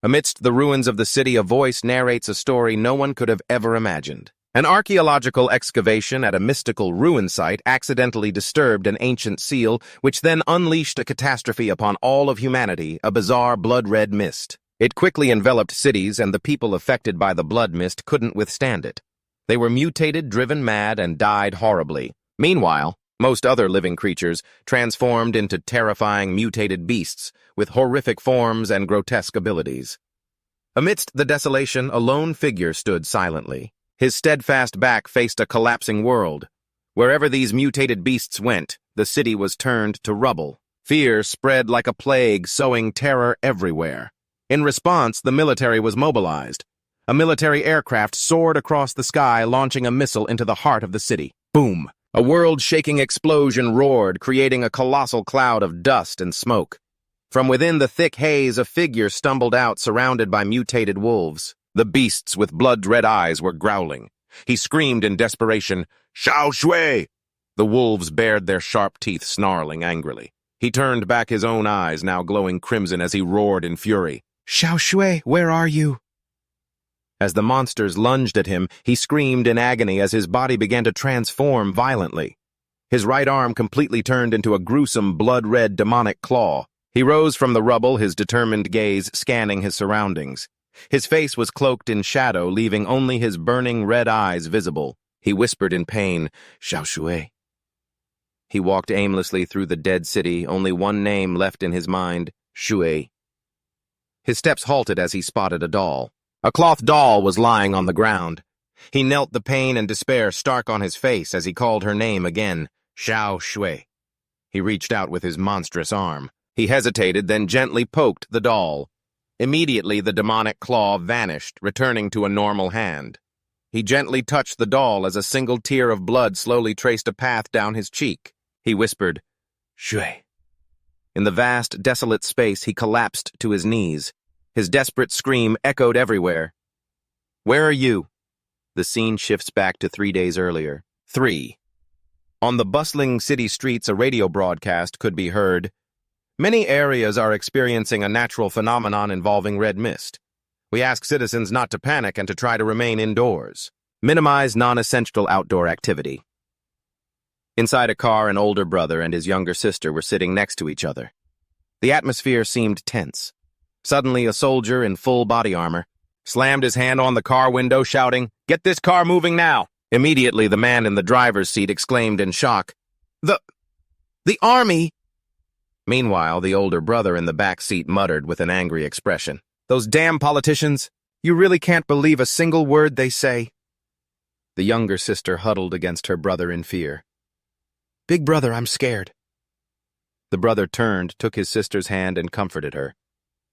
Amidst the ruins of the city, a voice narrates a story no one could have ever imagined. An archaeological excavation at a mystical ruin site accidentally disturbed an ancient seal, which then unleashed a catastrophe upon all of humanity, a bizarre blood-red mist. It quickly enveloped cities, and the people affected by the blood mist couldn't withstand it. They were mutated, driven mad, and died horribly. Meanwhile, most other living creatures transformed into terrifying mutated beasts with horrific forms and grotesque abilities. Amidst the desolation, a lone figure stood silently. His steadfast back faced a collapsing world. Wherever these mutated beasts went, the city was turned to rubble. Fear spread like a plague, sowing terror everywhere. In response, the military was mobilized. A military aircraft soared across the sky, launching a missile into the heart of the city. Boom! A world-shaking explosion roared, creating a colossal cloud of dust and smoke. From within the thick haze, a figure stumbled out, surrounded by mutated wolves. The beasts with blood-red eyes were growling. He screamed in desperation, "Xiao Shui!" The wolves bared their sharp teeth, snarling angrily. He turned back his own eyes, now glowing crimson, as he roared in fury. "Xiao Shui, where are you?" As the monsters lunged at him, he screamed in agony as his body began to transform violently. His right arm completely turned into a gruesome blood-red demonic claw. He rose from the rubble, his determined gaze scanning his surroundings. His face was cloaked in shadow, leaving only his burning red eyes visible. He whispered in pain, "Xiao Shui." He walked aimlessly through the dead city, only one name left in his mind, Shui. His steps halted as he spotted a doll. A cloth doll was lying on the ground. He knelt, the pain and despair stark on his face as he called her name again, Xiao Shui. He reached out with his monstrous arm. He hesitated, then gently poked the doll. Immediately, the demonic claw vanished, returning to a normal hand. He gently touched the doll as a single tear of blood slowly traced a path down his cheek. He whispered, "Shui." In the vast, desolate space, he collapsed to his knees. His desperate scream echoed everywhere. "Where are you?" The scene shifts back to 3 days earlier. 3. On the bustling city streets, a radio broadcast could be heard. Many areas are experiencing a natural phenomenon involving red mist. We ask citizens not to panic and to try to remain indoors. Minimize non-essential outdoor activity. Inside a car, an older brother and his younger sister were sitting next to each other. The atmosphere seemed tense. Suddenly, a soldier in full body armor slammed his hand on the car window, shouting, "Get this car moving now!" Immediately, the man in the driver's seat exclaimed in shock, The army!" Meanwhile, the older brother in the back seat muttered with an angry expression, "Those damn politicians! You really can't believe a single word they say." The younger sister huddled against her brother in fear. "Big brother, I'm scared." The brother turned, took his sister's hand, and comforted her.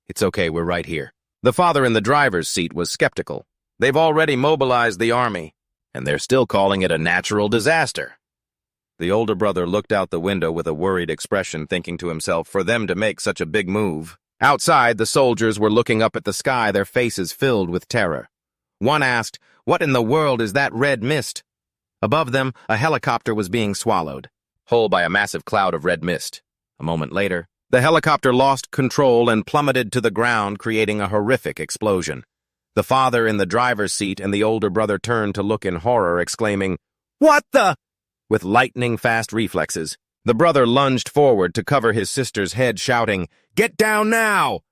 "It's okay, we're right here." The father in the driver's seat was skeptical. "They've already mobilized the army, and they're still calling it a natural disaster." The older brother looked out the window with a worried expression, thinking to himself, for them to make such a big move. Outside, the soldiers were looking up at the sky, their faces filled with terror. One asked, "What in the world is that red mist?" Above them, a helicopter was being swallowed whole by a massive cloud of red mist. A moment later, the helicopter lost control and plummeted to the ground, creating a horrific explosion. The father in the driver's seat and the older brother turned to look in horror, exclaiming, "What the?" With lightning-fast reflexes, the brother lunged forward to cover his sister's head, shouting, "Get down now!"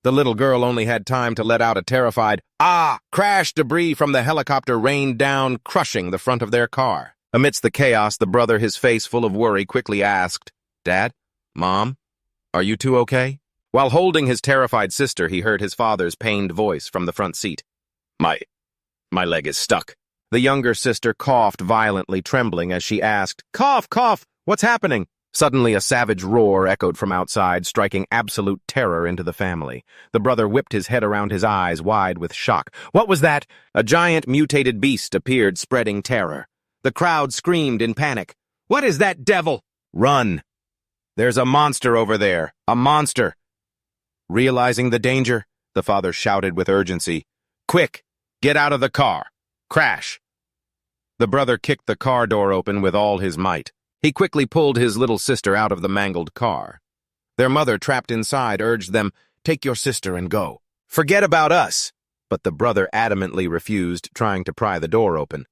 The little girl only had time to let out a terrified, "Ah!" Crash debris from the helicopter rained down, crushing the front of their car. Amidst the chaos, the brother, his face full of worry, quickly asked, "Dad? Mom? Are you two okay?" While holding his terrified sister, he heard his father's pained voice from the front seat. My leg is stuck." The younger sister coughed violently, trembling as she asked, "Cough, cough! What's happening?" Suddenly, a savage roar echoed from outside, striking absolute terror into the family. The brother whipped his head around, his eyes wide with shock. What was that? A giant mutated beast appeared, spreading terror. The crowd screamed in panic. "What is that devil?" "Run! There's a monster over there! A monster!" Realizing the danger, the father shouted with urgency, "Quick! Get out of the car! Crash!" The brother kicked the car door open with all his might. He quickly pulled his little sister out of the mangled car. Their mother, trapped inside, urged them, "Take your sister and go. Forget about us. But the brother adamantly refused, trying to pry the door open.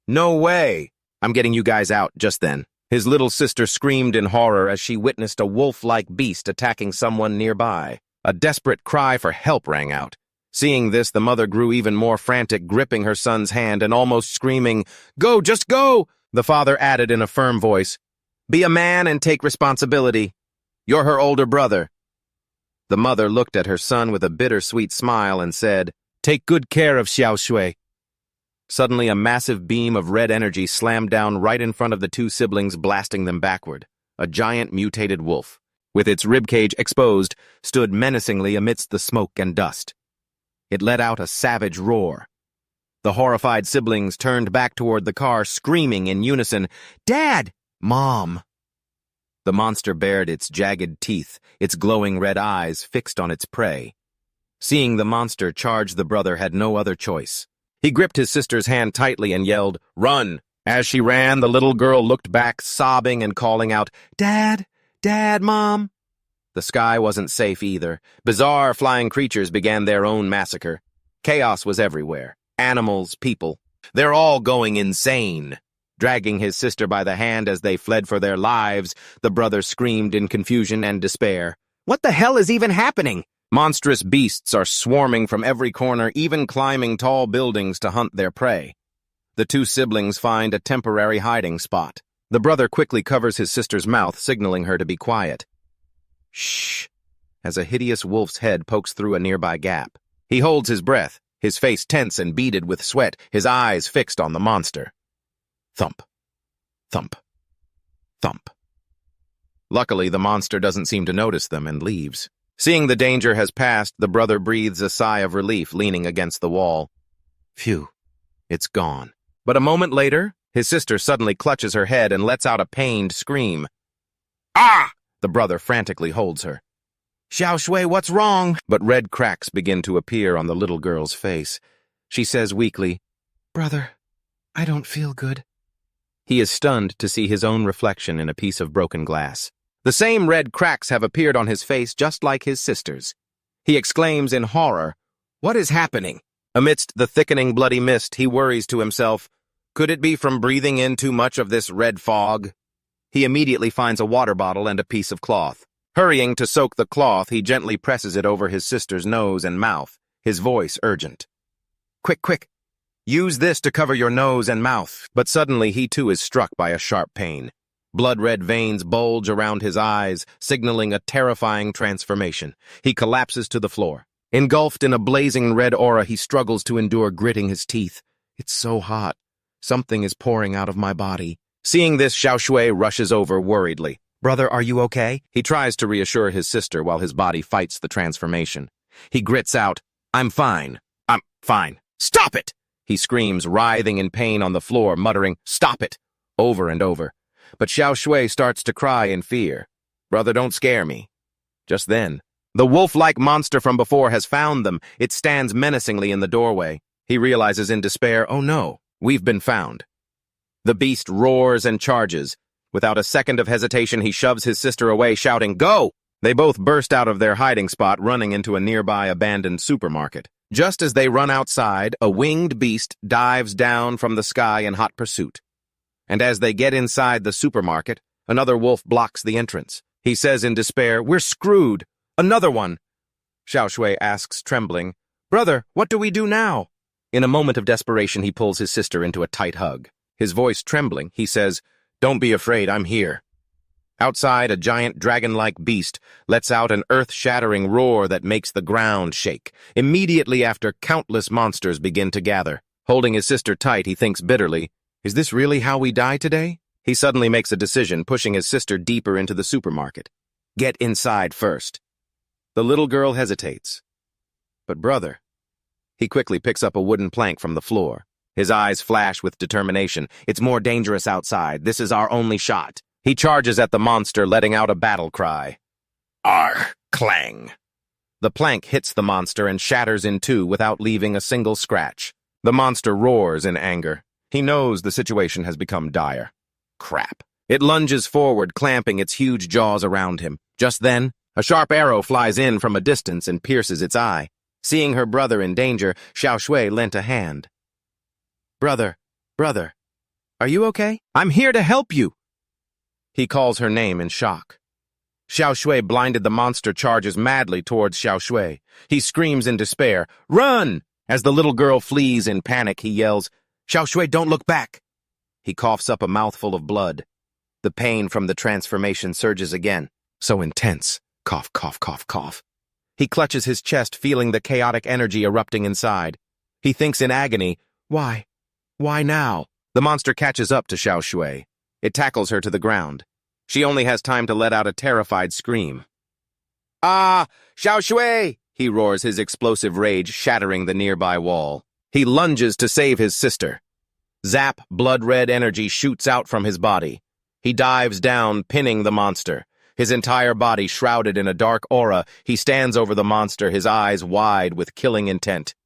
No way! I'm getting you guys out just then. His little sister screamed in horror as she witnessed a wolf-like beast attacking someone nearby. A desperate cry for help rang out. Seeing this, the mother grew even more frantic, gripping her son's hand and almost screaming, "Go, just go!" The father added in a firm voice, "Be a man and take responsibility. You're her older brother." The mother looked at her son with a bittersweet smile and said, "Take good care of Xiao Shui." Suddenly, a massive beam of red energy slammed down right in front of the two siblings, blasting them backward. A giant mutated wolf, with its ribcage exposed, stood menacingly amidst the smoke and dust. It let out a savage roar. The horrified siblings turned back toward the car, screaming in unison, "Dad! Mom!" The monster bared its jagged teeth, its glowing red eyes fixed on its prey. Seeing the monster charge, the brother had no other choice. He gripped his sister's hand tightly and yelled, "Run!" As she ran, the little girl looked back, sobbing and calling out, "Dad! Dad, Mom!" The sky wasn't safe either. Bizarre flying creatures began their own massacre. Chaos was everywhere. Animals, people. They're all going insane. Dragging his sister by the hand as they fled for their lives, the brother screamed in confusion and despair. What the hell is even happening? Monstrous beasts are swarming from every corner, even climbing tall buildings to hunt their prey. The two siblings find a temporary hiding spot. The brother quickly covers his sister's mouth, signaling her to be quiet. Shh! As a hideous wolf's head pokes through a nearby gap. He holds his breath, his face tense and beaded with sweat, his eyes fixed on the monster. Thump. Thump. Thump. Luckily, the monster doesn't seem to notice them and leaves. Seeing the danger has passed, the brother breathes a sigh of relief, leaning against the wall. Phew, it's gone. But a moment later, his sister suddenly clutches her head and lets out a pained scream. Ah! The brother frantically holds her. Xiao Shui, what's wrong? But red cracks begin to appear on the little girl's face. She says weakly, "Brother, I don't feel good." He is stunned to see his own reflection in a piece of broken glass. The same red cracks have appeared on his face just like his sister's. He exclaims in horror, "What is happening?" Amidst the thickening bloody mist, he worries to himself, could it be from breathing in too much of this red fog? He immediately finds a water bottle and a piece of cloth. Hurrying to soak the cloth, he gently presses it over his sister's nose and mouth, his voice urgent. Quick, quick! Use this to cover your nose and mouth. But suddenly he too is struck by a sharp pain. Blood-red veins bulge around his eyes, signaling a terrifying transformation. He collapses to the floor. Engulfed in a blazing red aura, he struggles to endure, gritting his teeth. It's so hot. Something is pouring out of my body. Seeing this, Xiao Shui rushes over worriedly. Brother, are you okay? He tries to reassure his sister while his body fights the transformation. He grits out, I'm fine. I'm fine. Stop it! He screams, writhing in pain on the floor, muttering, Stop it! Over and over. But Xiao Shui starts to cry in fear. Brother, don't scare me. Just then, the wolf-like monster from before has found them. It stands menacingly in the doorway. He realizes in despair, oh no, we've been found. The beast roars and charges. Without a second of hesitation, he shoves his sister away, shouting, Go! They both burst out of their hiding spot, running into a nearby abandoned supermarket. Just as they run outside, a winged beast dives down from the sky in hot pursuit. And as they get inside the supermarket, another wolf blocks the entrance. He says in despair, We're screwed! Another one! Xiao Shui asks, trembling, Brother, what do we do now? In a moment of desperation, he pulls his sister into a tight hug. His voice trembling, he says, Don't be afraid, I'm here. Outside, a giant dragon-like beast lets out an earth-shattering roar that makes the ground shake. Immediately after, countless monsters begin to gather. Holding his sister tight, he thinks bitterly, Is this really how we die today? He suddenly makes a decision, pushing his sister deeper into the supermarket. Get inside first. The little girl hesitates. But brother... He quickly picks up a wooden plank from the floor. His eyes flash with determination. It's more dangerous outside. This is our only shot. He charges at the monster, letting out a battle cry. Arr! Clang! The plank hits the monster and shatters in two without leaving a single scratch. The monster roars in anger. He knows the situation has become dire. Crap. It lunges forward, clamping its huge jaws around him. Just then, a sharp arrow flies in from a distance and pierces its eye. Seeing her brother in danger, Xiao Shui lent a hand. "Brother, brother, are you okay? I'm here to help you." He calls her name in shock. Xiao Shui, blinded, the monster charges madly towards Xiao Shui. He screams in despair, "Run!" As the little girl flees in panic, he yells, "Xiao Shui, don't look back!" He coughs up a mouthful of blood. The pain from the transformation surges again. So intense. Cough, cough, cough, cough. He clutches his chest, feeling the chaotic energy erupting inside. He thinks in agony, "Why? Why now?" The monster catches up to Xiao Shui. It tackles her to the ground. She only has time to let out a terrified scream. "Ah! Xiao Shui!" He roars, his explosive rage shattering the nearby wall. He lunges to save his sister. Zap, blood-red energy shoots out from his body. He dives down, pinning the monster. His entire body shrouded in a dark aura, he stands over the monster, his eyes wide with killing intent.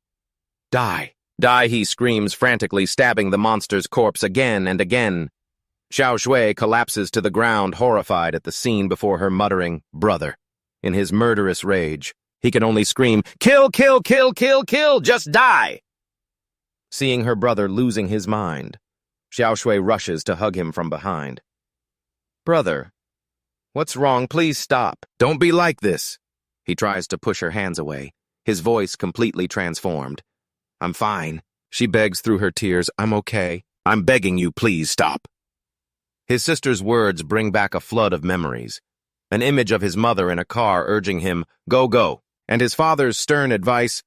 "Die! Die!" he screams frantically, stabbing the monster's corpse again and again. Xiao Shui collapses to the ground, horrified at the scene before her, muttering, "Brother." In his murderous rage, he can only scream, "Kill, kill, kill, kill, kill! Just die!" Seeing her brother losing his mind, Xiao Shui rushes to hug him from behind. "Brother, what's wrong? Please stop. Don't be like this." He tries to push her hands away, his voice completely transformed. "I'm fine," she begs through her tears. "I'm okay. I'm begging you, please stop." His sister's words bring back a flood of memories. An image of his mother in a car urging him, "Go, go," and his father's stern advice,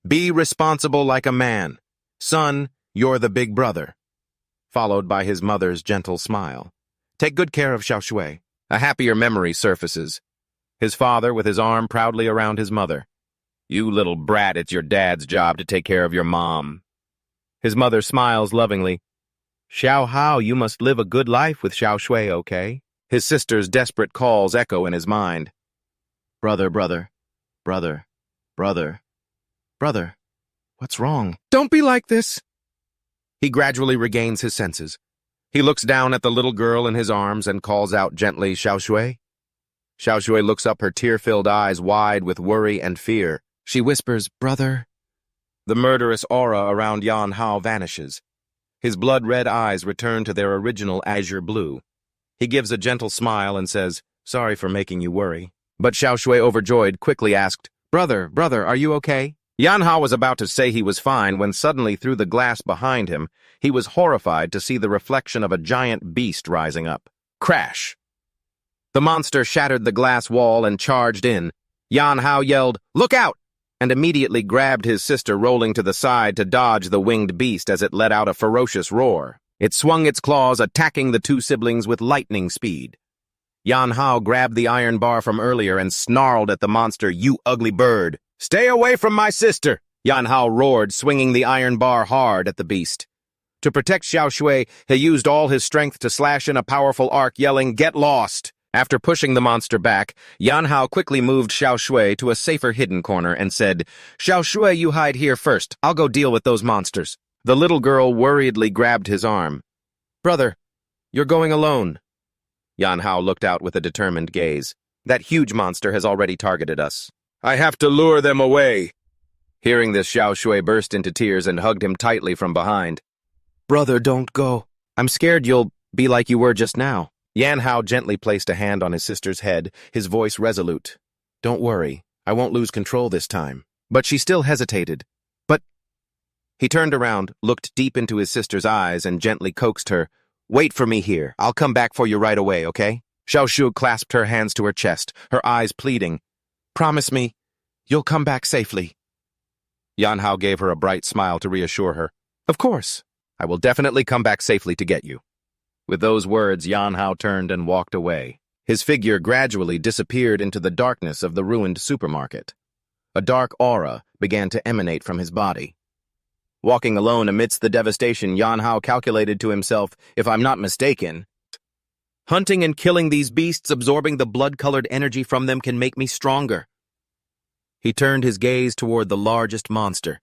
"Be responsible like a man. Son, you're the big brother," followed by his mother's gentle smile. "Take good care of Xiao Shui." A happier memory surfaces. His father with his arm proudly around his mother. "You little brat, it's your dad's job to take care of your mom." His mother smiles lovingly. "Xiao Hao, you must live a good life with Xiao Shui, okay?" His sister's desperate calls echo in his mind. "Brother, brother, brother, brother, brother, what's wrong? Don't be like this." He gradually regains his senses. He looks down at the little girl in his arms and calls out gently, "Xiao Shui." Xiao Shui looks up, her tear-filled eyes wide with worry and fear. She whispers, "Brother." The murderous aura around Yan Hao vanishes. His blood-red eyes return to their original azure blue. He gives a gentle smile and says, "Sorry for making you worry." But Xiao Shui, overjoyed, quickly asked, "Brother, brother, are you okay?" Yan Hao was about to say he was fine when suddenly through the glass behind him, he was horrified to see the reflection of a giant beast rising up. Crash! The monster shattered the glass wall and charged in. Yan Hao yelled, "Look out!" and immediately grabbed his sister, rolling to the side to dodge the winged beast as it let out a ferocious roar. It swung its claws, attacking the two siblings with lightning speed. Yan Hao grabbed the iron bar from earlier and snarled at the monster, "You ugly bird! Stay away from my sister!" Yan Hao roared, swinging the iron bar hard at the beast. To protect Xiao Shui, he used all his strength to slash in a powerful arc, yelling, "Get lost!" After pushing the monster back, Yan Hao quickly moved Xiao Shui to a safer hidden corner and said, "Xiao Shui, you hide here first. I'll go deal with those monsters." The little girl worriedly grabbed his arm. "Brother, you're going alone." Yan Hao looked out with a determined gaze. "That huge monster has already targeted us. I have to lure them away." Hearing this, Xiao Shui burst into tears and hugged him tightly from behind. "Brother, don't go. I'm scared you'll be like you were just now." Yan Hao gently placed a hand on his sister's head, his voice resolute. "Don't worry, I won't lose control this time." But she still hesitated. "But—" He turned around, looked deep into his sister's eyes, and gently coaxed her. "Wait for me here. I'll come back for you right away, okay?" Xiao Shu clasped her hands to her chest, her eyes pleading. "Promise me, you'll come back safely." Yan Hao gave her a bright smile to reassure her. "Of course, I will definitely come back safely to get you." With those words, Yan Hao turned and walked away. His figure gradually disappeared into the darkness of the ruined supermarket. A dark aura began to emanate from his body. Walking alone amidst the devastation, Yan Hao calculated to himself, if I'm not mistaken, hunting and killing these beasts, absorbing the blood-colored energy from them, can make me stronger. He turned his gaze toward the largest monster.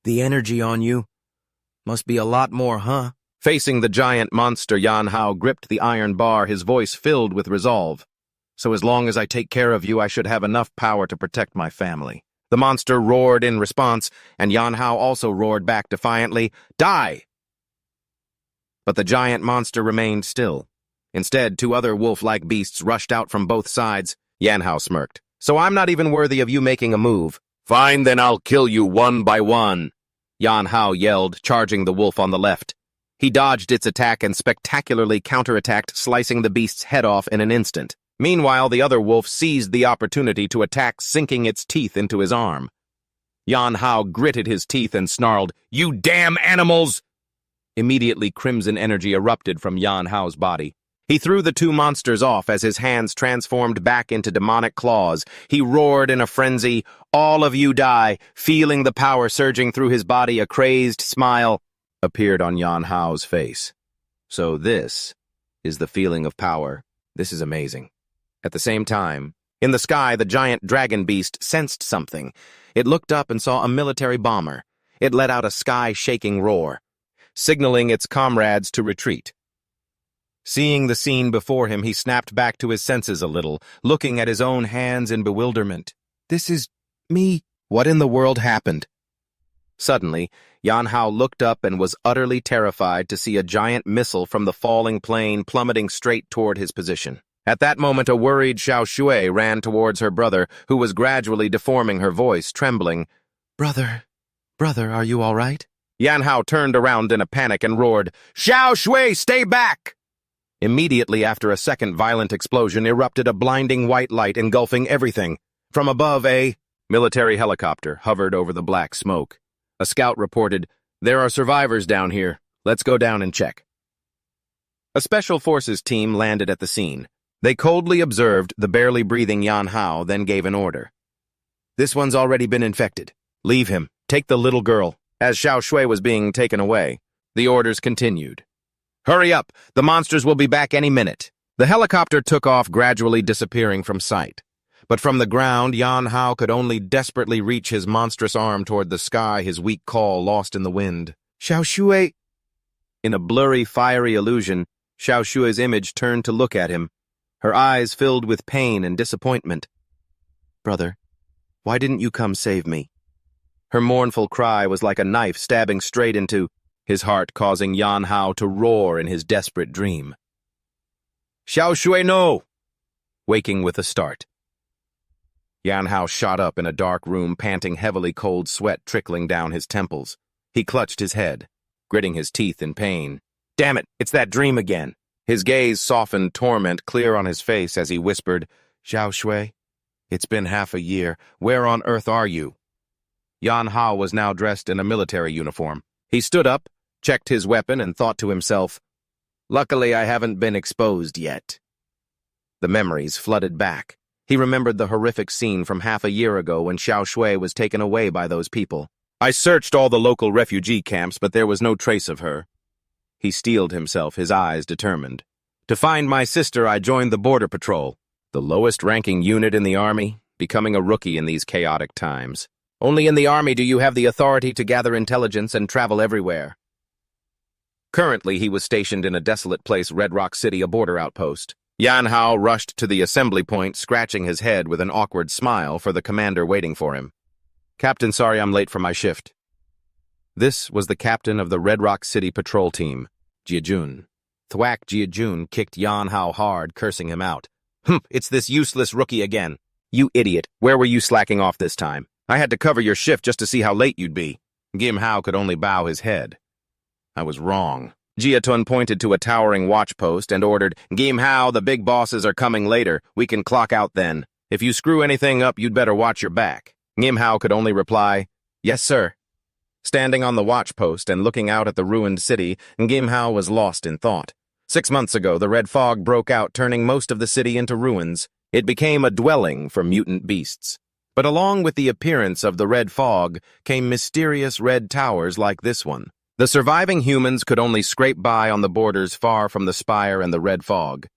"The energy on you must be a lot more, huh?" Facing the giant monster, Yan Hao gripped the iron bar, his voice filled with resolve. "So as long as I take care of you, I should have enough power to protect my family. The monster roared in response, and Yan Hao also roared back defiantly, "Die!" But the giant monster remained still. Instead, two other wolf-like beasts rushed out from both sides. Yan Hao smirked. "So I'm not even worthy of you making a move." "Fine, then I'll kill you one by one," Yan Hao yelled, charging the wolf on the left. He dodged its attack and spectacularly counterattacked, slicing the beast's head off in an instant. Meanwhile, the other wolf seized the opportunity to attack, sinking its teeth into his arm. Yan Hao gritted his teeth and snarled, "You damn animals!" Immediately, crimson energy erupted from Yan Hao's body. He threw the two monsters off as his hands transformed back into demonic claws. He roared in a frenzy, "All of you die!" Feeling the power surging through his body, a crazed smile appeared on Yan Hao's face. So this is the feeling of power. This is amazing. At the same time, in the sky, the giant dragon beast sensed something. It looked up and saw a military bomber. It let out a sky-shaking roar, signaling its comrades to retreat. Seeing the scene before him, he snapped back to his senses a little, looking at his own hands in bewilderment. "This is me. What in the world happened?" Suddenly, Yan Hao looked up and was utterly terrified to see a giant missile from the falling plane plummeting straight toward his position. At that moment, a worried Xiao Shui ran towards her brother, who was gradually deforming her voice, trembling. Brother, are you all right?" Yan Hao turned around in a panic and roared, "Xiao Shui, stay back!" Immediately after, a second violent explosion erupted, a blinding white light engulfing everything. From above, a military helicopter hovered over the black smoke. A scout reported, "There are survivors down here. Let's go down and check." A special forces team landed at the scene. They coldly observed the barely breathing Yan Hao, then gave an order. "This one's already been infected. Leave him. Take the little girl." As Xiao Shui was being taken away, the orders continued. "Hurry up! The monsters will be back any minute." The helicopter took off, gradually disappearing from sight. But from the ground, Yan Hao could only desperately reach his monstrous arm toward the sky, his weak call lost in the wind. "Xiao Shui!" In a blurry, fiery illusion, Xiao Shui's image turned to look at him, her eyes filled with pain and disappointment. "Brother, why didn't you come save me?" Her mournful cry was like a knife stabbing straight into his heart, causing Yan Hao to roar in his desperate dream. "Xiao Shui, no!" Waking with a start, Yan Hao shot up in a dark room, panting heavily, cold sweat trickling down his temples. He clutched his head, gritting his teeth in pain. "Damn it, it's that dream again." His gaze softened torment clear on his face as he whispered, "Xiao Shui, it's been half a year. Where on earth are you?" Yan Hao was now dressed in a military uniform. He stood up, checked his weapon, and thought to himself, "Luckily I haven't been exposed yet." The memories flooded back. He remembered the horrific scene from half a year ago when Xiao Shui was taken away by those people. "I searched all the local refugee camps, but there was no trace of her." He steeled himself, his eyes determined. "To find my sister, I joined the Border Patrol, the lowest-ranking unit in the Army, becoming a rookie in these chaotic times. Only in the Army do you have the authority to gather intelligence and travel everywhere." Currently, he was stationed in a desolate place, Red Rock City, a border outpost. Yan Hao rushed to the assembly point, scratching his head with an awkward smile for the commander waiting for him. "Captain, sorry I'm late for my shift." This was the captain of the Red Rock City patrol team, Jiajun. Thwack Jiajun kicked Yan Hao hard, cursing him out. It's this useless rookie again. You idiot, where were you slacking off this time? I had to cover your shift just to see how late you'd be." Gim Hao could only bow his head. "I was wrong." Jiatun pointed to a towering watch post and ordered, "Gim Hao, the big bosses are coming later. We can clock out then. If you screw anything up, you'd better watch your back." Gim Hao could only reply, "Yes, sir." Standing on the watch post and looking out at the ruined city, Gim Hao was lost in thought. 6 months ago, the red fog broke out, turning most of the city into ruins. It became a dwelling for mutant beasts. But along with the appearance of the red fog came mysterious red towers like this one. The surviving humans could only scrape by on the borders far from the spire and the red fog.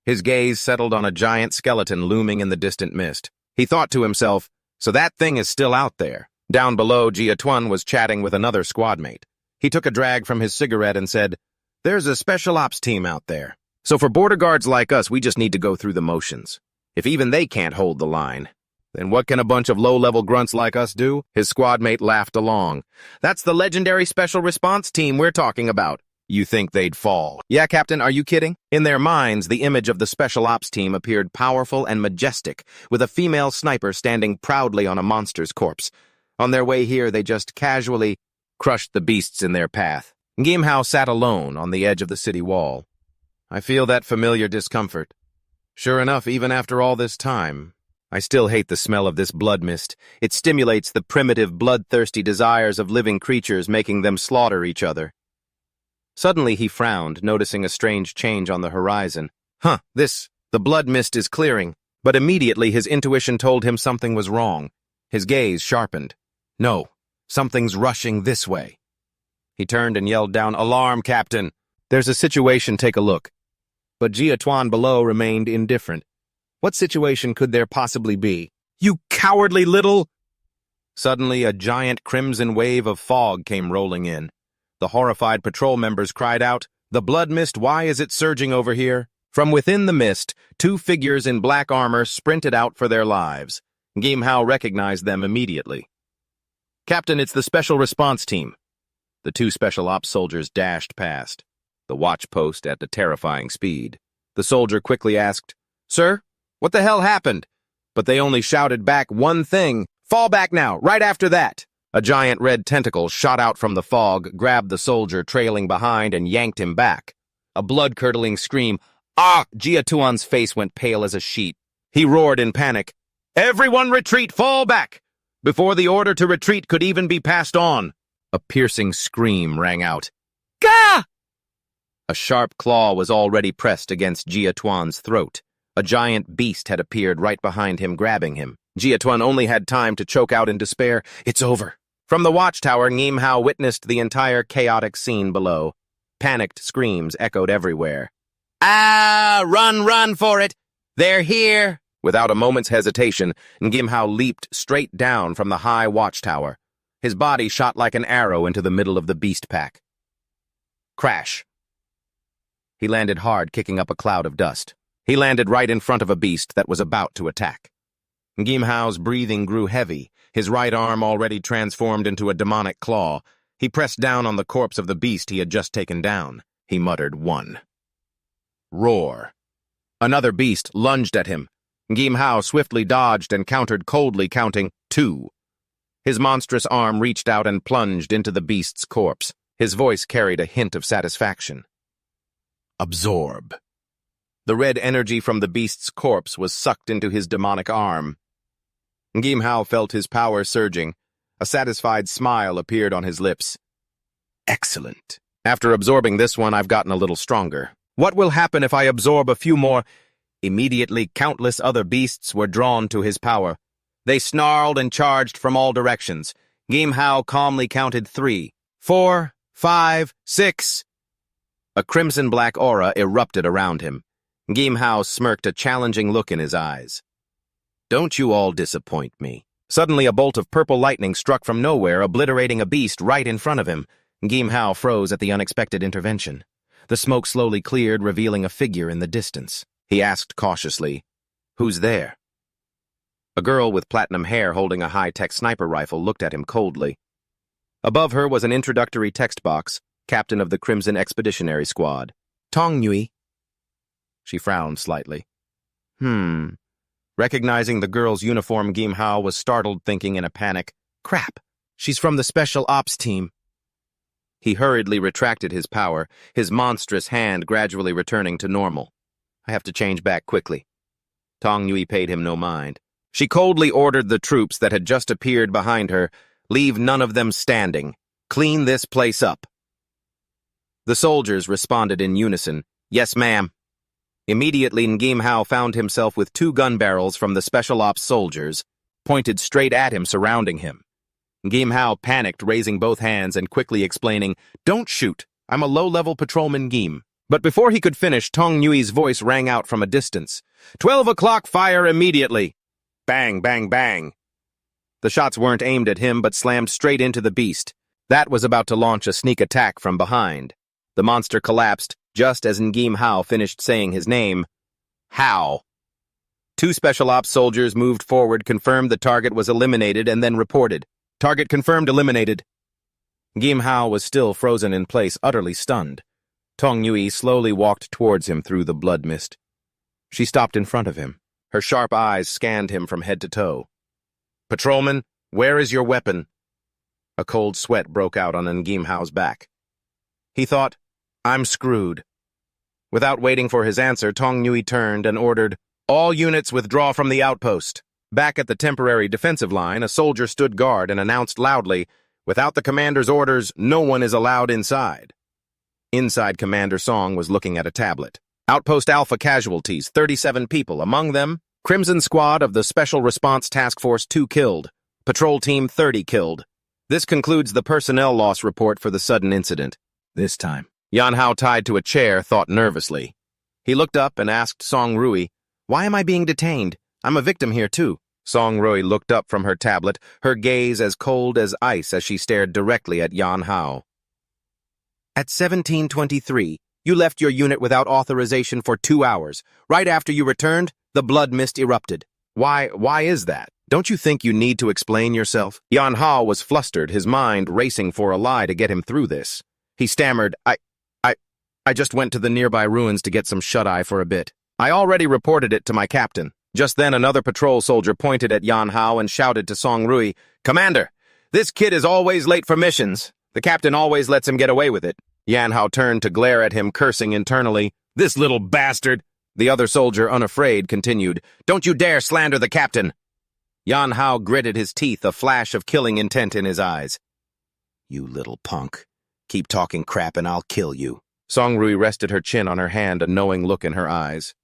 His gaze settled on a giant skeleton looming in the distant mist. He thought to himself, so that thing is still out there. Down below, Jiatun was chatting with another squadmate. He took a drag from his cigarette and said, "There's a special ops team out there. So for border guards like us, we just need to go through the motions. If even they can't hold the line, Then what can a bunch of low-level grunts like us do? His squad mate laughed along. That's the legendary special response team we're talking about. You think they'd fall? Yeah, Captain, are you kidding? In their minds, the image of the special ops team appeared powerful and majestic, with a female sniper standing proudly on a monster's corpse. On their way here, they just casually crushed the beasts in their path. Gimhao sat alone on the edge of the city wall. I feel that familiar discomfort. Sure enough, even after all this time, I still hate the smell of this blood mist. It stimulates the primitive, bloodthirsty desires of living creatures, making them slaughter each other. Suddenly he frowned, noticing a strange change on the horizon. The blood mist is clearing. But immediately his intuition told him something was wrong. His gaze sharpened. No, something's rushing this way. He turned and yelled down, "Alarm, Captain! There's a situation, take a look." But Jia Tuan below remained indifferent. What situation could there possibly be? You cowardly little... Suddenly, a giant crimson wave of fog came rolling in. The horrified patrol members cried out, "The blood mist, why is it surging over here?" From within the mist, two figures in black armor sprinted out for their lives. Gimhao recognized them immediately. "Captain, it's the special response team." The two special ops soldiers dashed past, the watch post at a terrifying speed. The soldier quickly asked, "Sir, what the hell happened?" But they only shouted back one thing, "Fall back now, right after that." A giant red tentacle shot out from the fog, grabbed the soldier trailing behind, and yanked him back. A blood-curdling scream, "Ah!" Jia Tuan's face went pale as a sheet. He roared in panic, "Everyone retreat, fall back!" Before the order to retreat could even be passed on, a piercing scream rang out. Gah! A sharp claw was already pressed against Jia Tuan's throat. A giant beast had appeared right behind him, grabbing him. Jia Tuan only had time to choke out in despair, "It's over." From the watchtower, Gimhao witnessed the entire chaotic scene below. Panicked screams echoed everywhere. "Ah! Run for it! They're here!" Without a moment's hesitation, Gimhao leaped straight down from the high watchtower. His body shot like an arrow into the middle of the beast pack. Crash. He landed hard, kicking up a cloud of dust. He landed right in front of a beast that was about to attack. Gimhao's breathing grew heavy, his right arm already transformed into a demonic claw. He pressed down on the corpse of the beast he had just taken down. He muttered, "One." Roar. Another beast lunged at him. Gimhao swiftly dodged and countered coldly, counting 2. His monstrous arm reached out and plunged into the beast's corpse. His voice carried a hint of satisfaction. Absorb. The red energy from the beast's corpse was sucked into his demonic arm. Gimhao felt his power surging. A satisfied smile appeared on his lips. Excellent. After absorbing this one, I've gotten a little stronger. What will happen if I absorb a few more? Immediately, countless other beasts were drawn to his power. They snarled and charged from all directions. Gimhao calmly counted 3, 4, 5, 6. A crimson-black aura erupted around him. Gimhao smirked, a challenging look in his eyes. Don't you all disappoint me. Suddenly, a bolt of purple lightning struck from nowhere, obliterating a beast right in front of him. Gimhao froze at the unexpected intervention. The smoke slowly cleared, revealing a figure in the distance. He asked cautiously, "Who's there?" A girl with platinum hair holding a high-tech sniper rifle looked at him coldly. Above her was an introductory text box, Captain of the Crimson Expeditionary Squad. Tong Nui. She frowned slightly. Recognizing the girl's uniform, Gimhao was startled, thinking in a panic, "Crap, she's from the Special Ops team." He hurriedly retracted his power, his monstrous hand gradually returning to normal. "I have to change back quickly." Tong Nui paid him no mind. She coldly ordered the troops that had just appeared behind her, "Leave none of them standing. Clean this place up." The soldiers responded in unison, "Yes, ma'am." Immediately, Gimhao found himself with 2 gun barrels from the Special Ops soldiers, pointed straight at him, surrounding him. Gimhao panicked, raising both hands and quickly explaining, "Don't shoot. I'm a low-level patrolman, Gim." But before he could finish, Tong Nui's voice rang out from a distance. 12 o'clock, fire immediately!" Bang, bang, bang. The shots weren't aimed at him, but slammed straight into the beast. That was about to launch a sneak attack from behind. The monster collapsed, just as Gimhao finished saying his name. How? Two special ops soldiers moved forward, confirmed the target was eliminated, and then reported. Target confirmed eliminated. Gim Hao was still frozen in place, utterly stunned. Tong Yui slowly walked towards him through the blood mist. She stopped in front of him. Her sharp eyes scanned him from head to toe. "Patrolman, where is your weapon?" A cold sweat broke out on Ngim Hao's back. He thought, "I'm screwed." Without waiting for his answer, Tong Yui turned and ordered, "All units withdraw from the outpost." Back at the temporary defensive line, a soldier stood guard and announced loudly, "Without the commander's orders, no one is allowed inside." Inside, Commander Song was looking at a tablet. Outpost Alpha casualties, 37 people, among them, Crimson Squad of the Special Response Task Force 2 killed, Patrol Team 30 killed. This concludes the personnel loss report for the sudden incident. This time, Yan Hao, tied to a chair, thought nervously. He looked up and asked Song Rui, "Why am I being detained? I'm a victim here too." Song Rui looked up from her tablet, her gaze as cold as ice as she stared directly at Yan Hao. "At 17:23, you left your unit without authorization for 2 hours. Right after you returned, the blood mist erupted. Why is that? Don't you think you need to explain yourself?" Yan Hao was flustered, his mind racing for a lie to get him through this. He stammered, I just went to the nearby ruins to get some shut-eye for a bit. I already reported it to my captain." Just then, another patrol soldier pointed at Yan Hao and shouted to Song Rui, "Commander, this kid is always late for missions. The captain always lets him get away with it." Yan Hao turned to glare at him, cursing internally, "This little bastard!" The other soldier, unafraid, continued, "Don't you dare slander the captain!" Yan Hao gritted his teeth, a flash of killing intent in his eyes. "You little punk. Keep talking crap and I'll kill you." Song Rui rested her chin on her hand, a knowing look in her eyes.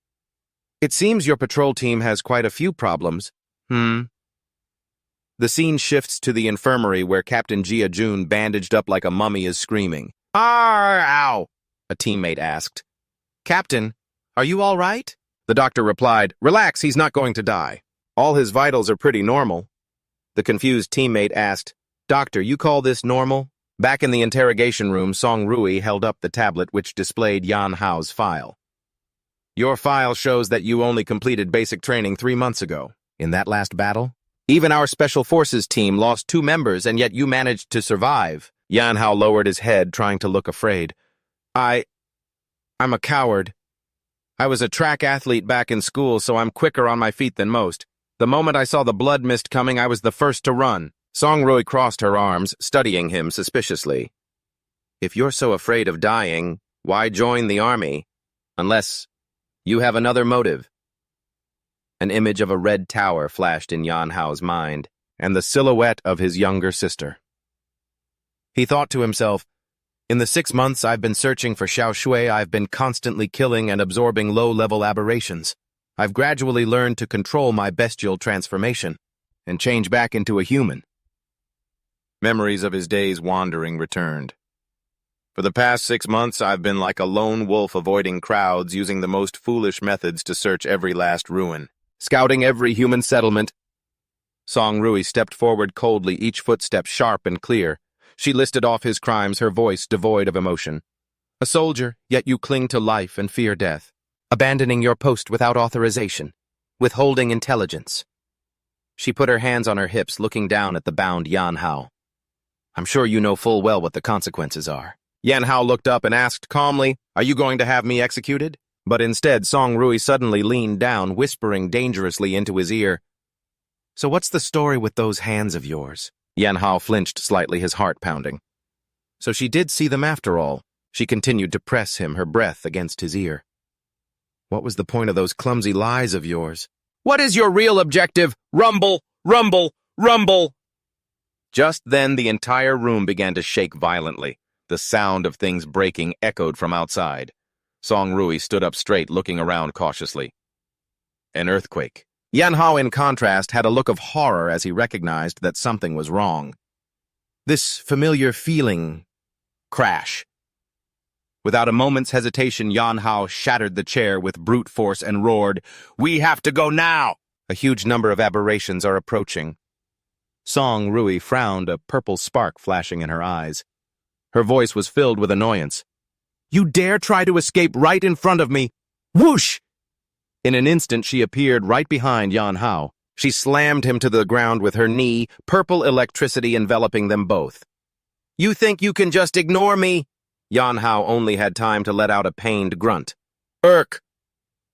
"It seems your patrol team has quite a few problems." The scene shifts to the infirmary where Captain Jia Jun, bandaged up like a mummy, is screaming. Ow! A teammate asked. "Captain, are you all right?" The doctor replied, "Relax, he's not going to die. All his vitals are pretty normal." The confused teammate asked, "Doctor, you call this normal?" Back in the interrogation room, Song Rui held up the tablet which displayed Yan Hao's file. "Your file shows that you only completed basic training 3 months ago. In that last battle? Even our Special Forces team lost 2 members, and yet you managed to survive." Yan Hao lowered his head, trying to look afraid. I'm a coward. I was a track athlete back in school, so I'm quicker on my feet than most. The moment I saw the blood mist coming, I was the first to run." Song Rui crossed her arms, studying him suspiciously. "If you're so afraid of dying, why join the army? Unless you have another motive." An image of a red tower flashed in Yan Hao's mind, and the silhouette of his younger sister. He thought to himself, "In the 6 months I've been searching for Xiao Shui, I've been constantly killing and absorbing low-level aberrations. I've gradually learned to control my bestial transformation and change back into a human." Memories of his days wandering returned. "For the past 6 months, I've been like a lone wolf avoiding crowds, using the most foolish methods to search every last ruin, scouting every human settlement." Song Rui stepped forward coldly, each footstep sharp and clear. She listed off his crimes, her voice devoid of emotion. "A soldier, yet you cling to life and fear death. Abandoning your post without authorization. Withholding intelligence." She put her hands on her hips, looking down at the bound Yan Hao. "I'm sure you know full well what the consequences are." Yan Hao looked up and asked calmly, "Are you going to have me executed?" But instead, Song Rui suddenly leaned down, whispering dangerously into his ear, "So what's the story with those hands of yours?" Yan Hao flinched slightly, his heart pounding. So she did see them after all. She continued to press him, her breath against his ear. "What was the point of those clumsy lies of yours?" "What is your real objective? Rumble! Rumble! Rumble!" Just then, the entire room began to shake violently. The sound of things breaking echoed from outside. Song Rui stood up straight, looking around cautiously. An earthquake. Yan Hao, in contrast, had a look of horror as he recognized that something was wrong. This familiar feeling. Crash. Without a moment's hesitation, Yan Hao shattered the chair with brute force and roared, "We have to go now!" A huge number of aberrations are approaching. Song Rui frowned, a purple spark flashing in her eyes. Her voice was filled with annoyance. "You dare try to escape right in front of me! Whoosh!" In an instant, she appeared right behind Yan Hao. She slammed him to the ground with her knee, purple electricity enveloping them both. "You think you can just ignore me?" Yan Hao only had time to let out a pained grunt. "Irk!"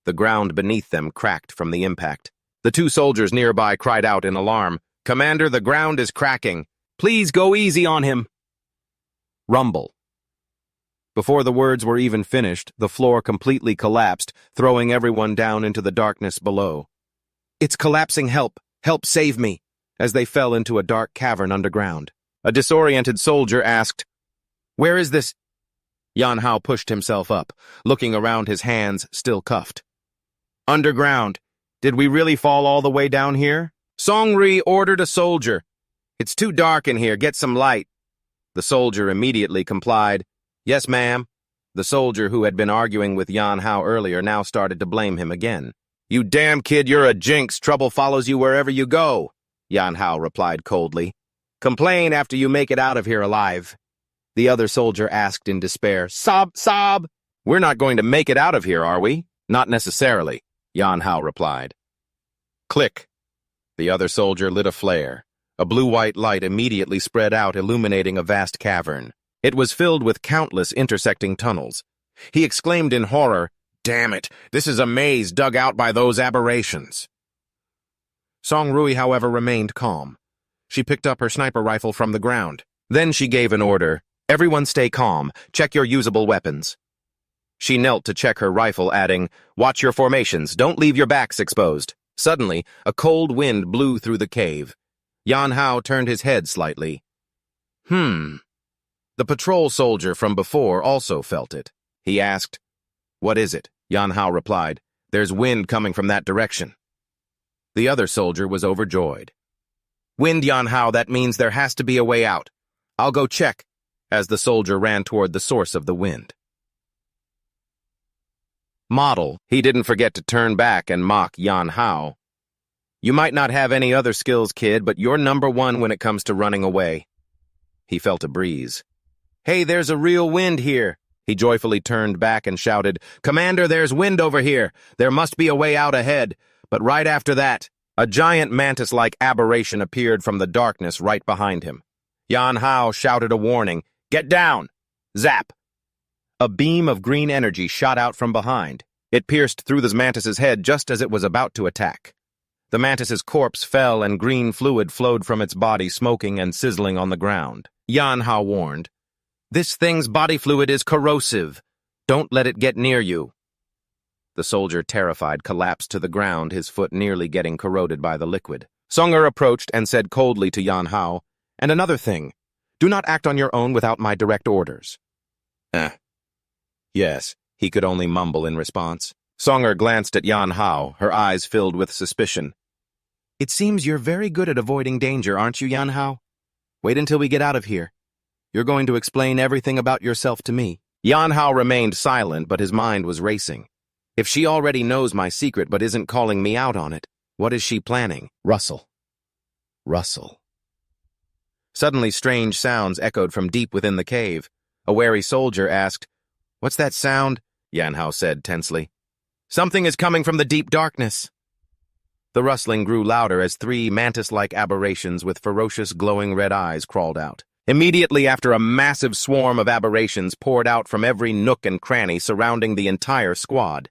The ground beneath them cracked from the impact. The two soldiers nearby cried out in alarm. "Commander, the ground is cracking. Please go easy on him." Rumble. Before the words were even finished, the floor completely collapsed, throwing everyone down into the darkness below. "It's collapsing, help! Help save me!" As they fell into a dark cavern underground. A disoriented soldier asked, "Where is this?" Yan Hao pushed himself up, looking around, his hands still cuffed. "Underground. Did we really fall all the way down here?" Songri ordered a soldier. "It's too dark in here, get some light." The soldier immediately complied. "Yes, ma'am." The soldier who had been arguing with Yan Hao earlier now started to blame him again. "You damn kid, you're a jinx. Trouble follows you wherever you go," Yan Hao replied coldly. "Complain after you make it out of here alive." The other soldier asked in despair, "Sob, sob!" "We're not going to make it out of here, are we?" "Not necessarily," Yan Hao replied. Click. The other soldier lit a flare. A blue-white light immediately spread out, illuminating a vast cavern. It was filled with countless intersecting tunnels. He exclaimed in horror, "Damn it, this is a maze dug out by those aberrations." Song Rui, however, remained calm. She picked up her sniper rifle from the ground. Then she gave an order, "Everyone stay calm, check your usable weapons." She knelt to check her rifle, adding, "Watch your formations, don't leave your backs exposed." Suddenly, a cold wind blew through the cave. Yan Hao turned his head slightly. The patrol soldier from before also felt it. He asked, "What is it?" Yan Hao replied, "There's wind coming from that direction." The other soldier was overjoyed. "Wind, Yan Hao, that means there has to be a way out. I'll go check," as the soldier ran toward the source of the wind. Model, he didn't forget to turn back and mock Yan Hao. "You might not have any other skills, kid, but you're #1 when it comes to running away." He felt a breeze. "Hey, there's a real wind here." He joyfully turned back and shouted, "Commander, there's wind over here. There must be a way out ahead." But right after that, a giant mantis-like aberration appeared from the darkness right behind him. Yan Hao shouted a warning, "Get down!" Zap! A beam of green energy shot out from behind. It pierced through the mantis's head just as it was about to attack. The mantis's corpse fell and green fluid flowed from its body, smoking and sizzling on the ground. Yan Hao warned, "This thing's body fluid is corrosive. Don't let it get near you." The soldier, terrified, collapsed to the ground, his foot nearly getting corroded by the liquid. Songer approached and said coldly to Yan Hao, "And another thing, do not act on your own without my direct orders." Yes, he could only mumble in response. Songer glanced at Yan Hao, her eyes filled with suspicion. "It seems you're very good at avoiding danger, aren't you, Yan Hao? Wait until we get out of here. You're going to explain everything about yourself to me." Yan Hao remained silent, but his mind was racing. If she already knows my secret but isn't calling me out on it, what is she planning? Rustle. Rustle. Suddenly, strange sounds echoed from deep within the cave. A wary soldier asked, "What's that sound?" Yan Hao said tensely. "Something is coming from the deep darkness." The rustling grew louder as 3 mantis-like aberrations with ferocious glowing red eyes crawled out. Immediately after, a massive swarm of aberrations poured out from every nook and cranny surrounding the entire squad.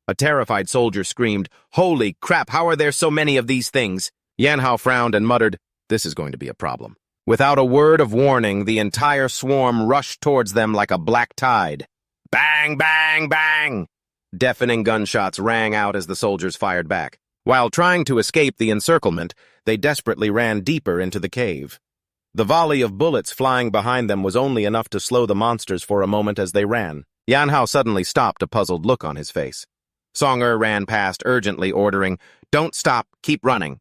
A terrified soldier screamed, "Holy crap, how are there so many of these things?" Yan Hao frowned and muttered, "This is going to be a problem." Without a word of warning, the entire swarm rushed towards them like a black tide. Bang, bang, bang! Deafening gunshots rang out as the soldiers fired back. While trying to escape the encirclement, they desperately ran deeper into the cave. The volley of bullets flying behind them was only enough to slow the monsters for a moment as they ran. Yan Hao suddenly stopped, a puzzled look on his face. Songer ran past, urgently ordering, "Don't stop, keep running."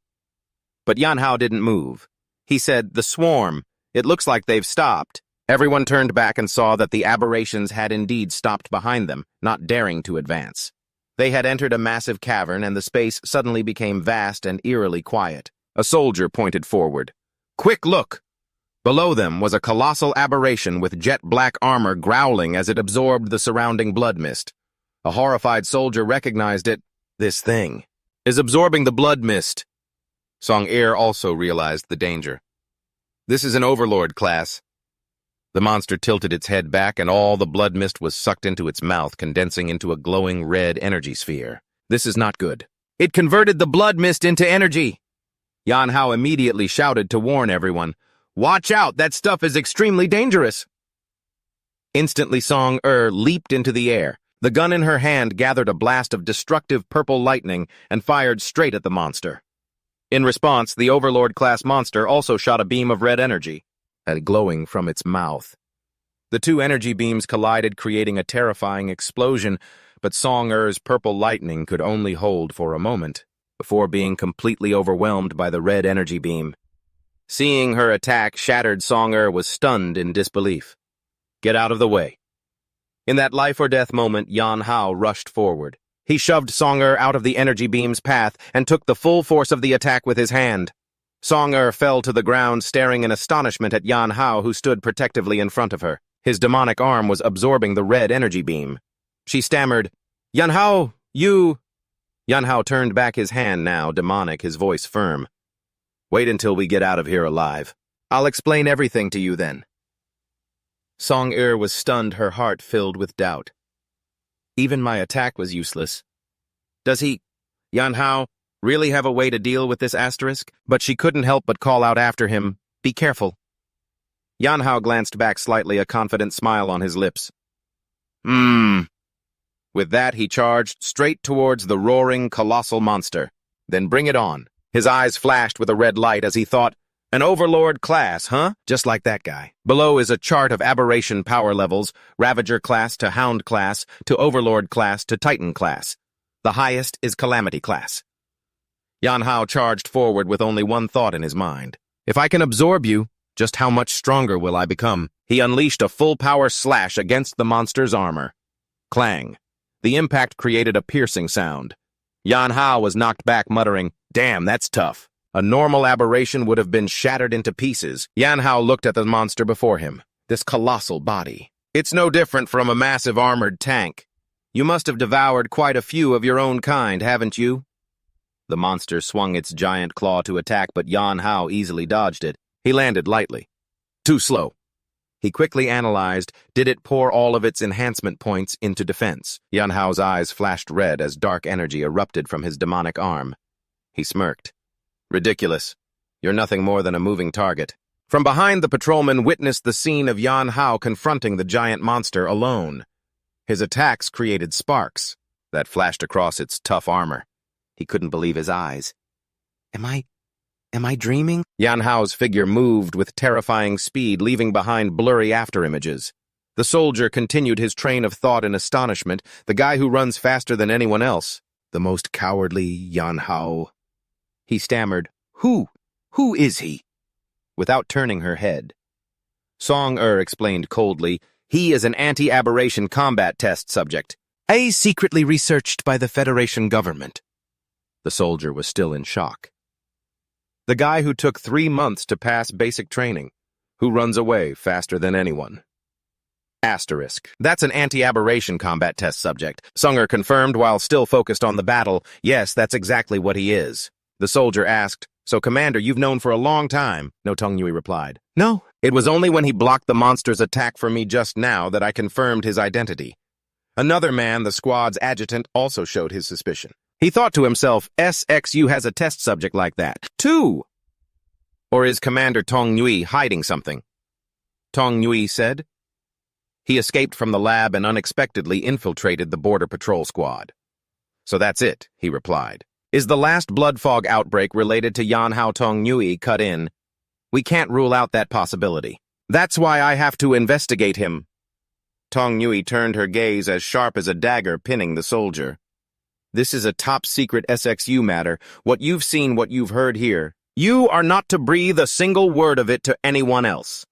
But Yan Hao didn't move. He said, "The swarm. It looks like they've stopped." Everyone turned back and saw that the aberrations had indeed stopped behind them, not daring to advance. They had entered a massive cavern, and the space suddenly became vast and eerily quiet. A soldier pointed forward. "Quick look!" Below them was a colossal aberration with jet-black armor growling as it absorbed the surrounding blood mist. A horrified soldier recognized it. This thing is absorbing the blood mist. Song-er also realized the danger. This is an overlord class. The monster tilted its head back and all the blood mist was sucked into its mouth, condensing into a glowing red energy sphere. This is not good. It converted the blood mist into energy. Yan Hao immediately shouted to warn everyone. Watch out, that stuff is extremely dangerous. Instantly Song-er leaped into the air. The gun in her hand gathered a blast of destructive purple lightning and fired straight at the monster. In response, the overlord-class monster also shot a beam of red energy, glowing from its mouth. The two energy beams collided, creating a terrifying explosion, but Song-er's purple lightning could only hold for a moment, before being completely overwhelmed by the red energy beam. Seeing her attack shattered, Song-er was stunned in disbelief. Get out of the way. In that life-or-death moment, Yan Hao rushed forward. He shoved Song-er out of the energy beam's path and took the full force of the attack with his hand. Song-er fell to the ground, staring in astonishment at Yan Hao, who stood protectively in front of her. His demonic arm was absorbing the red energy beam. She stammered, Yan Hao, you... Yan Hao turned back his hand now, demonic, his voice firm. Wait until we get out of here alive. I'll explain everything to you then. Song-er was stunned, her heart filled with doubt. Even my attack was useless. Does he, Yan Hao, really have a way to deal with this asterisk? But she couldn't help but call out after him, be careful. Yan Hao glanced back slightly, a confident smile on his lips. With that, he charged straight towards the roaring, colossal monster. Then bring it on. His eyes flashed with a red light as he thought, an overlord class, huh? Just like that guy. Below is a chart of aberration power levels, Ravager class to Hound class to Overlord class to Titan class. The highest is Calamity class. Yan Hao charged forward with only one thought in his mind. If I can absorb you, just how much stronger will I become? He unleashed a full-power slash against the monster's armor. Clang. The impact created a piercing sound. Yan Hao was knocked back, muttering, damn, that's tough. A normal aberration would have been shattered into pieces. Yan Hao looked at the monster before him. This colossal body. It's no different from a massive armored tank. You must have devoured quite a few of your own kind, haven't you? The monster swung its giant claw to attack, but Yan Hao easily dodged it. He landed lightly. Too slow. He quickly analyzed, did it pour all of its enhancement points into defense? Yan Hao's eyes flashed red as dark energy erupted from his demonic arm. He smirked. Ridiculous. You're nothing more than a moving target. From behind, the patrolman witnessed the scene of Yan Hao confronting the giant monster alone. His attacks created sparks that flashed across its tough armor. He couldn't believe his eyes. Am I dreaming? Yan Hao's figure moved with terrifying speed, leaving behind blurry afterimages. The soldier continued his train of thought in astonishment, the guy who runs faster than anyone else. The most cowardly Yan Hao. He stammered, Who is he? Without turning her head. Song-er explained coldly, he is an anti-aberration combat test subject, secretly researched by the Federation government. The soldier was still in shock. The guy who took 3 months to pass basic training, who runs away faster than anyone. Asterisk. That's an anti-aberration combat test subject. Song-er confirmed while still focused on the battle. Yes, that's exactly what he is. The soldier asked, So, Commander, you've known for a long time? No, Tong-Yui replied. No. It was only when he blocked the monster's attack for me just now that I confirmed his identity. Another man, the squad's adjutant, also showed his suspicion. He thought to himself, SXU has a test subject like that, too. Or is Commander Tong-Yui hiding something? Tong-Yui said. He escaped from the lab and unexpectedly infiltrated the border patrol squad. So that's it, he replied. Is the last blood fog outbreak related to Yan Hao Tong-Yui cut in? We can't rule out that possibility. That's why I have to investigate him. Tong-Yui turned her gaze as sharp as a dagger, pinning the soldier. This is a top-secret SXU matter. What you've seen, what you've heard here. You are not to breathe a single word of it to anyone else.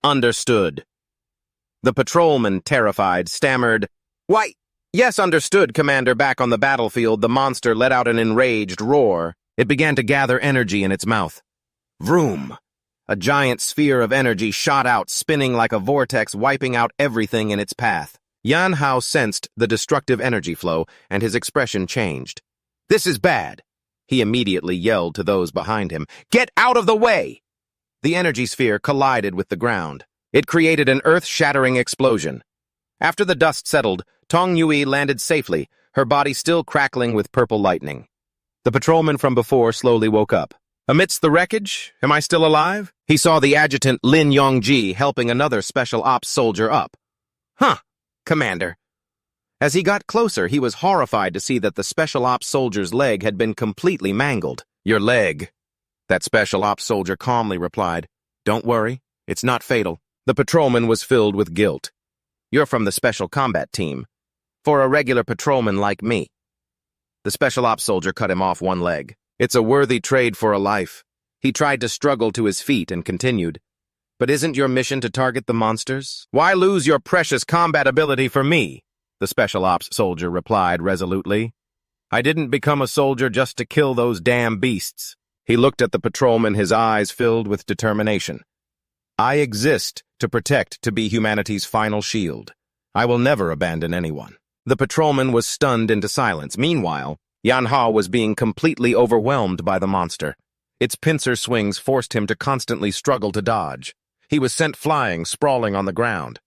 Understood. The patrolman, terrified, stammered, Why, yes, understood, Commander. Back on the battlefield, the monster let out an enraged roar. It began to gather energy in its mouth. Vroom! A giant sphere of energy shot out, spinning like a vortex, wiping out everything in its path. Yan Hao sensed the destructive energy flow, and his expression changed. This is bad. He immediately yelled to those behind him, "Get out of the way!" The energy sphere collided with the ground. It created an earth-shattering explosion. After the dust settled, Tong Yui landed safely, her body still crackling with purple lightning. The patrolman from before slowly woke up. Amidst the wreckage, am I still alive? He saw the adjutant Lin Yongji helping another special ops soldier up. Huh, Commander. As he got closer, he was horrified to see that the special ops soldier's leg had been completely mangled. Your leg, that special ops soldier calmly replied. Don't worry, it's not fatal. The patrolman was filled with guilt. You're from the special combat team. For a regular patrolman like me. The special ops soldier cut him off one leg. It's a worthy trade for a life. He tried to struggle to his feet and continued. But isn't your mission to target the monsters? Why lose your precious combat ability for me? The special ops soldier replied resolutely. I didn't become a soldier just to kill those damn beasts. He looked at the patrolman, his eyes filled with determination. I exist to protect, to be humanity's final shield. I will never abandon anyone. The patrolman was stunned into silence. Meanwhile, Yanhao was being completely overwhelmed by the monster. Its pincer swings forced him to constantly struggle to dodge. He was sent flying, sprawling on the ground.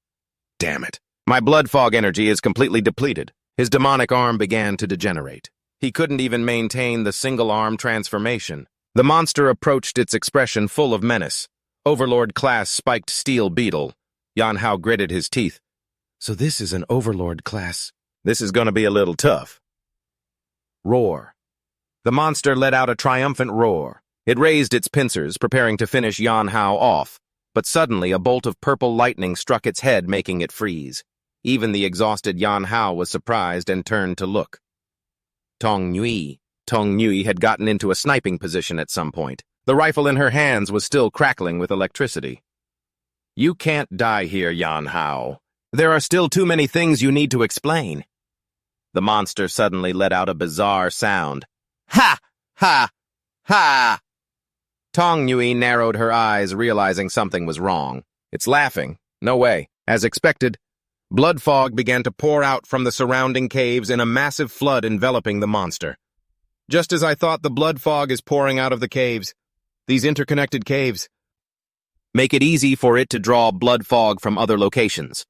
Damn it. My blood fog energy is completely depleted. His demonic arm began to degenerate. He couldn't even maintain the single-arm transformation. The monster approached its expression full of menace. Overlord-class spiked steel beetle. Yanhao gritted his teeth. So this is an Overlord class. This is going to be a little tough. Roar. The monster let out a triumphant roar. It raised its pincers, preparing to finish Yanhao off. But suddenly a bolt of purple lightning struck its head, making it freeze. Even the exhausted Yanhao was surprised and turned to look. Tong Nui had gotten into a sniping position at some point. The rifle in her hands was still crackling with electricity. You can't die here, Yanhao. There are still too many things you need to explain. The monster suddenly let out a bizarre sound. Ha! Ha! Ha! Tong Nui narrowed her eyes, realizing something was wrong. It's laughing. No way. As expected, blood fog began to pour out from the surrounding caves in a massive flood enveloping the monster. Just as I thought, the blood fog is pouring out of the caves. These interconnected caves make it easy for it to draw blood fog from other locations.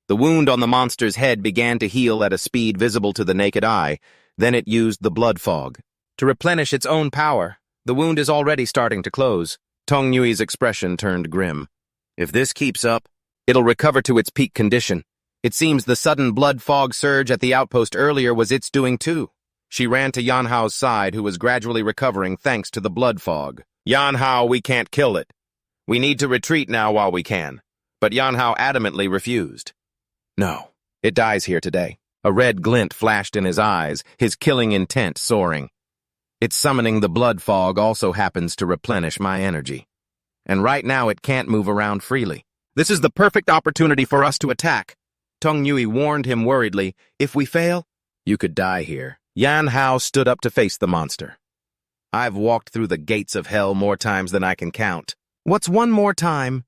The wound on the monster's head began to heal at a speed visible to the naked eye. Then it used the blood fog to replenish its own power. The wound is already starting to close. Tong Nui's expression turned grim. If this keeps up, it'll recover to its peak condition. It seems the sudden blood fog surge at the outpost earlier was its doing too. She ran to Yanhao's side, who was gradually recovering thanks to the blood fog. Yanhao, we can't kill it. We need to retreat now while we can. But Yanhao adamantly refused. No, it dies here today. A red glint flashed in his eyes, his killing intent soaring. Its summoning the blood fog also happens to replenish my energy. And right now it can't move around freely. This is the perfect opportunity for us to attack. Tong Nui warned him worriedly, if we fail, you could die here. Yanhao stood up to face the monster. I've walked through the gates of hell more times than I can count. What's one more time?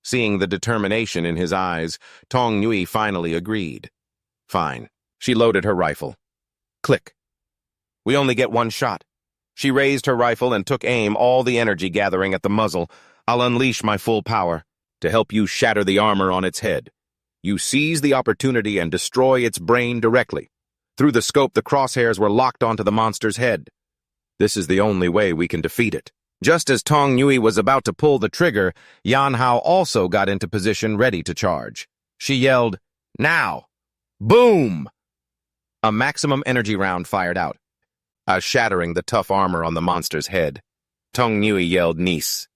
Seeing the determination in his eyes, Tong Nui finally agreed. Fine. She loaded her rifle. Click. We only get one shot. She raised her rifle and took aim, all the energy gathering at the muzzle. I'll unleash my full power to help you shatter the armor on its head. You seize the opportunity and destroy its brain directly. Through the scope, the crosshairs were locked onto the monster's head. This is the only way we can defeat it. Just as Tong Nui was about to pull the trigger, Yanhao also got into position ready to charge. She yelled, now! Boom! A maximum energy round fired out, shattering the tough armor on the monster's head. Tong Nui yelled, Nice.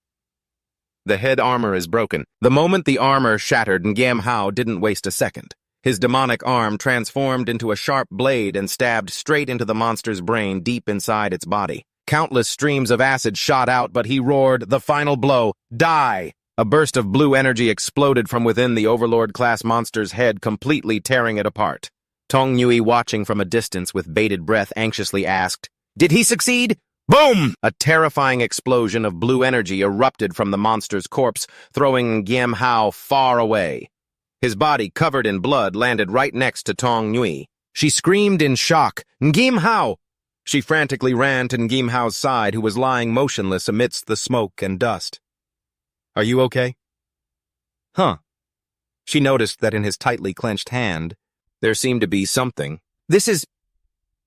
The head armor is broken. The moment the armor shattered, Ngam Hao didn't waste a second. His demonic arm transformed into a sharp blade and stabbed straight into the monster's brain deep inside its body. Countless streams of acid shot out, but he roared, the final blow, die! A burst of blue energy exploded from within the Overlord-class monster's head, completely tearing it apart. Tong Nui, watching from a distance with bated breath, anxiously asked, did he succeed? Boom! A terrifying explosion of blue energy erupted from the monster's corpse, throwing Ngam Hao far away. His body, covered in blood, landed right next to Tong Nui. She screamed in shock, Ngam Hao! She frantically ran to Ngim Hao's side, who was lying motionless amidst the smoke and dust. "Are you okay?" "Huh." She noticed that in his tightly clenched hand, there seemed to be something. "This is—"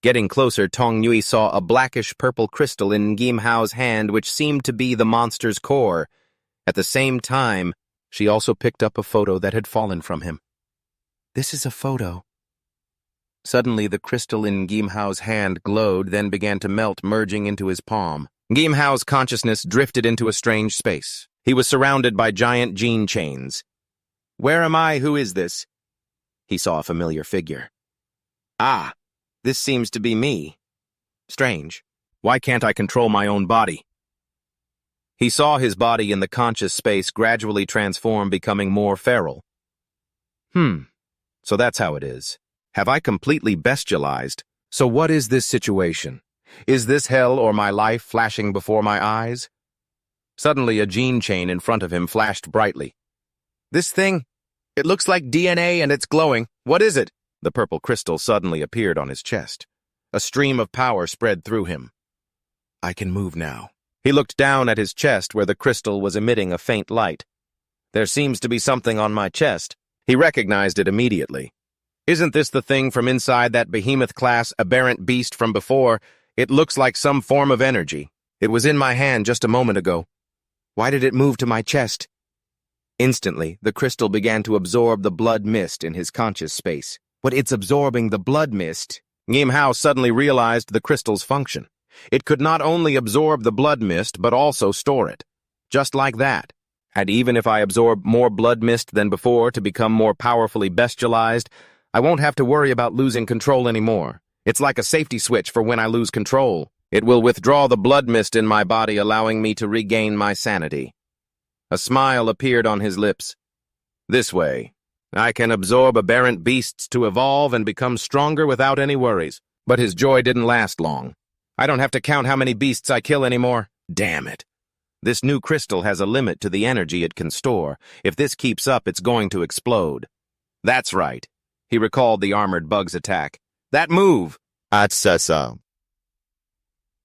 Getting closer, Tong Nui saw a blackish-purple crystal in Ngim Hao's hand, which seemed to be the monster's core. At the same time, she also picked up a photo that had fallen from him. "This is a photo." Suddenly, the crystal in Ngim Hao's hand glowed, then began to melt, merging into his palm. Ngim Hao's consciousness drifted into a strange space. He was surrounded by giant gene chains. "Where am I? Who is this?" He saw a familiar figure. "Ah, this seems to be me. Strange. Why can't I control my own body?" He saw his body in the conscious space gradually transform, becoming more feral. So that's how it is. Have I completely bestialized? So what is this situation? Is this hell or my life flashing before my eyes? Suddenly, a gene chain in front of him flashed brightly. "This thing? It looks like DNA and it's glowing. What is it?" The purple crystal suddenly appeared on his chest. A stream of power spread through him. "I can move now." He looked down at his chest where the crystal was emitting a faint light. "There seems to be something on my chest." He recognized it immediately. "Isn't this the thing from inside that behemoth-class aberrant beast from before? It looks like some form of energy. It was in my hand just a moment ago. Why did it move to my chest?" Instantly, the crystal began to absorb the blood mist in his conscious space. But it's absorbing the blood mist. Ngim Hao suddenly realized the crystal's function. It could not only absorb the blood mist, but also store it. Just like that. And even if I absorb more blood mist than before to become more powerfully bestialized, I won't have to worry about losing control anymore. It's like a safety switch for when I lose control. It will withdraw the blood mist in my body, allowing me to regain my sanity. A smile appeared on his lips. This way, I can absorb aberrant beasts to evolve and become stronger without any worries. But his joy didn't last long. I don't have to count how many beasts I kill anymore. Damn it. This new crystal has a limit to the energy it can store. If this keeps up, it's going to explode. That's right. He recalled the armored bug's attack. That move, Atsasa,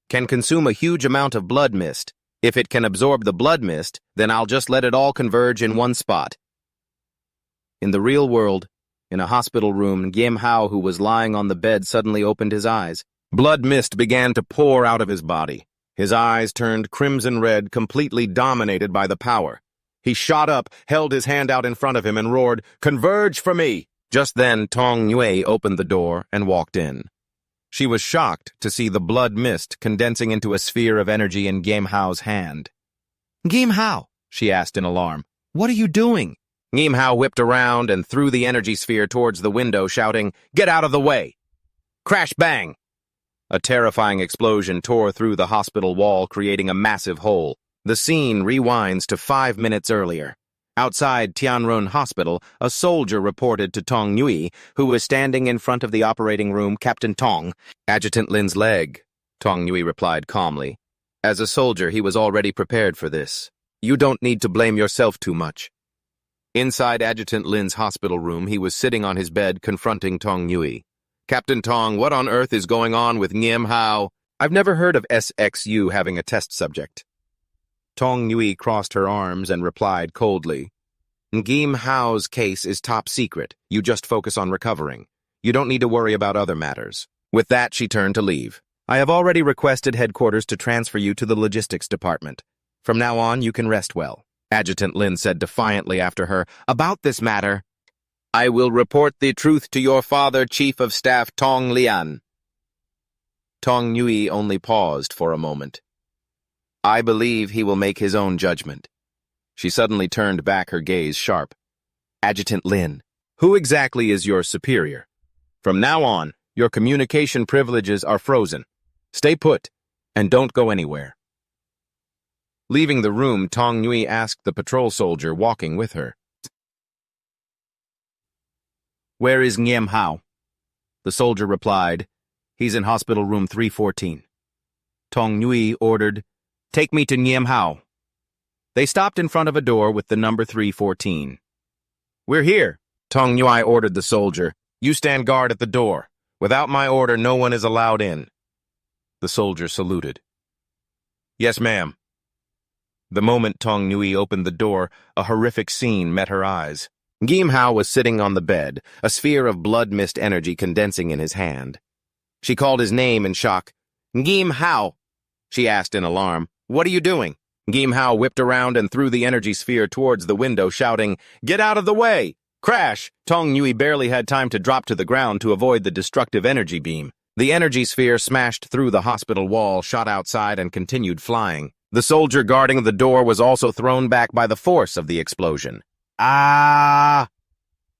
can consume a huge amount of blood mist. If it can absorb the blood mist, then I'll just let it all converge in one spot. In the real world, in a hospital room, Ngim Hao, who was lying on the bed, suddenly opened his eyes. Blood mist began to pour out of his body. His eyes turned crimson red, completely dominated by the power. He shot up, held his hand out in front of him, and roared, "Converge for me!" Just then, Tong Nui opened the door and walked in. She was shocked to see the blood mist condensing into a sphere of energy in Ngim Hao's hand. "Ngim Hao," she asked in alarm, "what are you doing?" Ngim Hao whipped around and threw the energy sphere towards the window, shouting, "Get out of the way!" Crash bang! A terrifying explosion tore through the hospital wall, creating a massive hole. The scene rewinds to 5 minutes earlier. Outside Tianrun Hospital, a soldier reported to Tong Nui, who was standing in front of the operating room. "Captain Tong, Adjutant Lin's leg," Tong Nui replied calmly. As a soldier, he was already prepared for this. "You don't need to blame yourself too much." Inside Adjutant Lin's hospital room, he was sitting on his bed, confronting Tong Nui. "Captain Tong, what on earth is going on with Ngim Hao? I've never heard of SXU having a test subject." Tong Nui crossed her arms and replied coldly, "Ngim Hao's case is top secret. You just focus on recovering. You don't need to worry about other matters." With that, she turned to leave. "I have already requested headquarters to transfer you to the logistics department. From now on, you can rest well," Adjutant Lin said defiantly after her. "About this matter, I will report the truth to your father, Chief of Staff Tong Lian." Tong Nui only paused for a moment. "I believe he will make his own judgment." She suddenly turned back, her gaze sharp. "Adjutant Lin, who exactly is your superior? From now on, your communication privileges are frozen. Stay put, and don't go anywhere." Leaving the room, Tong Nui asked the patrol soldier walking with her, "Where is Ngim Hao?" The soldier replied, "He's in hospital room 314. Tong Nui ordered, "Take me to Ngim Hao." They stopped in front of a door with the number 314. "We're here," Tong Nui ordered the soldier. "You stand guard at the door. Without my order, no one is allowed in." The soldier saluted. Yes, ma'am. The moment Tong Nui opened the door, a horrific scene met her eyes. Gim Hao was sitting on the bed, a sphere of blood-mist energy condensing in his hand. She called his name in shock. Gim Hao, she asked in alarm. What are you doing? Gim Hao whipped around and threw the energy sphere towards the window, shouting, Get out of the way! Crash! Tong Nui barely had time to drop to the ground to avoid the destructive energy beam. The energy sphere smashed through the hospital wall, shot outside, and continued flying. The soldier guarding the door was also thrown back by the force of the explosion. Ah!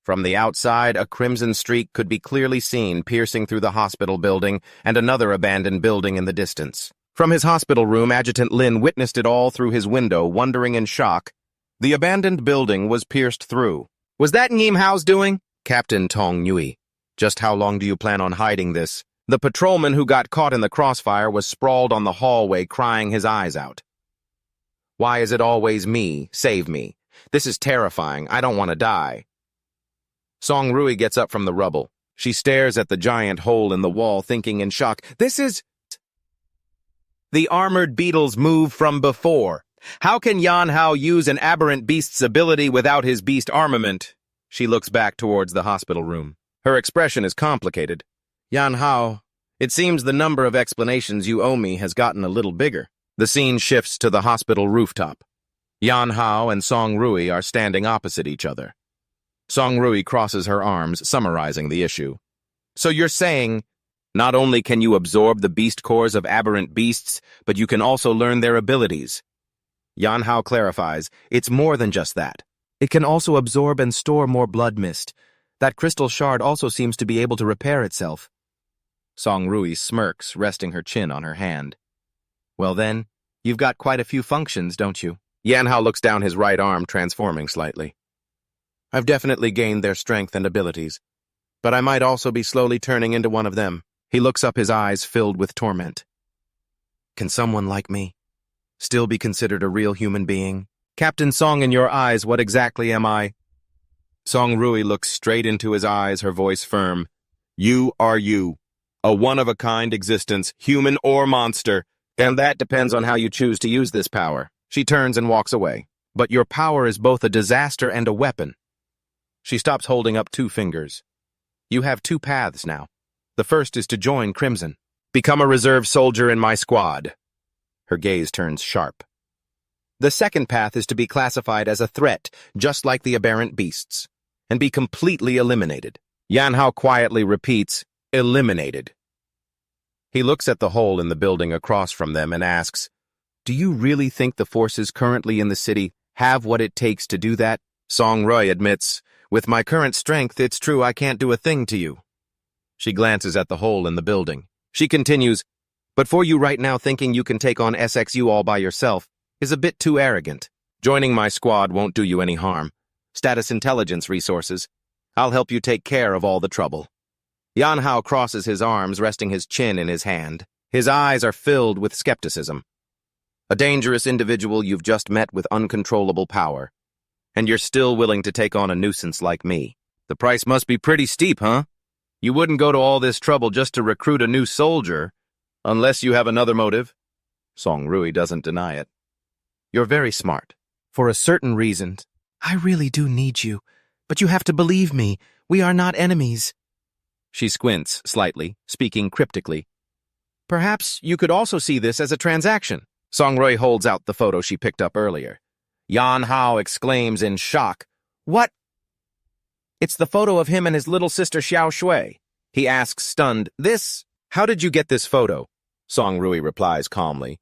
From the outside, a crimson streak could be clearly seen piercing through the hospital building and another abandoned building in the distance. From his hospital room, Adjutant Lin witnessed it all through his window, wondering in shock. The abandoned building was pierced through. Was that Gim Hao's doing? Captain Tong Nui. Just how long do you plan on hiding this? The patrolman who got caught in the crossfire was sprawled on the hallway, crying his eyes out. Why is it always me? Save me. This is terrifying. I don't want to die. Song Rui gets up from the rubble. She stares at the giant hole in the wall, thinking in shock, This is... The armored beetles move from before. How can Yan Hao use an aberrant beast's ability without his beast armament? She looks back towards the hospital room. Her expression is complicated. Yan Hao, it seems the number of explanations you owe me has gotten a little bigger. The scene shifts to the hospital rooftop. Yan Hao and Song Rui are standing opposite each other. Song Rui crosses her arms, summarizing the issue. So you're saying, not only can you absorb the beast cores of aberrant beasts, but you can also learn their abilities. Yan Hao clarifies, it's more than just that. It can also absorb and store more blood mist. That crystal shard also seems to be able to repair itself. Song Rui smirks, resting her chin on her hand. Well then, you've got quite a few functions, don't you? Yan Hao looks down his right arm, transforming slightly. I've definitely gained their strength and abilities, but I might also be slowly turning into one of them. He looks up, his eyes filled with torment. Can someone like me still be considered a real human being? Captain Song, in your eyes, what exactly am I? Song Rui looks straight into his eyes, her voice firm. You are you. A one-of-a-kind existence, human or monster, and that depends on how you choose to use this power. She turns and walks away. But your power is both a disaster and a weapon. She stops, holding up 2 fingers. You have 2 paths now. The first is to join Crimson. Become a reserve soldier in my squad. Her gaze turns sharp. The second path is to be classified as a threat, just like the aberrant beasts, and be completely eliminated. Yan Hao quietly repeats, eliminated. He looks at the hole in the building across from them and asks, Do you really think the forces currently in the city have what it takes to do that? Song Rui admits, With my current strength, it's true I can't do a thing to you. She glances at the hole in the building. She continues, But for you right now, thinking you can take on SXU all by yourself is a bit too arrogant. Joining my squad won't do you any harm. Status intelligence resources. I'll help you take care of all the trouble. Yan Hao crosses his arms, resting his chin in his hand. His eyes are filled with skepticism. A dangerous individual you've just met with uncontrollable power. And you're still willing to take on a nuisance like me. The price must be pretty steep, huh? You wouldn't go to all this trouble just to recruit a new soldier, unless you have another motive. Song Rui doesn't deny it. You're very smart. For a certain reason. I really do need you, but you have to believe me. We are not enemies. She squints slightly, speaking cryptically. Perhaps you could also see this as a transaction. Song Rui holds out the photo she picked up earlier. Yan Hao exclaims in shock. What? It's the photo of him and his little sister Xiao Shui. He asks, stunned, This? How did you get this photo? Song Rui replies calmly.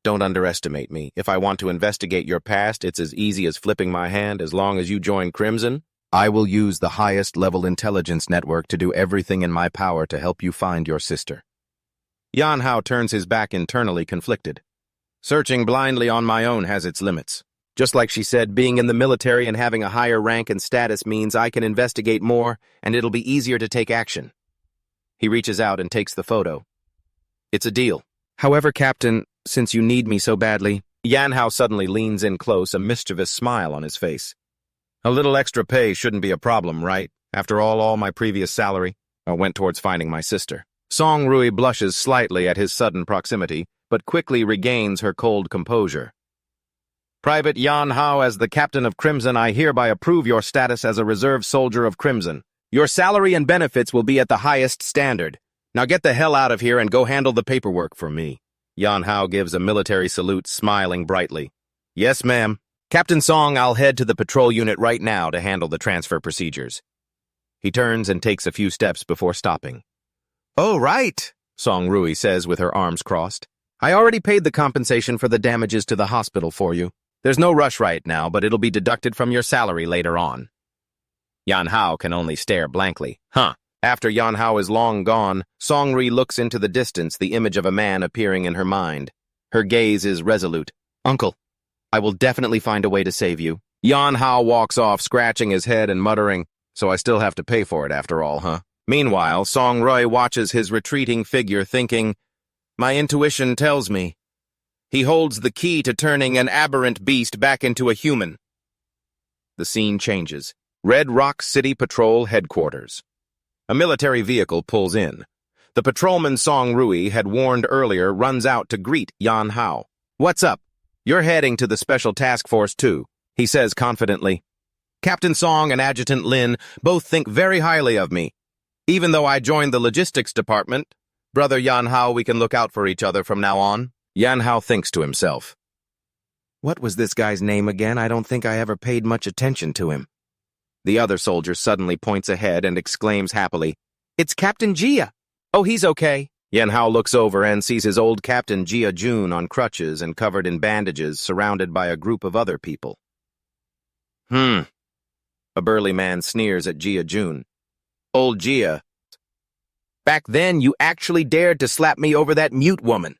Don't underestimate me. If I want to investigate your past, it's as easy as flipping my hand. As long as you join Crimson, I will use the highest level intelligence network to do everything in my power to help you find your sister. Yan Hao turns his back, internally conflicted. Searching blindly on my own has its limits. Just like she said, being in the military and having a higher rank and status means I can investigate more, and it'll be easier to take action. He reaches out and takes the photo. It's a deal. However, Captain, since you need me so badly, Yan Hao suddenly leans in close, a mischievous smile on his face. A little extra pay shouldn't be a problem, right? After all my previous salary went towards finding my sister. Song Rui blushes slightly at his sudden proximity, but quickly regains her cold composure. Private Yan Hao, as the captain of Crimson, I hereby approve your status as a reserve soldier of Crimson. Your salary and benefits will be at the highest standard. Now get the hell out of here and go handle the paperwork for me. Yan Hao gives a military salute, smiling brightly. Yes, ma'am. Captain Song, I'll head to the patrol unit right now to handle the transfer procedures. He turns and takes a few steps before stopping. Oh, right, Song Rui says with her arms crossed. I already paid the compensation for the damages to the hospital for you. There's no rush right now, but it'll be deducted from your salary later on. Yan Hao can only stare blankly. Huh. After Yan Hao is long gone, Song Rui looks into the distance, the image of a man appearing in her mind. Her gaze is resolute. Uncle, I will definitely find a way to save you. Yan Hao walks off, scratching his head and muttering, so I still have to pay for it after all, huh? Meanwhile, Song Rui watches his retreating figure, thinking, my intuition tells me. He holds the key to turning an aberrant beast back into a human. The scene changes. Red Rock City Patrol Headquarters. A military vehicle pulls in. The patrolman Song Rui had warned earlier runs out to greet Yan Hao. What's up? You're heading to the Special Task Force too, he says confidently. Captain Song and Adjutant Lin both think very highly of me. Even though I joined the logistics department, Brother Yan Hao, we can look out for each other from now on. Yan Hao thinks to himself. What was this guy's name again? I don't think I ever paid much attention to him. The other soldier suddenly points ahead and exclaims happily, It's Captain Jia. Oh, he's okay. Yan Hao looks over and sees his old Captain Jia Jun on crutches and covered in bandages, surrounded by a group of other people. A burly man sneers at Jia Jun. Old Jia. Back then, you actually dared to slap me over that mute woman.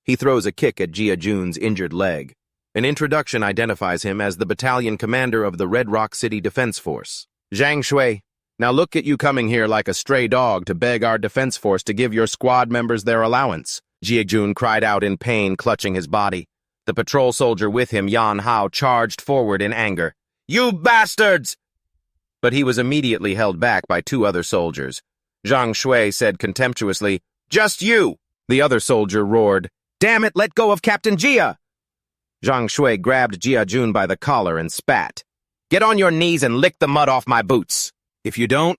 He throws a kick at Jia Jun's injured leg. An introduction identifies him as the battalion commander of the Red Rock City Defense Force. Zhang Shui, now look at you coming here like a stray dog to beg our defense force to give your squad members their allowance. Jia Jun cried out in pain, clutching his body. The patrol soldier with him, Yan Hao, charged forward in anger. You bastards! But he was immediately held back by two other soldiers. Zhang Shui said contemptuously, Just you! The other soldier roared, Damn it, let go of Captain Jia! Zhang Shui grabbed Jia Jun by the collar and spat. Get on your knees and lick the mud off my boots. If you don't,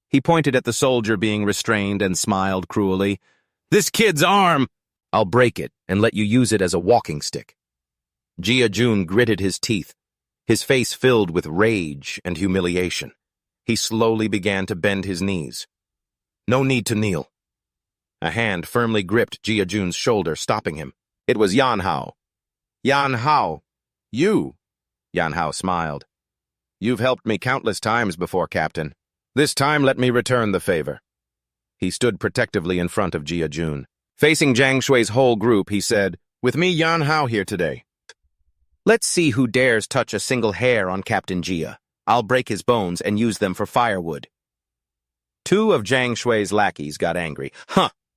he pointed at the soldier being restrained and smiled cruelly. This kid's arm! I'll break it and let you use it as a walking stick. Jia Jun gritted his teeth, his face filled with rage and humiliation. He slowly began to bend his knees. No need to kneel. A hand firmly gripped Jia Jun's shoulder, stopping him. It was Yan Hao. Yan Hao, you? Yan Hao smiled. You've helped me countless times before, Captain. This time let me return the favor. He stood protectively in front of Jia Jun. Facing Zhang Shui's whole group, he said, With me, Yan Hao, here today. Let's see who dares touch a single hair on Captain Jia. I'll break his bones and use them for firewood. Two of Zhang Shui's lackeys got angry.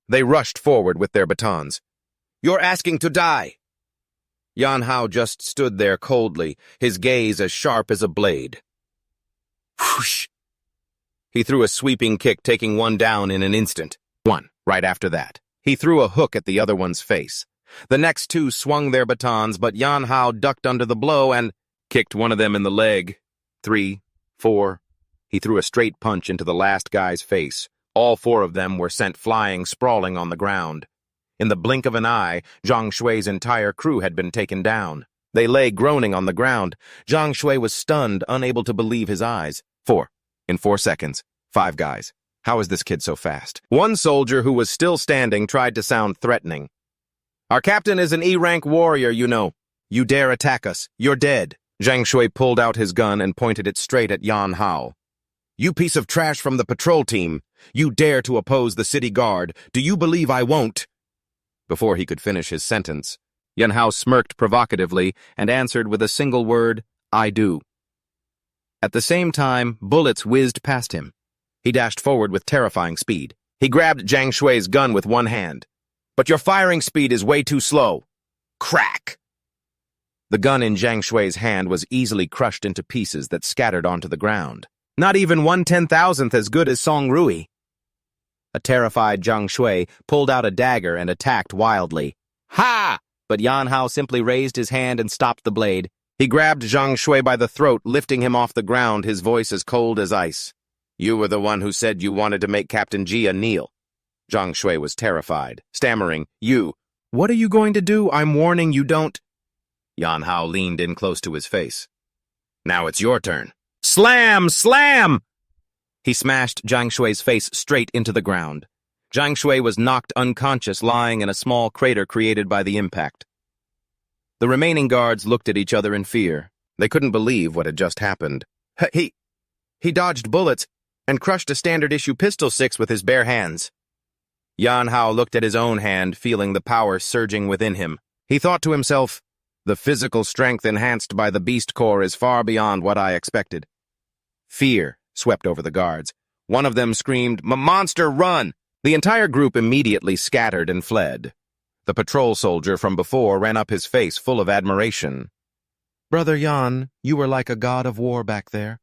They rushed forward with their batons. You're asking to die. Yan Hao just stood there coldly, his gaze as sharp as a blade. Whoosh! He threw a sweeping kick, taking one down in an instant. One, right after that. He threw a hook at the other one's face. The next two swung their batons, but Yan Hao ducked under the blow and kicked one of them in the leg. 3, 4. He threw a straight punch into the last guy's face. All four of them were sent flying, sprawling on the ground. In the blink of an eye, Zhang Shui's entire crew had been taken down. They lay groaning on the ground. Zhang Shui was stunned, unable to believe his eyes. 4. In 4 seconds. 5 guys. How is this kid so fast? One soldier who was still standing tried to sound threatening. Our captain is an E-rank warrior, you know. You dare attack us, you're dead. Zhang Shui pulled out his gun and pointed it straight at Yan Hao. You piece of trash from the patrol team. You dare to oppose the city guard. Do you believe I won't? Before he could finish his sentence, Yan Hao smirked provocatively and answered with a single word, I do. At the same time, bullets whizzed past him. He dashed forward with terrifying speed. He grabbed Zhang Shui's gun with one hand. But your firing speed is way too slow. Crack! The gun in Zhang Shui's hand was easily crushed into pieces that scattered onto the ground. Not even 1/10,000th as good as Song Rui. A terrified Zhang Shui pulled out a dagger and attacked wildly. Ha! But Yan Hao simply raised his hand and stopped the blade. He grabbed Zhang Shui by the throat, lifting him off the ground, his voice as cold as ice. You were the one who said you wanted to make Captain Jia kneel. Zhang Shui was terrified, stammering, You. What are you going to do? I'm warning you don't. Yan Hao leaned in close to his face. Now it's your turn. Slam! Slam! He smashed Zhang Shui's face straight into the ground. Zhang Shui was knocked unconscious, lying in a small crater created by the impact. The remaining guards looked at each other in fear. They couldn't believe what had just happened. He dodged bullets and crushed a standard-issue pistol 6 with his bare hands. Yan Hao looked at his own hand, feeling the power surging within him. He thought to himself, the physical strength enhanced by the beast core is far beyond what I expected. Fear swept over the guards. One of them screamed, Monster, run! The entire group immediately scattered and fled. The patrol soldier from before ran up, his face full of admiration. Brother Yan, you were like a god of war back there.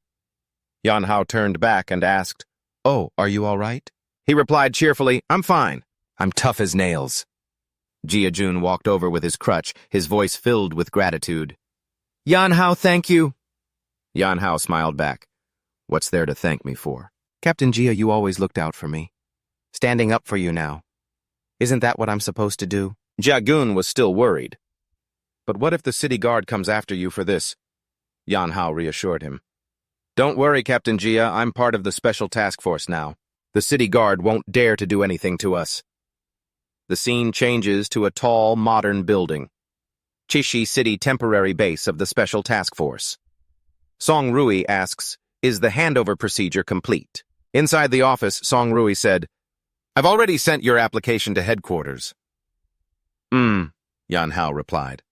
Yan Hao turned back and asked, Oh, are you all right? He replied cheerfully, I'm fine. I'm tough as nails. Jia Jun walked over with his crutch, his voice filled with gratitude. Yan Hao, thank you. Yan Hao smiled back. What's there to thank me for? Captain Jia, you always looked out for me. Standing up for you now. Isn't that what I'm supposed to do? Jia Gun was still worried. But what if the city guard comes after you for this? Yan Hao reassured him. Don't worry, Captain Jia, I'm part of the special task force now. The city guard won't dare to do anything to us. The scene changes to a tall, modern building. Chishi City temporary base of the special task force. Song Rui asks, Is the handover procedure complete? Inside the office, Song Rui said, I've already sent your application to headquarters. Yan Hao replied.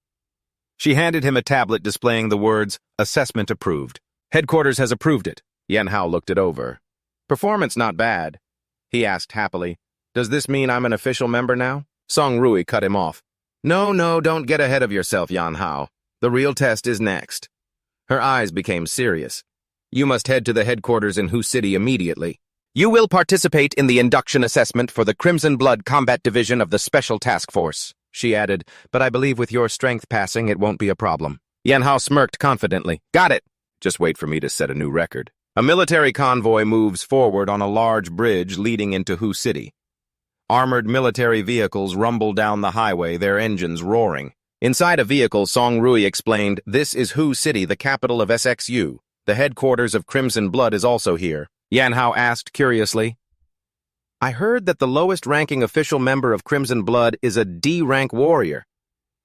She handed him a tablet displaying the words, Assessment approved. Headquarters has approved it. Yan Hao looked it over. Performance not bad. He asked happily, Does this mean I'm an official member now? Song Rui cut him off. No, don't get ahead of yourself, Yan Hao. The real test is next. Her eyes became serious. You must head to the headquarters in Hu City immediately. You will participate in the induction assessment for the Crimson Blood Combat Division of the Special Task Force, she added, but I believe with your strength passing it won't be a problem. Yan Hao smirked confidently. Got it. Just wait for me to set a new record. A military convoy moves forward on a large bridge leading into Hu City. Armored military vehicles rumble down the highway, their engines roaring. Inside a vehicle, Song Rui explained, This is Hu City, the capital of SXU. The headquarters of Crimson Blood is also here. Yan Hao asked curiously. I heard that the lowest-ranking official member of Crimson Blood is a D-rank warrior.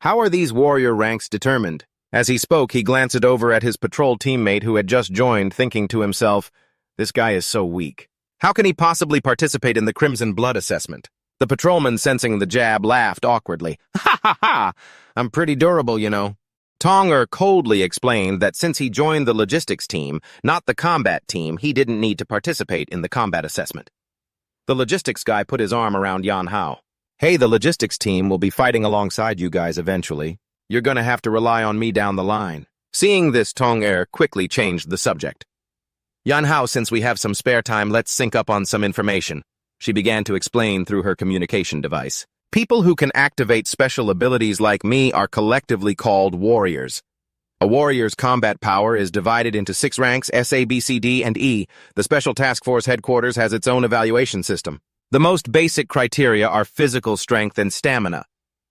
How are these warrior ranks determined? As he spoke, he glanced over at his patrol teammate who had just joined, thinking to himself, This guy is so weak. How can he possibly participate in the Crimson Blood assessment? The patrolman, sensing the jab, laughed awkwardly. Ha ha ha! I'm pretty durable, you know. Tong coldly explained that since he joined the logistics team, not the combat team, he didn't need to participate in the combat assessment. The logistics guy put his arm around Yan Hao. Hey, the logistics team will be fighting alongside you guys eventually. You're gonna have to rely on me down the line. Seeing this, Tong quickly changed the subject. Yan Hao, since we have some spare time, let's sync up on some information. She began to explain through her communication device. People who can activate special abilities like me are collectively called warriors. A warrior's combat power is divided into 6 ranks, S, A, B, C, D, and E. The Special Task Force headquarters has its own evaluation system. The most basic criteria are physical strength and stamina.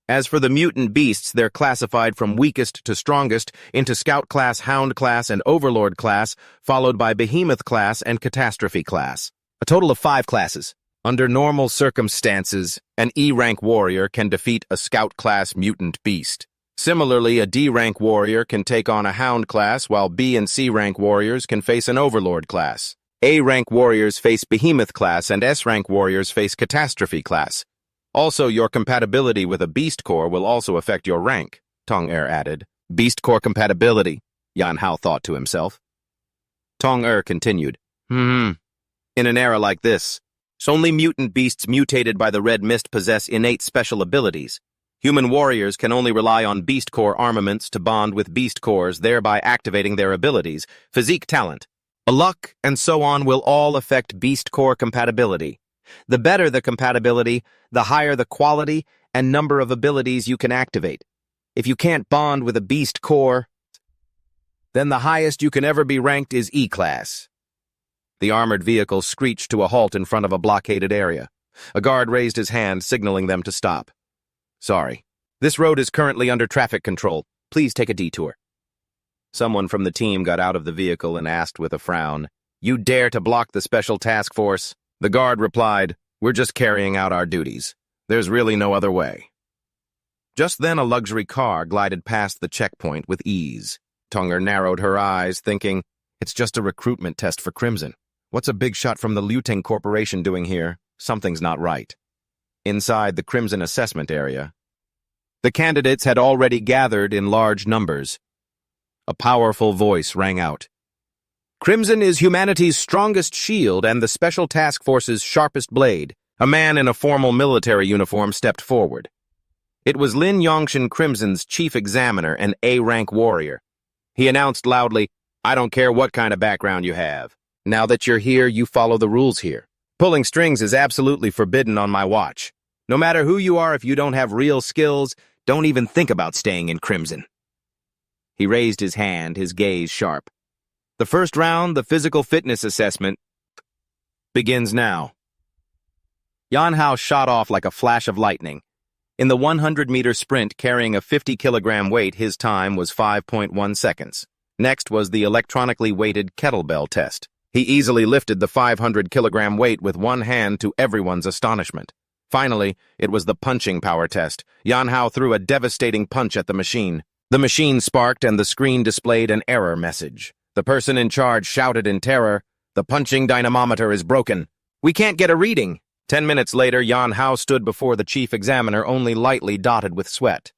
As for the mutant beasts, they're classified from weakest to strongest into Scout class, Hound class, and Overlord class, followed by Behemoth class and Catastrophe class. A total of 5 classes. Under normal circumstances, an E-rank warrior can defeat a Scout-class mutant beast. Similarly, a D-rank warrior can take on a Hound class, while B and C-rank warriors can face an Overlord class. A-rank warriors face Behemoth class, and S-rank warriors face Catastrophe class. Also, your compatibility with a Beast Core will also affect your rank, Tong added. Beast Core compatibility, Yan Hao thought to himself. Tong continued. In an era like this, only mutant beasts mutated by the Red Mist possess innate special abilities. Human warriors can only rely on Beast Core armaments to bond with Beast Cores, thereby activating their abilities, physique talent. A luck, and so on will all affect Beast Core compatibility. The better the compatibility, the higher the quality and number of abilities you can activate. If you can't bond with a beast core, then the highest you can ever be ranked is E-class. The armored vehicle screeched to a halt in front of a blockaded area. A guard raised his hand, signaling them to stop. Sorry. This road is currently under traffic control. Please take a detour. Someone from the team got out of the vehicle and asked with a frown, "You dare to block the special task force?" The guard replied, "We're just carrying out our duties. There's really no other way." Just then a luxury car glided past the checkpoint with ease. Tunger narrowed her eyes, thinking, it's just a recruitment test for Crimson. What's a big shot from the Mutant Corporation doing here? Something's not right. Inside the Crimson assessment area, the candidates had already gathered in large numbers. A powerful voice rang out. Crimson is humanity's strongest shield and the Special Task Force's sharpest blade. A man in a formal military uniform stepped forward. It was Lin Yongshin Crimson's chief examiner, an A-rank warrior. He announced loudly, "I don't care what kind of background you have. Now that you're here, you follow the rules here. Pulling strings is absolutely forbidden on my watch. No matter who you are, if you don't have real skills, don't even think about staying in Crimson." He raised his hand, his gaze sharp. The first round, the physical fitness assessment, begins now. Yan Hao shot off like a flash of lightning. In the 100-meter sprint carrying a 50-kilogram weight, his time was 5.1 seconds. Next was the electronically weighted kettlebell test. He easily lifted the 500-kilogram weight with one hand to everyone's astonishment. Finally, it was the punching power test. Yan Hao threw a devastating punch at the machine. The machine sparked and the screen displayed an error message. The person in charge shouted in terror, "The punching dynamometer is broken. We can't get a reading." 10 minutes later, Yan Hao stood before the chief examiner, only lightly dotted with sweat.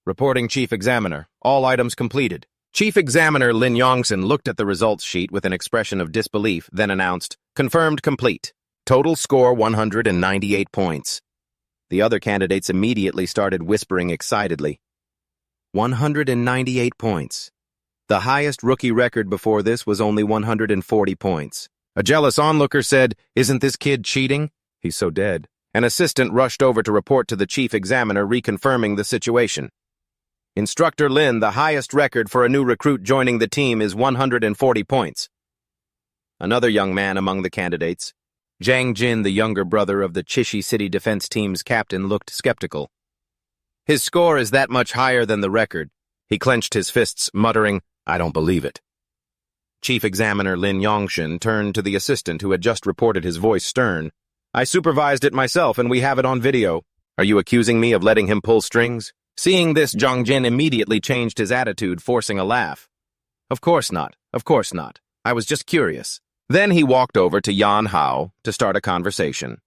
Reporting Chief Examiner, all items completed. Chief Examiner Lin Yongshin looked at the results sheet with an expression of disbelief, then announced, "Confirmed complete. Total score 198 points." The other candidates immediately started whispering excitedly. 198 points. The highest rookie record before this was only 140 points. A jealous onlooker said, "Isn't this kid cheating? He's so dead." An assistant rushed over to report to the chief examiner, reconfirming the situation. "Instructor Lin, the highest record for a new recruit joining the team is 140 points. Another young man among the candidates, Zhang Jin, the younger brother of the Chishi City Defense Team's captain, looked skeptical. "His score is that much higher than the record." He clenched his fists, muttering, "I don't believe it." Chief Examiner Lin Yongshin turned to the assistant who had just reported, his voice stern. "I supervised it myself and we have it on video. Are you accusing me of letting him pull strings?" Seeing this, Zhang Jin immediately changed his attitude, forcing a laugh. Of course not. I was just curious." Then he walked over to Yan Hao to start a conversation.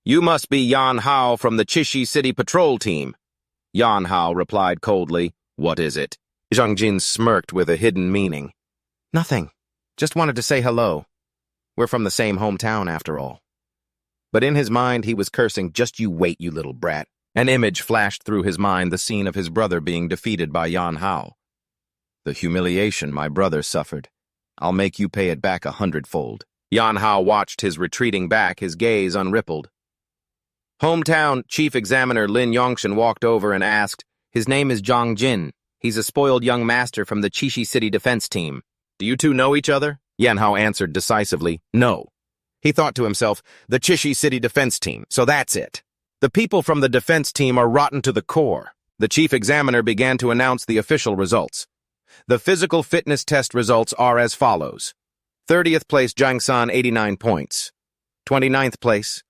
"You must be Yan Hao from the Chishi City Patrol Team." Yan Hao replied coldly, "What is it?" Zhang Jin smirked with a hidden meaning. "Nothing. Just wanted to say hello. We're from the same hometown, after all." But in his mind, he was cursing, "Just you wait, you little brat." An image flashed through his mind, the scene of his brother being defeated by Yan Hao. "The humiliation my brother suffered. I'll make you pay it back 100-fold. Yan Hao watched his retreating back, his gaze unrippled. Hometown Chief Examiner Lin Yongshin walked over and asked, "His name is Zhang Jin. He's a spoiled young master from the Chishi City Defense Team. Do you two know each other?" Yan Hao answered decisively, "No." He thought to himself, the Chishi City Defense Team, so that's it. The people from the defense team are rotten to the core. The chief examiner began to announce the official results. The physical fitness test results are as follows. 30th place Zhang San, 89 points. 29th place.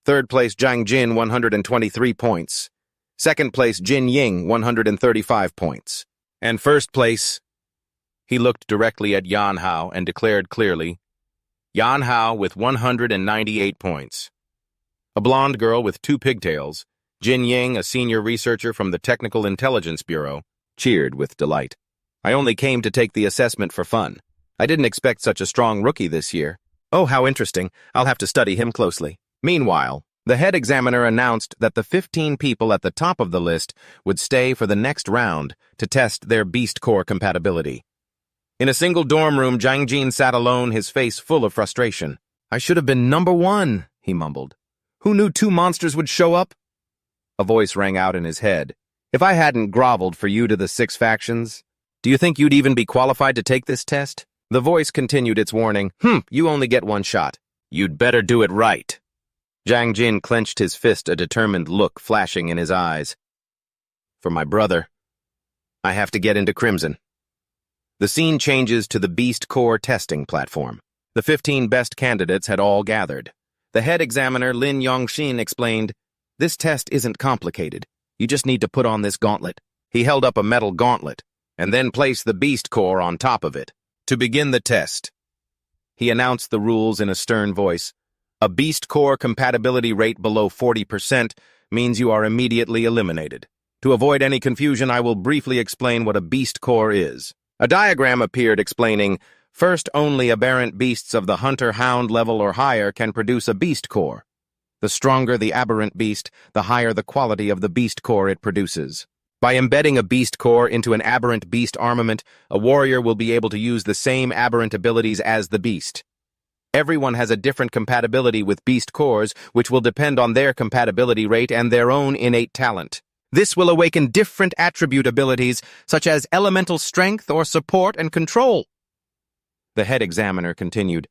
3rd place Zhang Jin, 123 points. 2nd place Jin Ying, 135 points. And 1st place, he looked directly at Yan Hao and declared clearly, Yan Hao with 198 points. A blonde girl with 2 pigtails, Jin Ying, a senior researcher from the Technical Intelligence Bureau, cheered with delight. "I only came to take the assessment for fun. I didn't expect such a strong rookie this year. Oh, how interesting. I'll have to study him closely." Meanwhile, the head examiner announced that the 15 people at the top of the list would stay for the next round to test their beast core compatibility. In a single dorm room, Zhang Jin sat alone, his face full of frustration. "I should have been number 1, he mumbled. Who knew two monsters would show up? A voice rang out in his head. If I hadn't groveled for you to the 6 factions, do you think you'd even be qualified to take this test? The voice continued its warning. You only get one shot. You'd better do it right. Zhang Jin clenched his fist, a determined look flashing in his eyes. For my brother, I have to get into Crimson. The scene changes to the Beast Core testing platform. The 15 best candidates had all gathered. The head examiner, Lin Yongxin, explained, "This test isn't complicated. You just need to put on this gauntlet." He held up a metal gauntlet, and then placed the Beast Core on top of it. To begin the test, he announced the rules in a stern voice. A Beast Core compatibility rate below 40% means you are immediately eliminated. To avoid any confusion, I will briefly explain what a Beast Core is. A diagram appeared explaining, first, only aberrant beasts of the hunter-hound level or higher can produce a Beast Core. The stronger the aberrant beast, the higher the quality of the Beast Core it produces. By embedding a Beast Core into an aberrant beast armament, a warrior will be able to use the same aberrant abilities as the beast. Everyone has a different compatibility with Beast Cores, which will depend on their compatibility rate and their own innate talent. This will awaken different attribute abilities, such as elemental strength or support and control. The head examiner continued,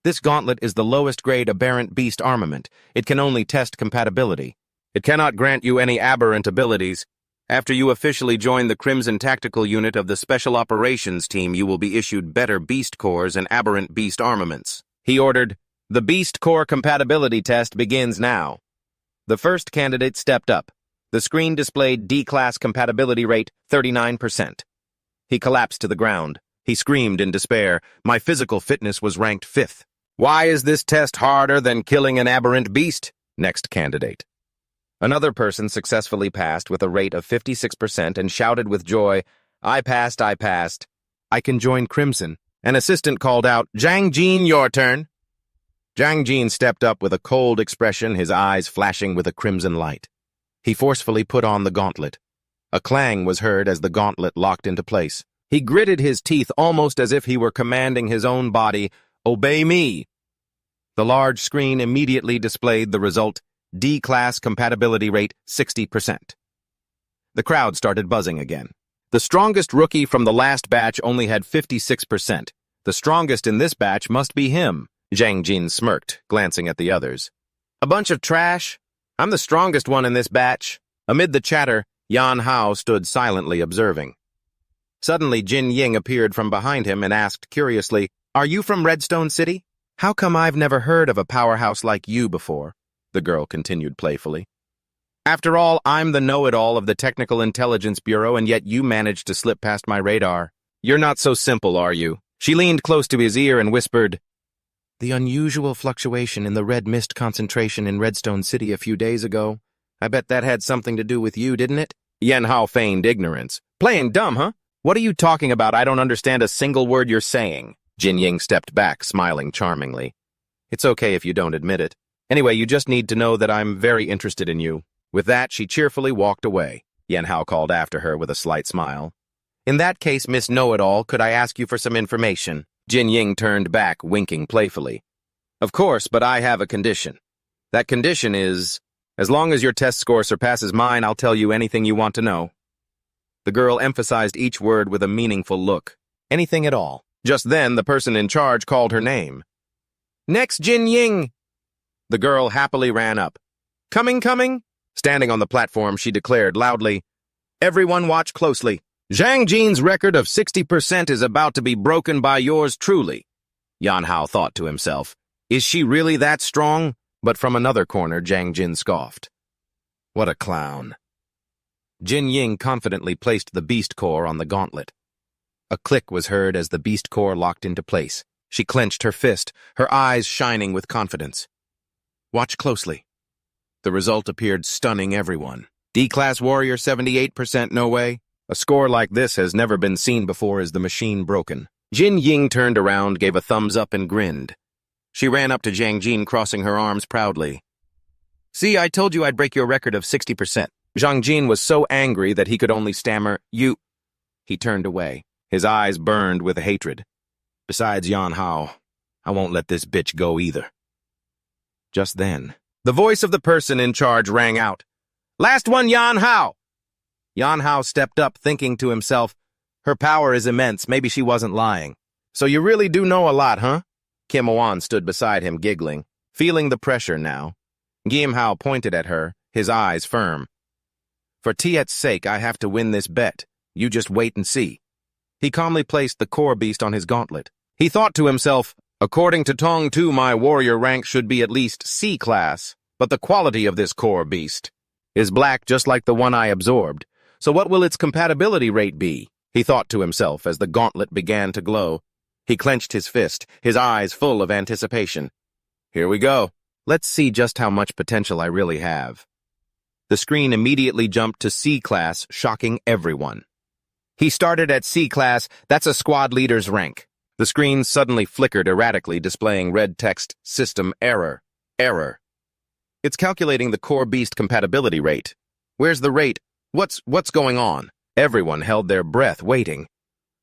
This gauntlet is the lowest grade aberrant beast armament. It can only test compatibility. It cannot grant you any aberrant abilities. After you officially join the Crimson Tactical Unit of the Special Operations Team, you will be issued better Beast Cores and aberrant beast armaments. He ordered, The Beast Core compatibility test begins now. The first candidate stepped up. The screen displayed D-Class compatibility rate 39%. He collapsed to the ground. He screamed in despair. My physical fitness was ranked 5th. Why is this test harder than killing an aberrant beast? Next candidate. Another person successfully passed with a rate of 56% and shouted with joy, I passed, I passed. I can join Crimson. An assistant called out, Zhang Jin, your turn. Zhang Jin stepped up with a cold expression, his eyes flashing with a crimson light. He forcefully put on the gauntlet. A clang was heard as the gauntlet locked into place. He gritted his teeth almost as if he were commanding his own body, Obey me. The large screen immediately displayed the result, D-Class compatibility rate 60%. The crowd started buzzing again. The strongest rookie from the last batch only had 56%. The strongest in this batch must be him. Zhang Jin smirked, glancing at the others. A bunch of trash? I'm the strongest one in this batch. Amid the chatter, Yan Hao stood silently observing. Suddenly, Jin Ying appeared from behind him and asked curiously, Are you from Redstone City? How come I've never heard of a powerhouse like you before? The girl continued playfully. After all, I'm the know-it-all of the Technical Intelligence Bureau, and yet you managed to slip past my radar. You're not so simple, are you? She leaned close to his ear and whispered, The unusual fluctuation in the red mist concentration in Redstone City a few days ago. I bet that had something to do with you, didn't it? Yan Hao feigned ignorance. Playing dumb, huh? What are you talking about? I don't understand a single word you're saying. Jin Ying stepped back, smiling charmingly. It's okay if you don't admit it. Anyway, you just need to know that I'm very interested in you. With that, she cheerfully walked away. Yan Hao called after her with a slight smile. In that case, Miss Know-It-All, could I ask you for some information? Jin Ying turned back, winking playfully. Of course, but I have a condition. That condition is, as long as your test score surpasses mine, I'll tell you anything you want to know. The girl emphasized each word with a meaningful look. Anything at all. Just then, the person in charge called her name. Next, Jin Ying! The girl happily ran up. Coming, coming! Standing on the platform, she declared loudly, Everyone watch closely. Zhang Jin's record of 60% is about to be broken by yours truly. Yan Hao thought to himself, Is she really that strong? But from another corner, Zhang Jin scoffed. What a clown. Jin Ying confidently placed the Beast Core on the gauntlet. A click was heard as the Beast Core locked into place. She clenched her fist, her eyes shining with confidence. Watch closely. The result appeared stunning everyone. D-Class Warrior 78%, no way. A score like this has never been seen before. Is the machine broken? Jin Ying turned around, gave a thumbs up, and grinned. She ran up to Zhang Jin, crossing her arms proudly. See, I told you I'd break your record of 60%. Zhang Jin was so angry that he could only stammer, You. He turned away. His eyes burned with hatred. Besides Yan Hao, I won't let this bitch go either. Just then, the voice of the person in charge rang out. "Last one, Yan Hao!" Yan Hao stepped up, thinking to himself, her power is immense, maybe she wasn't lying. "So you really do know a lot, huh?" Kim Wan stood beside him, giggling, feeling the pressure now. Gim Hao pointed at her, his eyes firm. "For Tiet's sake, I have to win this bet. You just wait and see." He calmly placed the core beast on his gauntlet. He thought to himself, according to Tong Tu, my warrior rank should be at least C class, but the quality of this core beast is black just like the one I absorbed. So what will its compatibility rate be? He thought to himself as the gauntlet began to glow. He clenched his fist, his eyes full of anticipation. Here we go. Let's see just how much potential I really have. The screen immediately jumped to C class, shocking everyone. He started at C class, that's a squad leader's rank. The screen suddenly flickered erratically, displaying red text, system error. Error. It's calculating the core beast compatibility rate. Where's the rate? What's going on? Everyone held their breath, waiting,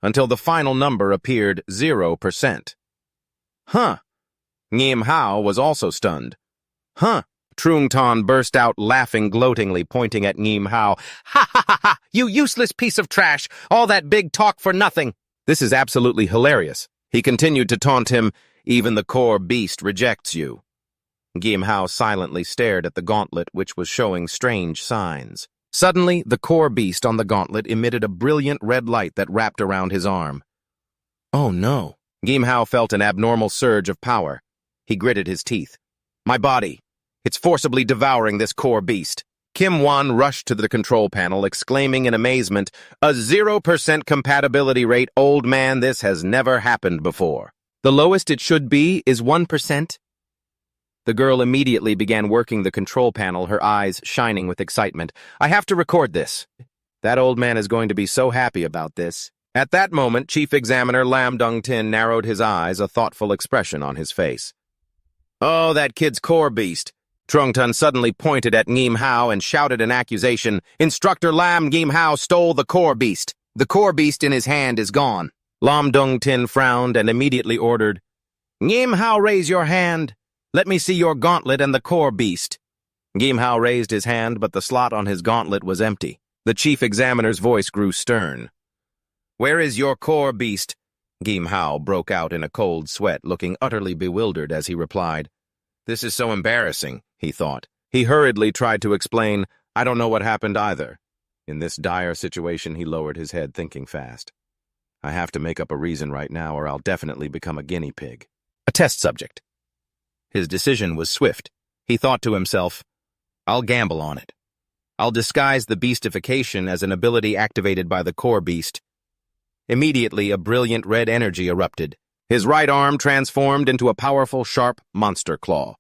until the final number appeared 0%. Huh. Ngim Hao was also stunned. Huh. Trung Tan burst out laughing gloatingly, pointing at Ngim Hao. "Ha ha ha ha! You useless piece of trash! All that big talk for nothing!" "This is absolutely hilarious." He continued to taunt him. "Even the core beast rejects you." Ngim Hao silently stared at the gauntlet, which was showing strange signs. Suddenly, the core beast on the gauntlet emitted a brilliant red light that wrapped around his arm. Oh no. Ngim Hao felt an abnormal surge of power. He gritted his teeth. "My body. It's forcibly devouring this core beast." Kim Wan rushed to the control panel, exclaiming in amazement, "A 0% compatibility rate, old man, this has never happened before. The lowest it should be is 1%. The girl immediately began working the control panel, her eyes shining with excitement. "I have to record this. That old man is going to be so happy about this." At that moment, Chief Examiner Lam Dong-tin narrowed his eyes, a thoughtful expression on his face. "Oh, that kid's core beast." Trung Tan suddenly pointed at Ngim Hao and shouted an accusation. "Instructor Lam, Ngim Hao stole the core beast. The core beast in his hand is gone." Lam Dong-tin frowned and immediately ordered, "Ngim Hao, raise your hand. Let me see your gauntlet and the core beast." Ngim Hao raised his hand, but the slot on his gauntlet was empty. The chief examiner's voice grew stern. "Where is your core beast?" Ngim Hao broke out in a cold sweat, looking utterly bewildered as he replied. "This is so embarrassing," he thought. He hurriedly tried to explain, "I don't know what happened either." In this dire situation, he lowered his head, thinking fast. "I have to make up a reason right now, or I'll definitely become a guinea pig. A test subject." His decision was swift. He thought to himself, "I'll gamble on it. I'll disguise the beastification as an ability activated by the core beast." Immediately, a brilliant red energy erupted. His right arm transformed into a powerful, sharp monster claw.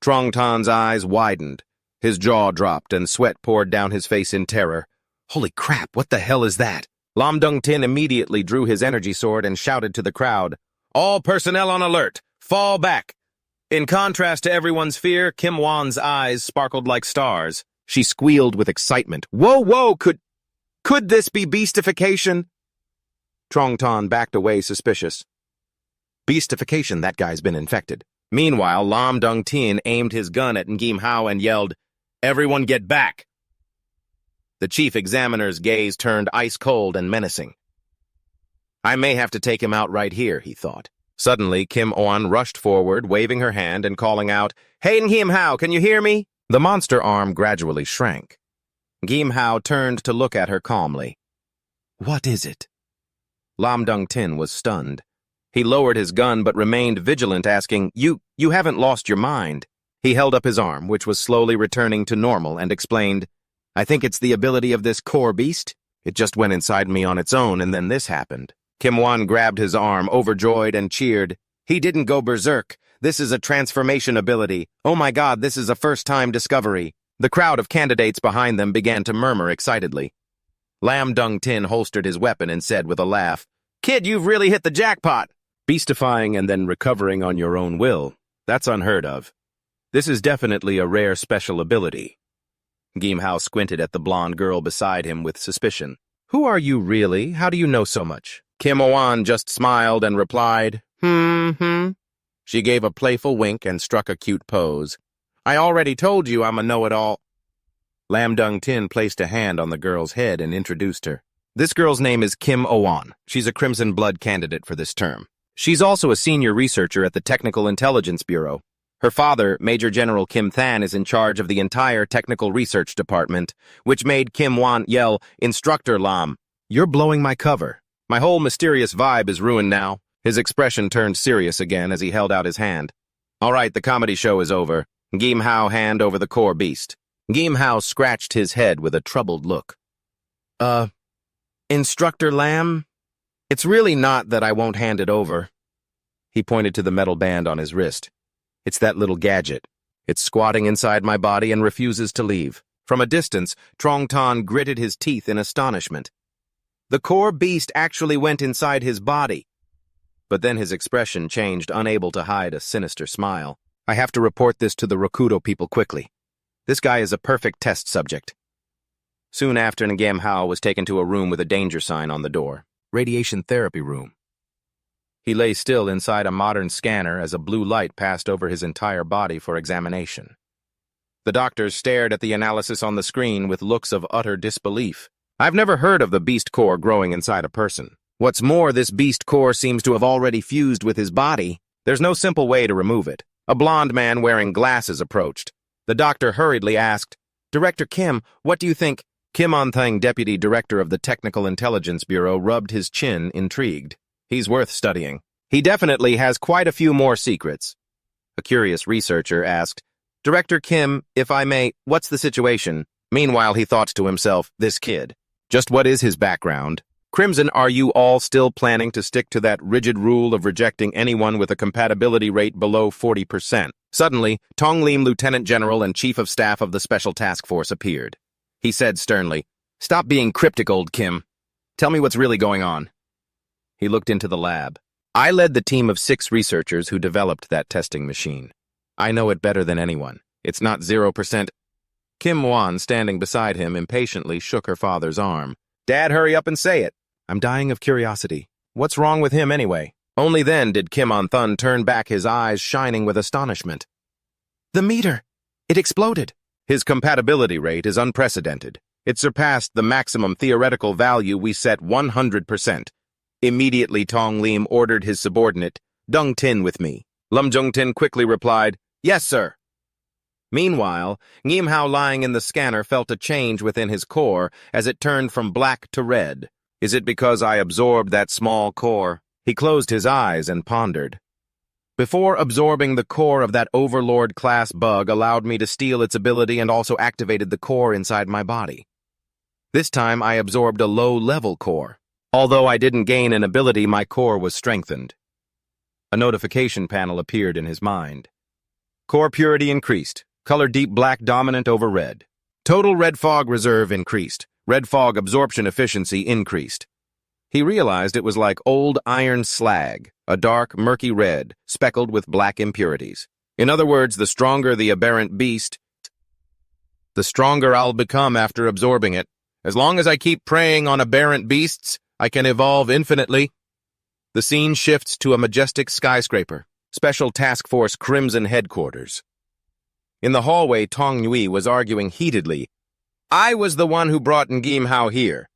Trung Tan's eyes widened. His jaw dropped and sweat poured down his face in terror. "Holy crap, what the hell is that?" Lam Dong-tin immediately drew his energy sword and shouted to the crowd, "All personnel on alert! Fall back!" In contrast to everyone's fear, Kim Wan's eyes sparkled like stars. She squealed with excitement. Whoa, could this be beastification?" Trung Tan backed away, suspicious. "Beastification, that guy's been infected." Meanwhile, Lam Dong-tin aimed his gun at Ngim Hao and yelled, "Everyone get back!" The chief examiner's gaze turned ice-cold and menacing. "I may have to take him out right here," he thought. Suddenly, Kim Wan rushed forward, waving her hand and calling out, "Hey, Ngim Hao, can you hear me?" The monster arm gradually shrank. Ngim Hao turned to look at her calmly. "What is it?" Lam Dong-tin was stunned. He lowered his gun but remained vigilant, asking, You haven't lost your mind." He held up his arm, which was slowly returning to normal, and explained, "I think it's the ability of this core beast. It just went inside me on its own, and then this happened." Kim Wan grabbed his arm, overjoyed, and cheered. "He didn't go berserk. This is a transformation ability. Oh my God, this is a first-time discovery." The crowd of candidates behind them began to murmur excitedly. Lam Dong-tin holstered his weapon and said with a laugh, "Kid, you've really hit the jackpot." "Beastifying and then recovering on your own will. That's unheard of. This is definitely a rare special ability." Ngim Hao squinted at the blonde girl beside him with suspicion. "Who are you really? How do you know so much?" Kim Wan just smiled and replied, She gave a playful wink and struck a cute pose. I already told you I'm a know-it-all. Lam Dung-tin placed a hand on the girl's head and introduced her. This girl's name is Kim Owan. She's a Crimson Blood candidate for this term. She's also a senior researcher at the Technical Intelligence Bureau. Her father, Major General Kim Than, is in charge of the entire Technical Research Department, which made Kim Wan yell, "Instructor Lam, you're blowing my cover. My whole mysterious vibe is ruined now." His expression turned serious again as he held out his hand. "All right, the comedy show is over." Gim Hao hand over the core beast. Gim Hao scratched his head with a troubled look. Instructor Lam? It's really not that I won't hand it over." He pointed to the metal band on his wrist. "It's that little gadget. It's squatting inside my body and refuses to leave." From a distance, Trong Tan gritted his teeth in astonishment. The core beast actually went inside his body. But then his expression changed, unable to hide a sinister smile. "I have to report this to the Rokudo people quickly. This guy is a perfect test subject." Soon after, Ngam Hao was taken to a room with a danger sign on the door. Radiation therapy room. He lay still inside a modern scanner as a blue light passed over his entire body for examination. The doctors stared at the analysis on the screen with looks of utter disbelief. "I've never heard of the beast core growing inside a person. What's more, this beast core seems to have already fused with his body. There's no simple way to remove it." A blond man wearing glasses approached. The doctor hurriedly asked, "Director Kim, what do you think?" Kim On-thang, deputy director of the Technical Intelligence Bureau, rubbed his chin, intrigued. "He's worth studying. He definitely has quite a few more secrets." A curious researcher asked, "Director Kim, if I may, what's the situation?" Meanwhile, he thought to himself, "This kid. Just what is his background? Crimson, are you all still planning to stick to that rigid rule of rejecting anyone with a compatibility rate below 40%? Suddenly, Tong Lim, Lieutenant General and Chief of Staff of the Special Task Force, appeared. He said sternly, "Stop being cryptic, old Kim. Tell me what's really going on." He looked into the lab. "I led the team of 6 researchers who developed that testing machine. I know it better than anyone. It's not 0%. Kim Wan, standing beside him, impatiently shook her father's arm. "Dad, hurry up and say it. I'm dying of curiosity. What's wrong with him anyway?" Only then did Kim On-thun turn back, his eyes shining with astonishment. "The meter! It exploded!" "His compatibility rate is unprecedented. It surpassed the maximum theoretical value we set 100%. Immediately, Tong Lim ordered his subordinate, "Dung Tin with me." Lam Jung Tin quickly replied, "Yes, sir." Meanwhile, Ngim Hao, lying in the scanner, felt a change within his core as it turned from black to red. "Is it because I absorbed that small core?" He closed his eyes and pondered. "Before absorbing the core of that overlord-class bug allowed me to steal its ability and also activated the core inside my body. This time I absorbed a low-level core. Although I didn't gain an ability, my core was strengthened." A notification panel appeared in his mind. Core purity increased. Color deep black dominant over red. Total red fog reserve increased. Red fog absorption efficiency increased. He realized it was like old iron slag, a dark, murky red, speckled with black impurities. In other words, the stronger the aberrant beast, the stronger I'll become after absorbing it. As long as I keep preying on aberrant beasts, I can evolve infinitely. The scene shifts to a majestic skyscraper. Special Task Force Crimson Headquarters. In the hallway, Tong Nui was arguing heatedly. "I was the one who brought Ngim Hao here.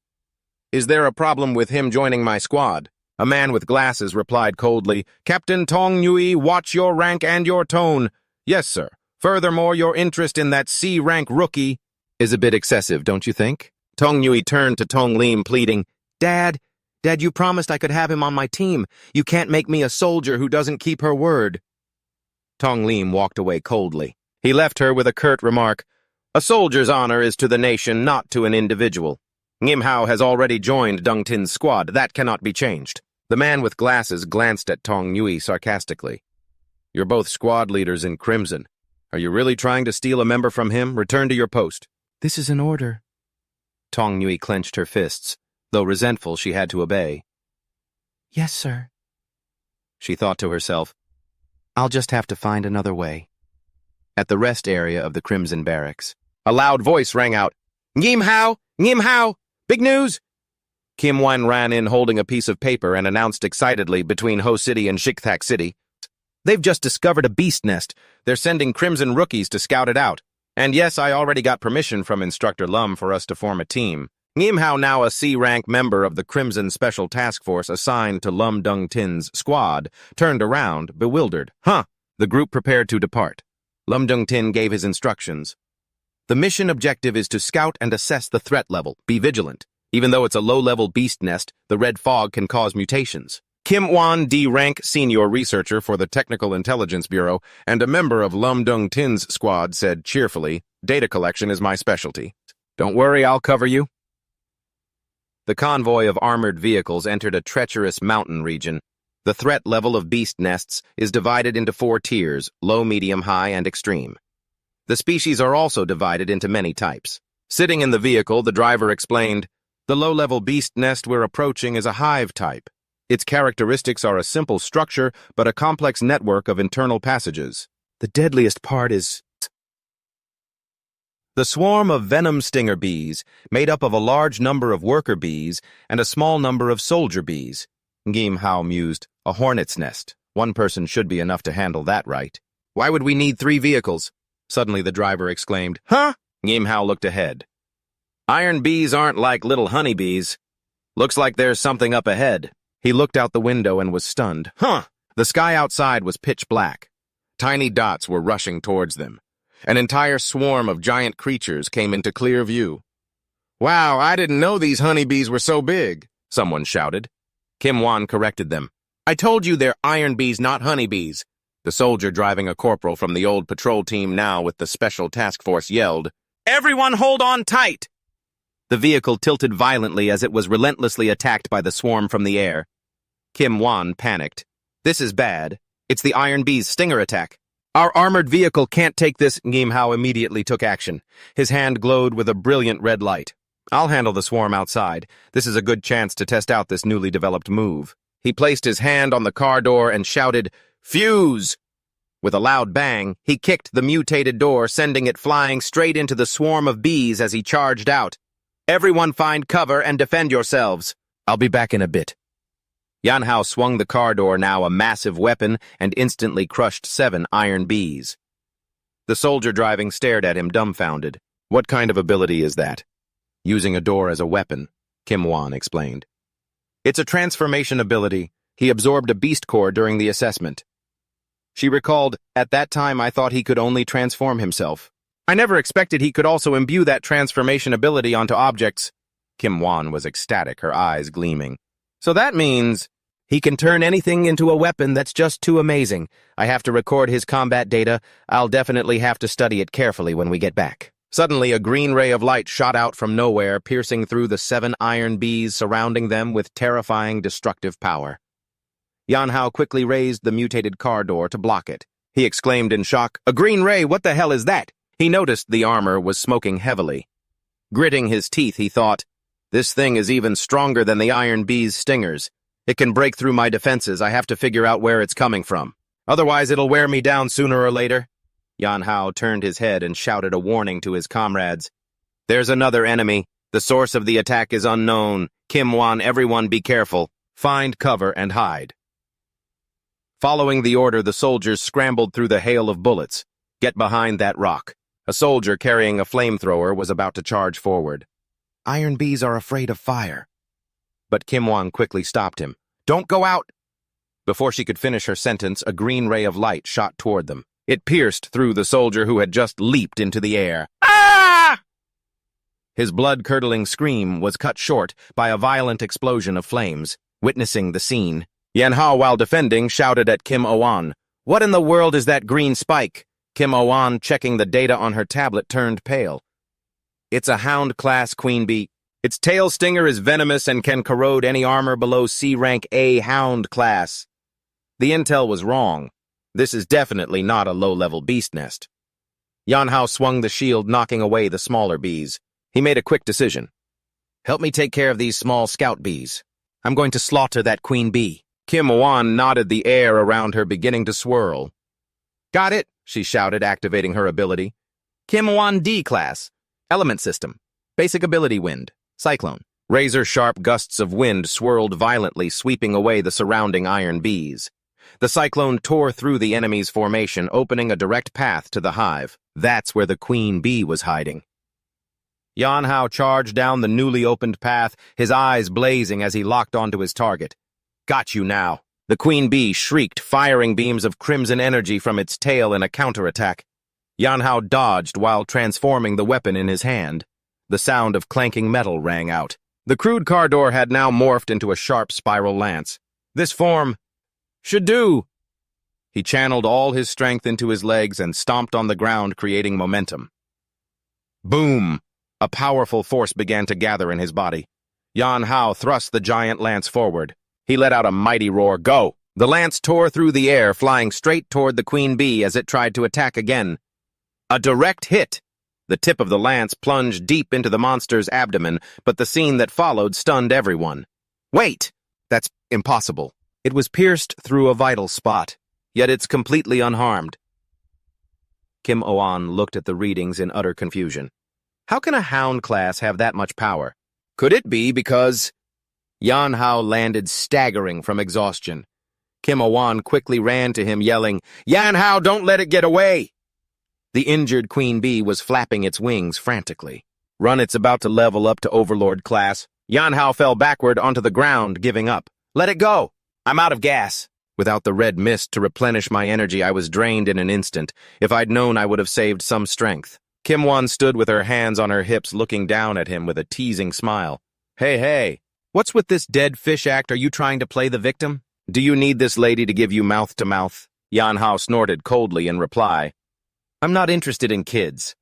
Is there a problem with him joining my squad?" A man with glasses replied coldly, "Captain Tong Nui, watch your rank and your tone." "Yes, sir. Furthermore, your interest in that C-rank rookie is a bit excessive, don't you think?" Tong Nui turned to Tong Lim, pleading, Dad, you promised I could have him on my team. You can't make me a soldier who doesn't keep her word." Tong Lim walked away coldly. He left her with a curt remark, "A soldier's honor is to the nation, not to an individual. Ngim Hao has already joined Dung Tin's squad. That cannot be changed." The man with glasses glanced at Tong Nui sarcastically. "You're both squad leaders in Crimson. Are you really trying to steal a member from him? Return to your post." "This is an order." Tong Nui clenched her fists. Though resentful, she had to obey. "Yes, sir." She thought to herself, "I'll just have to find another way." At the rest area of the Crimson Barracks, a loud voice rang out, "Ngim Hao! Ngim Hao! Big news!" Kim Wan ran in holding a piece of paper and announced excitedly, "Between Ho City and Shikthak City, They've just discovered a beast nest. They're sending Crimson rookies to scout it out. And yes, I already got permission from Instructor Lum for us to form a team. Ngimhao, now a C-rank member of the Crimson Special Task Force assigned to Lum Dung Tin's squad, turned around, bewildered. Huh. The group prepared to depart. Lum Dung Tin gave his instructions. The mission objective is to scout and assess the threat level. Be vigilant. Even though it's a low-level beast nest, the red fog can cause mutations. Kim Wan, D-rank senior researcher for the Technical Intelligence Bureau and a member of Lum Dung Tin's squad, said cheerfully, "Data collection is my specialty. Don't worry, I'll cover you." The convoy of armored vehicles entered a treacherous mountain region. The threat level of beast nests is divided into 4 tiers: low, medium, high, and extreme. The species are also divided into many types. Sitting in the vehicle, the driver explained, "The low-level beast nest we're approaching is a hive type. Its characteristics are a simple structure, but a complex network of internal passages. The deadliest part is the swarm of venom stinger bees, made up of a large number of worker bees and a small number of soldier bees." Ngimhao mused. "A hornet's nest. One person should be enough to handle that, right? Why would we need 3 vehicles?" Suddenly the driver exclaimed. "Huh?" Ngimhao looked ahead. "Iron bees aren't like little honeybees. Looks like there's something up ahead." He looked out the window and was stunned. Huh! The sky outside was pitch black. Tiny dots were rushing towards them. An entire swarm of giant creatures came into clear view. "Wow, I didn't know these honeybees were so big," someone shouted. Kim Wan corrected them. "I told you they're iron bees, not honeybees." The soldier driving a corporal from the old patrol team, now with the special task force, yelled, "Everyone hold on tight!" The vehicle tilted violently as it was relentlessly attacked by the swarm from the air. Kim Wan panicked. "This is bad. It's the Iron Bee's stinger attack. Our armored vehicle can't take this." Ngimhao immediately took action. His hand glowed with a brilliant red light. "I'll handle the swarm outside. This is a good chance to test out this newly developed move." He placed his hand on the car door and shouted, "Fuse!" With a loud bang, he kicked the mutated door, sending it flying straight into the swarm of bees as he charged out. "Everyone find cover and defend yourselves. I'll be back in a bit." Yanhao swung the car door, now a massive weapon, and instantly crushed 7 iron bees. The soldier driving stared at him dumbfounded. "What kind of ability is that?" "Using a door as a weapon," Kim Wan explained. "It's a transformation ability. He absorbed a beast core during the assessment." She recalled, "At that time I thought he could only transform himself. I never expected he could also imbue that transformation ability onto objects." Kim Wan was ecstatic, her eyes gleaming. "So that means he can turn anything into a weapon. That's just too amazing. I have to record his combat data. I'll definitely have to study it carefully when we get back." Suddenly, a green ray of light shot out from nowhere, piercing through the 7 iron bees surrounding them with terrifying destructive power. Yanhao quickly raised the mutated car door to block it. He exclaimed in shock, "A green ray, what the hell is that?" He noticed the armor was smoking heavily. Gritting his teeth, he thought, "This thing is even stronger than the iron bee's stingers. It can break through my defenses. I have to figure out where it's coming from. Otherwise, it'll wear me down sooner or later." Yanhao turned his head and shouted a warning to his comrades. "There's another enemy. The source of the attack is unknown. Kim Wan, everyone be careful. Find cover and hide." Following the order, the soldiers scrambled through the hail of bullets. "Get behind that rock." A soldier carrying a flamethrower was about to charge forward. "Iron bees are afraid of fire." But Kim Wan quickly stopped him. "Don't go out!" Before she could finish her sentence, a green ray of light shot toward them. It pierced through the soldier who had just leaped into the air. "Ah!" His blood-curdling scream was cut short by a violent explosion of flames. Witnessing the scene, Yanhao, while defending, shouted at Kim Owan, "What in the world is that green spike?" Kim Owan, checking the data on her tablet, turned pale. "It's a hound-class queen bee. Its tail stinger is venomous and can corrode any armor below C-rank A hound class." The intel was wrong. This is definitely not a low-level beast nest. Yanhao swung the shield, knocking away the smaller bees. He made a quick decision. "Help me take care of these small scout bees. I'm going to slaughter that queen bee." Kim Wan nodded, the air around her beginning to swirl. "Got it," she shouted, activating her ability. "Kim Wan D class. Element system. Basic ability wind. Cyclone." Razor-sharp gusts of wind swirled violently, sweeping away the surrounding iron bees. The cyclone tore through the enemy's formation, opening a direct path to the hive. That's where the queen bee was hiding. Yan Hao charged down the newly opened path, his eyes blazing as he locked onto his target. Got you now. The queen bee shrieked, firing beams of crimson energy from its tail in a counterattack. Yan Hao dodged while transforming the weapon in his hand. The sound of clanking metal rang out. The crude car door had now morphed into a sharp spiral lance. This form should do. He channeled all his strength into his legs and stomped on the ground, creating momentum. Boom! A powerful force began to gather in his body. Yan Hao thrust the giant lance forward. He let out a mighty roar. Go! The lance tore through the air, flying straight toward the queen bee as it tried to attack again. A direct hit! The tip of the lance plunged deep into the monster's abdomen, but the scene that followed stunned everyone. Wait! That's impossible. It was pierced through a vital spot, yet it's completely unharmed. Kim Oan looked at the readings in utter confusion. How can a hound class have that much power? Could it be because... Yan Hao landed staggering from exhaustion. Kim Oan quickly ran to him, yelling, Yan Hao, don't let it get away! The injured queen bee was flapping its wings frantically. Run, it's about to level up to overlord class. Yan Hao fell backward onto the ground, giving up. Let it go! I'm out of gas. Without the red mist to replenish my energy, I was drained in an instant. If I'd known, I would have saved some strength. Kim Wan stood with her hands on her hips, looking down at him with a teasing smile. Hey, what's with this dead fish act? Are you trying to play the victim? Do you need this lady to give you mouth-to-mouth? Yan Hao snorted coldly in reply. I'm not interested in kids.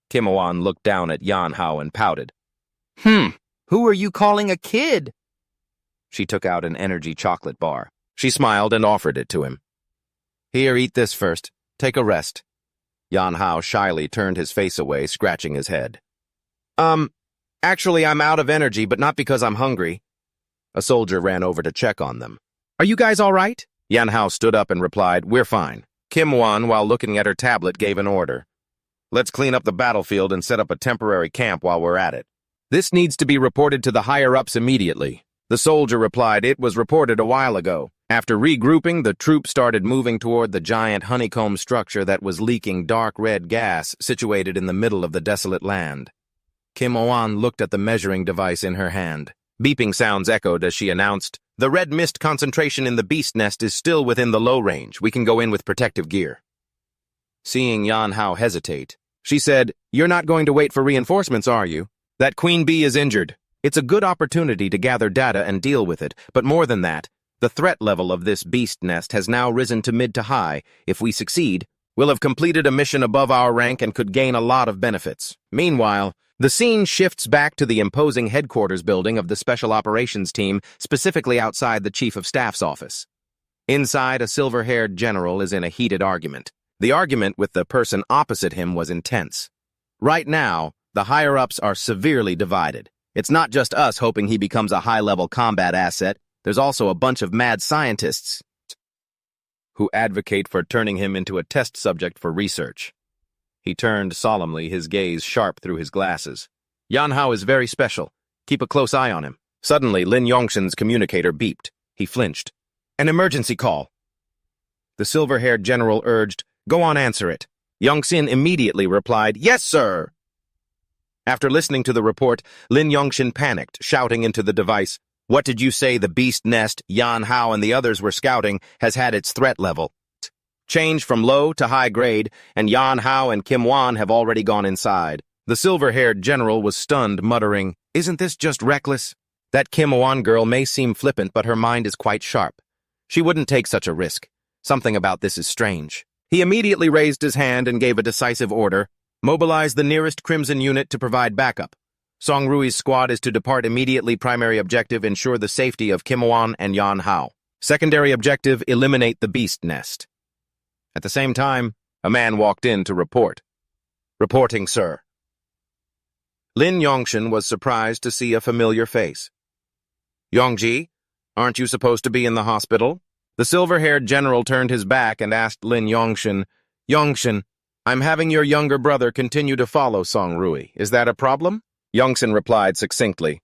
Kim Wan looked down at Yan Hao and pouted. Who are you calling a kid? She took out an energy chocolate bar. She smiled and offered it to him. Here, eat this first. Take a rest. Yan Hao shyly turned his face away, scratching his head. Actually, I'm out of energy, but not because I'm hungry. A soldier ran over to check on them. Are you guys all right? Yan Hao stood up and replied, We're fine. Kim Wan, while looking at her tablet, gave an order. Let's clean up the battlefield and set up a temporary camp while we're at it. This needs to be reported to the higher-ups immediately. The soldier replied, It was reported a while ago. After regrouping, the troops started moving toward the giant honeycomb structure that was leaking dark red gas situated in the middle of the desolate land. Kim Oan looked at the measuring device in her hand. Beeping sounds echoed as she announced, The red mist concentration in the beast nest is still within the low range. We can go in with protective gear. Seeing Yan Hao hesitate, she said, You're not going to wait for reinforcements, are you? That queen bee is injured. It's a good opportunity to gather data and deal with it, but more than that, the threat level of this beast nest has now risen to mid to high. If we succeed, we'll have completed a mission above our rank and could gain a lot of benefits. Meanwhile, the scene shifts back to the imposing headquarters building of the Special Operations Team, specifically outside the Chief of Staff's office. Inside, a silver-haired general is in a heated argument. The argument with the person opposite him was intense. Right now, the higher-ups are severely divided. It's not just us hoping he becomes a high-level combat asset. There's also a bunch of mad scientists who advocate for turning him into a test subject for research. He turned solemnly, his gaze sharp through his glasses. Yan Hao is very special. Keep a close eye on him. Suddenly, Lin Yongshin's communicator beeped. He flinched. An emergency call. The silver-haired general urged, Go on, answer it. Yongshin immediately replied, Yes, sir. After listening to the report, Lin Yongshin panicked, shouting into the device, What did you say the beast nest, Yan Hao and the others were scouting, has had its threat level changed from low to high grade, and Yan Hao and Kim Wan have already gone inside. The silver-haired general was stunned, muttering, Isn't this just reckless? That Kim Wan girl may seem flippant, but her mind is quite sharp. She wouldn't take such a risk. Something about this is strange. He immediately raised his hand and gave a decisive order, Mobilize the nearest Crimson unit to provide backup. Song Rui's squad is to depart immediately. Primary objective, ensure the safety of Kim Wan and Yan Hao. Secondary objective, eliminate the beast nest. At the same time, a man walked in to report. Reporting, sir. Lin Yongshin was surprised to see a familiar face. Yongji, aren't you supposed to be in the hospital? The silver-haired general turned his back and asked Lin Yongshin, Yongshin, I'm having your younger brother continue to follow Song Rui. Is that a problem? Yongshin replied succinctly,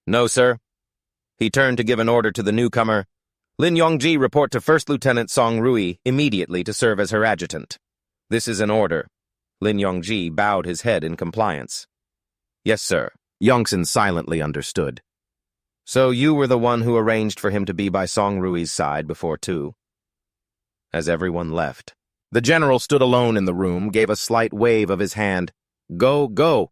No, sir. He turned to give an order to the newcomer. Lin Yongji, report to First Lieutenant Song Rui immediately to serve as her adjutant. This is an order. Lin Yongji bowed his head in compliance. Yes, sir. Yongsan silently understood. So you were the one who arranged for him to be by Song Rui's side before too? As everyone left, the general stood alone in the room, gave a slight wave of his hand, "Go, go,"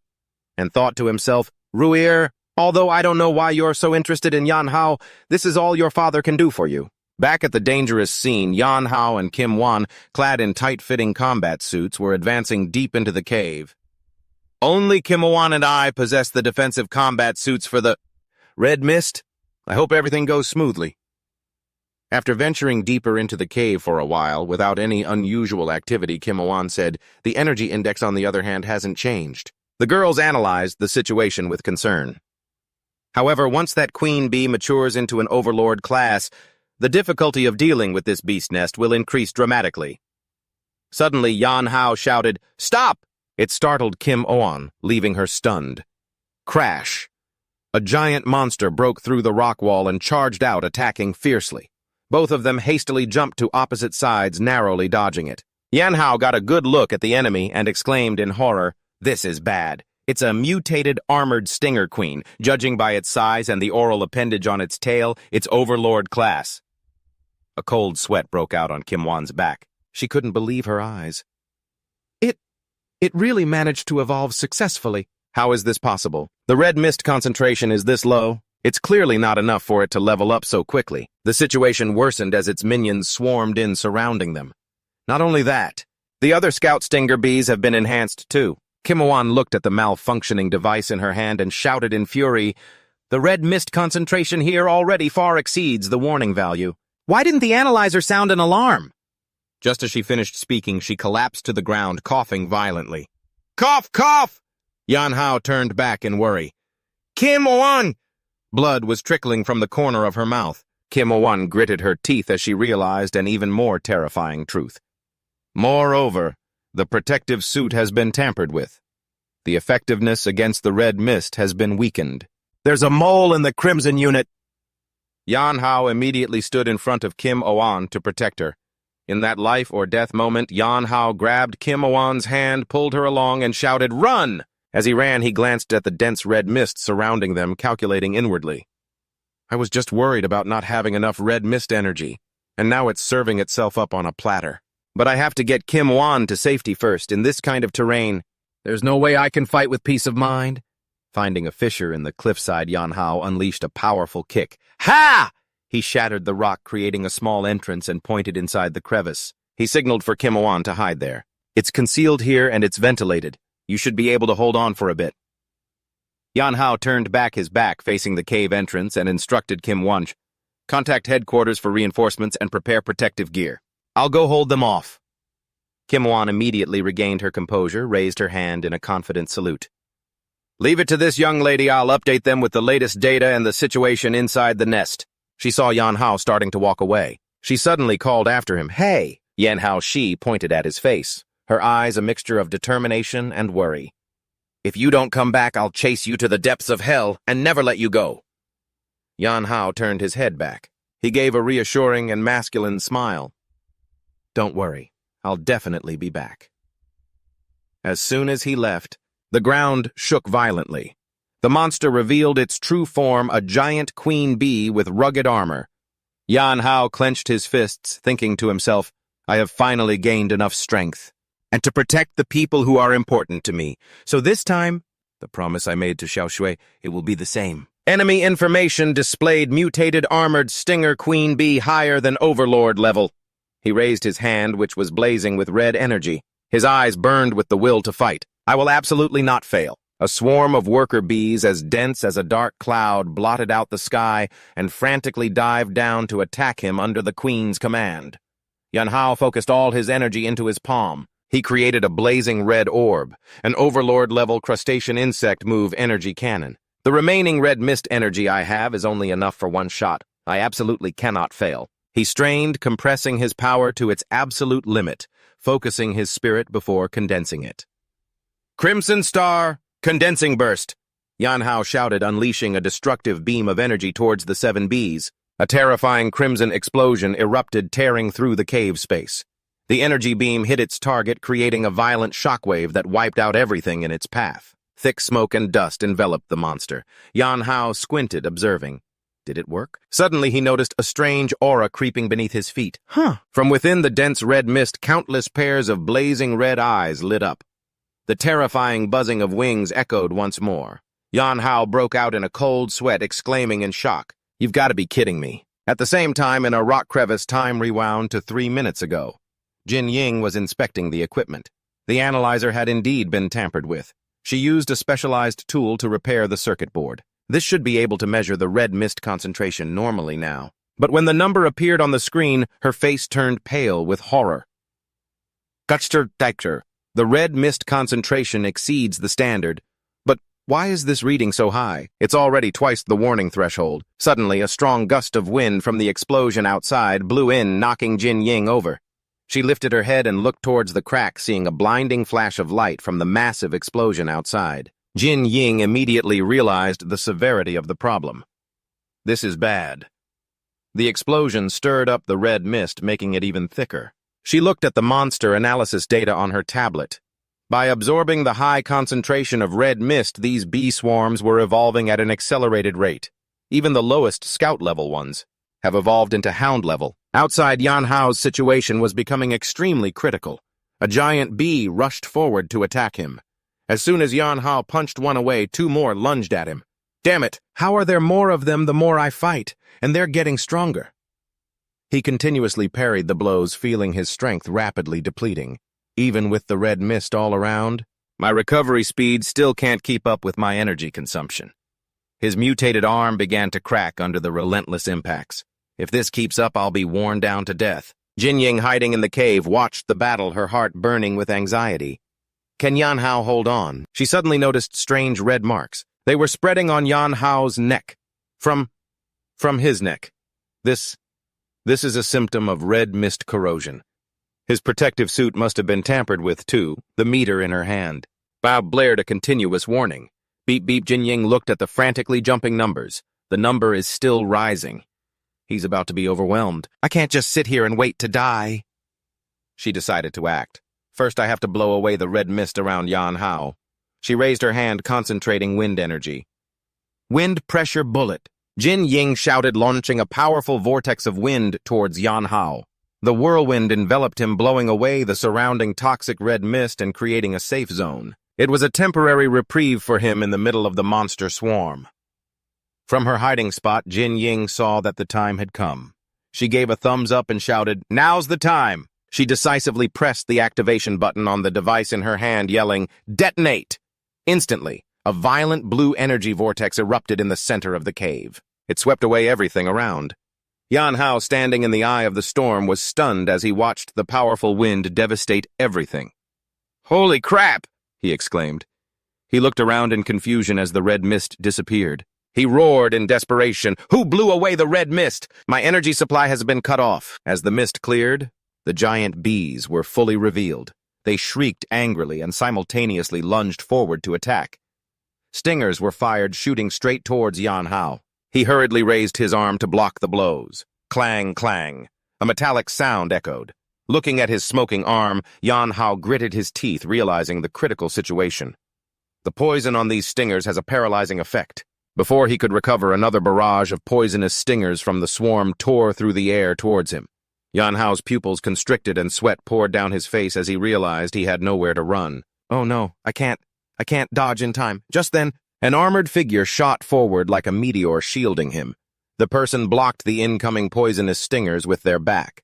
and thought to himself, "Ruir, although I don't know why you're so interested in Yan Hao, this is all your father can do for you." Back at the dangerous scene, Yan Hao and Kim Wan, clad in tight-fitting combat suits, were advancing deep into the cave. Only Kim Wan and I possess the defensive combat suits for the Red Mist. I hope everything goes smoothly. After venturing deeper into the cave for a while, without any unusual activity, Kim Wan said, "The energy index, on the other hand, hasn't changed." The girls analyzed the situation with concern. However, once that queen bee matures into an overlord class, the difficulty of dealing with this beast nest will increase dramatically. Suddenly, Yan Hao shouted, "Stop!" It startled Kim Wan, leaving her stunned. Crash! A giant monster broke through the rock wall and charged out, attacking fiercely. Both of them hastily jumped to opposite sides, narrowly dodging it. Yan Hao got a good look at the enemy and exclaimed in horror, "This is bad. It's a mutated armored stinger queen. Judging by its size and the oral appendage on its tail, it's overlord class." A cold sweat broke out on Kim Wan's back. She couldn't believe her eyes. It really managed to evolve successfully. How is this possible? The red mist concentration is this low. It's clearly not enough for it to level up so quickly. The situation worsened as its minions swarmed in, surrounding them. Not only that, the other scout stinger bees have been enhanced too. Kim Wan looked at the malfunctioning device in her hand and shouted in fury, "The red mist concentration here already far exceeds the warning value. Why didn't the analyzer sound an alarm?" Just as she finished speaking, she collapsed to the ground, coughing violently. "Cough, cough!" Yan Hao turned back in worry. "Kim Wan!" Blood was trickling from the corner of her mouth. Kim Wan gritted her teeth as she realized an even more terrifying truth. Moreover, the protective suit has been tampered with. The effectiveness against the red mist has been weakened. "There's a mole in the Crimson unit!" Yan Hao immediately stood in front of Kim Wan to protect her. In that life-or-death moment, Yan Hao grabbed Kim Wan's hand, pulled her along, and shouted, "Run!" As he ran, he glanced at the dense red mist surrounding them, calculating inwardly. I was just worried about not having enough red mist energy, and now it's serving itself up on a platter. But I have to get Kim Wan to safety first. In this kind of terrain, there's no way I can fight with peace of mind. Finding a fissure in the cliffside, Yan Hao unleashed a powerful kick. Ha! He shattered the rock, creating a small entrance, and pointed inside the crevice. He signaled for Kim Wan to hide there. "It's concealed here and it's ventilated. You should be able to hold on for a bit." Yan Hao turned back his back facing the cave entrance and instructed Kim Wan, "Contact headquarters for reinforcements and prepare protective gear. I'll go hold them off." Kim Wan immediately regained her composure, raised her hand in a confident salute. "Leave it to this young lady. I'll update them with the latest data and the situation inside the nest." She saw Yan Hao starting to walk away. She suddenly called after him, "Hey!" Yan Hao pointed at his face, her eyes a mixture of determination and worry. "If you don't come back, I'll chase you to the depths of hell and never let you go." Yan Hao turned his head back. He gave a reassuring and masculine smile. "Don't worry, I'll definitely be back." As soon as he left, the ground shook violently. The monster revealed its true form, a giant queen bee with rugged armor. Yan Hao clenched his fists, thinking to himself, "I have finally gained enough strength. And to protect the people who are important to me. So this time, the promise I made to Xiao Shui, it will be the same." Enemy information displayed mutated armored stinger queen bee higher than overlord level. He raised his hand, which was blazing with red energy. His eyes burned with the will to fight. "I will absolutely not fail." A swarm of worker bees as dense as a dark cloud blotted out the sky and frantically dived down to attack him under the queen's command. Yan Hao focused all his energy into his palm. He created a blazing red orb, an overlord-level crustacean insect move energy cannon. "The remaining red mist energy I have is only enough for one shot. I absolutely cannot fail." He strained, compressing his power to its absolute limit, focusing his spirit before condensing it. "Crimson Star! Condensing burst!" Yan Hao shouted, unleashing a destructive beam of energy towards the 7 bees. A terrifying crimson explosion erupted, tearing through the cave space. The energy beam hit its target, creating a violent shockwave that wiped out everything in its path. Thick smoke and dust enveloped the monster. Yan Hao squinted, observing. Did it work? Suddenly he noticed a strange aura creeping beneath his feet. From within the dense red mist, countless pairs of blazing red eyes lit up. The terrifying buzzing of wings echoed once more. Yan Hao broke out in a cold sweat, exclaiming in shock, "You've got to be kidding me." At the same time, in a rock crevice, time rewound to 3 minutes ago. Jin Ying was inspecting the equipment. The analyzer had indeed been tampered with. She used a specialized tool to repair the circuit board. This should be able to measure the red mist concentration normally now. But when the number appeared on the screen, her face turned pale with horror. The red mist concentration exceeds the standard. But why is this reading so high? It's already twice the warning threshold. Suddenly, a strong gust of wind from the explosion outside blew in, knocking Jin Ying over. She lifted her head and looked towards the crack, seeing a blinding flash of light from the massive explosion outside. Jin Ying immediately realized the severity of the problem. This is bad. The explosion stirred up the red mist, making it even thicker. She looked at the monster analysis data on her tablet. By absorbing the high concentration of red mist, these bee swarms were evolving at an accelerated rate. Even the lowest scout-level ones have evolved into hound level. Outside, Yan Hao's situation was becoming extremely critical. A giant bee rushed forward to attack him. As soon as Yan Hao punched one away, 2 more lunged at him. Damn it! How are there more of them the more I fight? And they're getting stronger. He continuously parried the blows, feeling his strength rapidly depleting. Even with the red mist all around, my recovery speed still can't keep up with my energy consumption. His mutated arm began to crack under the relentless impacts. If this keeps up, I'll be worn down to death. Jin Ying, hiding in the cave, watched the battle, her heart burning with anxiety. Can Yan Hao hold on? She suddenly noticed strange red marks. They were spreading on Yan Hao's neck. From his neck. This is a symptom of red mist corrosion. His protective suit must have been tampered with, too, the meter in her hand. Bob blared a continuous warning. Beep beep. Jin Ying looked at the frantically jumping numbers. The number is still rising. He's about to be overwhelmed. I can't just sit here and wait to die. She decided to act. First, I have to blow away the red mist around Yan Hao. She raised her hand, concentrating wind energy. Wind pressure bullet. Jin Ying shouted, launching a powerful vortex of wind towards Yan Hao. The whirlwind enveloped him, blowing away the surrounding toxic red mist and creating a safe zone. It was a temporary reprieve for him in the middle of the monster swarm. From her hiding spot, Jin Ying saw that the time had come. She gave a thumbs up and shouted, "Now's the time!" She decisively pressed the activation button on the device in her hand, yelling, "Detonate!" Instantly, a violent blue energy vortex erupted in the center of the cave. It swept away everything around. Yan Hao, standing in the eye of the storm, was stunned as he watched the powerful wind devastate everything. "Holy crap!" he exclaimed. He looked around in confusion as the red mist disappeared. He roared in desperation, "Who blew away the red mist? My energy supply has been cut off." As the mist cleared, the giant bees were fully revealed. They shrieked angrily and simultaneously lunged forward to attack. Stingers were fired, shooting straight towards Yan Hao. He hurriedly raised his arm to block the blows. Clang, clang. A metallic sound echoed. Looking at his smoking arm, Yan Hao gritted his teeth, realizing the critical situation. The poison on these stingers has a paralyzing effect. Before he could recover, another barrage of poisonous stingers from the swarm tore through the air towards him. Yan Hao's pupils constricted and sweat poured down his face as he realized he had nowhere to run. "Oh no, I can't dodge in time." Just then, an armored figure shot forward like a meteor, shielding him. The person blocked the incoming poisonous stingers with their back.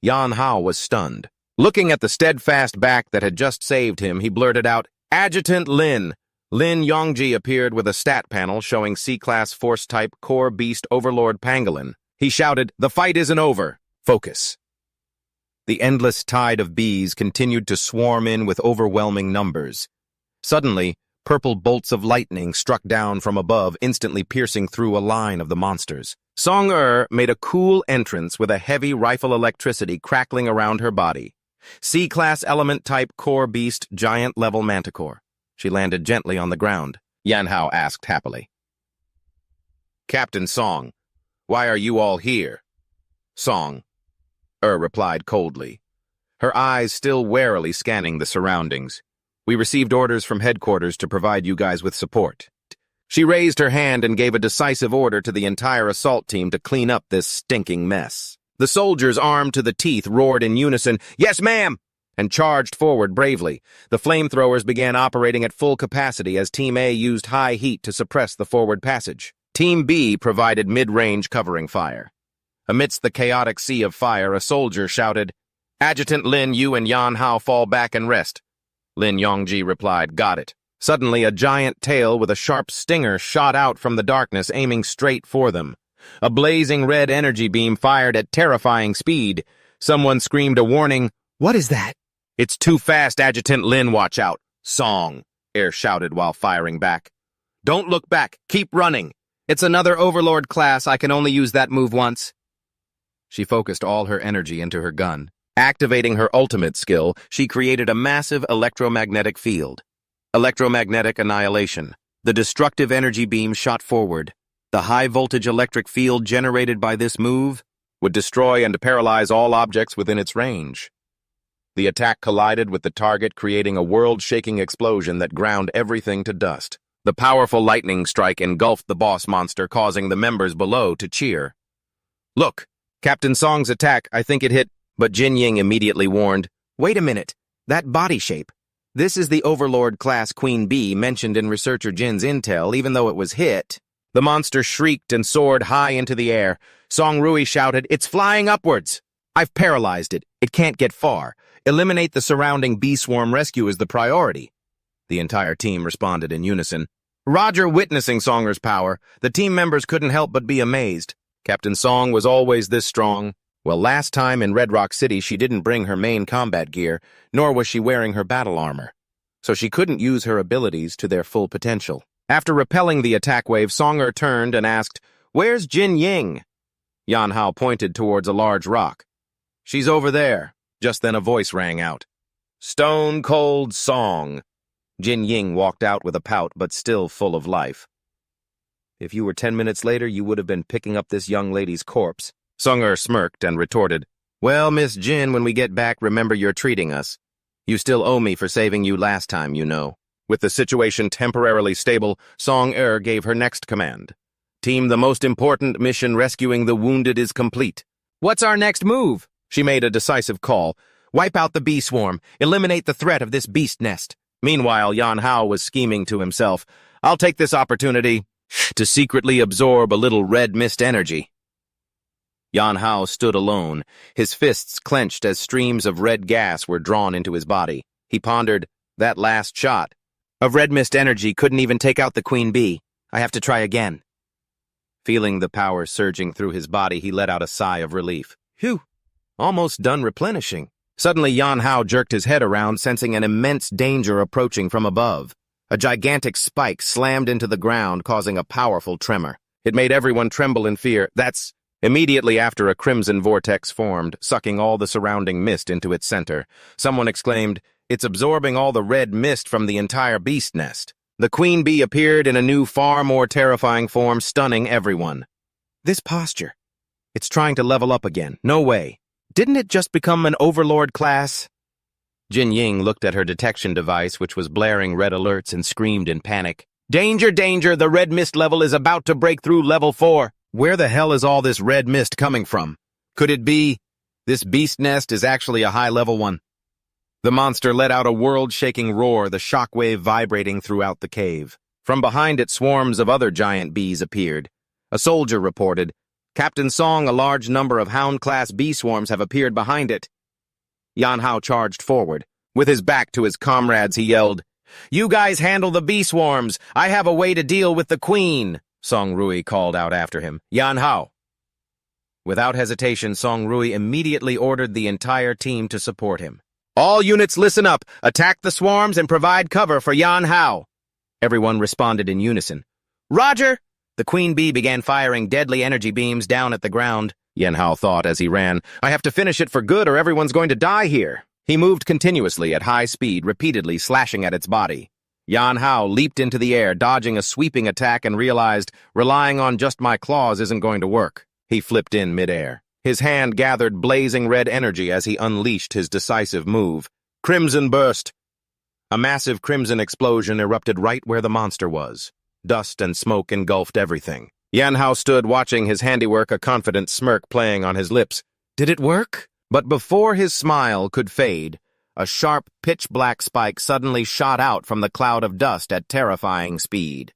Yan Hao was stunned. Looking at the steadfast back that had just saved him, he blurted out, "Adjutant Lin." Lin Yongji appeared with a stat panel showing C-Class Force-type Core Beast Overlord Pangolin. He shouted, "The fight isn't over. Focus." The endless tide of bees continued to swarm in with overwhelming numbers. Suddenly, purple bolts of lightning struck down from above, instantly piercing through a line of the monsters. Song made a cool entrance with a heavy rifle electricity crackling around her body. C-Class Element-type Core Beast Giant-level Manticore. She landed gently on the ground. Yan Hao asked happily. "Captain Song, Why are you all here? Song. Replied coldly, her eyes still warily scanning the surroundings. We received orders from headquarters to provide you guys with support. She raised her hand and gave a decisive order to the entire assault team to clean up this stinking mess. The soldiers, armed to the teeth, roared in unison, "Yes, ma'am!" and charged forward bravely. The flamethrowers began operating at full capacity as Team A used high heat to suppress the forward passage. Team B provided mid-range covering fire. Amidst the chaotic sea of fire, a soldier shouted, "Adjutant Lin, you and Yan Hao fall back and rest." Lin Yongji replied, "Got it." Suddenly, a giant tail with a sharp stinger shot out from the darkness, aiming straight for them. A blazing red energy beam fired at terrifying speed. Someone screamed a warning, "What is that?" "It's too fast, Adjutant Lin, watch out." "Song," Air shouted while firing back. "Don't look back, keep running." "It's another overlord class, I can only use that move once." She focused all her energy into her gun. Activating her ultimate skill, she created a massive electromagnetic field. Electromagnetic annihilation. The destructive energy beam shot forward. The high-voltage electric field generated by this move would destroy and paralyze all objects within its range. The attack collided with the target, creating a world-shaking explosion that ground everything to dust. The powerful lightning strike engulfed the boss monster, causing the members below to cheer. "Look, Captain Song's attack, I think it hit," but Jin Ying immediately warned, "Wait a minute, that body shape. This is the Overlord class Queen Bee mentioned in Researcher Jin's intel, even though it was hit." The monster shrieked and soared high into the air. Song Rui shouted, "It's flying upwards! I've paralyzed it. It can't get far. Eliminate the surrounding bee swarm. Rescue is the priority." The entire team responded in unison. Roger. Witnessing Songer's power, the team members couldn't help but be amazed. Captain Song was always this strong. Well, last time in Red Rock City, she didn't bring her main combat gear, nor was she wearing her battle armor, so she couldn't use her abilities to their full potential. After repelling the attack wave, Songer turned and asked, "Where's Jin Ying?" Yan Hao pointed towards a large rock. "She's over there." Just then a voice rang out. "Stone Cold Song." Jin Ying walked out with a pout, but still full of life. "If you were 10 minutes later, you would have been picking up this young lady's corpse." Songer smirked and retorted, "Well, Miss Jin, when we get back, remember you're treating us. You still owe me for saving you last time, you know." With the situation temporarily stable, Song gave her next command. "Team, the most important mission rescuing the wounded is complete." "What's our next move?" She made a decisive call. "Wipe out the bee swarm. Eliminate the threat of this beast nest." Meanwhile, Yan Hao was scheming to himself, "I'll take this opportunity to secretly absorb a little red mist energy." Yan Hao stood alone, his fists clenched as streams of red gas were drawn into his body. He pondered, that last shot of red mist energy couldn't even take out the queen bee. I have to try again. Feeling the power surging through his body, he let out a sigh of relief. Phew, almost done replenishing. Suddenly, Yan Hao jerked his head around, sensing an immense danger approaching from above. A gigantic spike slammed into the ground, causing a powerful tremor. It made everyone tremble in fear. Immediately after, a crimson vortex formed, sucking all the surrounding mist into its center. Someone exclaimed, "It's absorbing all the red mist from the entire beast nest." The queen bee appeared in a new, far more terrifying form, stunning everyone. This posture. It's trying to level up again. No way. Didn't it just become an overlord class? Jin Ying looked at her detection device, which was blaring red alerts, and screamed in panic. "Danger, danger! The red mist level is about to break through level 4. Where the hell is all this red mist coming from? Could it be this beast nest is actually a high-level one?" The monster let out a world-shaking roar, the shockwave vibrating throughout the cave. From behind it, swarms of other giant bees appeared. A soldier reported, "Captain Song, a large number of hound-class bee swarms have appeared behind it." Yan Hao charged forward. With his back to his comrades, he yelled, "You guys handle the bee swarms. I have a way to deal with the queen." Song Rui called out after him, "Yan Hao." Without hesitation, Song Rui immediately ordered the entire team to support him. "All units listen up. Attack the swarms and provide cover for Yan Hao." Everyone responded in unison. "Roger!" The queen bee began firing deadly energy beams down at the ground. Yan Hao thought as he ran, "I have to finish it for good or everyone's going to die here." He moved continuously at high speed, repeatedly slashing at its body. Yan Hao leaped into the air, dodging a sweeping attack, and realized, relying on just my claws isn't going to work. He flipped in midair. His hand gathered blazing red energy as he unleashed his decisive move. Crimson burst! A massive crimson explosion erupted right where the monster was. Dust and smoke engulfed everything. Yanhao stood watching his handiwork, a confident smirk playing on his lips. Did it work? But before his smile could fade, a sharp, pitch-black spike suddenly shot out from the cloud of dust at terrifying speed.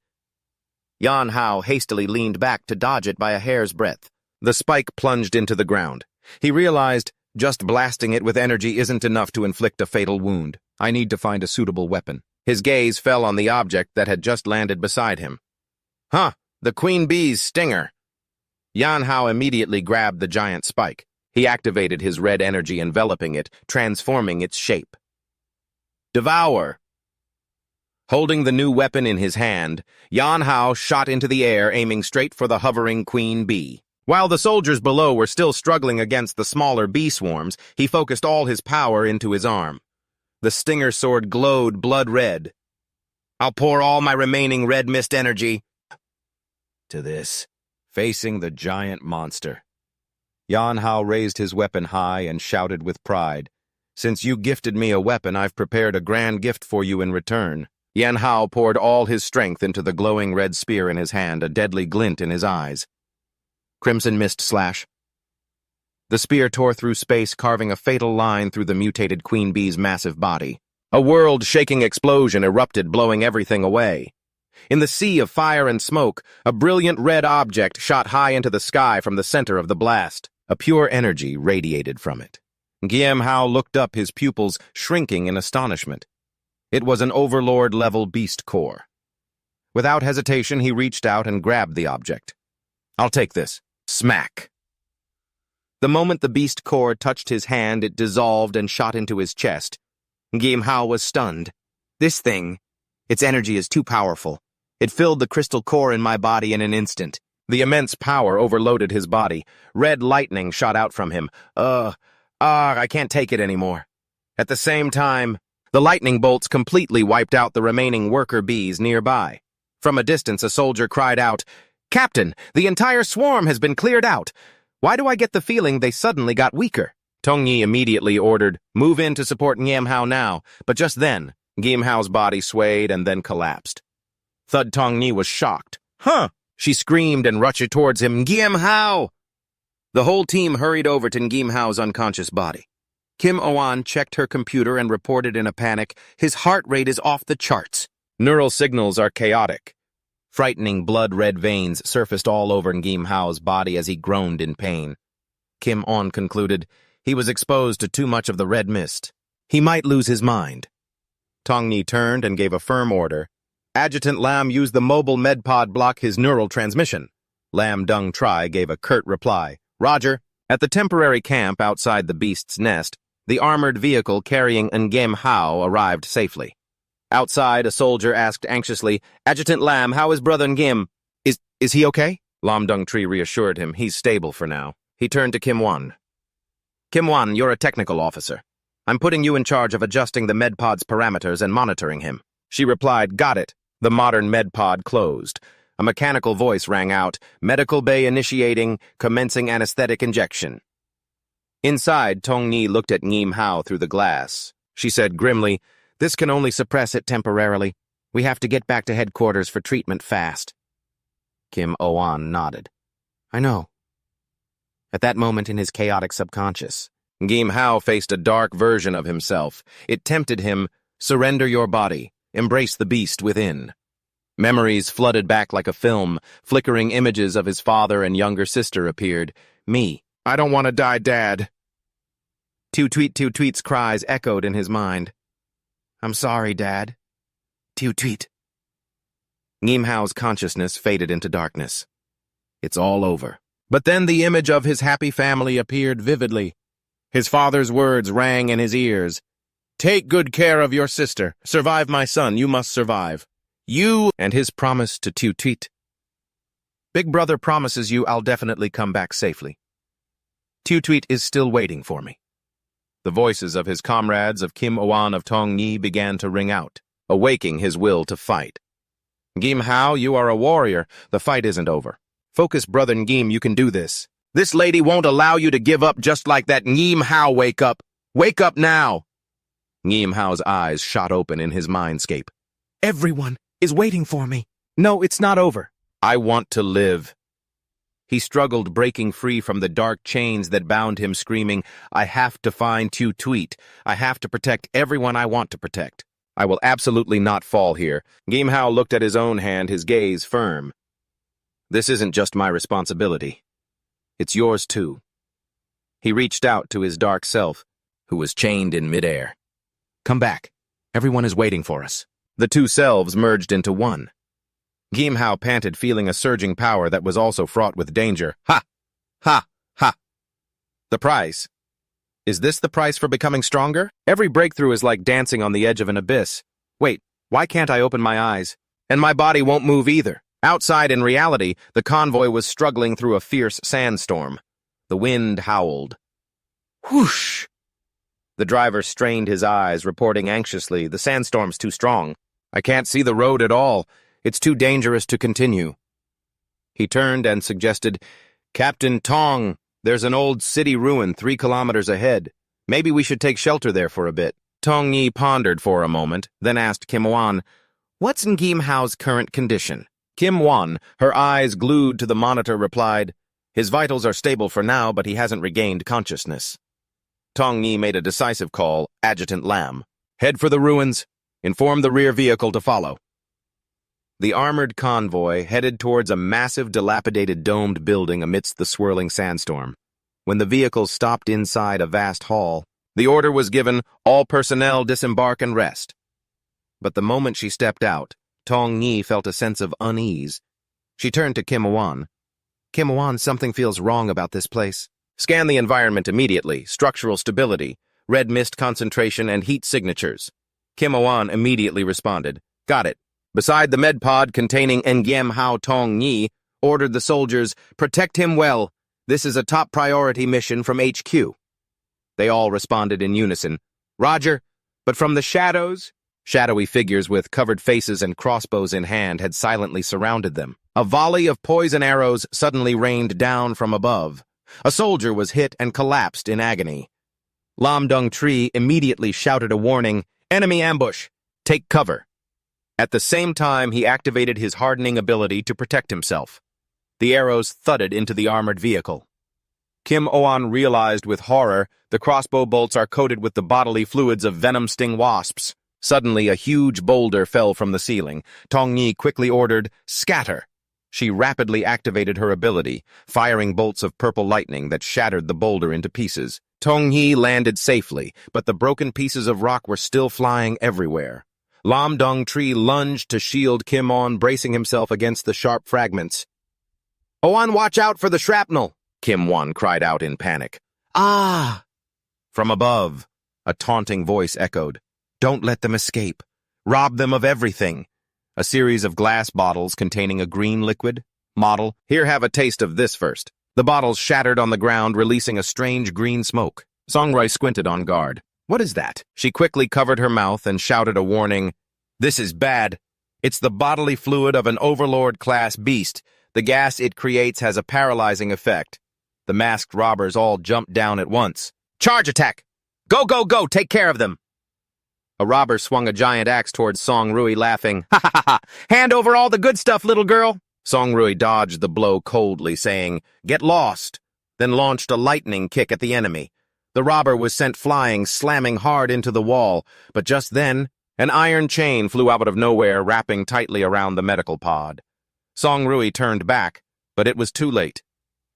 Yanhao hastily leaned back to dodge it by a hair's breadth. The spike plunged into the ground. He realized just blasting it with energy isn't enough to inflict a fatal wound. I need to find a suitable weapon. His gaze fell on the object that had just landed beside him. Huh, the queen bee's stinger. Yanhao immediately grabbed the giant spike. He activated his red energy enveloping it, transforming its shape. Devour! Holding the new weapon in his hand, Yanhao shot into the air, aiming straight for the hovering queen bee. While the soldiers below were still struggling against the smaller bee swarms, he focused all his power into his arm. The stinger sword glowed blood red. I'll pour all my remaining red mist energy to this, facing the giant monster. Yanhao raised his weapon high and shouted with pride, "Since you gifted me a weapon, I've prepared a grand gift for you in return." Yanhao poured all his strength into the glowing red spear in his hand, a deadly glint in his eyes. Crimson mist slash. The spear tore through space, carving a fatal line through the mutated queen bee's massive body. A world-shaking explosion erupted, blowing everything away. In the sea of fire and smoke, a brilliant red object shot high into the sky from the center of the blast. A pure energy radiated from it. Yanhao looked up, his pupils shrinking in astonishment. It was an overlord-level beast core. Without hesitation, he reached out and grabbed the object. I'll take this. Smack! The moment the beast core touched his hand, it dissolved and shot into his chest. Yanhao was stunned. This thing, its energy is too powerful. It filled the crystal core in my body in an instant. The immense power overloaded his body. Red lightning shot out from him. I can't take it anymore. At the same time, the lightning bolts completely wiped out the remaining worker bees nearby. From a distance, a soldier cried out, "Captain, the entire swarm has been cleared out. Why do I get the feeling they suddenly got weaker?" Tongyi immediately ordered, "Move in to support Yanhao now," but just then, Yanhao's body swayed and then collapsed. Thud Tongyi was shocked. "Huh!" She screamed and rushed towards him. "Yanhao!" The whole team hurried over to Yanhao's unconscious body. Kim Oan checked her computer and reported in a panic, "His heart rate is off the charts. Neural signals are chaotic." Frightening blood-red veins surfaced all over Yanhao's body as he groaned in pain. Kim On concluded he was exposed to too much of the red mist. He might lose his mind. Tongyi turned and gave a firm order. Adjutant Lam used the mobile medpod block his neural transmission. Lam Dung Tri gave a curt reply. Roger. At the temporary camp outside the beast's nest, the armored vehicle carrying Yanhao arrived safely. Outside, a soldier asked anxiously, "Adjutant Lam, how is Brother Ngim? Is he okay?" Lam Dung Tri reassured him, "He's stable for now." He turned to Kim Wan. "Kim Wan, you're a technical officer. I'm putting you in charge of adjusting the medpod's parameters and monitoring him." She replied, "Got it." The modern medpod closed. A mechanical voice rang out, "Medical bay initiating, commencing anesthetic injection." Inside, Tongyi looked at Yanhao through the glass. She said grimly, "This can only suppress it temporarily. We have to get back to headquarters for treatment fast." Kim Oan nodded. "I know." At that moment in his chaotic subconscious, Yanhao faced a dark version of himself. It tempted him, "Surrender your body. Embrace the beast within." Memories flooded back like a film. Flickering images of his father and younger sister appeared. "Me. I don't want to die, Dad." Two tweet's cries echoed in his mind. "I'm sorry, Dad. Tweet." Yanhao's consciousness faded into darkness. It's all over. But then the image of his happy family appeared vividly. His father's words rang in his ears. "Take good care of your sister. Survive, my son. You must survive. You," and his promise to Tweet. "Big brother promises you I'll definitely come back safely. Tweet is still waiting for me." The voices of his comrades of Kim Oan of Tongyi began to ring out, awaking his will to fight. "Yanhao, you are a warrior. The fight isn't over. Focus, Brother Ngim, you can do this." This lady won't allow you to give up just like that. Ngim Hao, wake up. Wake up now. Ngim Hao's eyes shot open in his mindscape. Everyone is waiting for me. No, it's not over. I want to live. He struggled, breaking free from the dark chains that bound him, screaming, I have to find Tu Tweet. I have to protect everyone I want to protect. I will absolutely not fall here. Ngim Hao looked at his own hand, his gaze firm. This isn't just my responsibility. It's yours too. He reached out to his dark self, who was chained in midair. Come back. Everyone is waiting for us. The two selves merged into one. Ngim Hao panted, feeling a surging power that was also fraught with danger. Ha! Ha! Ha! The price. Is this the price for becoming stronger? Every breakthrough is like dancing on the edge of an abyss. Wait, why can't I open my eyes? And my body won't move either. Outside, in reality, the convoy was struggling through a fierce sandstorm. The wind howled. Whoosh! The driver strained his eyes, reporting anxiously, the sandstorm's too strong. I can't see the road at all. It's too dangerous to continue. He turned and suggested, Captain Tong, there's an old city ruin 3 kilometers ahead. Maybe we should take shelter there for a bit. Tong Yi pondered for a moment, then asked Kim Wan, what's Ngim Hao's current condition? Kim Wan, her eyes glued to the monitor, replied, his vitals are stable for now, but he hasn't regained consciousness. Tong Yi made a decisive call, Adjutant Lam. Head for the ruins. Inform the rear vehicle to follow. The armored convoy headed towards a massive, dilapidated domed building amidst the swirling sandstorm. When the vehicle stopped inside a vast hall, the order was given, all personnel disembark and rest. But the moment she stepped out, Tong Yi felt a sense of unease. She turned to Kim Wan. Kim Wan, something feels wrong about this place. Scan the environment immediately. Structural stability, red mist concentration, and heat signatures. Kim Wan immediately responded. Got it. Beside the med pod containing Ngim Hao, Tong Yi ordered the soldiers, protect him well. This is a top priority mission from HQ. They all responded in unison. Roger, but from the shadows? Shadowy figures with covered faces and crossbows in hand had silently surrounded them. A volley of poison arrows suddenly rained down from above. A soldier was hit and collapsed in agony. Lam Dung Tree immediately shouted a warning, enemy ambush, take cover. At the same time, he activated his hardening ability to protect himself. The arrows thudded into the armored vehicle. Kim Oan realized with horror the crossbow bolts are coated with the bodily fluids of venom-sting wasps. Suddenly, a huge boulder fell from the ceiling. Tong Yi quickly ordered, scatter. She rapidly activated her ability, firing bolts of purple lightning that shattered the boulder into pieces. Tong Yi landed safely, but the broken pieces of rock were still flying everywhere. Lam Dung Tree lunged to shield Kim On, bracing himself against the sharp fragments. Oan, watch out for the shrapnel! Kim Wan cried out in panic. Ah! From above, a taunting voice echoed. Don't let them escape. Rob them of everything. A series of glass bottles containing a green liquid. Model, here, have a taste of this first. The bottles shattered on the ground, releasing a strange green smoke. Songroi squinted on guard. What is that? She quickly covered her mouth and shouted a warning. This is bad. It's the bodily fluid of an overlord-class beast. The gas it creates has a paralyzing effect. The masked robbers all jumped down at once. Charge attack! Go, go, go! Take care of them! A robber swung a giant axe towards Song Rui, laughing. Ha ha ha ha! Hand over all the good stuff, little girl! Song Rui dodged the blow coldly, saying, Get lost! Then launched a lightning kick at the enemy. The robber was sent flying, slamming hard into the wall, but just then, an iron chain flew out of nowhere, wrapping tightly around the medical pod. Song Rui turned back, but it was too late.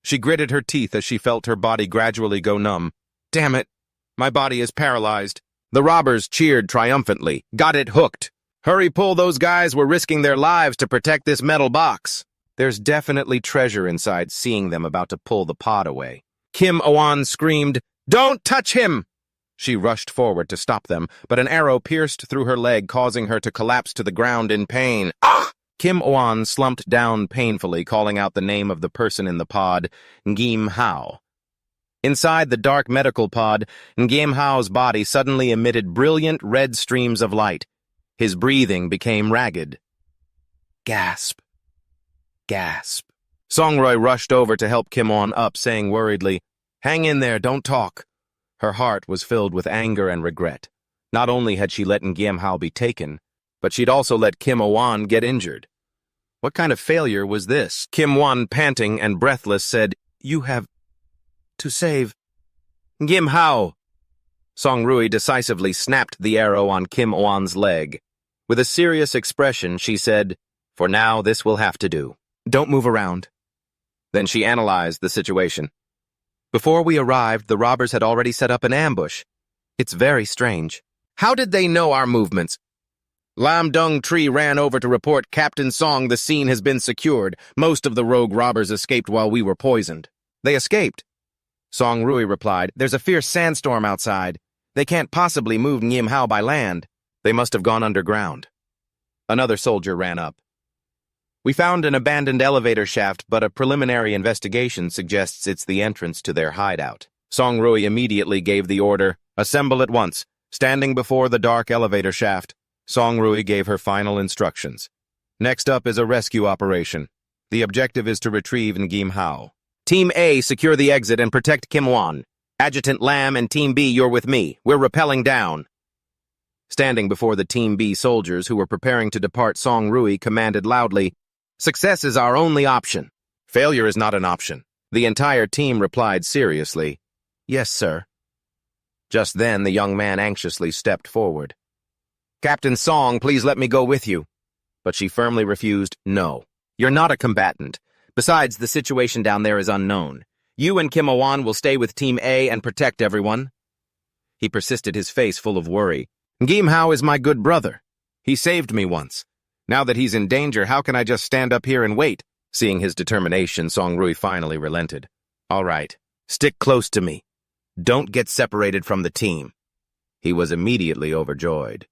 She gritted her teeth as she felt her body gradually go numb. Damn it! My body is paralyzed. The robbers cheered triumphantly. Got it hooked. Hurry, pull, those guys were risking their lives to protect this metal box. There's definitely treasure inside, seeing them about to pull the pod away. Kim Oan screamed, Don't touch him! She rushed forward to stop them, but an arrow pierced through her leg, causing her to collapse to the ground in pain. Ah! Kim Oan slumped down painfully, calling out the name of the person in the pod, Ngim Hao. Inside the dark medical pod, Ngim Hao's body suddenly emitted brilliant red streams of light. His breathing became ragged. Gasp. Gasp. Songroy rushed over to help Kim Won up, saying worriedly, "Hang in there, don't talk." Her heart was filled with anger and regret. Not only had she let Ngiem Hao be taken, but she'd also let Kim Won get injured. What kind of failure was this? Kim Won, panting and breathless, said, "You have to save Ngiem Hao." Song Rui decisively snapped the arrow on Kim Won's leg. With a serious expression, she said, "For now, this will have to do. Don't move around." Then she analyzed the situation. Before we arrived, the robbers had already set up an ambush. It's very strange. How did they know our movements? Lam Dung Tree ran over to report Captain Song the scene has been secured. Most of the rogue robbers escaped while we were poisoned. They escaped? Song Rui replied, "There's a fierce sandstorm outside. They can't possibly move Ngiem Hao by land. They must have gone underground." Another soldier ran up. "We found an abandoned elevator shaft, but a preliminary investigation suggests it's the entrance to their hideout." Song Rui immediately gave the order, "Assemble at once." Standing before the dark elevator shaft, Song Rui gave her final instructions. "Next up is a rescue operation. The objective is to retrieve Ngiem Hao. Team A, secure the exit and protect Kim Won. Adjutant Lam and Team B, you're with me. We're rappelling down." Standing before the Team B soldiers who were preparing to depart, Song Rui commanded loudly, "Success is our only option. Failure is not an option." The entire team replied seriously, "Yes, sir." Just then, the young man anxiously stepped forward. "Captain Song, please let me go with you." But she firmly refused. "No, you're not a combatant. Besides, the situation down there is unknown. You and Kim Won will stay with Team A and protect everyone." He persisted, his face full of worry. "Ngiem Hao is my good brother. He saved me once. Now that he's in danger, how can I just stand up here and wait?" Seeing his determination, Song Rui finally relented. "All right, stick close to me. Don't get separated from the team." He was immediately overjoyed.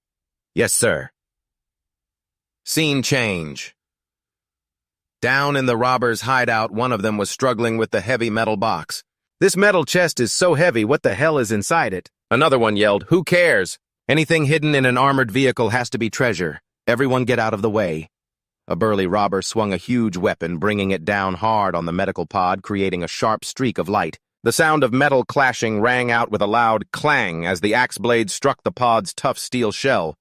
"Yes, sir." Scene change. Down in the robbers' hideout, one of them was struggling with the heavy metal box. "This metal chest is so heavy, what the hell is inside it?" Another one yelled, "Who cares? Anything hidden in an armored vehicle has to be treasure. Everyone get out of the way." A burly robber swung a huge weapon, bringing it down hard on the medical pod, creating a sharp streak of light. The sound of metal clashing rang out with a loud clang as the axe blade struck the pod's tough steel shell.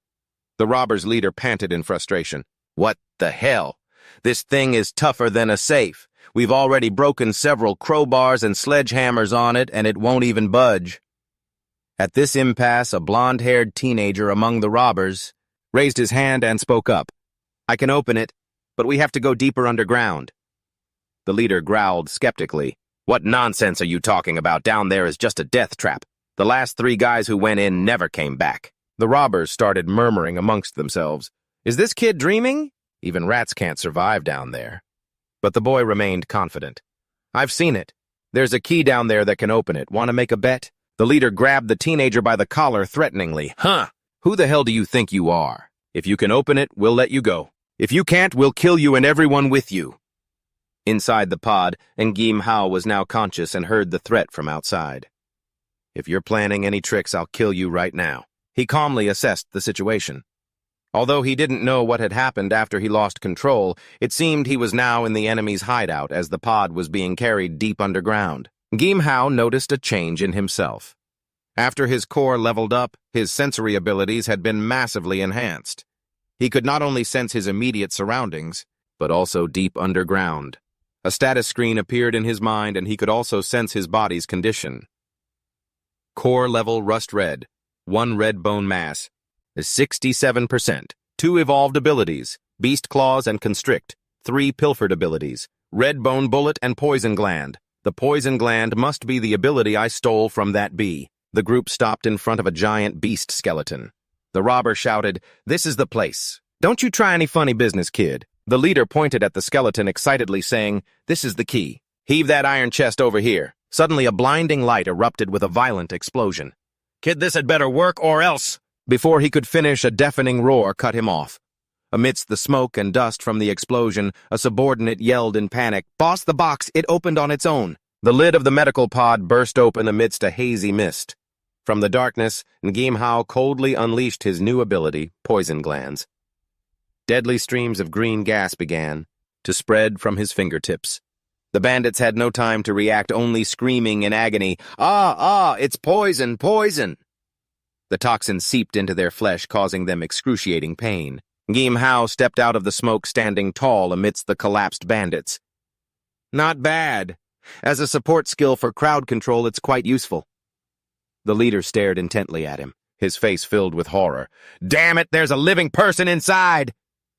The robber's leader panted in frustration. "What the hell? This thing is tougher than a safe. We've already broken several crowbars and sledgehammers on it, and it won't even budge." At this impasse, a blonde-haired teenager among the robbers raised his hand and spoke up. "I can open it, but we have to go deeper underground." The leader growled skeptically. "What nonsense are you talking about? Down there is just a death trap. The last 3 guys who went in never came back." The robbers started murmuring amongst themselves. "Is this kid dreaming? Even rats can't survive down there." But the boy remained confident. "I've seen it. There's a key down there that can open it. Want to make a bet?" The leader grabbed the teenager by the collar threateningly. "Huh? Who the hell do you think you are? If you can open it, we'll let you go. If you can't, we'll kill you and everyone with you." Inside the pod, Ngiem Hao was now conscious and heard the threat from outside. "If you're planning any tricks, I'll kill you right now." He calmly assessed the situation. Although he didn't know what had happened after he lost control, it seemed he was now in the enemy's hideout as the pod was being carried deep underground. Ngiem Hao noticed a change in himself. After his core leveled up, his sensory abilities had been massively enhanced. He could not only sense his immediate surroundings, but also deep underground. A status screen appeared in his mind, and he could also sense his body's condition. Core level rust red, 1 red bone mass, is 67%. 2 evolved abilities, beast claws and constrict. 3 pilfered abilities, red bone bullet and poison gland. The poison gland must be the ability I stole from that bee. The group stopped in front of a giant beast skeleton. The robber shouted, "This is the place. Don't you try any funny business, kid." The leader pointed at the skeleton excitedly, saying, "This is the key. Heave that iron chest over here." Suddenly, a blinding light erupted with a violent explosion. "Kid, this had better work or else." Before he could finish, a deafening roar cut him off. Amidst the smoke and dust from the explosion, a subordinate yelled in panic, "Boss, the box, it opened on its own." The lid of the medical pod burst open amidst a hazy mist. From the darkness, Ngiem Hao coldly unleashed his new ability, poison glands. Deadly streams of green gas began to spread from his fingertips. The bandits had no time to react, only screaming in agony, "Ah, it's poison, poison!" The toxin seeped into their flesh, causing them excruciating pain. Gim Hao stepped out of the smoke, standing tall amidst the collapsed bandits. "Not bad. As a support skill for crowd control, it's quite useful." The leader stared intently at him, his face filled with horror. "Damn it, there's a living person inside!"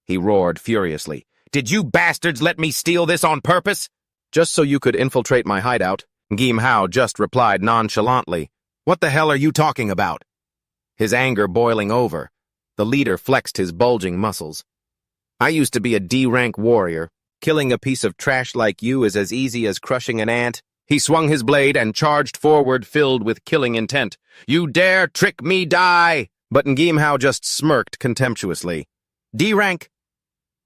he roared furiously. "Did you bastards let me steal this on purpose?" "Just so you could infiltrate my hideout," Gim Hao just replied nonchalantly. "What the hell are you talking about?" His anger boiling over, the leader flexed his bulging muscles. "I used to be a D-rank warrior. Killing a piece of trash like you is as easy as crushing an ant." He swung his blade and charged forward, filled with killing intent. "You dare trick me, die!" But Ngim Hao just smirked contemptuously. "D-rank!"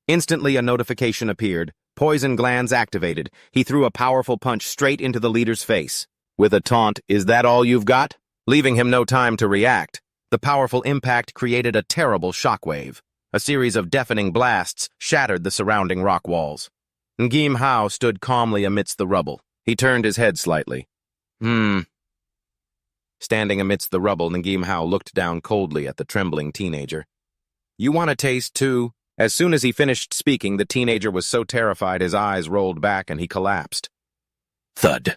Instantly a notification appeared. Poison glands activated. He threw a powerful punch straight into the leader's face. With a taunt, "Is that all you've got?" Leaving him no time to react, the powerful impact created a terrible shockwave. A series of deafening blasts shattered the surrounding rock walls. Ngim Hao stood calmly amidst the rubble. He turned his head slightly. Standing amidst the rubble, Ngim Hao looked down coldly at the trembling teenager. "You want a taste, too?" As soon as he finished speaking, the teenager was so terrified his eyes rolled back and he collapsed. Thud.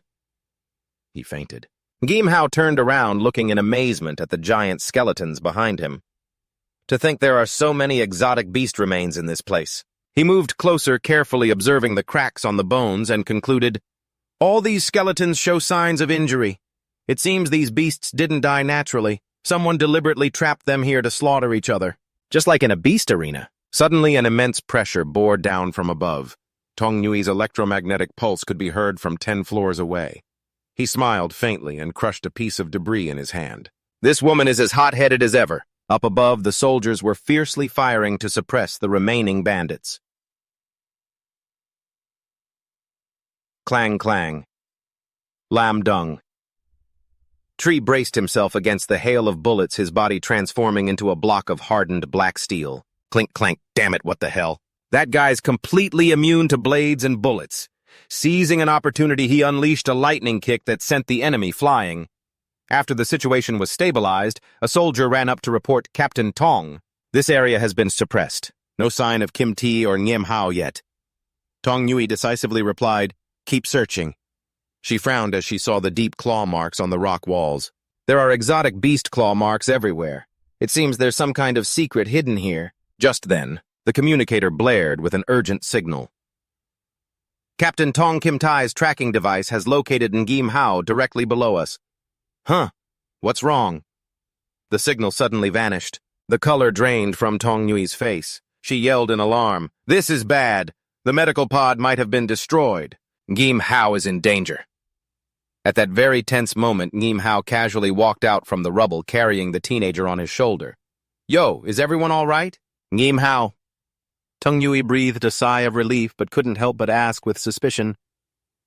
He fainted. Ngim Hao turned around, looking in amazement at the giant skeletons behind him. To think there are so many exotic beast remains in this place. He moved closer, carefully observing the cracks on the bones, and concluded, "All these skeletons show signs of injury. It seems these beasts didn't die naturally. Someone deliberately trapped them here to slaughter each other. Just like in a beast arena." Suddenly, an immense pressure bore down from above. Tong Nui's electromagnetic pulse could be heard from 10 floors away. He smiled faintly and crushed a piece of debris in his hand. "This woman is as hot-headed as ever." Up above, the soldiers were fiercely firing to suppress the remaining bandits. Clang, clang. Lam dung. Tree braced himself against the hail of bullets, his body transforming into a block of hardened black steel. Clink, clank, damn it, what the hell? That guy's completely immune to blades and bullets. Seizing an opportunity, he unleashed a lightning kick that sent the enemy flying. After the situation was stabilized, a soldier ran up to report Captain Tong. "This area has been suppressed. No sign of Kim T or Ngim Hao yet." Tong Nui decisively replied, "Keep searching." She frowned as she saw the deep claw marks on the rock walls. "There are exotic beast claw marks everywhere. It seems there's some kind of secret hidden here." Just then, the communicator blared with an urgent signal. "Captain Tong Kim Tai's tracking device has located Ngim Hao directly below us." "Huh? What's wrong?" The signal suddenly vanished. The color drained from Tong Nui's face. She yelled in alarm, "This is bad. The medical pod might have been destroyed. Ngim Hao is in danger." At that very tense moment, Ngim Hao casually walked out from the rubble, carrying the teenager on his shoulder. "Yo, is everyone all right?" "Ngim Hao." Tong Nui breathed a sigh of relief, but couldn't help but ask with suspicion,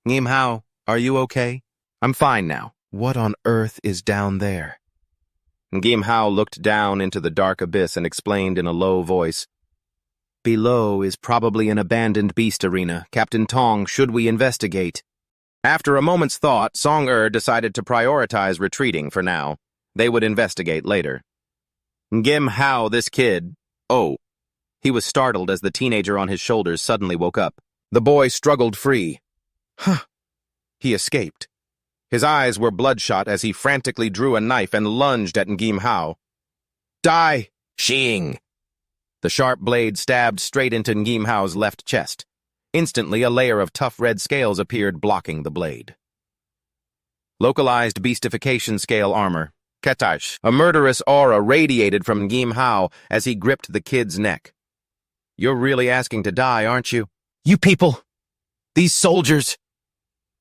"Ngim Hao, are you okay?" "I'm fine now. What on earth is down there?" Ngim Hao looked down into the dark abyss and explained in a low voice, "Below is probably an abandoned beast arena. Captain Tong, should we investigate?" After a moment's thought, Song-er decided to prioritize retreating for now. They would investigate later. "Ngim Hao, this kid..." "Oh." He was startled as the teenager on his shoulders suddenly woke up. The boy struggled free. Huh. He escaped. His eyes were bloodshot as he frantically drew a knife and lunged at Ngim Hao. "Die! Shing!" The sharp blade stabbed straight into Ngim Hao's left chest. Instantly, a layer of tough red scales appeared, blocking the blade. Localized beastification scale armor. Catastrophe. A murderous aura radiated from Ngim Hao as he gripped the kid's neck. "You're really asking to die, aren't you?" "You people! These soldiers!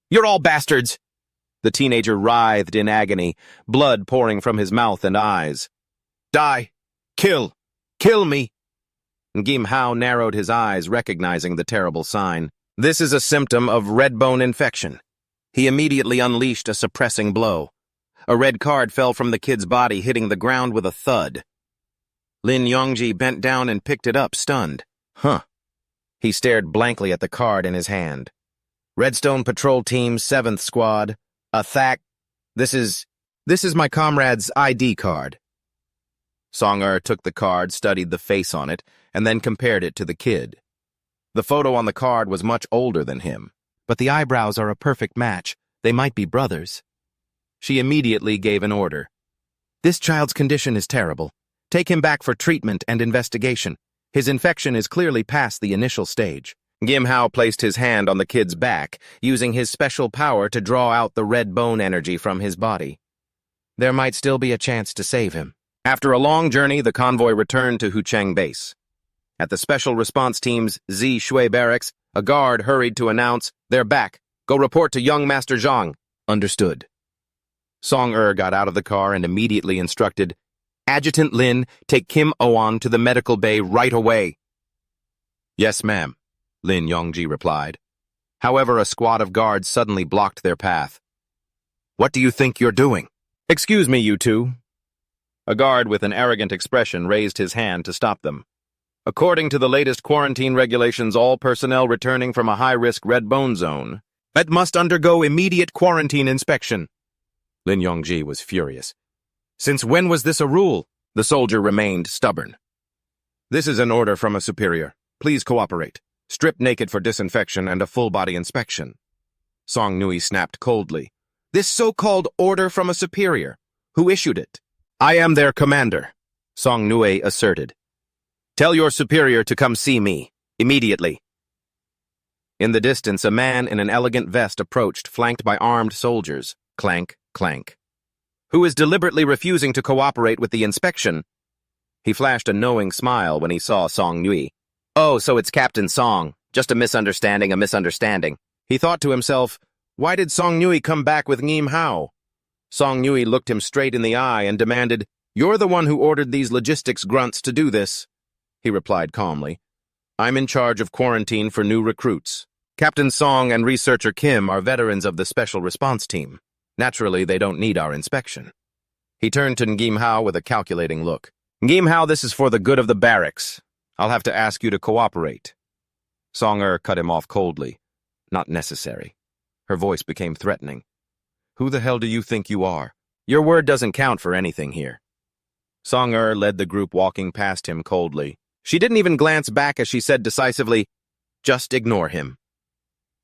You're all bastards!" The teenager writhed in agony, blood pouring from his mouth and eyes. "Die! Kill! Kill me!" Ngim Hao narrowed his eyes, recognizing the terrible sign. "This is a symptom of red bone infection." He immediately unleashed a suppressing blow. A red card fell from the kid's body, hitting the ground with a thud. Lin Yongji bent down and picked it up, stunned. Huh. He stared blankly at the card in his hand. Redstone Patrol Team, 7th Squad. This is my comrade's ID card. Song took the card, studied the face on it, and then compared it to the kid. The photo on the card was much older than him, but the eyebrows are a perfect match. They might be brothers. She immediately gave an order. This child's condition is terrible. Take him back for treatment and investigation. His infection is clearly past the initial stage. Gim Hao placed his hand on the kid's back, using his special power to draw out the red bone energy from his body. There might still be a chance to save him. After a long journey, the convoy returned to Hucheng Base. At the Special Response Team's Z Shui Barracks, a guard hurried to announce, "They're back. Go report to young Master Zhang." Understood. Song got out of the car and immediately instructed, "Adjutant Lin, take Kim Oan to the medical bay right away." "Yes, ma'am," Lin Yongji replied. However, a squad of guards suddenly blocked their path. "What do you think you're doing?" "Excuse me, you two." A guard with an arrogant expression raised his hand to stop them. "According to the latest quarantine regulations, all personnel returning from a high-risk red bone zone must undergo immediate quarantine inspection." Lin Yongji was furious. "Since when was this a rule?" The soldier remained stubborn. "This is an order from a superior. Please cooperate. Strip naked for disinfection and a full-body inspection." Song Nui snapped coldly. "This so-called order from a superior. Who issued it?" "I am their commander," Song Nui asserted. "Tell your superior to come see me, immediately." In the distance, a man in an elegant vest approached, flanked by armed soldiers. Clank, clank. "Who is deliberately refusing to cooperate with the inspection?" He flashed a knowing smile when he saw Song Nui. "Oh, so it's Captain Song. Just a misunderstanding. He thought to himself, why did Song Nui come back with Ngim Hao? Song Nui looked him straight in the eye and demanded, "You're the one who ordered these logistics grunts to do this." He replied calmly, "I'm in charge of quarantine for new recruits. Captain Song and researcher Kim are veterans of the Special Response Team. Naturally, they don't need our inspection." He turned to Ngim Hao with a calculating look. "Ngim Hao, this is for the good of the barracks. I'll have to ask you to cooperate." Song cut him off coldly. "Not necessary." Her voice became threatening. "Who the hell do you think you are? Your word doesn't count for anything here." Song led the group, walking past him coldly. She didn't even glance back as she said decisively, "Just ignore him."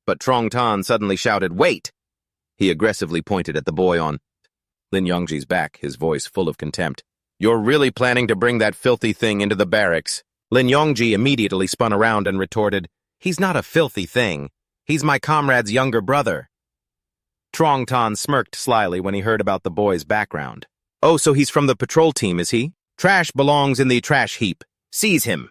But Trong Tan suddenly shouted, "Wait!" He aggressively pointed at the boy on Lin Yongji's back, his voice full of contempt. "You're really planning to bring that filthy thing into the barracks?" Lin Yongji immediately spun around and retorted, "He's not a filthy thing. He's my comrade's younger brother." Trong Tan smirked slyly when he heard about the boy's background. "Oh, so he's from the patrol team, is he? Trash belongs in the trash heap. Seize him."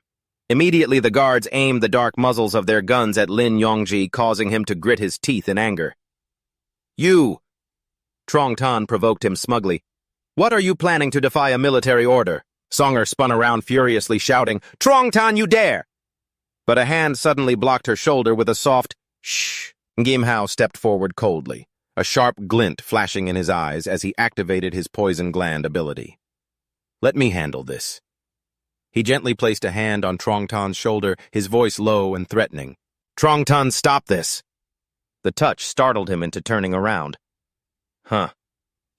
Immediately the guards aimed the dark muzzles of their guns at Lin Yongji, causing him to grit his teeth in anger. "You!" Trong Tan provoked him smugly. "What are you planning to defy a military order?" Songer spun around furiously, shouting, "Trong Tan, you dare!" But a hand suddenly blocked her shoulder with a soft, "Shh." Ngim Hao stepped forward coldly, a sharp glint flashing in his eyes as he activated his poison gland ability. "Let me handle this." He gently placed a hand on Trong Tan's shoulder, his voice low and threatening. "Trong Tan, stop this!" The touch startled him into turning around. "Huh.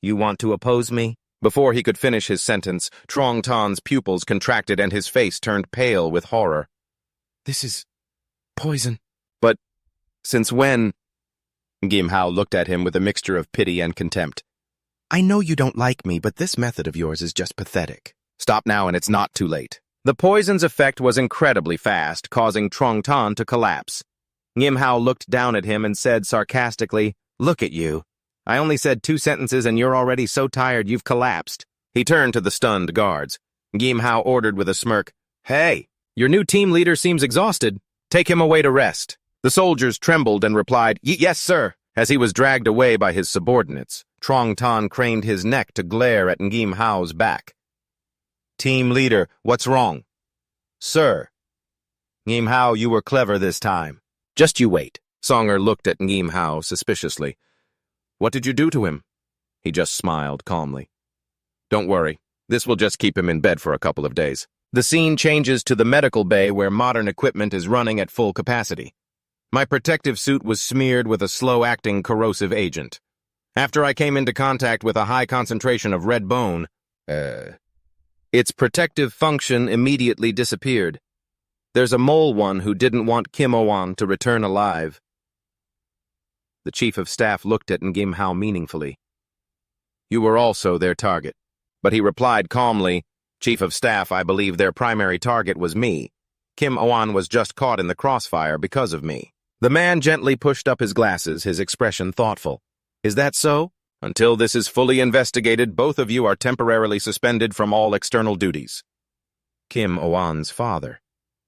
You want to oppose me?" Before he could finish his sentence, Trong Tan's pupils contracted and his face turned pale with horror. "This is poison." "But since when?" Ngim Hao looked at him with a mixture of pity and contempt. "I know you don't like me, but this method of yours is just pathetic. Stop now and it's not too late." The poison's effect was incredibly fast, causing Trong Tan to collapse. Ngim Hao looked down at him and said sarcastically, "Look at you. I only said 2 sentences and you're already so tired you've collapsed." He turned to the stunned guards. Ngim Hao ordered with a smirk, "Hey, your new team leader seems exhausted. Take him away to rest." The soldiers trembled and replied, "Yes, sir." As he was dragged away by his subordinates, Trong Tan craned his neck to glare at Ngim Hao's back. "Team leader, what's wrong?" "Sir." "Ngim Hao, you were clever this time." "Just you wait." Songer looked at Ngim Hao suspiciously. "What did you do to him?" He just smiled calmly. "Don't worry. This will just keep him in bed for a couple of days." The scene changes to the medical bay where modern equipment is running at full capacity. My protective suit was smeared with a slow-acting corrosive agent. After I came into contact with a high concentration of red bone, its protective function immediately disappeared. There's a mole one who didn't want Kim O-won to return alive. The chief of staff looked at Ngim Hao meaningfully. You were also their target. But he replied calmly, Chief of Staff, I believe their primary target was me. Kim O-won was just caught in the crossfire because of me. The man gently pushed up his glasses, his expression thoughtful. Is that so? Until this is fully investigated, both of you are temporarily suspended from all external duties. Kim O-won's father,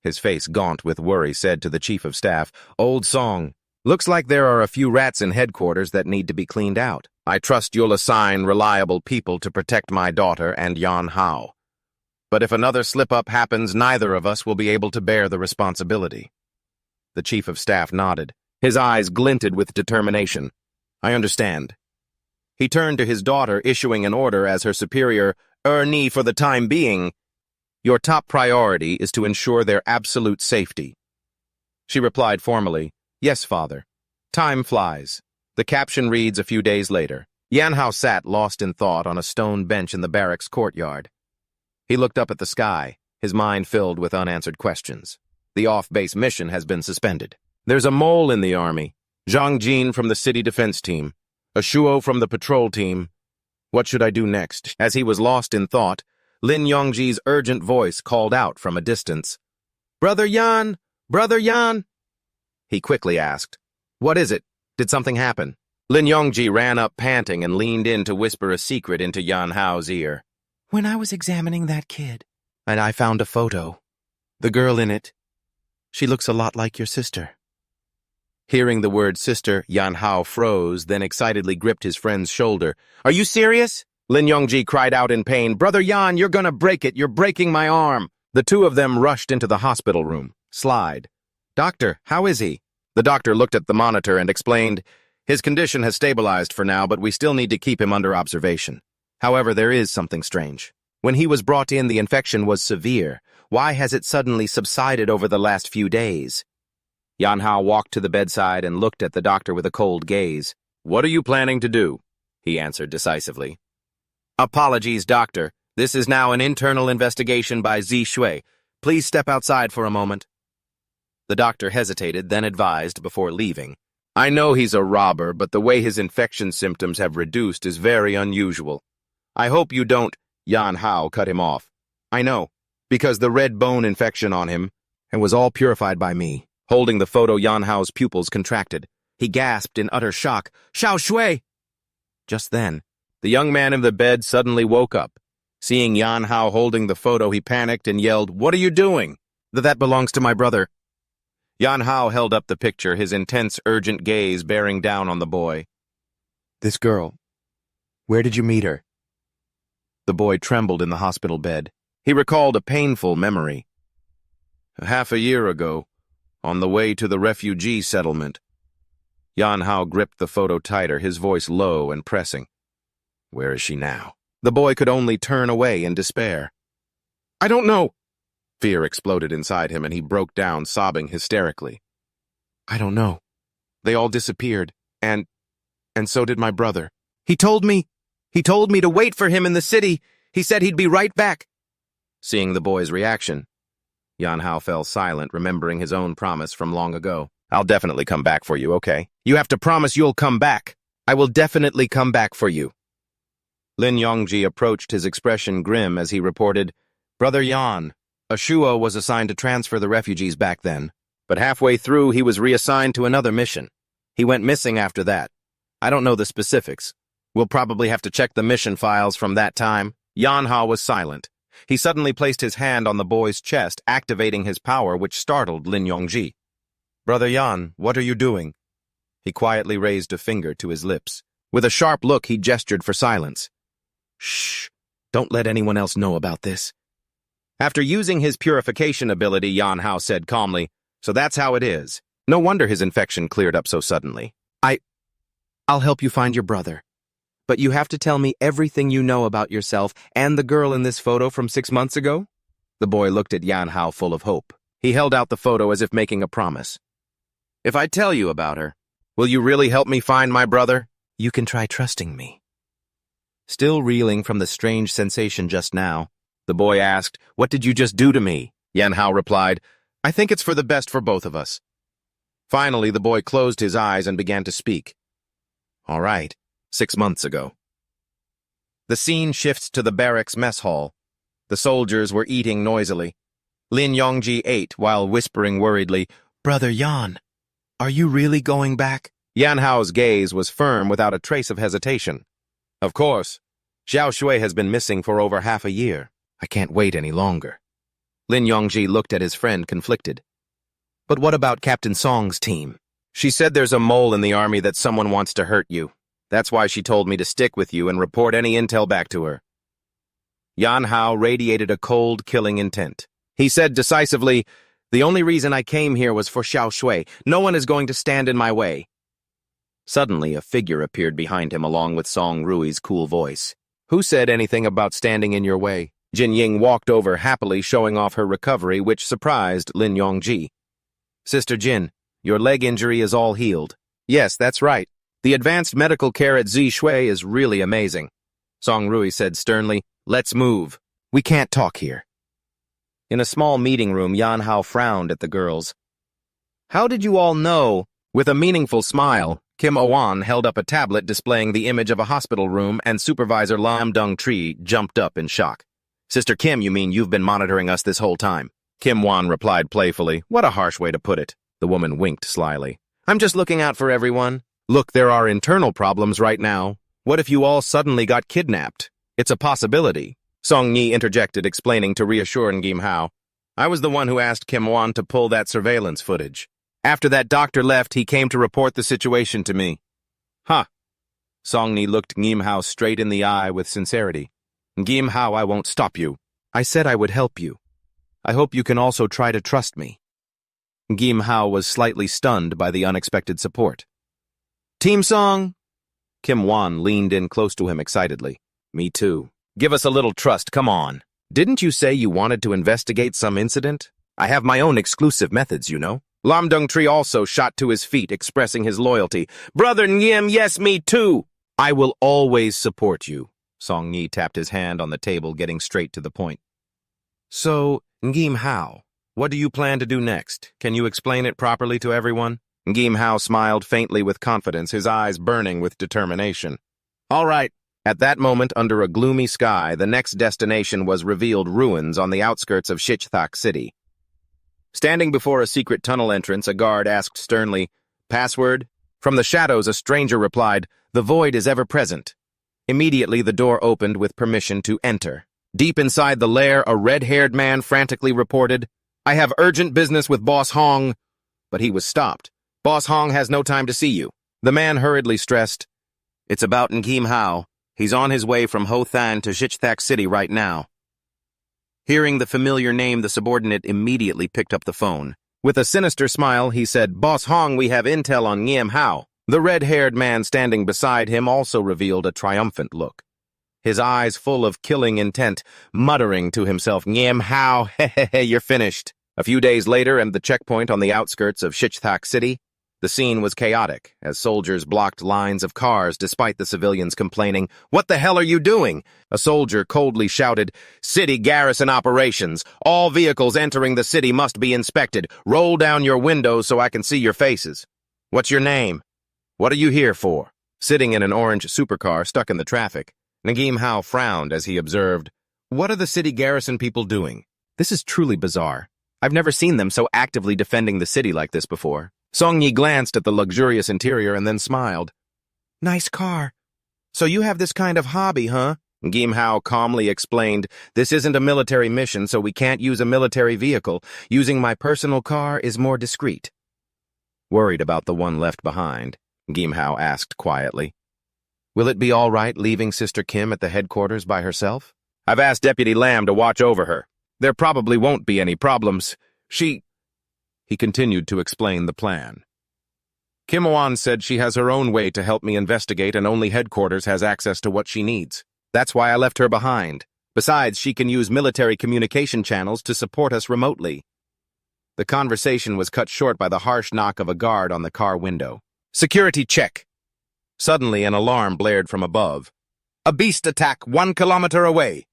his face gaunt with worry, said to the Chief of Staff, Old song. Looks like there are a few rats in headquarters that need to be cleaned out. I trust you'll assign reliable people to protect my daughter and Yan Hao. But if another slip-up happens, neither of us will be able to bear the responsibility. The Chief of Staff nodded. His eyes glinted with determination. I understand. He turned to his daughter, issuing an order as her superior, Ni for the time being. Your top priority is to ensure their absolute safety. She replied formally, Yes, father. Time flies. The caption reads a few days later. Yan Hao sat lost in thought on a stone bench in the barracks courtyard. He looked up at the sky, his mind filled with unanswered questions. The off-base mission has been suspended. There's a mole in the army. Zhang Jin from the city defense team. A Shuo from the patrol team. What should I do next? As he was lost in thought, Lin Yongji's urgent voice called out from a distance. Brother Yan! Brother Yan! He quickly asked, What is it? Did something happen? Lin Yongji ran up panting and leaned in to whisper a secret into Yan Hao's ear. When I was examining that kid, and I found a photo. The girl in it, she looks a lot like your sister. Hearing the word sister, Yan Hao froze, then excitedly gripped his friend's shoulder. Are you serious? Lin Yongji cried out in pain. Brother Yan, you're gonna break it. You're breaking my arm. The two of them rushed into the hospital room. Slide. Doctor, how is he? The doctor looked at the monitor and explained, His condition has stabilized for now, but we still need to keep him under observation. However, there is something strange. When he was brought in, the infection was severe. Why has it suddenly subsided over the last few days? Yan Hao walked to the bedside and looked at the doctor with a cold gaze. What are you planning to do? He answered decisively. Apologies, doctor. This is now an internal investigation by Zi Shui. Please step outside for a moment. The doctor hesitated, then advised before leaving. I know he's a robber, but the way his infection symptoms have reduced is very unusual. I hope you don't. Yan Hao cut him off. I know, because the red bone infection on him, and was all purified by me. Holding the photo, Yan Hao's pupils contracted. He gasped in utter shock. Xiao Shui! Just then, the young man in the bed suddenly woke up. Seeing Yan Hao holding the photo, he panicked and yelled, What are you doing? That belongs to my brother. Yan Hao held up the picture, his intense, urgent gaze bearing down on the boy. This girl, where did you meet her? The boy trembled in the hospital bed. He recalled a painful memory. Half a year ago, on the way to the refugee settlement. Yan Hao gripped the photo tighter, his voice low and pressing. Where is she now? The boy could only turn away in despair. I don't know. Fear exploded inside him and he broke down, sobbing hysterically. I don't know. They all disappeared, and so did my brother. He told me to wait for him in the city. He said he'd be right back. Seeing the boy's reaction, Yan Hao fell silent, remembering his own promise from long ago. I'll definitely come back for you, okay? You have to promise you'll come back. I will definitely come back for you. Lin Yongji approached, his expression grim as he reported, Brother Yan, a Shuo was assigned to transfer the refugees back then, but halfway through he was reassigned to another mission. He went missing after that. I don't know the specifics. We'll probably have to check the mission files from that time. Yan Hao was silent. He suddenly placed his hand on the boy's chest, activating his power, which startled Lin Yongji. Brother Yan, what are you doing? He quietly raised a finger to his lips. With a sharp look, he gestured for silence. Shh, don't let anyone else know about this. After using his purification ability, Yan Hao said calmly, So that's how it is. No wonder his infection cleared up so suddenly. I'll help you find your brother. But you have to tell me everything you know about yourself and the girl in this photo from 6 months ago? The boy looked at Yan Hao full of hope. He held out the photo as if making a promise. If I tell you about her, will you really help me find my brother? You can try trusting me. Still reeling from the strange sensation just now, the boy asked, "What did you just do to me?" Yan Hao replied, "I think it's for the best for both of us." Finally, the boy closed his eyes and began to speak. All right, 6 months ago. The scene shifts to the barracks mess hall. The soldiers were eating noisily. Lin Yongji ate while whispering worriedly, "Brother Yan, are you really going back?" Yan Hao's gaze was firm without a trace of hesitation. Of course. Xiao Shui has been missing for over half a year. I can't wait any longer. Lin Yongji looked at his friend, conflicted. But what about Captain Song's team? She said there's a mole in the army that someone wants to hurt you. That's why she told me to stick with you and report any intel back to her. Yan Hao radiated a cold, killing intent. He said decisively, "The only reason I came here was for Xiao Shui. No one is going to stand in my way." Suddenly, a figure appeared behind him along with Song Rui's cool voice. "Who said anything about standing in your way?" Jin Ying walked over happily, showing off her recovery, which surprised Lin Yongji. "Sister Jin, your leg injury is all healed." "Yes, that's right. The advanced medical care at Zi Shui is really amazing." Song Rui said sternly, "Let's move. We can't talk here." In a small meeting room, Yan Hao frowned at the girls. "How did you all know?" With a meaningful smile, Kim Owan held up a tablet displaying the image of a hospital room, and Supervisor Lam Dong-tri jumped up in shock. "Sister Kim, you mean you've been monitoring us this whole time?" Kim Wan replied playfully. "What a harsh way to put it." The woman winked slyly. "I'm just looking out for everyone. Look, there are internal problems right now. What if you all suddenly got kidnapped? It's a possibility." Song Yi interjected, explaining to reassure Ngim Hao. "I was the one who asked Kim Wan to pull that surveillance footage. After that doctor left, he came to report the situation to me." "Huh." Song Yi looked Ngim Hao straight in the eye with sincerity. "Ngim Hao, I won't stop you. I said I would help you. I hope you can also try to trust me." Ngim Hao was slightly stunned by the unexpected support. "Team Song!" Kim Wan leaned in close to him excitedly. "Me too. Give us a little trust, come on. Didn't you say you wanted to investigate some incident? I have my own exclusive methods, you know." Lam Dong-tri also shot to his feet, expressing his loyalty. "Brother Ngim, yes, me too." "I will always support you." Song Yi tapped his hand on the table, getting straight to the point. "So, Ngim Hao, what do you plan to do next? Can you explain it properly to everyone?" Ngim Hao smiled faintly with confidence, his eyes burning with determination. "All right." At that moment, under a gloomy sky, the next destination was revealed ruins on the outskirts of Shichthak City. Standing before a secret tunnel entrance, a guard asked sternly, "Password?" From the shadows, a stranger replied, "The void is ever present." Immediately, the door opened with permission to enter. Deep inside the lair, a red-haired man frantically reported, "I have urgent business with Boss Hong." But he was stopped. "Boss Hong has no time to see you." The man hurriedly stressed, "It's about Ngim Hao. He's on his way from Hothan to Shichthak City right now." Hearing the familiar name, the subordinate immediately picked up the phone. With a sinister smile, he said, "Boss Hong, we have intel on Ngim Hao." The red-haired man standing beside him also revealed a triumphant look, his eyes full of killing intent, muttering to himself, "Ngim Hao, hehehe, you're finished." A few days later, at the checkpoint on the outskirts of Shichthak City, the scene was chaotic, as soldiers blocked lines of cars despite the civilians complaining, "What the hell are you doing?" A soldier coldly shouted, "City garrison operations. All vehicles entering the city must be inspected. Roll down your windows so I can see your faces. What's your name? What are you here for?" Sitting in an orange supercar stuck in the traffic, Ngim Hao frowned as he observed, "What are the city garrison people doing? This is truly bizarre. I've never seen them so actively defending the city like this before." Song Yi glanced at the luxurious interior and then smiled. "Nice car. So you have this kind of hobby, huh?" Ngim Hao calmly explained, "This isn't a military mission, so we can't use a military vehicle. Using my personal car is more discreet." Worried about the one left behind, Ngim Hao asked quietly, "Will it be all right leaving Sister Kim at the headquarters by herself?" "I've asked Deputy Lam to watch over her. There probably won't be any problems. He continued to explain the plan. "Kim Oan said she has her own way to help me investigate, and only headquarters has access to what she needs. That's why I left her behind. Besides, she can use military communication channels to support us remotely." The conversation was cut short by the harsh knock of a guard on the car window. Security check. Suddenly, an alarm blared from above. A beast attack 1 kilometer away.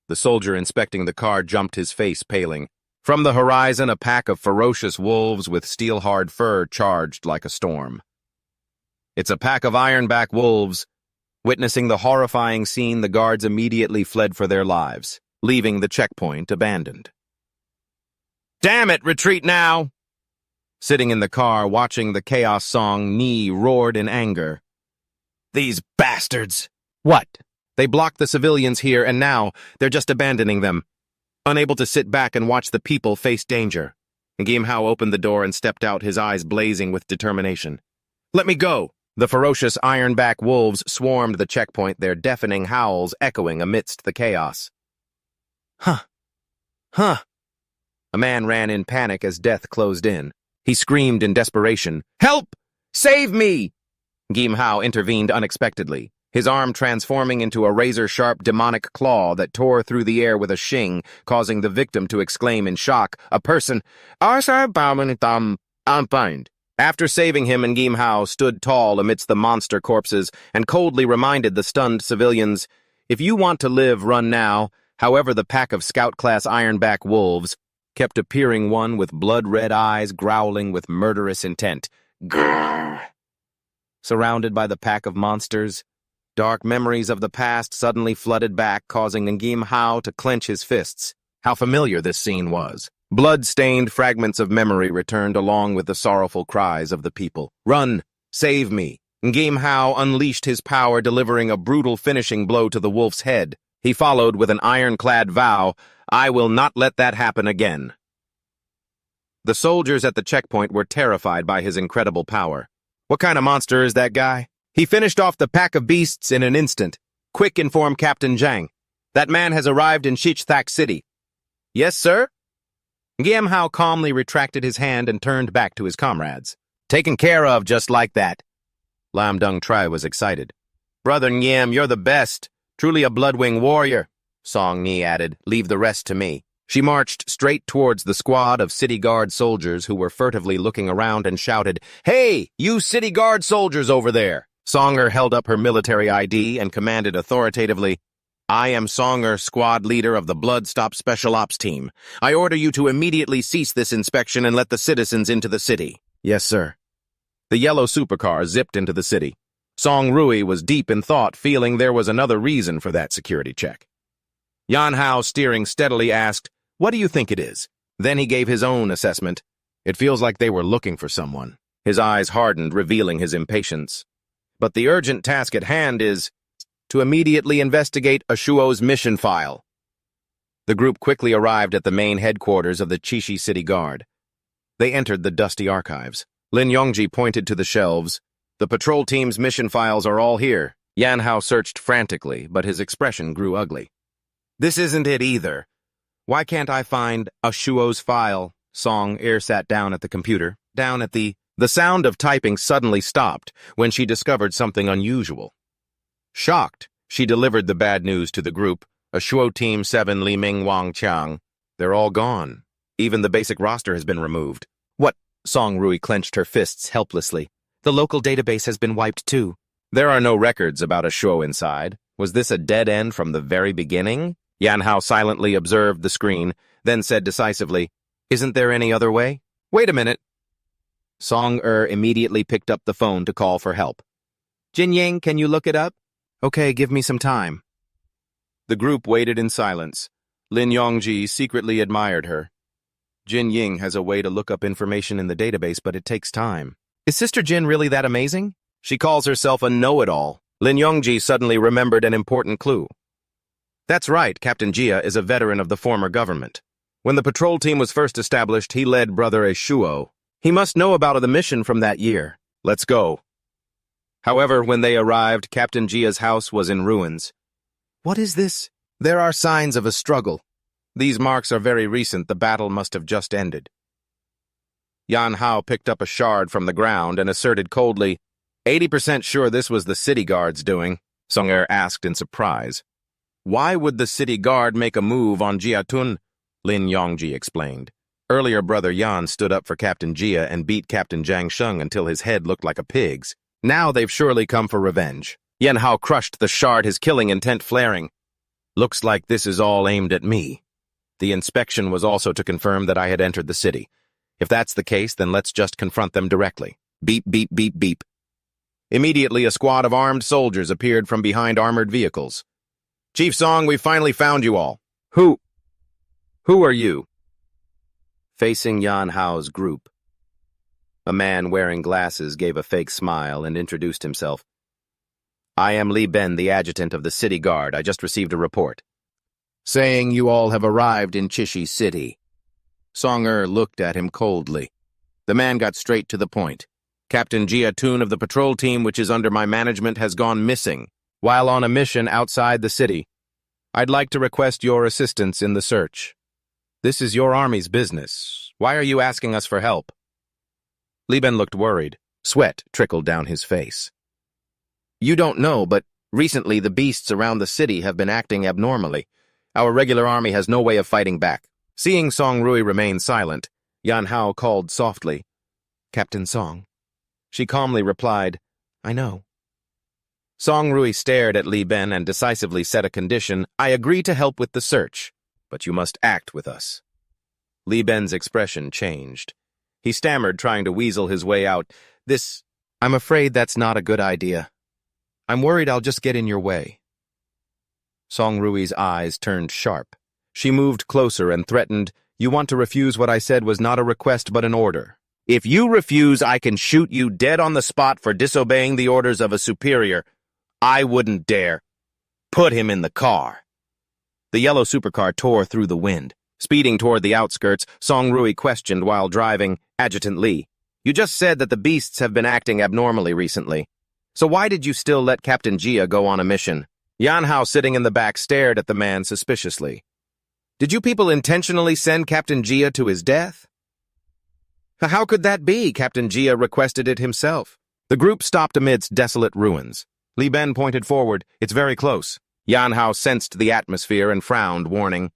The soldier inspecting the car jumped, his face paling. From the horizon, a pack of ferocious wolves with steel-hard fur charged like a storm. It's a pack of ironback wolves. Witnessing the horrifying scene, the guards immediately fled for their lives, leaving the checkpoint abandoned. Damn it, retreat now! Sitting in the car, watching the chaos song, Nee roared in anger. These bastards! What? They blocked the civilians here, and now they're just abandoning them. Unable to sit back and watch the people face danger. Gim Hao opened the door and stepped out, his eyes blazing with determination. Let me go! The ferocious ironback wolves swarmed the checkpoint, their deafening howls echoing amidst the chaos. Huh. A man ran in panic as death closed in. He screamed in desperation, Help! Save me! Gim Hao intervened unexpectedly, his arm transforming into a razor-sharp demonic claw that tore through the air with a shing, causing the victim to exclaim in shock, a person, After saving him, Gim Hao stood tall amidst the monster corpses and coldly reminded the stunned civilians, if you want to live, run now. However, the pack of scout-class ironback wolves kept appearing, one with blood-red eyes growling with murderous intent. Grrr. Surrounded by the pack of monsters, dark memories of the past suddenly flooded back, causing Gim Hao to clench his fists. How familiar this scene was. Blood-stained fragments of memory returned along with the sorrowful cries of the people. Run! Save me! Gim Hao unleashed his power, delivering a brutal finishing blow to the wolf's head. He followed with an ironclad vow, I will not let that happen again. The soldiers at the checkpoint were terrified by his incredible power. What kind of monster is that guy? He finished off the pack of beasts in an instant. Quick, inform Captain Zhang. That man has arrived in Shichthak City. Yes, sir? Gim Hao calmly retracted his hand and turned back to his comrades. Taken care of just like that. Lam Dung Trai was excited. Brother Ngiem, you're the best. Truly a Bloodwing warrior. Song Ni added, leave the rest to me. She marched straight towards the squad of city guard soldiers who were furtively looking around and shouted, Hey, you city guard soldiers over there! Songer held up her military ID and commanded authoritatively, I am Songer, squad leader of the Bloodstop Special Ops Team. I order you to immediately cease this inspection and let the citizens into the city. Yes, sir. The yellow supercar zipped into the city. Song Rui was deep in thought, feeling there was another reason for that security check. Yan Hao, steering steadily, asked, What do you think it is? Then he gave his own assessment. It feels like they were looking for someone. His eyes hardened, revealing his impatience. But the urgent task at hand is to immediately investigate Ashuo's mission file. The group quickly arrived at the main headquarters of the Chishi City Guard. They entered the dusty archives. Lin Yongji pointed to the shelves. The patrol team's mission files are all here. Yan Hao searched frantically, but his expression grew ugly. This isn't it either. Why can't I find Ashuo's file? Song sat down at the computer. The sound of typing suddenly stopped when she discovered something unusual. Shocked, she delivered the bad news to the group. Ashuo Team 7 Li Ming Wang Qiang. They're all gone. Even the basic roster has been removed. What? Song Rui clenched her fists helplessly. The local database has been wiped too. There are no records about Ashuo inside. Was this a dead end from the very beginning? Yan Hao silently observed the screen, then said decisively, Isn't there any other way? Wait a minute. Song immediately picked up the phone to call for help. Jin Ying, can you look it up? Okay, give me some time. The group waited in silence. Lin Yongji secretly admired her. Jin Ying has a way to look up information in the database, but it takes time. Is Sister Jin really that amazing? She calls herself a know-it-all. Lin Yongji suddenly remembered an important clue. That's right, Captain Jia is a veteran of the former government. When the patrol team was first established, he led Brother Ashuo. He must know about the mission from that year. Let's go. However, when they arrived, Captain Jia's house was in ruins. What is this? There are signs of a struggle. These marks are very recent. The battle must have just ended. Yan Hao picked up a shard from the ground and asserted coldly, 80% sure this was the city guard's doing. Songer asked in surprise. Why would the city guard make a move on Jiatun? Lin Yongji explained. Earlier, Brother Yan stood up for Captain Jia and beat Captain Jiang Sheng until his head looked like a pig's. Now they've surely come for revenge. Yan Hao crushed the shard, his killing intent flaring. Looks like this is all aimed at me. The inspection was also to confirm that I had entered the city. If that's the case, then let's just confront them directly. Beep, beep, beep, beep. Immediately, a squad of armed soldiers appeared from behind armored vehicles. Chief Song, we finally found you all. Who are you? Facing Yan Hao's group, a man wearing glasses gave a fake smile and introduced himself. I am Li Ben, the adjutant of the city guard. I just received a report saying you all have arrived in Chishi City. Song looked at him coldly. The man got straight to the point. Captain Jia Toon of the patrol team, which is under my management, has gone missing while on a mission outside the city. I'd like to request your assistance in the search. This is your army's business. Why are you asking us for help? Li Ben looked worried. Sweat trickled down his face. You don't know, but recently the beasts around the city have been acting abnormally. Our regular army has no way of fighting back. Seeing Song Rui remain silent, Yan Hao called softly, Captain Song. She calmly replied, I know. Song Rui stared at Li Ben and decisively set a condition. I agree to help with the search, but you must act with us. Li Ben's expression changed. He stammered, trying to weasel his way out. I'm afraid that's not a good idea. I'm worried I'll just get in your way. Song Rui's eyes turned sharp. She moved closer and threatened, You want to refuse what I said was not a request but an order. If you refuse, I can shoot you dead on the spot for disobeying the orders of a superior. I wouldn't dare. Put him in the car. The yellow supercar tore through the wind. Speeding toward the outskirts, Song Rui questioned while driving, Adjutant Li. You just said that the beasts have been acting abnormally recently. So why did you still let Captain Jia go on a mission? Yan Hao, sitting in the back, stared at the man suspiciously. Did you people intentionally send Captain Jia to his death? How could that be? Captain Jia requested it himself. The group stopped amidst desolate ruins. Li Ben pointed forward. It's very close. Yan Hao sensed the atmosphere and frowned, warning.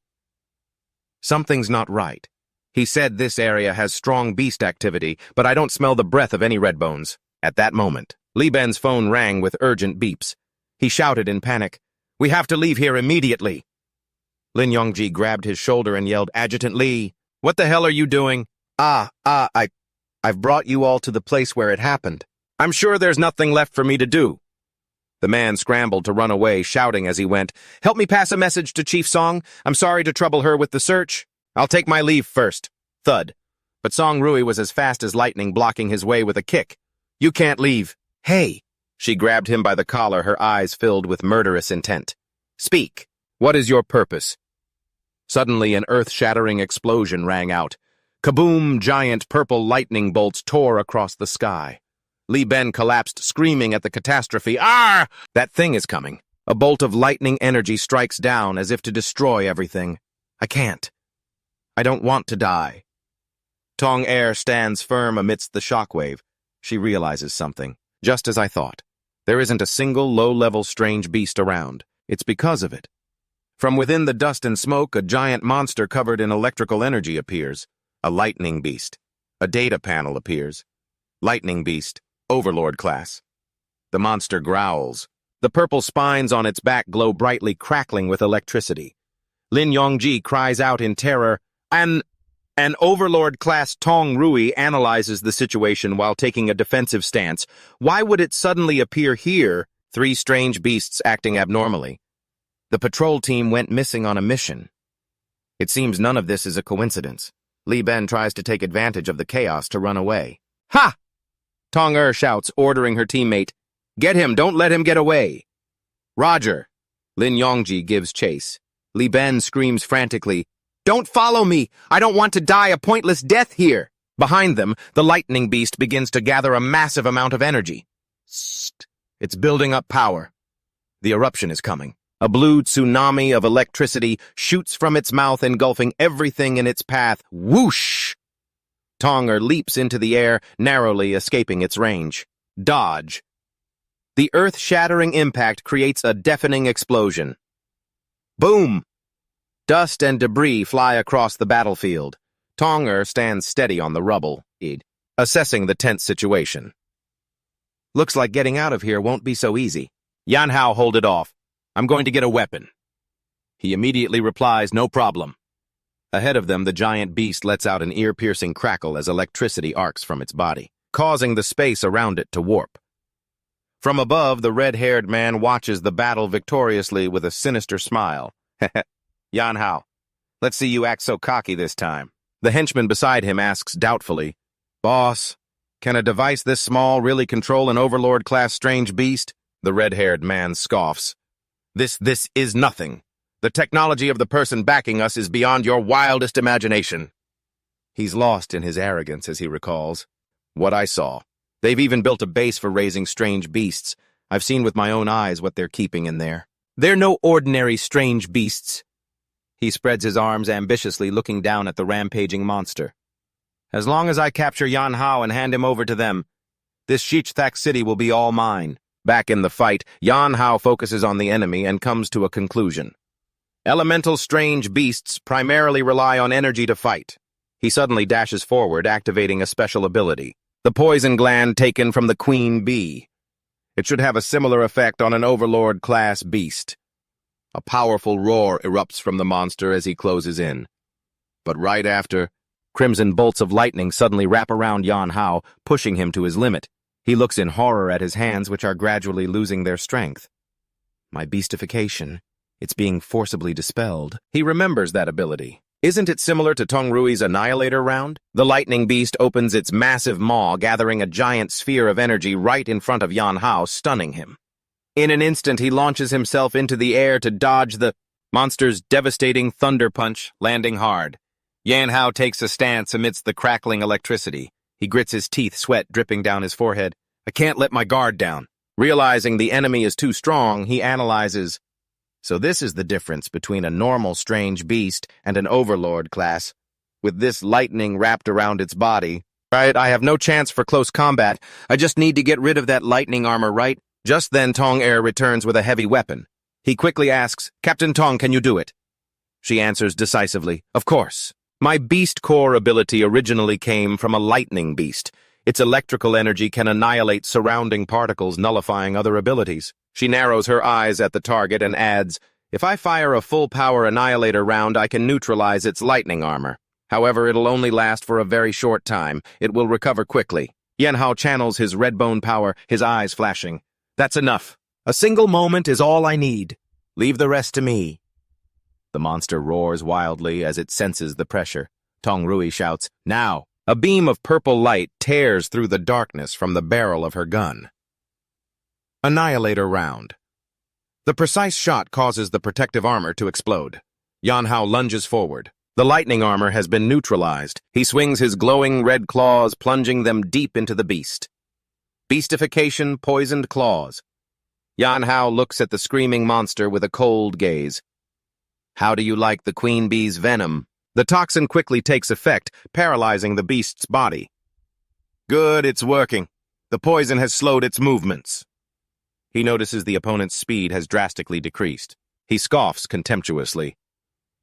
Something's not right. He said this area has strong beast activity, but I don't smell the breath of any redbones. At that moment, Li Ben's phone rang with urgent beeps. He shouted in panic, We have to leave here immediately. Lin Yongji grabbed his shoulder and yelled, Adjutant Li, what the hell are you doing? I've brought you all to the place where it happened. I'm sure there's nothing left for me to do. The man scrambled to run away, shouting as he went, Help me pass a message to Chief Song. I'm sorry to trouble her with the search. I'll take my leave first. Thud. But Song Rui was as fast as lightning, blocking his way with a kick. You can't leave. Hey. She grabbed him by the collar, her eyes filled with murderous intent. Speak. What is your purpose? Suddenly, an earth-shattering explosion rang out. Kaboom! Giant purple lightning bolts tore across the sky. Li Ben collapsed, screaming at the catastrophe. Ah! That thing is coming. A bolt of lightning energy strikes down as if to destroy everything. I can't. I don't want to die. Tong Er stands firm amidst the shockwave. She realizes something. Just as I thought. There isn't a single low-level strange beast around. It's because of it. From within the dust and smoke, a giant monster covered in electrical energy appears. A lightning beast. A data panel appears. Lightning beast. Overlord class. The monster growls. The purple spines on its back glow brightly, crackling with electricity. Lin Yongji cries out in terror, An overlord-class Tong Rui analyzes the situation while taking a defensive stance. Why would it suddenly appear here, 3 strange beasts acting abnormally? The patrol team went missing on a mission. It seems none of this is a coincidence. Li Ben tries to take advantage of the chaos to run away. Ha! Tong shouts, ordering her teammate, Get him, don't let him get away. Roger. Lin Yongji gives chase. Li Ben screams frantically, Don't follow me! I don't want to die a pointless death here! Behind them, the lightning beast begins to gather a massive amount of energy. Sst! It's building up power. The eruption is coming. A blue tsunami of electricity shoots from its mouth, engulfing everything in its path. Whoosh! Tonger leaps into the air, narrowly escaping its range. Dodge. The earth-shattering impact creates a deafening explosion. Boom! Dust and debris fly across the battlefield. Tong stands steady on the rubble, assessing the tense situation. Looks like getting out of here won't be so easy. Yan Hao, hold it off. I'm going to get a weapon. He immediately replies, no problem. Ahead of them, the giant beast lets out an ear-piercing crackle as electricity arcs from its body, causing the space around it to warp. From above, the red-haired man watches the battle victoriously with a sinister smile. Yan Hao, let's see you act so cocky this time. The henchman beside him asks doubtfully, Boss, can a device this small really control an overlord-class strange beast? The red-haired man scoffs. This is nothing. The technology of the person backing us is beyond your wildest imagination. He's lost in his arrogance as he recalls. What I saw. They've even built a base for raising strange beasts. I've seen with my own eyes what they're keeping in there. They're no ordinary strange beasts. He spreads his arms ambitiously, looking down at the rampaging monster. As long as I capture Yan Hao and hand him over to them, this Shichthak city will be all mine. Back in the fight, Yan Hao focuses on the enemy and comes to a conclusion. Elemental strange beasts primarily rely on energy to fight. He suddenly dashes forward, activating a special ability. The poison gland taken from the queen bee. It should have a similar effect on an overlord-class beast. A powerful roar erupts from the monster as he closes in. But right after, crimson bolts of lightning suddenly wrap around Yan Hao, pushing him to his limit. He looks in horror at his hands, which are gradually losing their strength. My beastification. It's being forcibly dispelled. He remembers that ability. Isn't it similar to Tong Rui's Annihilator round? The lightning beast opens its massive maw, gathering a giant sphere of energy right in front of Yan Hao, stunning him. In an instant, he launches himself into the air to dodge the monster's devastating thunder punch, landing hard. Yan Hao takes a stance amidst the crackling electricity. He grits his teeth, sweat dripping down his forehead. I can't let my guard down. Realizing the enemy is too strong, he analyzes. So this is the difference between a normal strange beast and an overlord class. With this lightning wrapped around its body. Right, I have no chance for close combat. I just need to get rid of that lightning armor, right? Just then Tong returns with a heavy weapon. He quickly asks, Captain Tong, can you do it? She answers decisively, of course. My beast core ability originally came from a lightning beast. Its electrical energy can annihilate surrounding particles, nullifying other abilities. She narrows her eyes at the target and adds, if I fire a full-power annihilator round, I can neutralize its lightning armor. However, it'll only last for a very short time. It will recover quickly. Yan Hao channels his red bone power, his eyes flashing. That's enough. A single moment is all I need. Leave the rest to me. The monster roars wildly as it senses the pressure. Tong Rui shouts, now! A beam of purple light tears through the darkness from the barrel of her gun. Annihilator round. The precise shot causes the protective armor to explode. Yan Hao lunges forward. The lightning armor has been neutralized. He swings his glowing red claws, plunging them deep into the beast. Beastification, poisoned claws. Yan Hao looks at the screaming monster with a cold gaze. How do you like the queen bee's venom? The toxin quickly takes effect, paralyzing the beast's body. Good, it's working. The poison has slowed its movements. He notices the opponent's speed has drastically decreased. He scoffs contemptuously.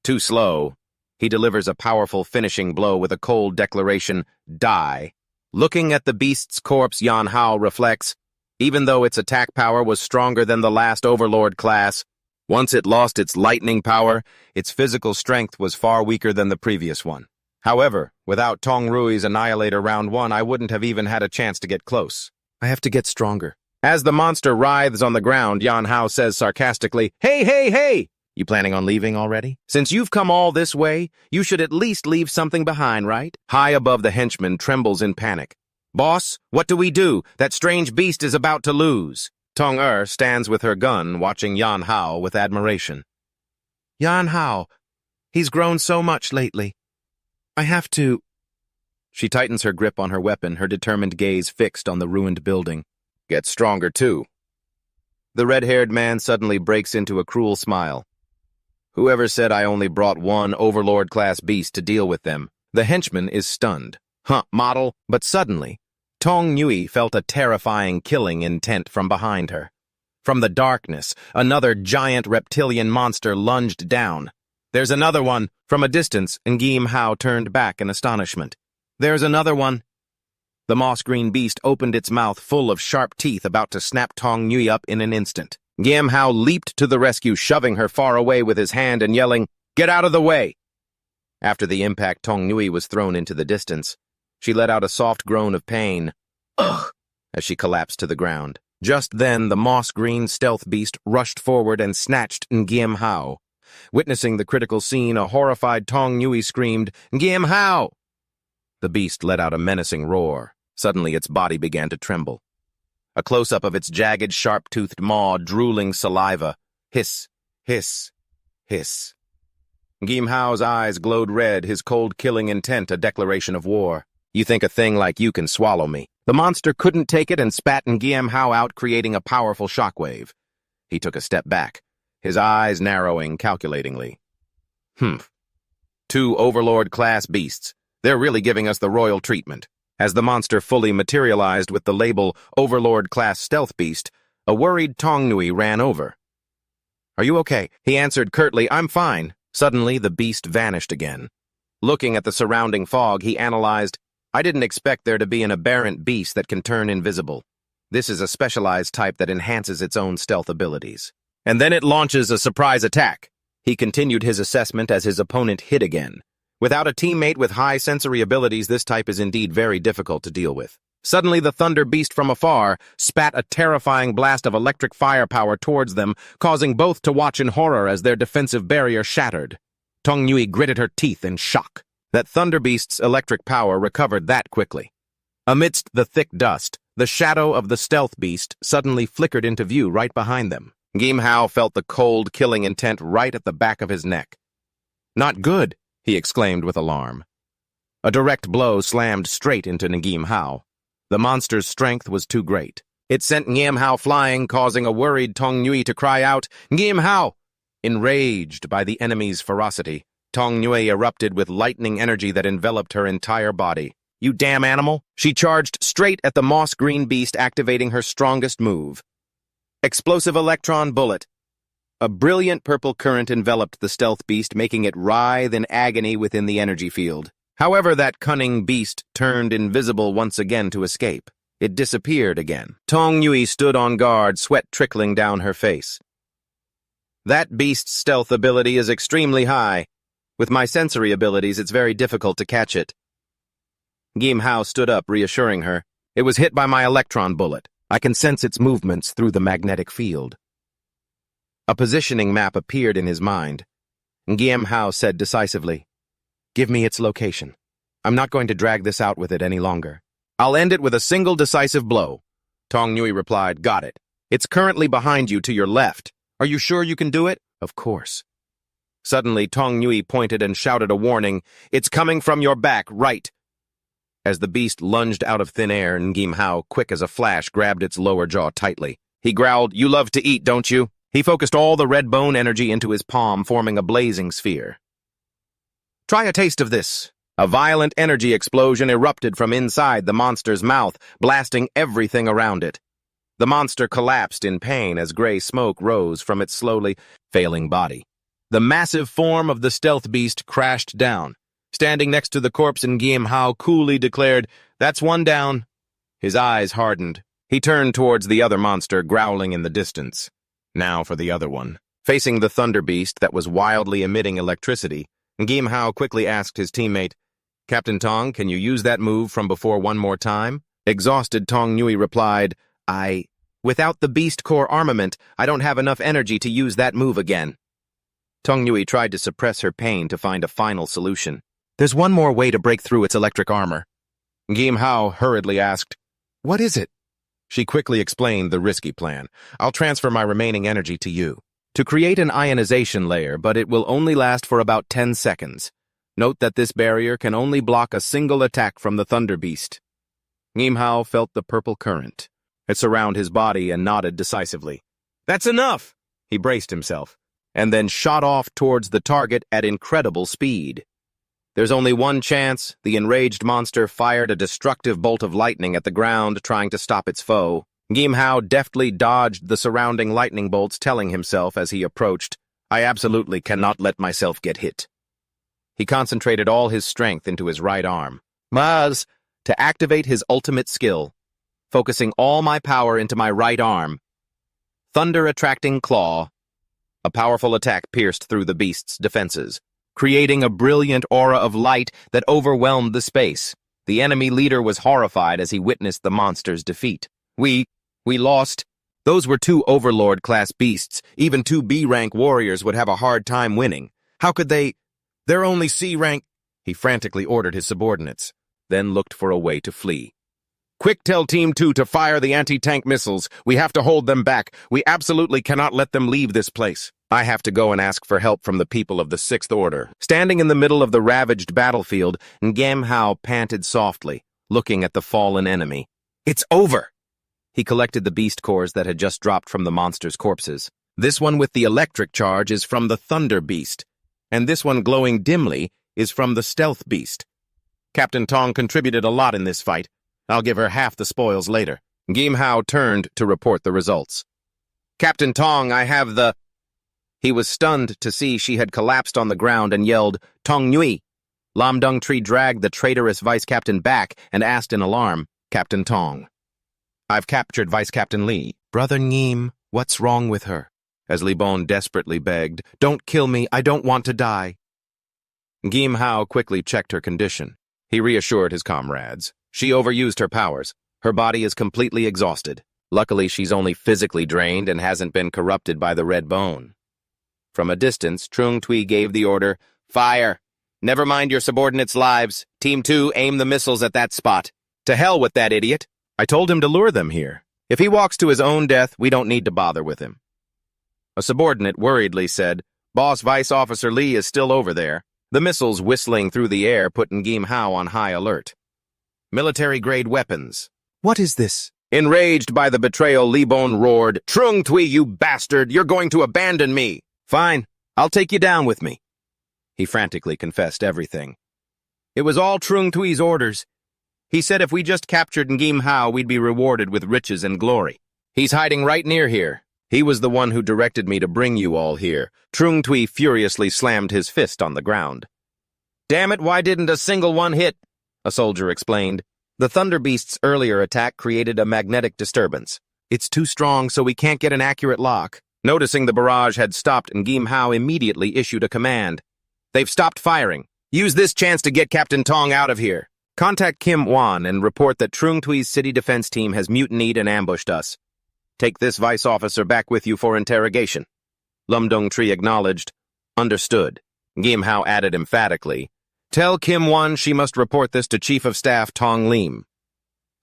Too slow. He delivers a powerful finishing blow with a cold declaration, die. Looking at the beast's corpse, Yan Hao reflects, even though its attack power was stronger than the last overlord class, once it lost its lightning power, its physical strength was far weaker than the previous one. However, without Tong Rui's Annihilator round 1, I wouldn't have even had a chance to get close. I have to get stronger. As the monster writhes on the ground, Yan Hao says sarcastically, Hey, hey, hey! You planning on leaving already? Since you've come all this way, you should at least leave something behind, right? High above the henchman trembles in panic. Boss, what do we do? That strange beast is about to lose. Tong stands with her gun, watching Yan Hao with admiration. Yan Hao, he's grown so much lately. I have to... She tightens her grip on her weapon, her determined gaze fixed on the ruined building. Get stronger, too. The red-haired man suddenly breaks into a cruel smile. Whoever said I only brought one overlord-class beast to deal with them? The henchman is stunned. Model. But suddenly, Tong Nui felt a terrifying killing intent from behind her. From the darkness, another giant reptilian monster lunged down. There's another one. From a distance, Ngim Hao turned back in astonishment. There's another one. The moss-green beast opened its mouth full of sharp teeth, about to snap Tong Nui up in an instant. Ngim Hao leaped to the rescue, shoving her far away with his hand and yelling, "Get out of the way!" After the impact, Tong Nui was thrown into the distance. She let out a soft groan of pain, "Ugh," as she collapsed to the ground. Just then, the moss-green stealth beast rushed forward and snatched Ngim Hao. Witnessing the critical scene, a horrified Tong Nui screamed, "Ngim Hao!" The beast let out a menacing roar. Suddenly, its body began to tremble. A close-up of its jagged, sharp-toothed maw, drooling saliva. Hiss, hiss, hiss. Ngim Hao's eyes glowed red, his cold killing intent a declaration of war. "You think a thing like you can swallow me?" The monster couldn't take it and spat Ngim Hao out, creating a powerful shockwave. He took a step back, his eyes narrowing calculatingly. Two overlord-class beasts. They're really giving us the royal treatment. As the monster fully materialized with the label Overlord-class stealth beast, a worried Tong Nui ran over. "Are you okay?" He answered curtly, "I'm fine." Suddenly, the beast vanished again. Looking at the surrounding fog, he analyzed, "I didn't expect there to be an aberrant beast that can turn invisible. This is a specialized type that enhances its own stealth abilities. And then it launches a surprise attack." He continued his assessment as his opponent hit again. Without a teammate with high sensory abilities, this type is indeed very difficult to deal with. Suddenly, the thunder beast from afar spat a terrifying blast of electric firepower towards them, causing both to watch in horror as their defensive barrier shattered. Tong Nui gritted her teeth in shock. That thunder beast's electric power recovered that quickly. Amidst the thick dust, the shadow of the stealth beast suddenly flickered into view right behind them. Ngim Hao felt the cold, killing intent right at the back of his neck. "Not good," he exclaimed with alarm. A direct blow slammed straight into Ngim Hao. The monster's strength was too great. It sent Ngim Hao flying, causing a worried Tong Nui to cry out, "Ngim Hao!" Enraged by the enemy's ferocity, Tong Nui erupted with lightning energy that enveloped her entire body. "You damn animal!" She charged straight at the moss-green beast, activating her strongest move. Explosive electron bullet. A brilliant purple current enveloped the stealth beast, making it writhe in agony within the energy field. However, that cunning beast turned invisible once again to escape. It disappeared again. Tong Nui stood on guard, sweat trickling down her face. "That beast's stealth ability is extremely high. With my sensory abilities, it's very difficult to catch it." Ngim Hao stood up, reassuring her. "It was hit by my electron bullet. I can sense its movements through the magnetic field." A positioning map appeared in his mind. Ngim Hao said decisively, "Give me its location. I'm not going to drag this out with it any longer. I'll end it with a single decisive blow." Tong Nui replied, "Got it. It's currently behind you to your left. Are you sure you can do it?" "Of course." Suddenly, Tong Nui pointed and shouted a warning, "It's coming from your back, right." As the beast lunged out of thin air, Ngim Hao, quick as a flash, grabbed its lower jaw tightly. He growled, "You love to eat, don't you?" He focused all the red bone energy into his palm, forming a blazing sphere. "Try a taste of this." A violent energy explosion erupted from inside the monster's mouth, blasting everything around it. The monster collapsed in pain as gray smoke rose from its slowly failing body. The massive form of the stealth beast crashed down. Standing next to the corpse, Ngim Hao coolly declared, "That's one down." His eyes hardened. He turned towards the other monster, growling in the distance. Now for the other one. Facing the thunder beast that was wildly emitting electricity, Ngim Hao quickly asked his teammate, "Captain Tong, can you use that move from before one more time?" Exhausted, Tong Nui replied, Without the beast core armament, I don't have enough energy to use that move again." Tong Nui tried to suppress her pain to find a final solution. "There's one more way to break through its electric armor." Ngim Hao hurriedly asked, "What is it?" She quickly explained the risky plan. "I'll transfer my remaining energy to you. To create an ionization layer, but it will only last for about 10 seconds. Note that this barrier can only block a single attack from the Thunder Beast." Ngim Hao felt the purple current. It surrounded his body and nodded decisively. "That's enough!" He braced himself, and then shot off towards the target at incredible speed. There's only one chance. The enraged monster fired a destructive bolt of lightning at the ground, trying to stop its foe. Ngim Hao deftly dodged the surrounding lightning bolts, telling himself as he approached, I absolutely cannot let myself get hit. He concentrated all his strength into his right arm, to activate his ultimate skill, focusing all my power into my right arm. Thunder-attracting claw. A powerful attack pierced through the beast's defenses, creating a brilliant aura of light that overwhelmed the space. The enemy leader was horrified as he witnessed the monster's defeat. We lost. Those were 2 overlord-class beasts. Even 2 B-rank warriors would have a hard time winning. How could they? They're only C-rank. He frantically ordered his subordinates, then looked for a way to flee. Quick, tell Team 2 to fire the anti-tank missiles. We have to hold them back. We absolutely cannot let them leave this place. I have to go and ask for help from the people of the 6th Order. Standing in the middle of the ravaged battlefield, Ngam Hao panted softly, looking at the fallen enemy. It's over! He collected the beast cores that had just dropped from the monster's corpses. This one with the electric charge is from the Thunder Beast, and this one glowing dimly is from the Stealth Beast. Captain Tong contributed a lot in this fight. I'll give her half the spoils later. Ngam Hao turned to report the results. Captain Tong, I have the... He was stunned to see she had collapsed on the ground and yelled, Tong Nui. Lam Dung Tree dragged the traitorous vice-captain back and asked in alarm, Captain Tong. I've captured Vice-Captain Li. Brother Ngim, what's wrong with her? As Li Bon desperately begged, don't kill me, I don't want to die. Ngam Hao quickly checked her condition. He reassured his comrades. She overused her powers. Her body is completely exhausted. Luckily, she's only physically drained and hasn't been corrupted by the red bone. From a distance, Trung Tui gave the order, Fire! Never mind your subordinates' lives. Team 2, aim the missiles at that spot. To hell with that idiot. I told him to lure them here. If he walks to his own death, we don't need to bother with him. A subordinate worriedly said, Boss Vice Officer Li is still over there. The missiles whistling through the air put Ngam Hao on high alert. Military-grade weapons. What is this? Enraged by the betrayal, Li Bon roared, Trung Tui, you bastard! You're going to abandon me! Fine, I'll take you down with me. He frantically confessed everything. It was all Trung Tui's orders. He said if we just captured Ngam Hao, we'd be rewarded with riches and glory. He's hiding right near here. He was the one who directed me to bring you all here. Trung Tui furiously slammed his fist on the ground. Damn it, why didn't a single one hit? A soldier explained. The Thunder Beast's earlier attack created a magnetic disturbance. It's too strong, so we can't get an accurate lock. Noticing the barrage had stopped, Ngam Hao immediately issued a command. They've stopped firing. Use this chance to get Captain Tong out of here. Contact Kim Wan and report that Trung Tui's city defense team has mutinied and ambushed us. Take this vice officer back with you for interrogation. Lum Dong Tree acknowledged. Understood. Ngam Hao added emphatically, Tell Kim Wan she must report this to Chief of Staff Tong Lim.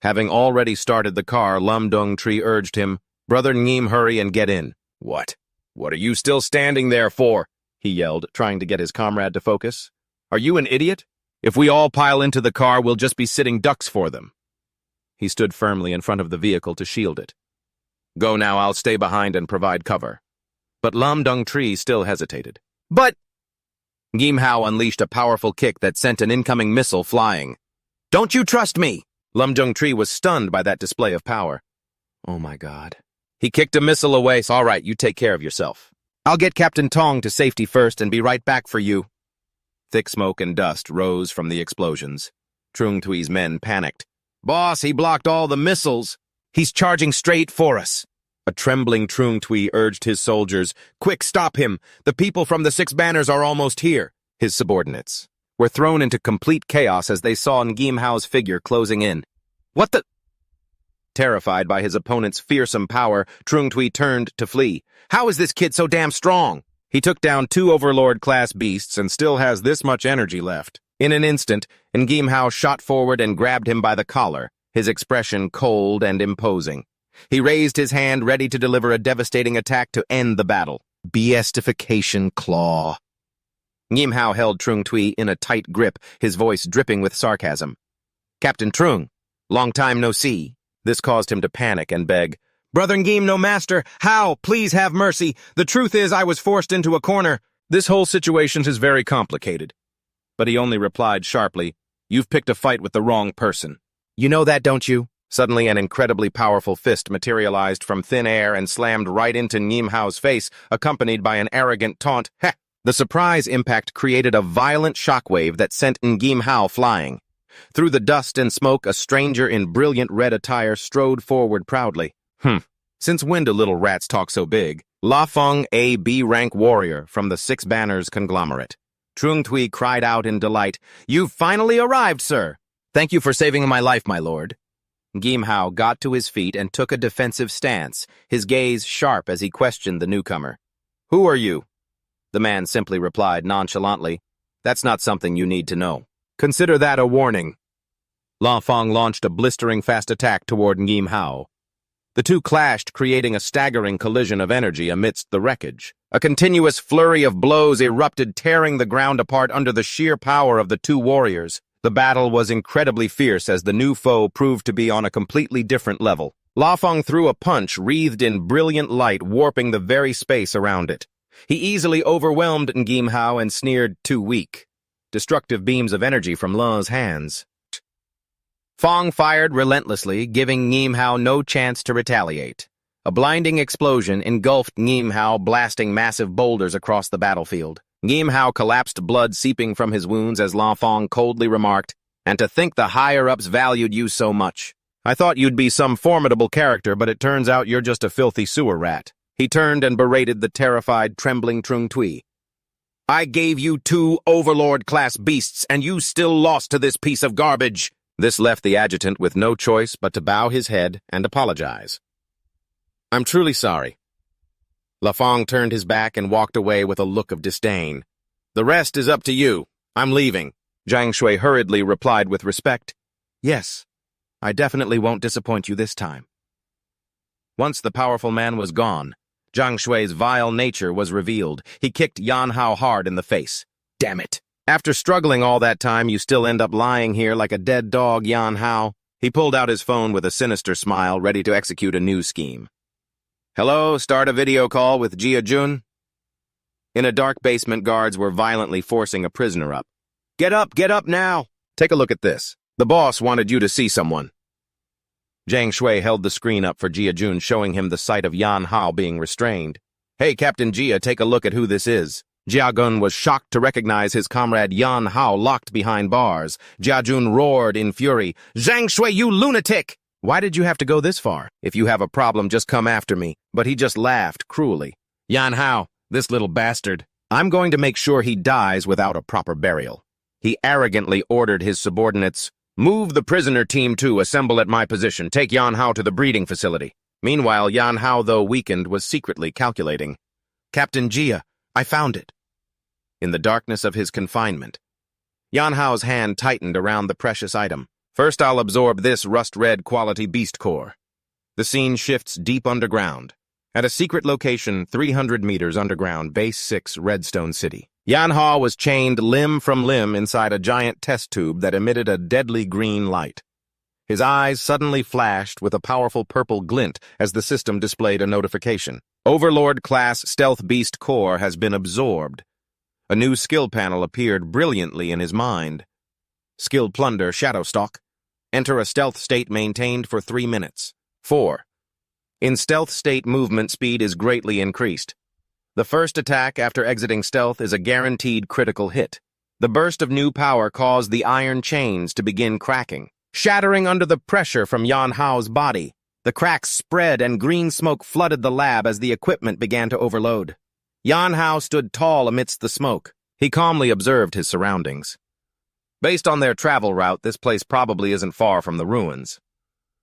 Having already started the car, Lum Dong Tree urged him, Brother Ngim, hurry and get in. What? What are you still standing there for? He yelled, trying to get his comrade to focus. Are you an idiot? If we all pile into the car, we'll just be sitting ducks for them. He stood firmly in front of the vehicle to shield it. Go now, I'll stay behind and provide cover. But Lum Dong Tree still hesitated. But... Ngam Hao unleashed a powerful kick that sent an incoming missile flying. Don't you trust me? Lum Dong Tree was stunned by that display of power. Oh my God. He kicked a missile away, so all right, you take care of yourself. I'll get Captain Tong to safety first and be right back for you. Thick smoke and dust rose from the explosions. Trung Tui's men panicked. Boss, he blocked all the missiles. He's charging straight for us. A trembling Trung Tui urged his soldiers, Quick, stop him! The people from the 6 banners are almost here. His subordinates were thrown into complete chaos as they saw Ngam Hao's figure closing in. What the... Terrified by his opponent's fearsome power, Trung Tui turned to flee. How is this kid so damn strong? He took down 2 overlord-class beasts and still has this much energy left. In an instant, Ngam Hao shot forward and grabbed him by the collar, his expression cold and imposing. He raised his hand ready to deliver a devastating attack to end the battle. Beastification claw. Ngam Hao held Trung Tui in a tight grip, his voice dripping with sarcasm. Captain Trung, long time no see. This caused him to panic and beg, Brother Ngim, no master, how? Please have mercy. The truth is I was forced into a corner. This whole situation is very complicated. But he only replied sharply, You've picked a fight with the wrong person. You know that, don't you? Suddenly, an incredibly powerful fist materialized from thin air and slammed right into Ngim Hao's face, accompanied by an arrogant taunt. Heh! The surprise impact created a violent shockwave that sent Ngim Hao flying. Through the dust and smoke, a stranger in brilliant red attire strode forward proudly. Since when do little rats talk so big? La Feng, a B-rank warrior from the Six Banners conglomerate. Trung Tui cried out in delight. "You've finally arrived, sir! Thank you for saving my life, my lord." Ngim Hao got to his feet and took a defensive stance, his gaze sharp as he questioned the newcomer. "Who are you?" The man simply replied nonchalantly, "That's not something you need to know. Consider that a warning." La Feng launched a blistering fast attack toward Ngim Hao. The two clashed, creating a staggering collision of energy amidst the wreckage. A continuous flurry of blows erupted, tearing the ground apart under the sheer power of the two warriors. The battle was incredibly fierce as the new foe proved to be on a completely different level. La Feng threw a punch wreathed in brilliant light, warping the very space around it. He easily overwhelmed Ngim Hao and sneered, "Too weak." Destructive beams of energy from Le's hands. Fong fired relentlessly, giving Ngim Hao no chance to retaliate. A blinding explosion engulfed Ngim Hao, blasting massive boulders across the battlefield. Ngim Hao collapsed, blood seeping from his wounds as La Feng coldly remarked, "And to think the higher-ups valued you so much. I thought you'd be some formidable character, but it turns out you're just a filthy sewer rat." He turned and berated the terrified, trembling Trung Tui. "I gave you 2 overlord-class beasts, and you still lost to this piece of garbage." This left the adjutant with no choice but to bow his head and apologize. "I'm truly sorry." La Feng turned his back and walked away with a look of disdain. "The rest is up to you. I'm leaving." Zhang Shui hurriedly replied with respect, "Yes, I definitely won't disappoint you this time." Once the powerful man was gone, Zhang Shui's vile nature was revealed. He kicked Yan Hao hard in the face. "Damn it! After struggling all that time, you still end up lying here like a dead dog, Yan Hao." He pulled out his phone with a sinister smile, ready to execute a new scheme. "Hello, start a video call with Jia Jun." In a dark basement, guards were violently forcing a prisoner up. Get up now! Take a look at this. The boss wanted you to see someone." Zhang Shui held the screen up for Jia Jun, showing him the sight of Yan Hao being restrained. "Hey, Captain Jia, take a look at who this is." Jia Gun was shocked to recognize his comrade Yan Hao locked behind bars. Jia Jun roared in fury, "Zhang Shui, you lunatic! Why did you have to go this far? If you have a problem, just come after me." But he just laughed cruelly. "Yan Hao, this little bastard. I'm going to make sure he dies without a proper burial." He arrogantly ordered his subordinates, "Move the prisoner team to assemble at my position. Take Yan Hao to the breeding facility." Meanwhile, Yan Hao, though weakened, was secretly calculating. "Captain Jia, I found it." In the darkness of his confinement, Yan Hao's hand tightened around the precious item. "First, I'll absorb this rust-red quality beast core." The scene shifts deep underground. At a secret location 300 meters underground, Base 6, Redstone City. Yan Hao was chained limb from limb inside a giant test tube that emitted a deadly green light. His eyes suddenly flashed with a powerful purple glint as the system displayed a notification. Overlord-class Stealth Beast Core has been absorbed. A new skill panel appeared brilliantly in his mind. Skill Plunder Shadowstalk. Enter a stealth state maintained for 3 minutes. 4. In stealth state, movement speed is greatly increased. The first attack after exiting stealth is a guaranteed critical hit. The burst of new power caused the iron chains to begin cracking, shattering under the pressure from Yan Hao's body. The cracks spread and green smoke flooded the lab as the equipment began to overload. Yan Hao stood tall amidst the smoke. He calmly observed his surroundings. Based on their travel route, this place probably isn't far from the ruins.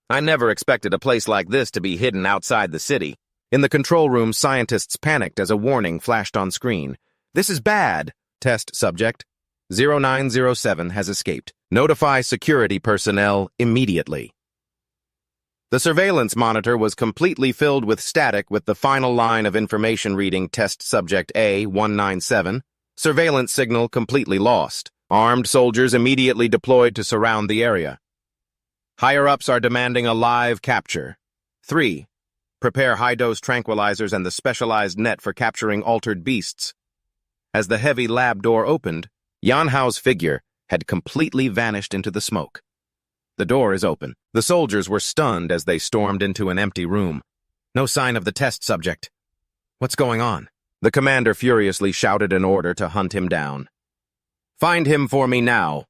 I never expected a place like this to be hidden outside the city. In the control room, scientists panicked as a warning flashed on screen. "This is bad." Test subject 0907 has escaped. Notify security personnel immediately. The surveillance monitor was completely filled with static with the final line of information reading test subject A197. Surveillance signal completely lost. Armed soldiers immediately deployed to surround the area. Higher-ups are demanding a live capture. 3. Prepare high-dose tranquilizers and the specialized net for capturing altered beasts. As the heavy lab door opened, Yan Hao's figure had completely vanished into the smoke. The door is open. The soldiers were stunned as they stormed into an empty room. No sign of the test subject. What's going on? The commander furiously shouted an order to hunt him down. Find him for me now.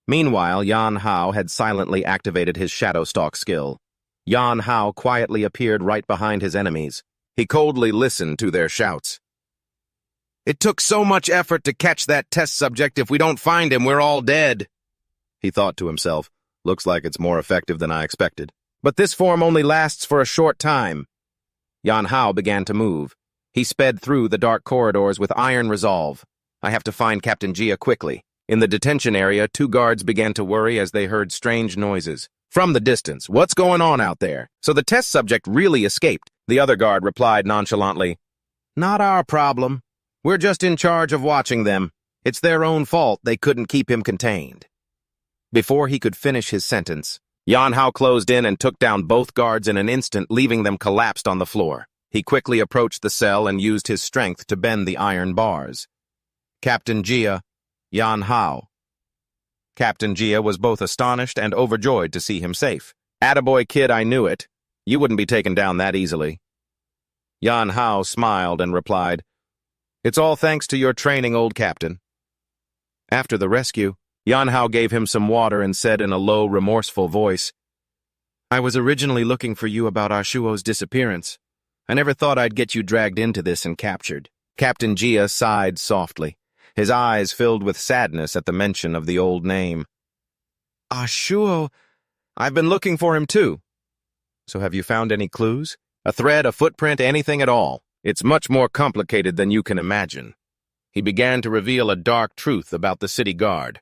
Meanwhile, Yan Hao had silently activated his shadow stalk skill. Yan Hao quietly appeared right behind his enemies. He coldly listened to their shouts. It took so much effort to catch that test subject. If we don't find him, we're all dead. He thought to himself, looks like it's more effective than I expected. But this form only lasts for a short time. Yan Hao began to move. He sped through the dark corridors with iron resolve. I have to find Captain Jia quickly. In the detention area, 2 guards began to worry as they heard strange noises. From the distance, what's going on out there? So the test subject really escaped. The other guard replied nonchalantly, Not our problem. We're just in charge of watching them. It's their own fault they couldn't keep him contained. Before he could finish his sentence, Yan Hao closed in and took down both guards in an instant, leaving them collapsed on the floor. He quickly approached the cell and used his strength to bend the iron bars. Captain Jia, Yan Hao. Captain Jia was both astonished and overjoyed to see him safe. Attaboy, kid, I knew it. You wouldn't be taken down that easily. Yan Hao smiled and replied, It's all thanks to your training, old captain. After the rescue, Yan Hao gave him some water and said in a low, remorseful voice, I was originally looking for you about Ashuo's disappearance. I never thought I'd get you dragged into this and captured. Captain Jia sighed softly. His eyes filled with sadness at the mention of the old name. Ashuo, I've been looking for him too. So have you found any clues? A thread, a footprint, anything at all? It's much more complicated than you can imagine. He began to reveal a dark truth about the city guard.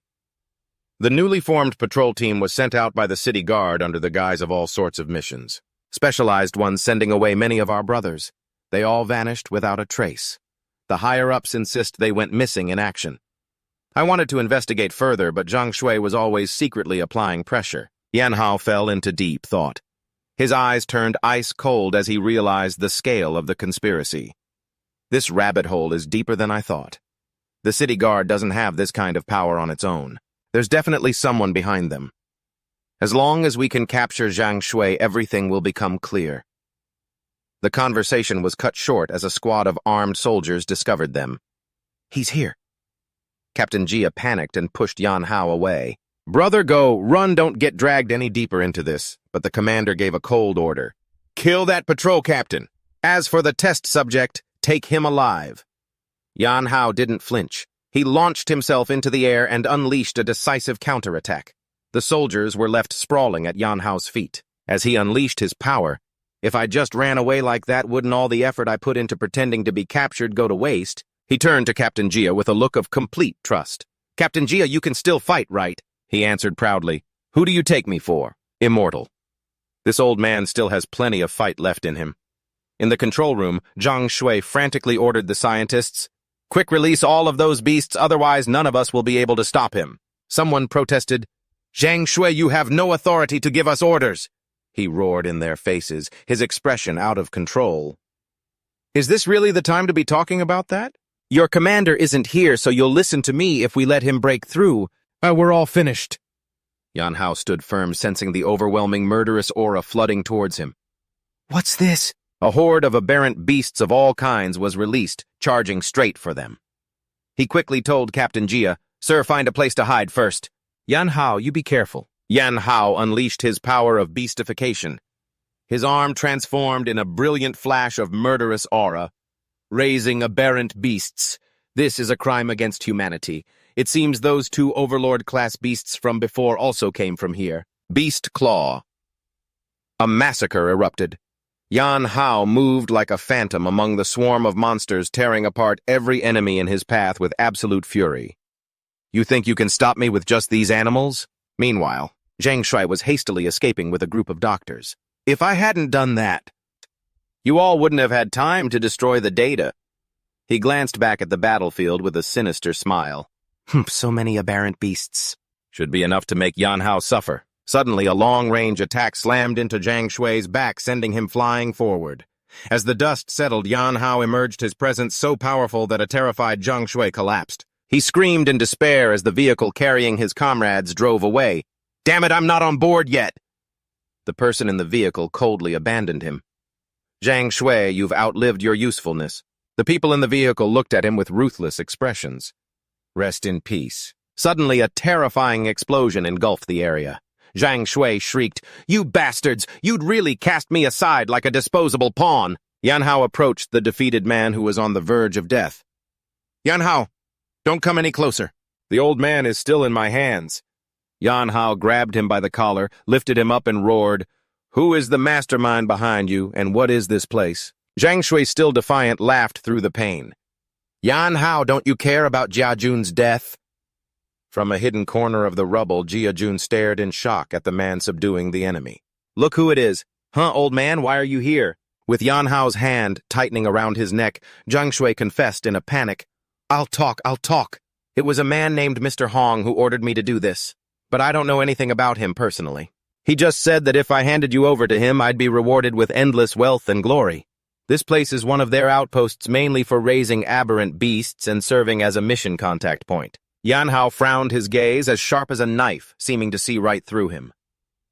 The newly formed patrol team was sent out by the city guard under the guise of all sorts of missions. Specialized ones sending away many of our brothers. They all vanished without a trace. The higher-ups insist they went missing in action. I wanted to investigate further, but Zhang Shui was always secretly applying pressure. Yan Hao fell into deep thought. His eyes turned ice-cold as he realized the scale of the conspiracy. This rabbit hole is deeper than I thought. The city guard doesn't have this kind of power on its own. There's definitely someone behind them. As long as we can capture Zhang Shui, everything will become clear. The conversation was cut short as a squad of armed soldiers discovered them. He's here. Captain Jia panicked and pushed Yan Hao away. Brother, go, run, don't get dragged any deeper into this. But the commander gave a cold order. Kill that patrol captain. As for the test subject, take him alive. Yan Hao didn't flinch. He launched himself into the air and unleashed a decisive counterattack. The soldiers were left sprawling at Yan Hao's feet. As he unleashed his power, if I just ran away like that, wouldn't all the effort I put into pretending to be captured go to waste? He turned to Captain Jia with a look of complete trust. Captain Jia, you can still fight, right? He answered proudly. Who do you take me for? Immortal. This old man still has plenty of fight left in him. In the control room, Zhang Shui frantically ordered the scientists, Quick, release all of those beasts, otherwise none of us will be able to stop him. Someone protested, Zhang Shui, you have no authority to give us orders. He roared in their faces, his expression out of control. Is this really the time to be talking about that? Your commander isn't here, so you'll listen to me if we let him break through. We're all finished. Yan Hao stood firm, sensing the overwhelming murderous aura flooding towards him. What's this? A horde of aberrant beasts of all kinds was released, charging straight for them. He quickly told Captain Jia, Sir, find a place to hide first. Yan Hao, you be careful. Yan Hao unleashed his power of beastification. His arm transformed in a brilliant flash of murderous aura, raising aberrant beasts. This is a crime against humanity. It seems those 2 overlord-class beasts from before also came from here. Beast Claw. A massacre erupted. Yan Hao moved like a phantom among the swarm of monsters, tearing apart every enemy in his path with absolute fury. You think you can stop me with just these animals? Meanwhile, Zhang Shui was hastily escaping with a group of doctors. If I hadn't done that, you all wouldn't have had time to destroy the data. He glanced back at the battlefield with a sinister smile. So many aberrant beasts. Should be enough to make Yan Hao suffer. Suddenly, a long-range attack slammed into Zhang Shui's back, sending him flying forward. As the dust settled, Yan Hao emerged, his presence so powerful that a terrified Zhang Shui collapsed. He screamed in despair as the vehicle carrying his comrades drove away. Damn it, I'm not on board yet. The person in the vehicle coldly abandoned him. Zhang Shui, you've outlived your usefulness. The people in the vehicle looked at him with ruthless expressions. Rest in peace. Suddenly, a terrifying explosion engulfed the area. Zhang Shui shrieked, "You bastards! You'd really cast me aside like a disposable pawn!" Yan Hao approached the defeated man who was on the verge of death. "Yan Hao, don't come any closer. The old man is still in my hands." Yan Hao grabbed him by the collar, lifted him up and roared, "Who is the mastermind behind you, and what is this place?" Zhang Shui, still defiant, laughed through the pain. "Yan Hao, don't you care about Jia Jun's death?" From a hidden corner of the rubble, Jia Jun stared in shock at the man subduing the enemy. "Look who it is. Huh, old man, why are you here?" With Yan Hao's hand tightening around his neck, Zhang Shui confessed in a panic, I'll talk. It was a man named Mr. Hong who ordered me to do this, but I don't know anything about him personally. He just said that if I handed you over to him, I'd be rewarded with endless wealth and glory. This place is one of their outposts mainly for raising aberrant beasts and serving as a mission contact point." Yan Hao frowned, his gaze as sharp as a knife, seeming to see right through him.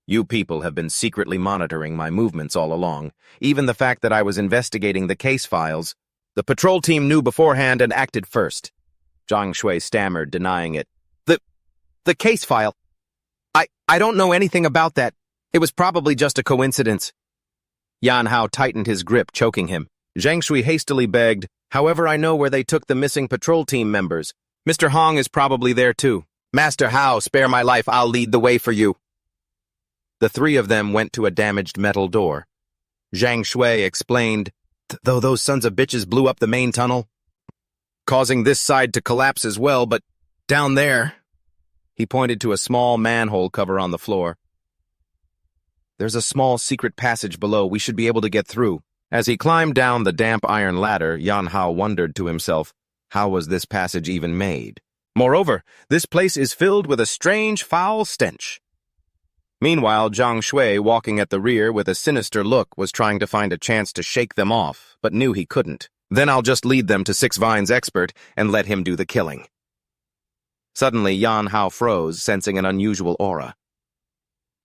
"You people have been secretly monitoring my movements all along. Even the fact that I was investigating the case files. The patrol team knew beforehand and acted first." Zhang Shui stammered, denying it. The case file? I don't know anything about that. It was probably just a coincidence." Yan Hao tightened his grip, choking him. Zhang Shui hastily begged, "However, I know where they took the missing patrol team members. Mr. Hong is probably there too." "Master Hao, spare my life, I'll lead the way for you." The three of them went to a damaged metal door. Zhang Shui explained, "Though those sons of bitches blew up the main tunnel, causing this side to collapse as well, but down there," he pointed to a small manhole cover on the floor. "There's a small secret passage below. We should be able to get through." As he climbed down the damp iron ladder, Yan Hao wondered to himself, how was this passage even made? Moreover, this place is filled with a strange, foul stench. Meanwhile, Zhang Shui, walking at the rear with a sinister look, was trying to find a chance to shake them off, but knew he couldn't. "Then I'll just lead them to Six Vines' expert and let him do the killing." Suddenly, Yan Hao froze, sensing an unusual aura.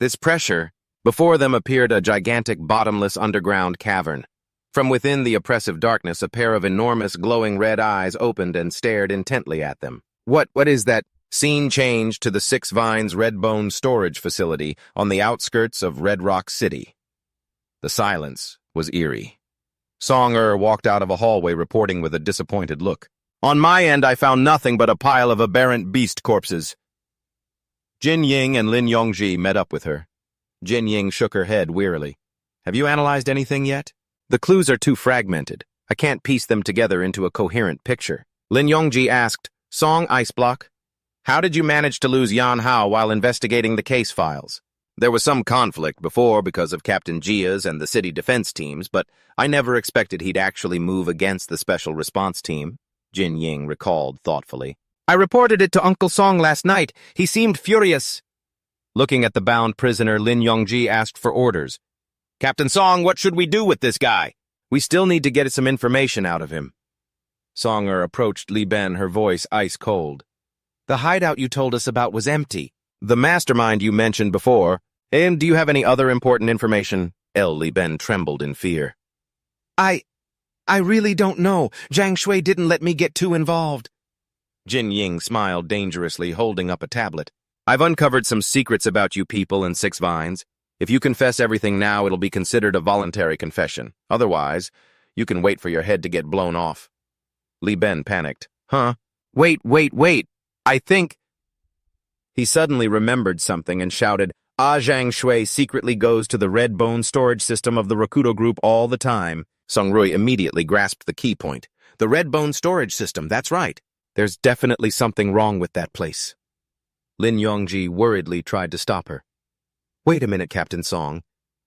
This pressure, before them appeared a gigantic bottomless underground cavern. From within the oppressive darkness, a pair of enormous glowing red eyes opened and stared intently at them. What is that? Scene changed to the Six Vines Redbone storage facility on the outskirts of Red Rock City. The silence was eerie. Song walked out of a hallway reporting with a disappointed look. "On my end, I found nothing but a pile of aberrant beast corpses." Jin Ying and Lin Yongji met up with her. Jin Ying shook her head wearily. "Have you analyzed anything yet?" "The clues are too fragmented. I can't piece them together into a coherent picture." Lin Yongji asked, "Song Ice Block, how did you manage to lose Yan Hao while investigating the case files?" "There was some conflict before because of Captain Jia's and the city defense teams, but I never expected he'd actually move against the special response team," Jin Ying recalled thoughtfully. "I reported it to Uncle Song last night. He seemed furious." Looking at the bound prisoner, Lin Yongji asked for orders. "Captain Song, what should we do with this guy? We still need to get some information out of him." Songer approached Li Ben, her voice ice cold. "The hideout you told us about was empty. The mastermind you mentioned before. And do you have any other important information?" Li Ben trembled in fear. I really don't know. Zhang Shui didn't let me get too involved." Jin Ying smiled dangerously, holding up a tablet. "I've uncovered some secrets about you people in Six Vines. If you confess everything now, it'll be considered a voluntary confession. Otherwise, you can wait for your head to get blown off." Li Ben panicked. "Huh? Wait. I think—" He suddenly remembered something and shouted, Zhang Shui secretly goes to the red bone storage system of the Rakudo group all the time." Song Rui immediately grasped the key point. "The red bone storage system, that's right. There's definitely something wrong with that place." Lin Yongji worriedly tried to stop her. "Wait a minute, Captain Song.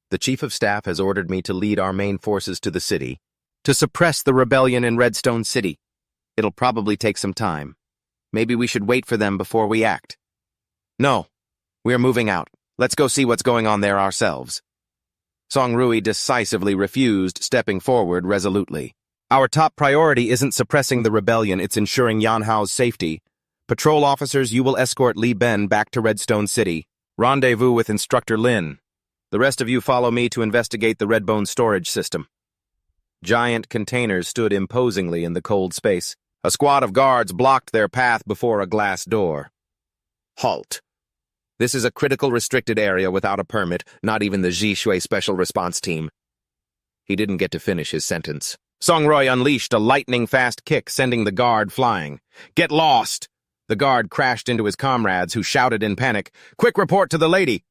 The Chief of Staff has ordered me to lead our main forces to the city, to suppress the rebellion in Redstone City. It'll probably take some time. Maybe we should wait for them before we act." "No, we're moving out. Let's go see what's going on there ourselves." Song Rui decisively refused, stepping forward resolutely. "Our top priority isn't suppressing the rebellion, it's ensuring Yan Hao's safety. Patrol officers, you will escort Li Ben back to Redstone City. Rendezvous with Instructor Lin. The rest of you follow me to investigate the Redbone storage system. Giant containers stood imposingly in the cold space. A squad of guards blocked their path before a glass door. Halt. This is a critical restricted area without a permit, not even the Zhishui Special Response Team. He didn't get to finish his sentence. Songroy unleashed a lightning-fast kick, sending the guard flying. Get lost! The guard crashed into his comrades, who shouted in panic, Quick report to the lady!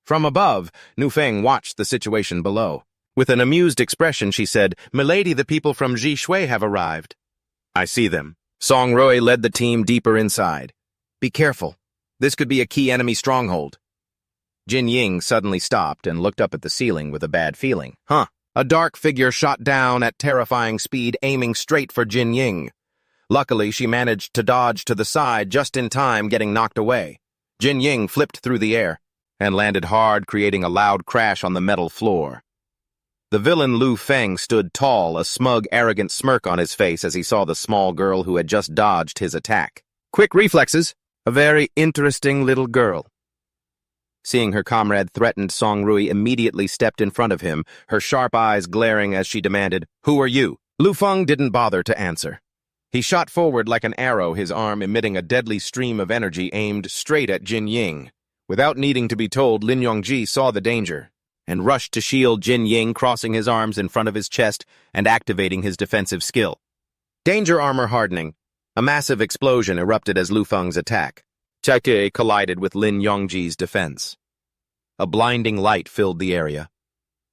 From above, Nu Feng watched the situation below. With an amused expression, she said, Milady, the people from Zhishui have arrived. I see them. Songroy led the team deeper inside. Be careful. This could be a key enemy stronghold. Jin Ying suddenly stopped and looked up at the ceiling with a bad feeling. A dark figure shot down at terrifying speed, aiming straight for Jin Ying. Luckily, she managed to dodge to the side just in time, getting knocked away. Jin Ying flipped through the air and landed hard, creating a loud crash on the metal floor. The villain Lu Feng stood tall, a smug, arrogant smirk on his face as he saw the small girl who had just dodged his attack. Quick reflexes. A very interesting little girl. Seeing her comrade threatened, Songrui immediately stepped in front of him, her sharp eyes glaring as she demanded, Who are you? Lu Feng didn't bother to answer. He shot forward like an arrow, his arm emitting a deadly stream of energy aimed straight at Jin Ying. Without needing to be told, Lin Yongji saw the danger and rushed to shield Jin Ying, crossing his arms in front of his chest and activating his defensive skill. Danger armor hardening. A massive explosion erupted as Lu Feng's attack. Chaike collided with Lin Yongji's defense. A blinding light filled the area.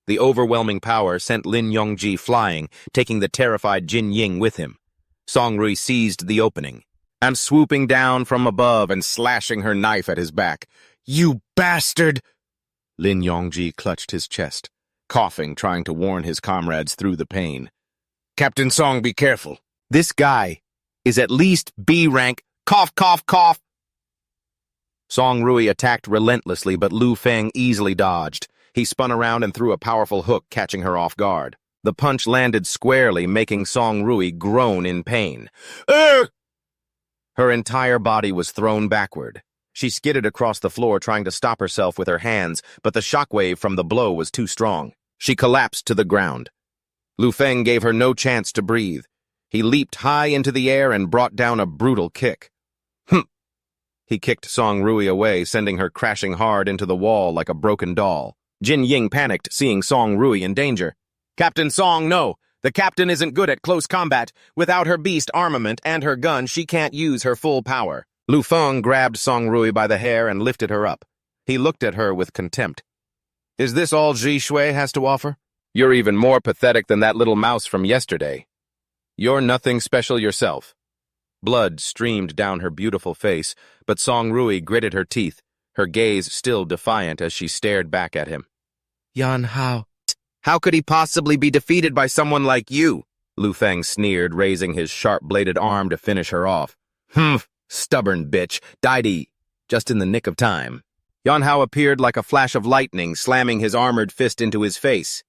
The overwhelming power sent Lin Yongji flying, taking the terrified Jin Ying with him. Songrui seized the opening, and swooping down from above and slashing her knife at his back. You bastard! Lin Yongji clutched his chest, coughing, trying to warn his comrades through the pain. Captain Song, be careful. This guy is at least B rank. Cough, cough, cough. Songrui attacked relentlessly, but Lu Feng easily dodged. He spun around and threw a powerful hook, catching her off guard. The punch landed squarely, making Songrui groan in pain. Her entire body was thrown backward. She skidded across the floor, trying to stop herself with her hands, but the shockwave from the blow was too strong. She collapsed to the ground. Lu Feng gave her no chance to breathe. He leaped high into the air and brought down a brutal kick. He kicked Songrui away, sending her crashing hard into the wall like a broken doll. Jin Ying panicked, seeing Songrui in danger. Captain Song, no! The captain isn't good at close combat. Without her beast armament and her gun, she can't use her full power. Lu Feng grabbed Songrui by the hair and lifted her up. He looked at her with contempt. Is this all Zhishui has to offer? You're even more pathetic than that little mouse from yesterday. You're nothing special yourself. Blood streamed down her beautiful face, but Songrui gritted her teeth, her gaze still defiant as she stared back at him. Yan Hao. How could he possibly be defeated by someone like you? Lu Feng sneered, raising his sharp-bladed arm to finish her off. Stubborn bitch, died just in the nick of time. Yan Hao appeared like a flash of lightning, slamming his armored fist into his face.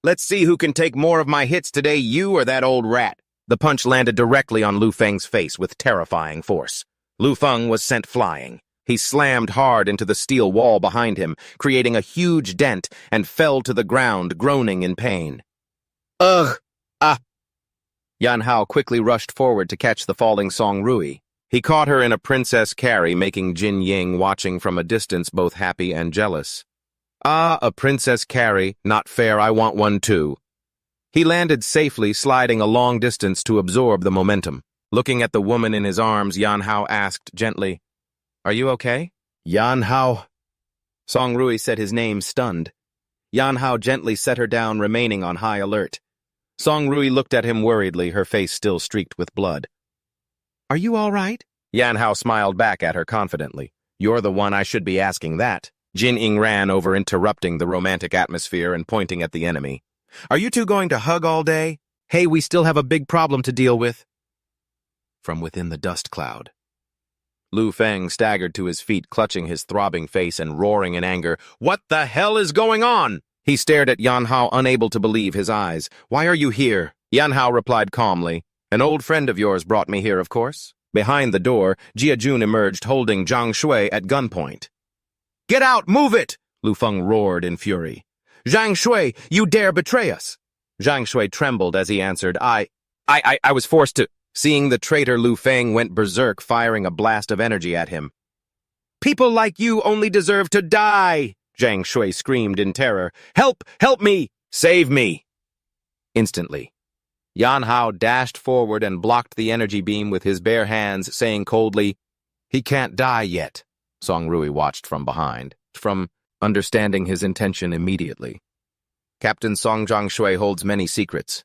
Let's see who can take more of my hits today, you or that old rat. The punch landed directly on Lu Feng's face with terrifying force. Lu Feng was sent flying. He slammed hard into the steel wall behind him, creating a huge dent, and fell to the ground, groaning in pain. Ugh! Ah! Yan Hao quickly rushed forward to catch the falling Songrui. He caught her in a princess carry, making Jin Ying, watching from a distance, both happy and jealous. Ah, a princess carry, not fair, I want one too. He landed safely, sliding a long distance to absorb the momentum. Looking at the woman in his arms, Yan Hao asked gently, Are you okay? Yan Hao. Songrui said his name, stunned. Yan Hao gently set her down, remaining on high alert. Songrui looked at him worriedly, her face still streaked with blood. Are you all right? Yan Hao smiled back at her confidently. You're the one I should be asking that. Jin Ying ran over, interrupting the romantic atmosphere and pointing at the enemy. Are you two going to hug all day? Hey, we still have a big problem to deal with. From within the dust cloud. Lu Feng staggered to his feet, clutching his throbbing face and roaring in anger. What the hell is going on? He stared at Yan Hao, unable to believe his eyes. Why are you here? Yan Hao replied calmly. An old friend of yours brought me here, of course. Behind the door, Jia Jun emerged, holding Zhang Shui at gunpoint. Get out! Move it! Lu Feng roared in fury. Zhang Shui, you dare betray us! Zhang Shui trembled as he answered, I was forced to. Seeing the traitor, Lu Feng went berserk, firing a blast of energy at him. People like you only deserve to die! Zhang Shui screamed in terror. Help! Help me! Save me! Instantly, Yan Hao dashed forward and blocked the energy beam with his bare hands, saying coldly, He can't die yet. Song Rui watched from behind, understanding his intention immediately. Captain Song Zhangshui holds many secrets.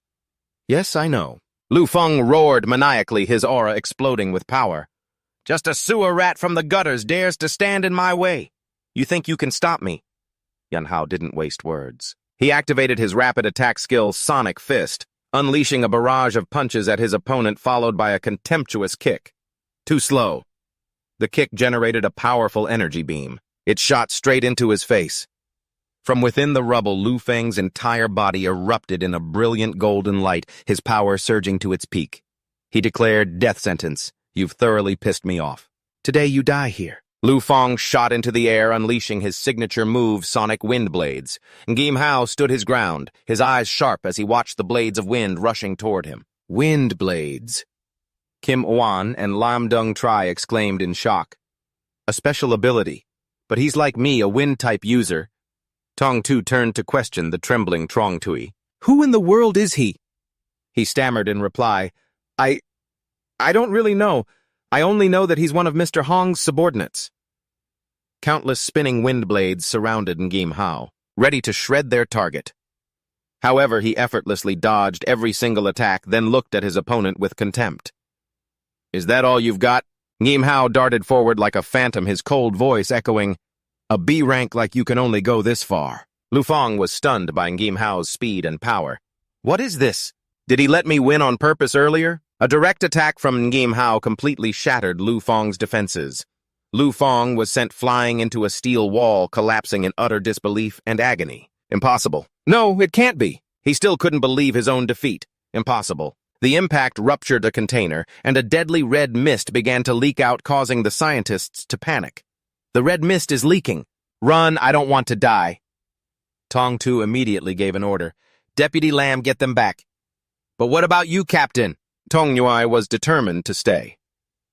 Yes, I know. Lu Feng roared maniacally, his aura exploding with power. Just a sewer rat from the gutters dares to stand in my way. You think you can stop me? Yan Hao didn't waste words. He activated his rapid attack skill, Sonic Fist, unleashing a barrage of punches at his opponent followed by a contemptuous kick. Too slow. The kick generated a powerful energy beam. It shot straight into his face. From within the rubble, Lu Feng's entire body erupted in a brilliant golden light, his power surging to its peak. He declared, Death sentence. You've thoroughly pissed me off. Today you die here. Lu Feng shot into the air, unleashing his signature move, Sonic Wind Blades. Ngim Hao stood his ground, his eyes sharp as he watched the blades of wind rushing toward him. Wind Blades. Kim Wan and Lam Dung Tri exclaimed in shock. A special ability. But he's like me, a wind-type user. Tong Tu turned to question the trembling Trong Tui. Who in the world is he? He stammered in reply, I don't really know. I only know that he's one of Mr. Hong's subordinates. Countless spinning wind blades surrounded Ngim Hao, ready to shred their target. However, he effortlessly dodged every single attack, then looked at his opponent with contempt. Is that all you've got? Ngim Hao darted forward like a phantom, his cold voice echoing, A B rank like you can only go this far. Lu Feng was stunned by Ngim Hao's speed and power. What is this? Did he let me win on purpose earlier? A direct attack from Ngim Hao completely shattered Lu Feng's defenses. Lu Feng was sent flying into a steel wall, collapsing in utter disbelief and agony. Impossible. No, it can't be. He still couldn't believe his own defeat. Impossible. The impact ruptured a container, and a deadly red mist began to leak out, causing the scientists to panic. The red mist is leaking. Run, I don't want to die. Tong Tu immediately gave an order. Deputy Lam, get them back. But what about you, Captain? Tong Yui was determined to stay.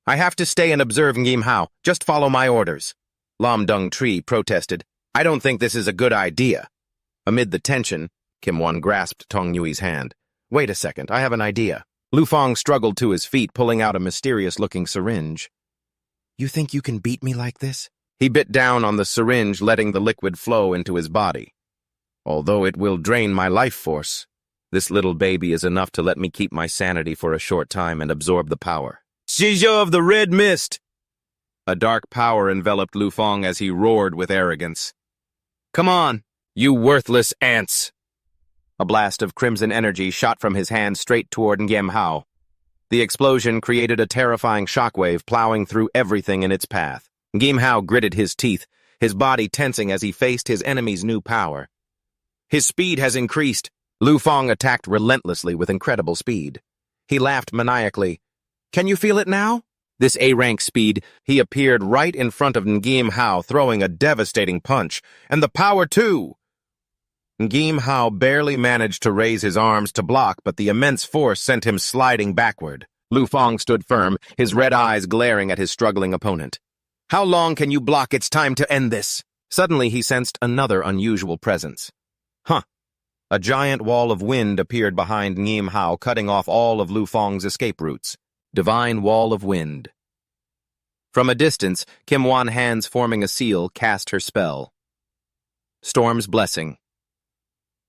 I have to stay and observe Ngim Hao. Just follow my orders. Lam Dung Tri protested. I don't think this is a good idea. Amid the tension, Kim Wan grasped Tong Yui's hand. Wait a second, I have an idea. Lu Feng struggled to his feet, pulling out a mysterious-looking syringe. You think you can beat me like this? He bit down on the syringe, letting the liquid flow into his body. Although it will drain my life force, this little baby is enough to let me keep my sanity for a short time and absorb the power. Shizhou of the Red Mist! A dark power enveloped Lu Feng as he roared with arrogance. Come on, you worthless ants! A blast of crimson energy shot from his hand straight toward Ngim Hao. The explosion created a terrifying shockwave, plowing through everything in its path. Ngim Hao gritted his teeth, his body tensing as he faced his enemy's new power. His speed has increased. Lu Feng attacked relentlessly with incredible speed. He laughed maniacally. Can you feel it now? This A-rank speed, he appeared right in front of Ngim Hao, throwing a devastating punch. And the power, too! Ngim Hao barely managed to raise his arms to block, but the immense force sent him sliding backward. Lu Feng stood firm, his red eyes glaring at his struggling opponent. How long can you block? It's time to end this. Suddenly he sensed another unusual presence. Huh. A giant wall of wind appeared behind Ngim Hao, cutting off all of Lu Feng's escape routes. Divine Wall of Wind. From a distance, Kim Wan, hands forming a seal, cast her spell. Storm's Blessing.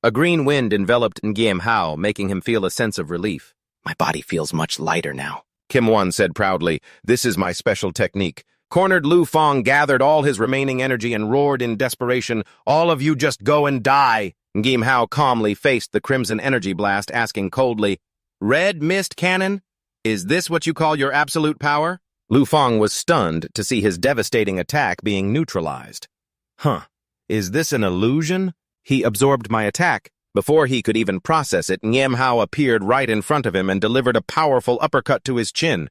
A green wind enveloped Ngim Hao, making him feel a sense of relief. My body feels much lighter now, Kim Wan said proudly. This is my special technique. Cornered Lu Feng gathered all his remaining energy and roared in desperation, All of you just go and die! Ngim Hao calmly faced the crimson energy blast, asking coldly, Red Mist Cannon? Is this what you call your absolute power? Lu Feng was stunned to see his devastating attack being neutralized. Huh. Is this an illusion? He absorbed my attack. Before he could even process it, Ngim Hao appeared right in front of him and delivered a powerful uppercut to his chin.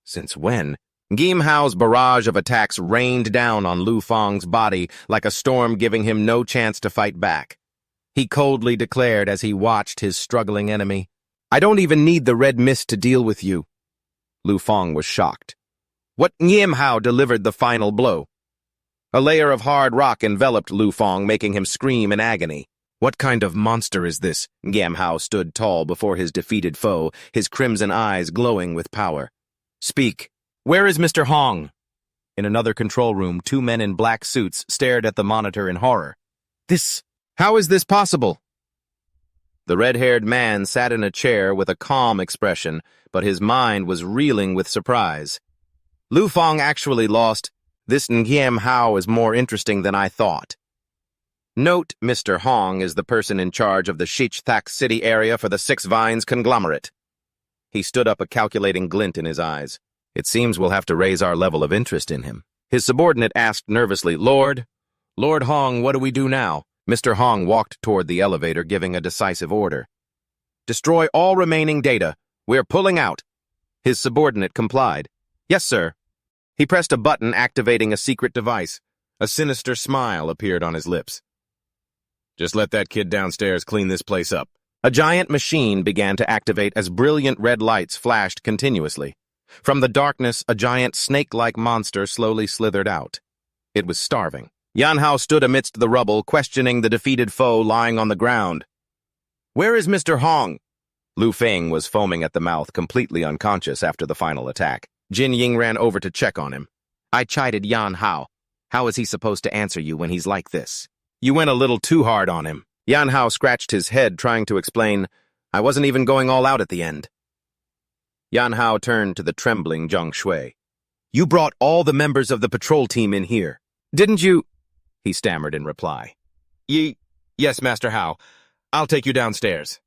Since when? Gim Hao's barrage of attacks rained down on Lu Feng's body like a storm, giving him no chance to fight back. He coldly declared as he watched his struggling enemy, "I don't even need the red mist to deal with you." Lu Feng was shocked. What Gim Hao delivered the final blow. A layer of hard rock enveloped Lu Feng, making him scream in agony. What kind of monster is this? Gim Hao stood tall before his defeated foe, his crimson eyes glowing with power. Speak. Where is Mr. Hong? In another control room, two men in black suits stared at the monitor in horror. How is this possible? The red-haired man sat in a chair with a calm expression, but his mind was reeling with surprise. Lu Feng actually lost. This Gim Hao is more interesting than I thought. Note, Mr. Hong is the person in charge of the Shichthak City area for the Six Vines conglomerate. He stood up, a calculating glint in his eyes. It seems we'll have to raise our level of interest in him. His subordinate asked nervously, Lord Hong, what do we do now? Mr. Hong walked toward the elevator, giving a decisive order. Destroy all remaining data. We're pulling out. His subordinate complied. Yes, sir. He pressed a button, activating a secret device. A sinister smile appeared on his lips. Just let that kid downstairs clean this place up. A giant machine began to activate as brilliant red lights flashed continuously. From the darkness, a giant snake-like monster slowly slithered out. It was starving. Yan Hao stood amidst the rubble, questioning the defeated foe lying on the ground. Where is Mr. Hong? Lu Feng was foaming at the mouth, completely unconscious after the final attack. Jin Ying ran over to check on him. I chided Yan Hao. How is he supposed to answer you when he's like this? You went a little too hard on him. Yan Hao scratched his head, trying to explain, I wasn't even going all out at the end. Yan Hao turned to the trembling Zhang Shui. You brought all the members of the patrol team in here. Didn't you? He stammered in reply. Yes, Master Hao. I'll take you downstairs.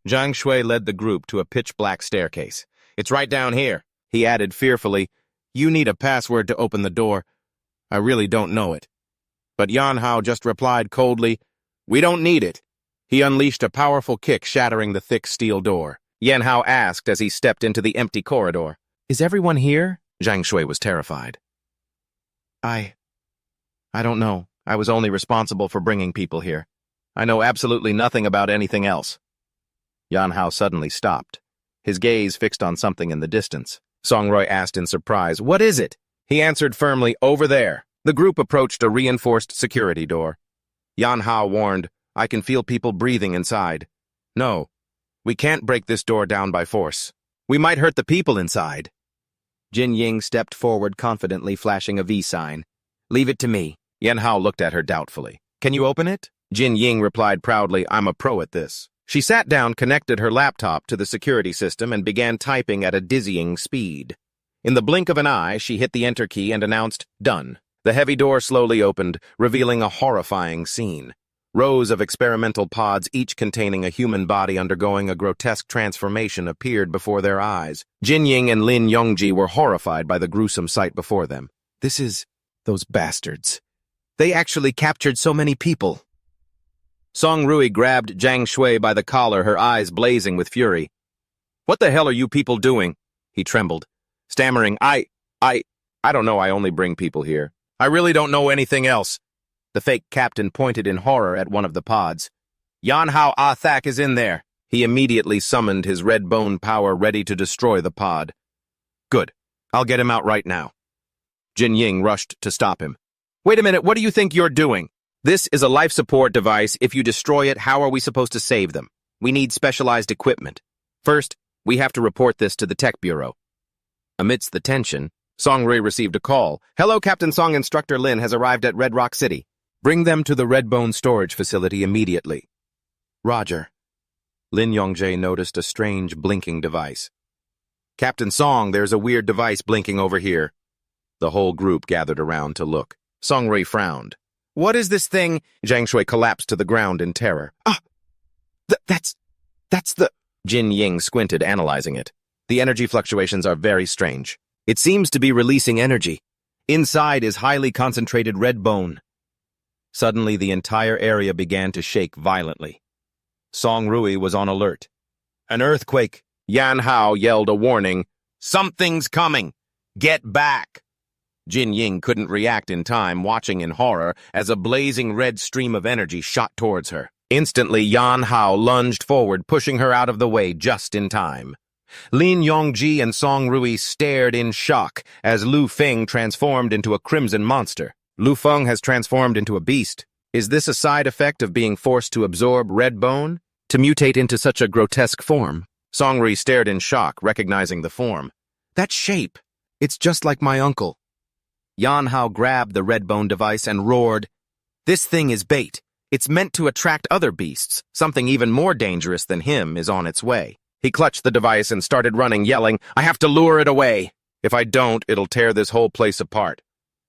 Zhang Shui led the group to a pitch-black staircase. It's right down here, he added fearfully. You need a password to open the door. I really don't know it. But Yan Hao just replied coldly, We don't need it. He unleashed a powerful kick, shattering the thick steel door. Yan Hao asked as he stepped into the empty corridor. Is everyone here? Zhang Shui was terrified. I don't know. I was only responsible for bringing people here. I know absolutely nothing about anything else. Yan Hao suddenly stopped, his gaze fixed on something in the distance. Songroy asked in surprise, What is it? He answered firmly, Over there. The group approached a reinforced security door. Yan Hao warned, I can feel people breathing inside. No, we can't break this door down by force. We might hurt the people inside. Jin Ying stepped forward confidently, flashing a V sign. Leave it to me. Yan Hao looked at her doubtfully. Can you open it? Jin Ying replied proudly, I'm a pro at this. She sat down, connected her laptop to the security system, and began typing at a dizzying speed. In the blink of an eye, she hit the enter key and announced, Done. The heavy door slowly opened, revealing a horrifying scene. Rows of experimental pods, each containing a human body undergoing a grotesque transformation, appeared before their eyes. Jin Ying and Lin Yongji were horrified by the gruesome sight before them. Those bastards. They actually captured so many people. Song Rui grabbed Zhang Shui by the collar, her eyes blazing with fury. What the hell are you people doing? He trembled, stammering, I don't know, I only bring people here. I really don't know anything else. The fake captain pointed in horror at one of the pods. Yan Hao Thak is in there. He immediately summoned his red bone power, ready to destroy the pod. Good. I'll get him out right now. Jin Ying rushed to stop him. Wait a minute, what do you think you're doing? This is a life support device. If you destroy it, how are we supposed to save them? We need specialized equipment. First, we have to report this to the Tech Bureau. Amidst the tension, Song Rui received a call. Hello, Captain Song. Instructor Lin has arrived at Red Rock City. Bring them to the Redbone storage facility immediately. Roger. Lin Yongjae noticed a strange blinking device. Captain Song, there's a weird device blinking over here. The whole group gathered around to look. Song Rui frowned. What is this thing? Zhang Shui collapsed to the ground in terror. That's the... Jin Ying squinted, analyzing it. The energy fluctuations are very strange. It seems to be releasing energy. Inside is highly concentrated red bone. Suddenly, the entire area began to shake violently. Song Rui was on alert. An earthquake! Yan Hao yelled a warning. Something's coming! Get back! Jin Ying couldn't react in time, watching in horror as a blazing red stream of energy shot towards her. Instantly, Yan Hao lunged forward, pushing her out of the way just in time. Lin Yongji and Song Rui stared in shock as Lu Feng transformed into a crimson monster. Lu Feng has transformed into a beast. Is this a side effect of being forced to absorb red bone? To mutate into such a grotesque form? Song Rui stared in shock, recognizing the form. That shape! It's just like my uncle. Yan Hao grabbed the red bone device and roared, "This thing is bait. It's meant to attract other beasts. Something even more dangerous than him is on its way." He clutched the device and started running, yelling, "I have to lure it away. If I don't, it'll tear this whole place apart.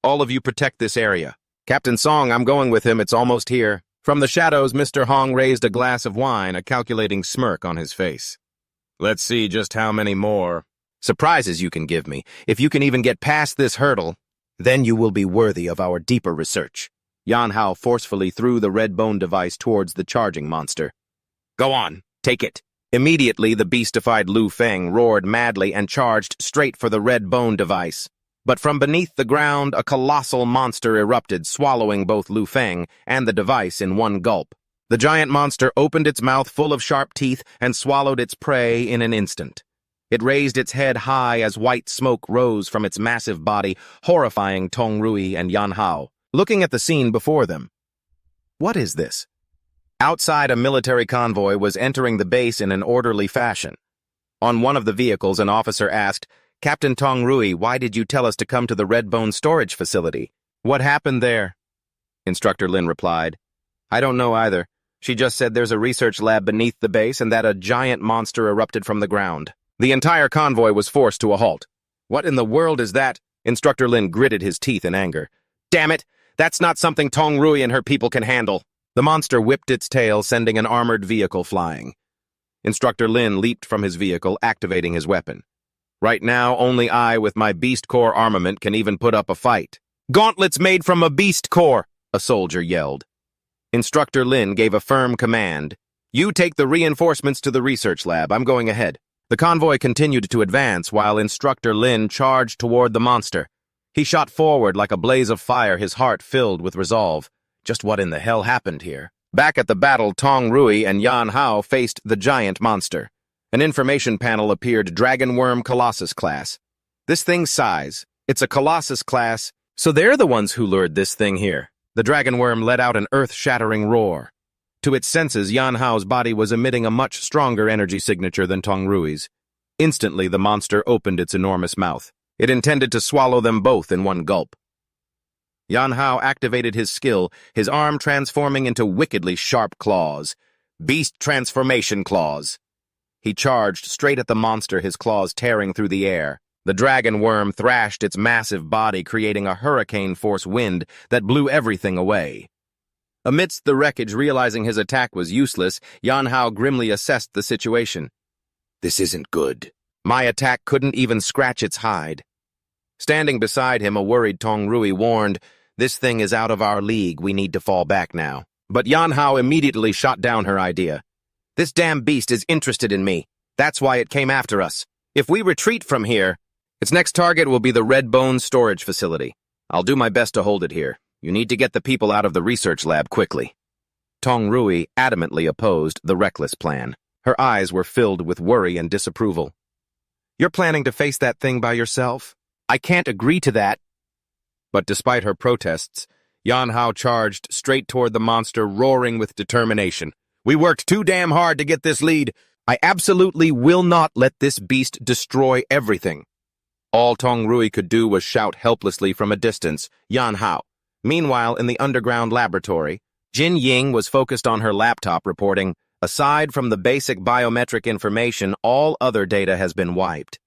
All of you protect this area. Captain Song, I'm going with him. It's almost here." From the shadows, Mr. Hong raised a glass of wine, a calculating smirk on his face. "Let's see just how many more surprises you can give me. If you can even get past this hurdle, then you will be worthy of our deeper research." Yan Hao forcefully threw the red bone device towards the charging monster. "Go on, take it." Immediately, the beastified Lu Feng roared madly and charged straight for the red bone device. But from beneath the ground, a colossal monster erupted, swallowing both Lu Feng and the device in one gulp. The giant monster opened its mouth full of sharp teeth and swallowed its prey in an instant. It raised its head high as white smoke rose from its massive body, horrifying Tong Rui and Yan Hao, looking at the scene before them. What is this? Outside, a military convoy was entering the base in an orderly fashion. On one of the vehicles, an officer asked, "Captain Tong Rui, why did you tell us to come to the Red Bone storage facility? What happened there?" Instructor Lin replied, "I don't know either. She just said there's a research lab beneath the base and that a giant monster erupted from the ground." The entire convoy was forced to a halt. "What in the world is that?" Instructor Lin gritted his teeth in anger. "Damn it! That's not something Tong Rui and her people can handle." The monster whipped its tail, sending an armored vehicle flying. Instructor Lin leaped from his vehicle, activating his weapon. "Right now, only I with my beast core armament can even put up a fight." "Gauntlets made from a beast core!" a soldier yelled. Instructor Lin gave a firm command. "You take the reinforcements to the research lab. I'm going ahead." The convoy continued to advance while Instructor Lin charged toward the monster. He shot forward like a blaze of fire, his heart filled with resolve. Just what in the hell happened here? Back at the battle, Tong Rui and Yan Hao faced the giant monster. An information panel appeared, Dragon Worm Colossus class. This thing's size. It's a Colossus class, so they're the ones who lured this thing here. The Dragon Worm let out an earth-shattering roar. To its senses, Yan Hao's body was emitting a much stronger energy signature than Tong Rui's. Instantly, the monster opened its enormous mouth. It intended to swallow them both in one gulp. Yan Hao activated his skill, his arm transforming into wickedly sharp claws. Beast transformation claws. He charged straight at the monster, his claws tearing through the air. The dragon worm thrashed its massive body, creating a hurricane-force wind that blew everything away. Amidst the wreckage, realizing his attack was useless, Yan Hao grimly assessed the situation. "This isn't good. My attack couldn't even scratch its hide." Standing beside him, a worried Tong Rui warned, "This thing is out of our league. We need to fall back now." But Yan Hao immediately shot down her idea. "This damn beast is interested in me. That's why it came after us. If we retreat from here, its next target will be the Red Bone storage facility. I'll do my best to hold it here. You need to get the people out of the research lab quickly." Tong Rui adamantly opposed the reckless plan. Her eyes were filled with worry and disapproval. "You're planning to face that thing by yourself? I can't agree to that." But despite her protests, Yan Hao charged straight toward the monster, roaring with determination. "We worked too damn hard to get this lead. I absolutely will not let this beast destroy everything." All Tong Rui could do was shout helplessly from a distance, "Yan Hao." Meanwhile, in the underground laboratory, Jin Ying was focused on her laptop, reporting, "Aside from the basic biometric information, all other data has been wiped."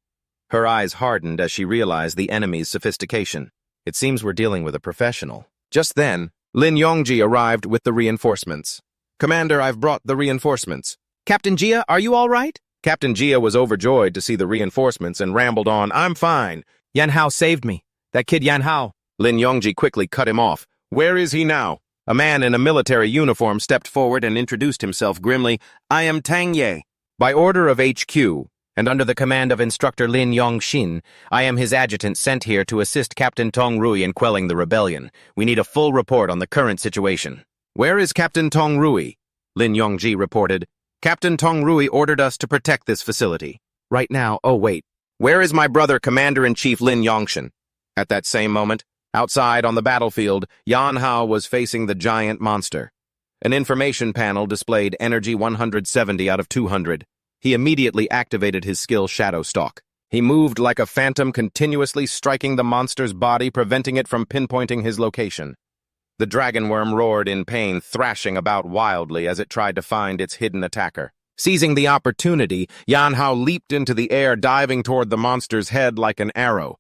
Her eyes hardened as she realized the enemy's sophistication. It seems we're dealing with a professional. Just then, Lin Yongji arrived with the reinforcements. "Commander, I've brought the reinforcements." "Captain Jia, are you all right?" Captain Jia was overjoyed to see the reinforcements and rambled on, "I'm fine. Yan Hao saved me. That kid Yan Hao." Lin Yongji quickly cut him off. "Where is he now?" A man in a military uniform stepped forward and introduced himself grimly. "I am Tang Ye. By order of HQ, and under the command of Instructor Lin Yongxin, I am his adjutant sent here to assist Captain Tong Rui in quelling the rebellion. We need a full report on the current situation. Where is Captain Tong Rui? Lin Yongji reported. Captain Tong Rui ordered us to protect this facility. Right now, oh wait. Where is my brother, Commander-in-Chief Lin Yongxin? At that same moment, outside on the battlefield, Yan Hao was facing the giant monster. An information panel displayed energy 170 out of 200. He immediately activated his skill Shadow Stalk. He moved like a phantom, continuously striking the monster's body, preventing it from pinpointing his location. The dragon worm roared in pain, thrashing about wildly as it tried to find its hidden attacker. Seizing the opportunity, Yan Hao leaped into the air, diving toward the monster's head like an arrow.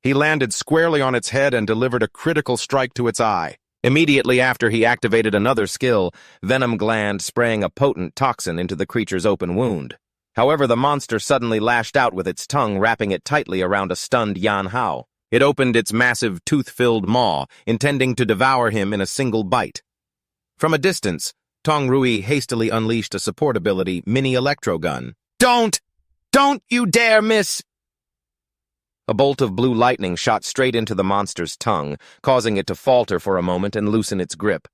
He landed squarely on its head and delivered a critical strike to its eye. Immediately after, he activated another skill, Venom Gland, spraying a potent toxin into the creature's open wound. However, the monster suddenly lashed out with its tongue, wrapping it tightly around a stunned Yan Hao. It opened its massive, tooth-filled maw, intending to devour him in a single bite. From a distance, Tong Rui hastily unleashed a support ability, Mini Electro Gun. Don't you dare miss! A bolt of blue lightning shot straight into the monster's tongue, causing it to falter for a moment and loosen its grip.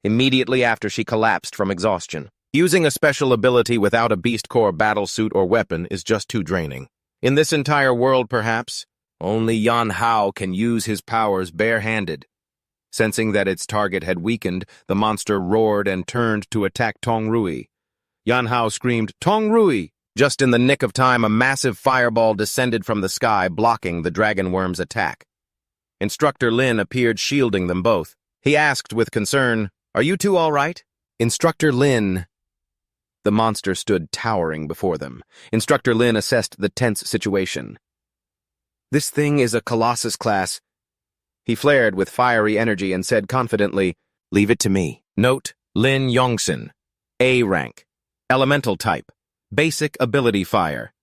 Immediately after, she collapsed from exhaustion. Using a special ability without a Beast Core battlesuit or weapon is just too draining. In this entire world, perhaps, only Yan Hao can use his powers barehanded. Sensing that its target had weakened, the monster roared and turned to attack Tong Rui. Yan Hao screamed, "Tong Rui!" Just in the nick of time, a massive fireball descended from the sky, blocking the dragon worm's attack. Instructor Lin appeared, shielding them both. He asked with concern, "Are you two all right?" Instructor Lin. The monster stood towering before them. Instructor Lin assessed the tense situation. "This thing is a Colossus class." He flared with fiery energy and said confidently, "Leave it to me." Note, Lin Yongxin. A rank. Elemental type. Basic ability fire.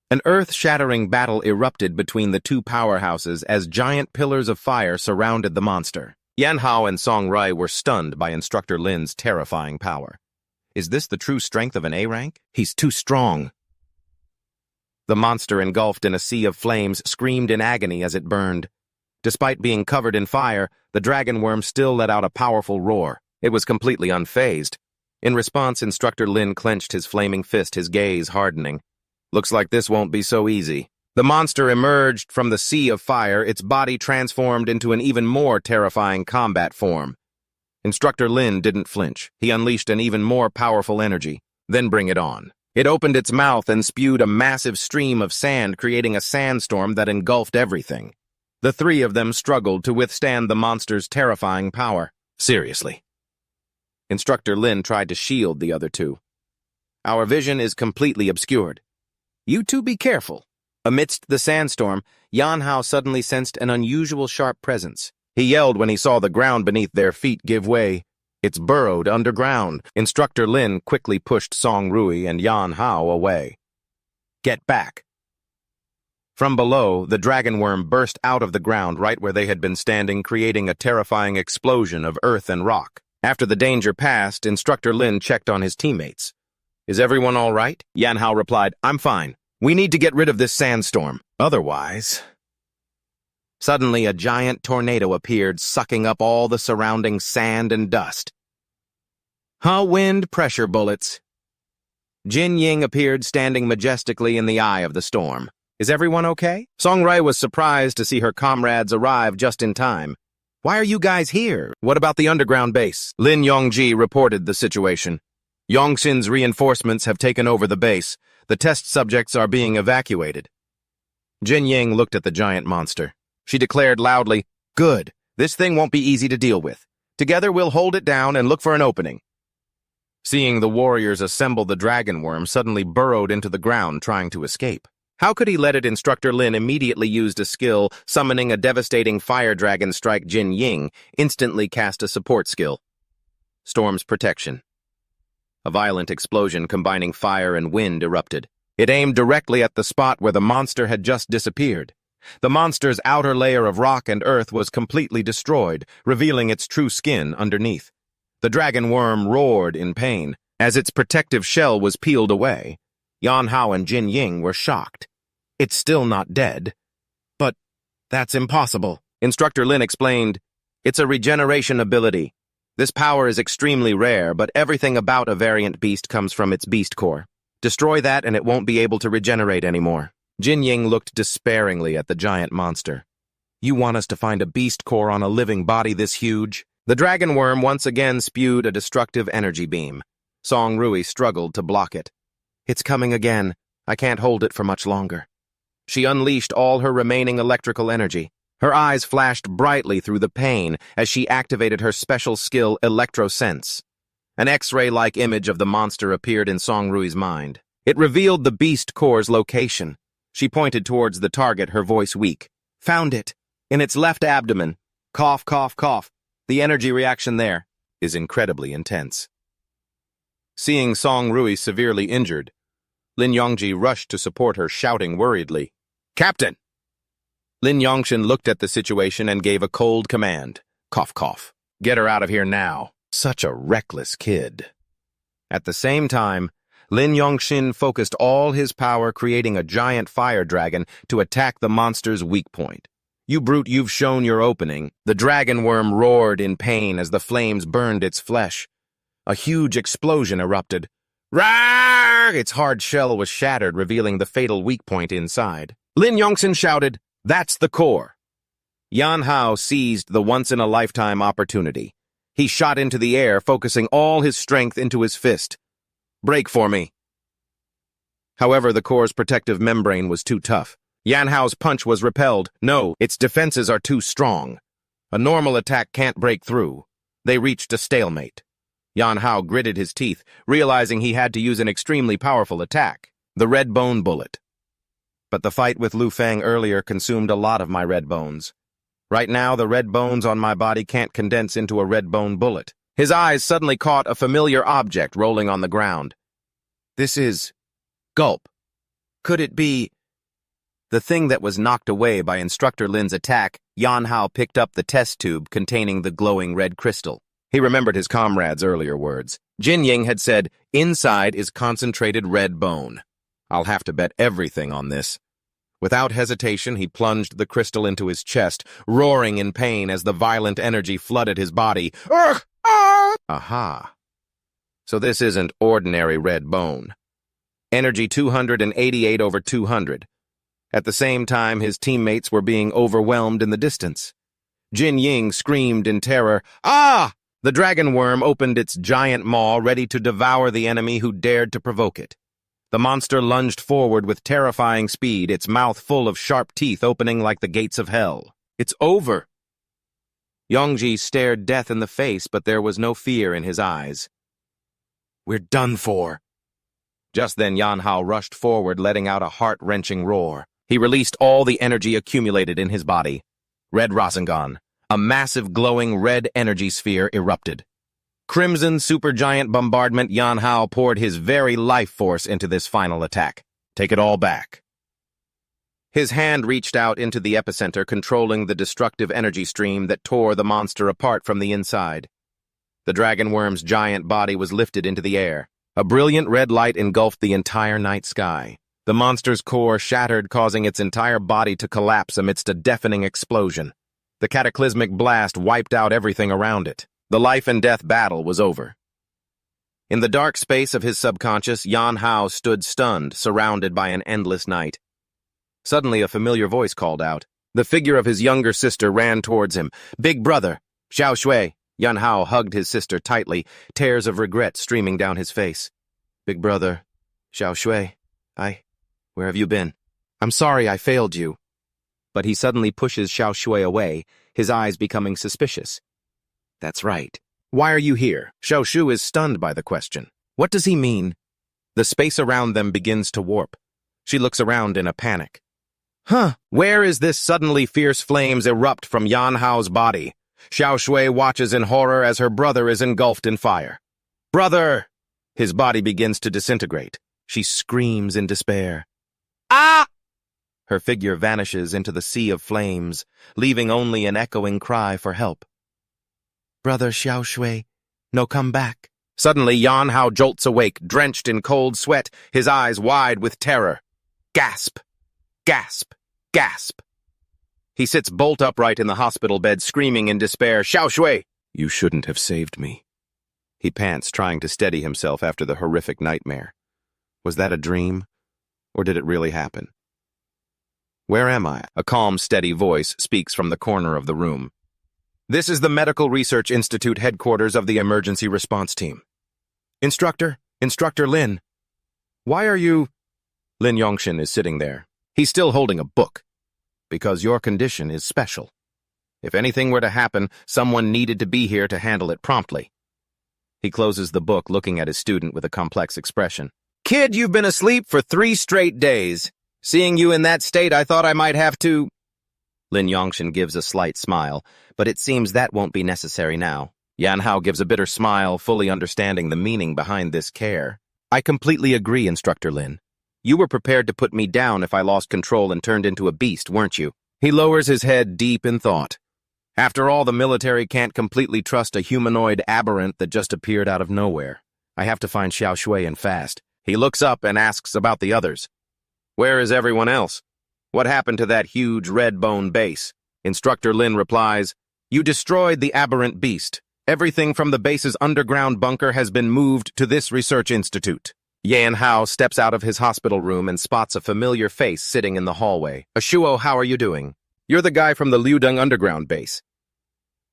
An earth-shattering battle erupted between the two powerhouses as giant pillars of fire surrounded the monster. Yan Hao and Song Rai were stunned by Instructor Lin's terrifying power. Is this the true strength of an A rank? He's too strong. The monster, engulfed in a sea of flames, screamed in agony as it burned. Despite being covered in fire, the dragon worm still let out a powerful roar. It was completely unfazed. In response, Instructor Lin clenched his flaming fist, his gaze hardening. Looks like this won't be so easy. The monster emerged from the sea of fire, its body transformed into an even more terrifying combat form. Instructor Lin didn't flinch. He unleashed an even more powerful energy. Then bring it on. It opened its mouth and spewed a massive stream of sand, creating a sandstorm that engulfed everything. The three of them struggled to withstand the monster's terrifying power. Seriously. Instructor Lin tried to shield the other two. Our vision is completely obscured. You two be careful. Amidst the sandstorm, Yan Hao suddenly sensed an unusual sharp presence. He yelled when he saw the ground beneath their feet give way. It's burrowed underground. Instructor Lin quickly pushed Song Rui and Yan Hao away. Get back. From below, the dragon worm burst out of the ground right where they had been standing, creating a terrifying explosion of earth and rock. After the danger passed, Instructor Lin checked on his teammates. Is everyone all right? Yan Hao replied, I'm fine. We need to get rid of this sandstorm. Otherwise... Suddenly, a giant tornado appeared, sucking up all the surrounding sand and dust. Wind pressure bullets. Jin Ying appeared, standing majestically in the eye of the storm. Is everyone okay? Song Rai was surprised to see her comrades arrive just in time. Why are you guys here? What about the underground base? Lin Yongji reported the situation. Yongxin's reinforcements have taken over the base. The test subjects are being evacuated. Jin Ying looked at the giant monster. She declared loudly, Good. This thing won't be easy to deal with. Together we'll hold it down and look for an opening. Seeing the warriors assemble, the dragon worm suddenly burrowed into the ground, trying to escape. How could he let it? Instructor Lin immediately used a skill, summoning a devastating fire dragon strike. Jin Ying instantly cast a support skill. Storm's Protection. A violent explosion combining fire and wind erupted. It aimed directly at the spot where the monster had just disappeared. The monster's outer layer of rock and earth was completely destroyed, revealing its true skin underneath. The dragon worm roared in pain. As its protective shell was peeled away, Yan Hao and Jin Ying were shocked. It's still not dead. But that's impossible. Instructor Lin explained, it's a regeneration ability. This power is extremely rare, but everything about a variant beast comes from its beast core. Destroy that and it won't be able to regenerate anymore. Jin Ying looked despairingly at the giant monster. You want us to find a beast core on a living body this huge? The dragon worm once again spewed a destructive energy beam. Song Rui struggled to block it. It's coming again. I can't hold it for much longer. She unleashed all her remaining electrical energy. Her eyes flashed brightly through the pain as she activated her special skill, Electrosense. An X-ray-like image of the monster appeared in Song Rui's mind. It revealed the beast core's location. She pointed towards the target, her voice weak. Found it. In its left abdomen. Cough, cough, cough. The energy reaction there is incredibly intense. Seeing Song Rui severely injured, Lin Yongji rushed to support her, shouting worriedly, Captain! Lin Yongshin looked at the situation and gave a cold command. Cough, cough. Get her out of here now. Such a reckless kid. At the same time, Lin Yongshin focused all his power creating a giant fire dragon to attack the monster's weak point. You brute, you've shown your opening. The dragon worm roared in pain as the flames burned its flesh. A huge explosion erupted. Rawr! Its hard shell was shattered, revealing the fatal weak point inside. Lin Yongshin shouted, That's the core. Yan Hao seized the once-in-a-lifetime opportunity. He shot into the air, focusing all his strength into his fist. Break for me. However, the core's protective membrane was too tough. Yan Hao's punch was repelled. No, its defenses are too strong. A normal attack can't break through. They reached a stalemate. Yan Hao gritted his teeth, realizing he had to use an extremely powerful attack, the red bone bullet. But the fight with Lu Fang earlier consumed a lot of my red bones. Right now, the red bones on my body can't condense into a red bone bullet. His eyes suddenly caught a familiar object rolling on the ground. This is... Gulp. Could it be... The thing that was knocked away by Instructor Lin's attack, Yan Hao picked up the test tube containing the glowing red crystal. He remembered his comrade's earlier words. Jin Ying had said, inside is concentrated red bone. I'll have to bet everything on this. Without hesitation, he plunged the crystal into his chest, roaring in pain as the violent energy flooded his body. Ugh! Ah! Aha. So this isn't ordinary red bone. Energy 288 over 200. At the same time, his teammates were being overwhelmed in the distance. Jin Ying screamed in terror, Ah! The dragon worm opened its giant maw, ready to devour the enemy who dared to provoke it. The monster lunged forward with terrifying speed, its mouth full of sharp teeth opening like the gates of hell. It's over. Yongji stared death in the face, but there was no fear in his eyes. We're done for. Just then Yan Hao rushed forward, letting out a heart-wrenching roar. He released all the energy accumulated in his body. Red Rasengan, a massive glowing red energy sphere, erupted. Crimson supergiant bombardment, Yan Hao poured his very life force into this final attack. Take it all back. His hand reached out into the epicenter, controlling the destructive energy stream that tore the monster apart from the inside. The dragon worm's giant body was lifted into the air. A brilliant red light engulfed the entire night sky. The monster's core shattered, causing its entire body to collapse amidst a deafening explosion. The cataclysmic blast wiped out everything around it. The life-and-death battle was over. In the dark space of his subconscious, Yan Hao stood stunned, surrounded by an endless night. Suddenly, a familiar voice called out. The figure of his younger sister ran towards him. Big brother, Xiao Shui. Yan Hao hugged his sister tightly, tears of regret streaming down his face. Big brother, Xiao Shui, where have you been? I'm sorry I failed you. But he suddenly pushes Xiao Shui away, his eyes becoming suspicious. That's right. Why are you here? Xiao Shu is stunned by the question. What does he mean? The space around them begins to warp. She looks around in a panic. Where is this suddenly fierce flames erupt from Yan Hao's body? Xiao Shui watches in horror as her brother is engulfed in fire. Brother! His body begins to disintegrate. She screams in despair. Ah! Her figure vanishes into the sea of flames, leaving only an echoing cry for help. Brother Xiao Shui, no come back. Suddenly, Yan Hao jolts awake, drenched in cold sweat, his eyes wide with terror. Gasp! Gasp! Gasp! He sits bolt upright in the hospital bed, screaming in despair, "Xiao Shui! You shouldn't have saved me." He pants, trying to steady himself after the horrific nightmare. Was that a dream? Or did it really happen? "Where am I?" A calm, steady voice speaks from the corner of the room. "This is the Medical Research Institute headquarters of the Emergency Response Team. Instructor Lin. Why are you—" Lin Yongxin is sitting there. He's still holding a book. "Because your condition is special. If anything were to happen, someone needed to be here to handle it promptly." He closes the book, looking at his student with a complex expression. "Kid, you've been asleep for 3 straight days. Seeing you in that state, I thought I might have to—" Lin Yongxin gives a slight smile, but it seems that won't be necessary now. Yan Hao gives a bitter smile, fully understanding the meaning behind this care. "I completely agree, Instructor Lin. You were prepared to put me down if I lost control and turned into a beast, weren't you?" He lowers his head deep in thought. After all, the military can't completely trust a humanoid aberrant that just appeared out of nowhere. I have to find Xiao Shui and fast. He looks up and asks about the others. "Where is everyone else? What happened to that huge red bone base?" Instructor Lin replies, "You destroyed the aberrant beast. Everything from the base's underground bunker has been moved to this research institute." Yan Hao steps out of his hospital room and spots a familiar face sitting in the hallway. "Shuo, how are you doing? You're the guy from the Liudeng underground base."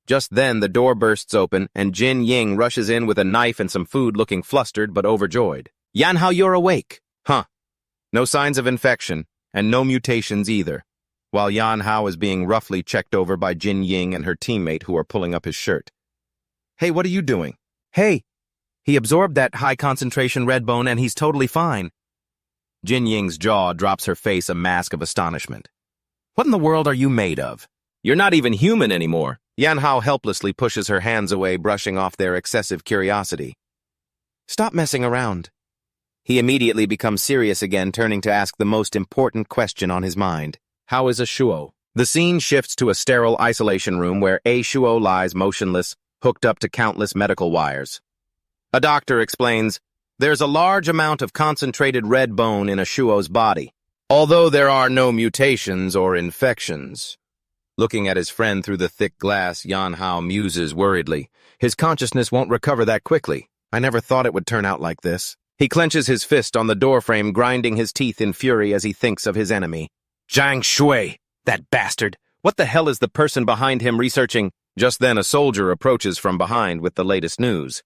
Just then, the door bursts open, and Jin Ying rushes in with a knife and some food, looking flustered but overjoyed. "Yan Hao, you're awake." "Huh. No signs of infection, and no mutations either," while Yan Hao is being roughly checked over by Jin Ying and her teammate who are pulling up his shirt. "Hey, what are you doing?" "Hey, he absorbed that high-concentration red bone and he's totally fine." Jin Ying's jaw drops, her face a mask of astonishment. "What in the world are you made of? You're not even human anymore." Yan Hao helplessly pushes her hands away, brushing off their excessive curiosity. "Stop messing around." He immediately becomes serious again, turning to ask the most important question on his mind. "How is Shuo?" The scene shifts to a sterile isolation room where Shuo lies motionless, hooked up to countless medical wires. A doctor explains, "There's a large amount of concentrated red bone in Shuo's body, although there are no mutations or infections." Looking at his friend through the thick glass, Yan Hao muses worriedly. His consciousness won't recover that quickly. I never thought it would turn out like this. He clenches his fist on the doorframe, grinding his teeth in fury as he thinks of his enemy. Zhang Shui, that bastard! What the hell is the person behind him researching? Just then a soldier approaches from behind with the latest news.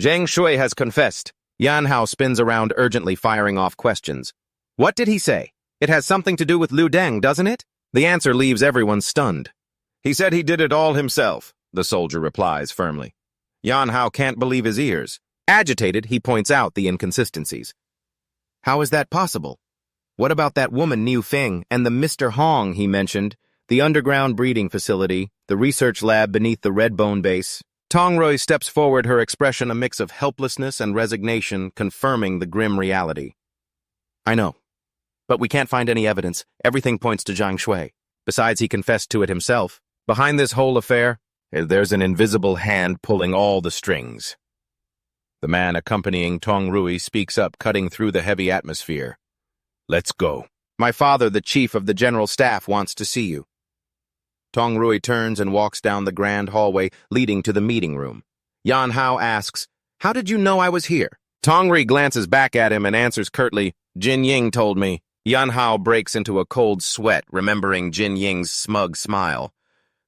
Zhang Shui has confessed. Yan Hao spins around urgently, firing off questions. What did he say? It has something to do with Liudeng, doesn't it? The answer leaves everyone stunned. He said he did it all himself, the soldier replies firmly. Yan Hao can't believe his ears. Agitated, he points out the inconsistencies. How is that possible? What about that woman, Niu Feng, and the Mr. Hong he mentioned, the underground breeding facility, the research lab beneath the red bone base? Tongroi steps forward, her expression a mix of helplessness and resignation, confirming the grim reality. I know. But we can't find any evidence. Everything points to Zhang Shui. Besides, he confessed to it himself. Behind this whole affair, there's an invisible hand pulling all the strings. The man accompanying Tong Rui speaks up, cutting through the heavy atmosphere. Let's go. My father, the chief of the general staff, wants to see you. Tong Rui turns and walks down the grand hallway leading to the meeting room. Yan Hao asks, How did you know I was here? Tong Rui glances back at him and answers curtly, Jin Ying told me. Yan Hao breaks into a cold sweat, remembering Jin Ying's smug smile.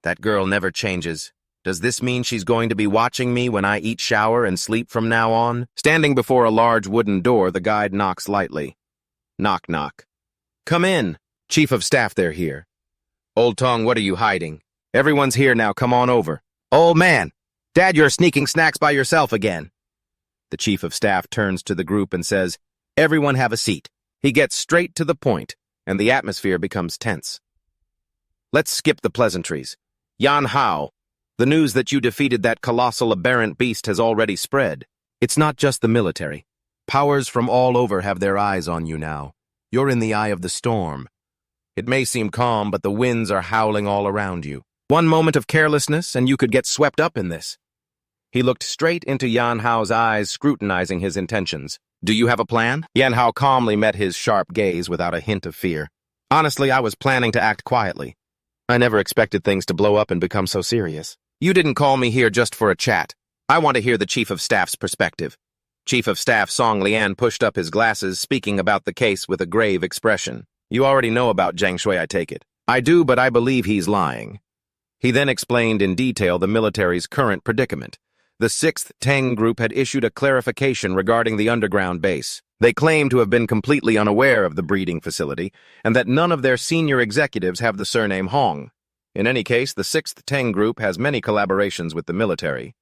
That girl never changes. Does this mean she's going to be watching me when I eat, shower, and sleep from now on? Standing before a large wooden door, the guide knocks lightly. Knock, knock. Come in. Chief of Staff, they're here. Old Tong, what are you hiding? Everyone's here now, come on over. Old man, Dad, you're sneaking snacks by yourself again. The Chief of Staff turns to the group and says, Everyone have a seat. He gets straight to the point, and the atmosphere becomes tense. Let's skip the pleasantries. Yan Hao, the news that you defeated that colossal aberrant beast has already spread. It's not just the military. Powers from all over have their eyes on you now. You're in the eye of the storm. It may seem calm, but the winds are howling all around you. One moment of carelessness, and you could get swept up in this. He looked straight into Yan Hao's eyes, scrutinizing his intentions. Do you have a plan? Yan Hao calmly met his sharp gaze without a hint of fear. Honestly, I was planning to act quietly. I never expected things to blow up and become so serious. You didn't call me here just for a chat. I want to hear the Chief of Staff's perspective. Chief of Staff Song Lian pushed up his glasses, speaking about the case with a grave expression. You already know about Zhang Shui, I take it. I do, but I believe he's lying. He then explained in detail the military's current predicament. The 6th Tang Group had issued a clarification regarding the underground base. They claim to have been completely unaware of the breeding facility, and that none of their senior executives have the surname Hong. In any case, the 6th Tang Group has many collaborations with the military.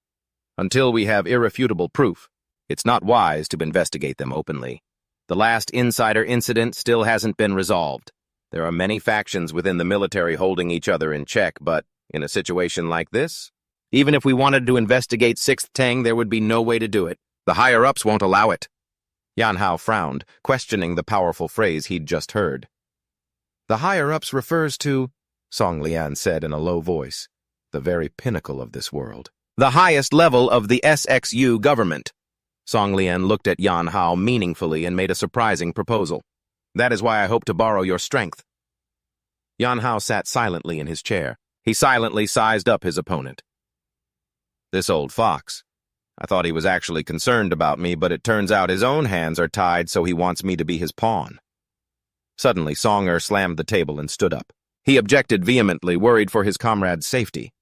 Until we have irrefutable proof, it's not wise to investigate them openly. The last insider incident still hasn't been resolved. There are many factions within the military holding each other in check, but in a situation like this, even if we wanted to investigate 6th Tang, there would be no way to do it. The higher-ups won't allow it. Yan Hao frowned, questioning the powerful phrase he'd just heard. The higher-ups refers to, Song Lian said in a low voice, the very pinnacle of this world. The highest level of the SXU government. Song Lian looked at Yan Hao meaningfully and made a surprising proposal. That is why I hope to borrow your strength. Yan Hao sat silently in his chair. He silently sized up his opponent. This old fox. I thought he was actually concerned about me, but it turns out his own hands are tied, so he wants me to be his pawn. Suddenly, Song slammed the table and stood up. He objected vehemently, worried for his comrade's safety.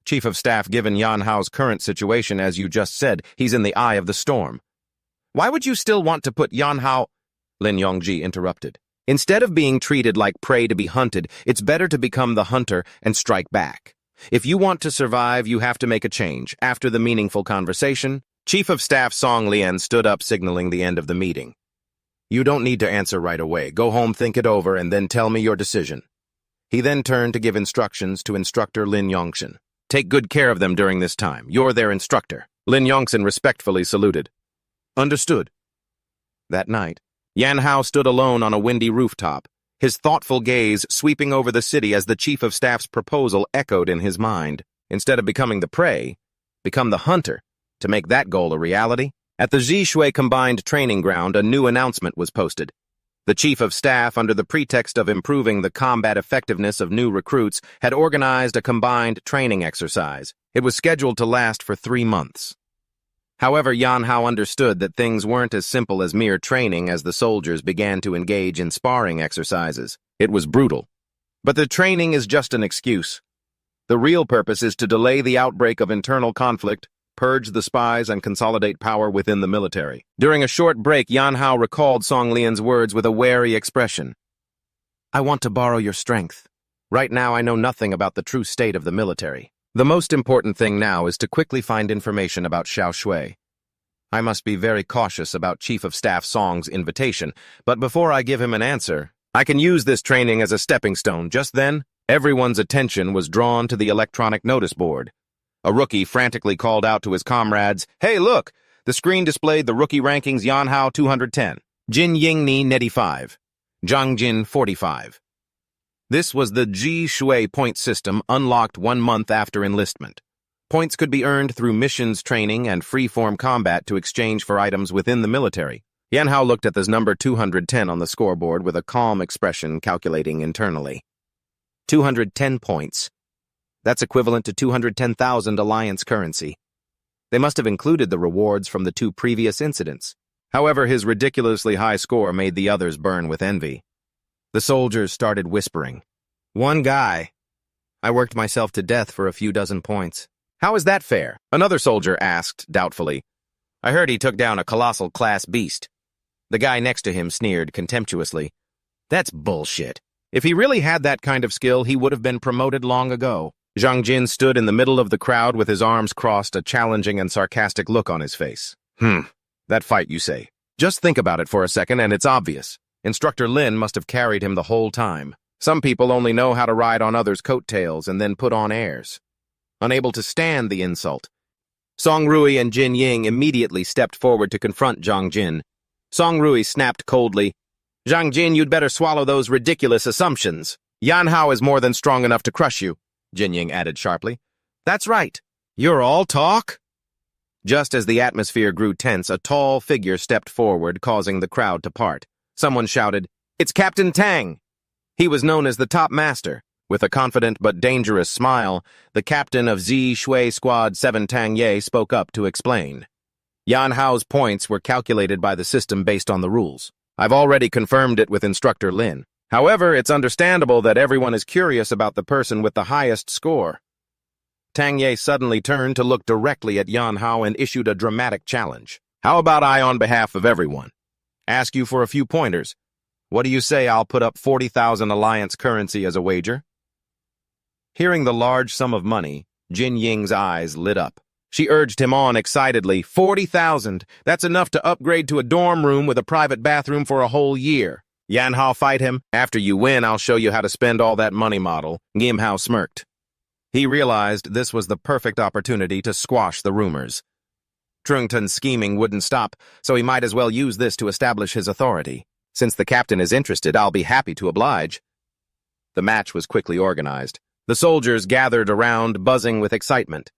Chief of Staff, given Yan Hao's current situation, as you just said, he's in the eye of the storm. Why would you still want to put Yan Hao? Lin Yongji interrupted. Instead of being treated like prey to be hunted, it's better to become the hunter and strike back. If you want to survive, you have to make a change. After the meaningful conversation, Chief of Staff Song Lian stood up, signaling the end of the meeting. You don't need to answer right away. Go home, think it over, and then tell me your decision. He then turned to give instructions to instructor Lin Yongxin. Take good care of them during this time. You're their instructor. Lin Yongxin respectfully saluted. Understood. That night, Yan Hao stood alone on a windy rooftop, his thoughtful gaze sweeping over the city as the Chief of Staff's proposal echoed in his mind. Instead of becoming the prey, become the hunter. To make that goal a reality, at the Zhishui Combined Training Ground, a new announcement was posted. The Chief of Staff, under the pretext of improving the combat effectiveness of new recruits, had organized a combined training exercise. It was scheduled to last for 3 months. However, Yan Hao understood that things weren't as simple as mere training as the soldiers began to engage in sparring exercises. It was brutal. But the training is just an excuse. The real purpose is to delay the outbreak of internal conflict, purge the spies, and consolidate power within the military. During a short break, Yan Hao recalled Song Lian's words with a wary expression. I want to borrow your strength. Right now, I know nothing about the true state of the military. The most important thing now is to quickly find information about Xiao Shui. I must be very cautious about Chief of Staff Song's invitation, but before I give him an answer, I can use this training as a stepping stone. Just then, everyone's attention was drawn to the electronic notice board. A rookie frantically called out to his comrades, Hey, look! The screen displayed the rookie rankings: Yan Hao 210, Jin Yingni 95, Zhang Jin 45. This was the Ji Shui point system, unlocked 1 month after enlistment. Points could be earned through missions, training, and free-form combat to exchange for items within the military. Yan Hao looked at the number 210 on the scoreboard with a calm expression, calculating internally. 210 points. That's equivalent to 210,000 Alliance currency. They must have included the rewards from the 2 previous incidents. However, his ridiculously high score made the others burn with envy. The soldiers started whispering. One guy. I worked myself to death for a few dozen points. How is that fair? Another soldier asked, doubtfully. I heard he took down a colossal class beast. The guy next to him sneered contemptuously. That's bullshit. If he really had that kind of skill, he would have been promoted long ago. Zhang Jin stood in the middle of the crowd with his arms crossed, a challenging and sarcastic look on his face. That fight, you say. Just think about it for a second and it's obvious. Instructor Lin must have carried him the whole time. Some people only know how to ride on others' coattails and then put on airs. Unable to stand the insult, Song Rui and Jin Ying immediately stepped forward to confront Zhang Jin. Song Rui snapped coldly, Zhang Jin, you'd better swallow those ridiculous assumptions. Yan Hao is more than strong enough to crush you, Jin Ying added sharply. That's right. You're all talk? Just as the atmosphere grew tense, a tall figure stepped forward, causing the crowd to part. Someone shouted, "It's Captain Tang!" He was known as the Top Master. With a confident but dangerous smile, the captain of Z Shui Squad 7 Tang Ye spoke up to explain. Yan Hao's points were calculated by the system based on the rules. I've already confirmed it with Instructor Lin. However, it's understandable that everyone is curious about the person with the highest score. Tang Ye suddenly turned to look directly at Yan Hao and issued a dramatic challenge. How about I, on behalf of everyone, ask you for a few pointers? What do you say I'll put up 40,000 alliance currency as a wager? Hearing the large sum of money, Jin Ying's eyes lit up. She urged him on excitedly. 40,000. That's enough to upgrade to a dorm room with a private bathroom for a whole year. Yan Hao fight him? After you win, I'll show you how to spend all that money model. Ngim Hao smirked. He realized this was the perfect opportunity to squash the rumors. Trungtun's scheming wouldn't stop, so he might as well use this to establish his authority. Since the captain is interested, I'll be happy to oblige. The match was quickly organized. The soldiers gathered around, buzzing with excitement.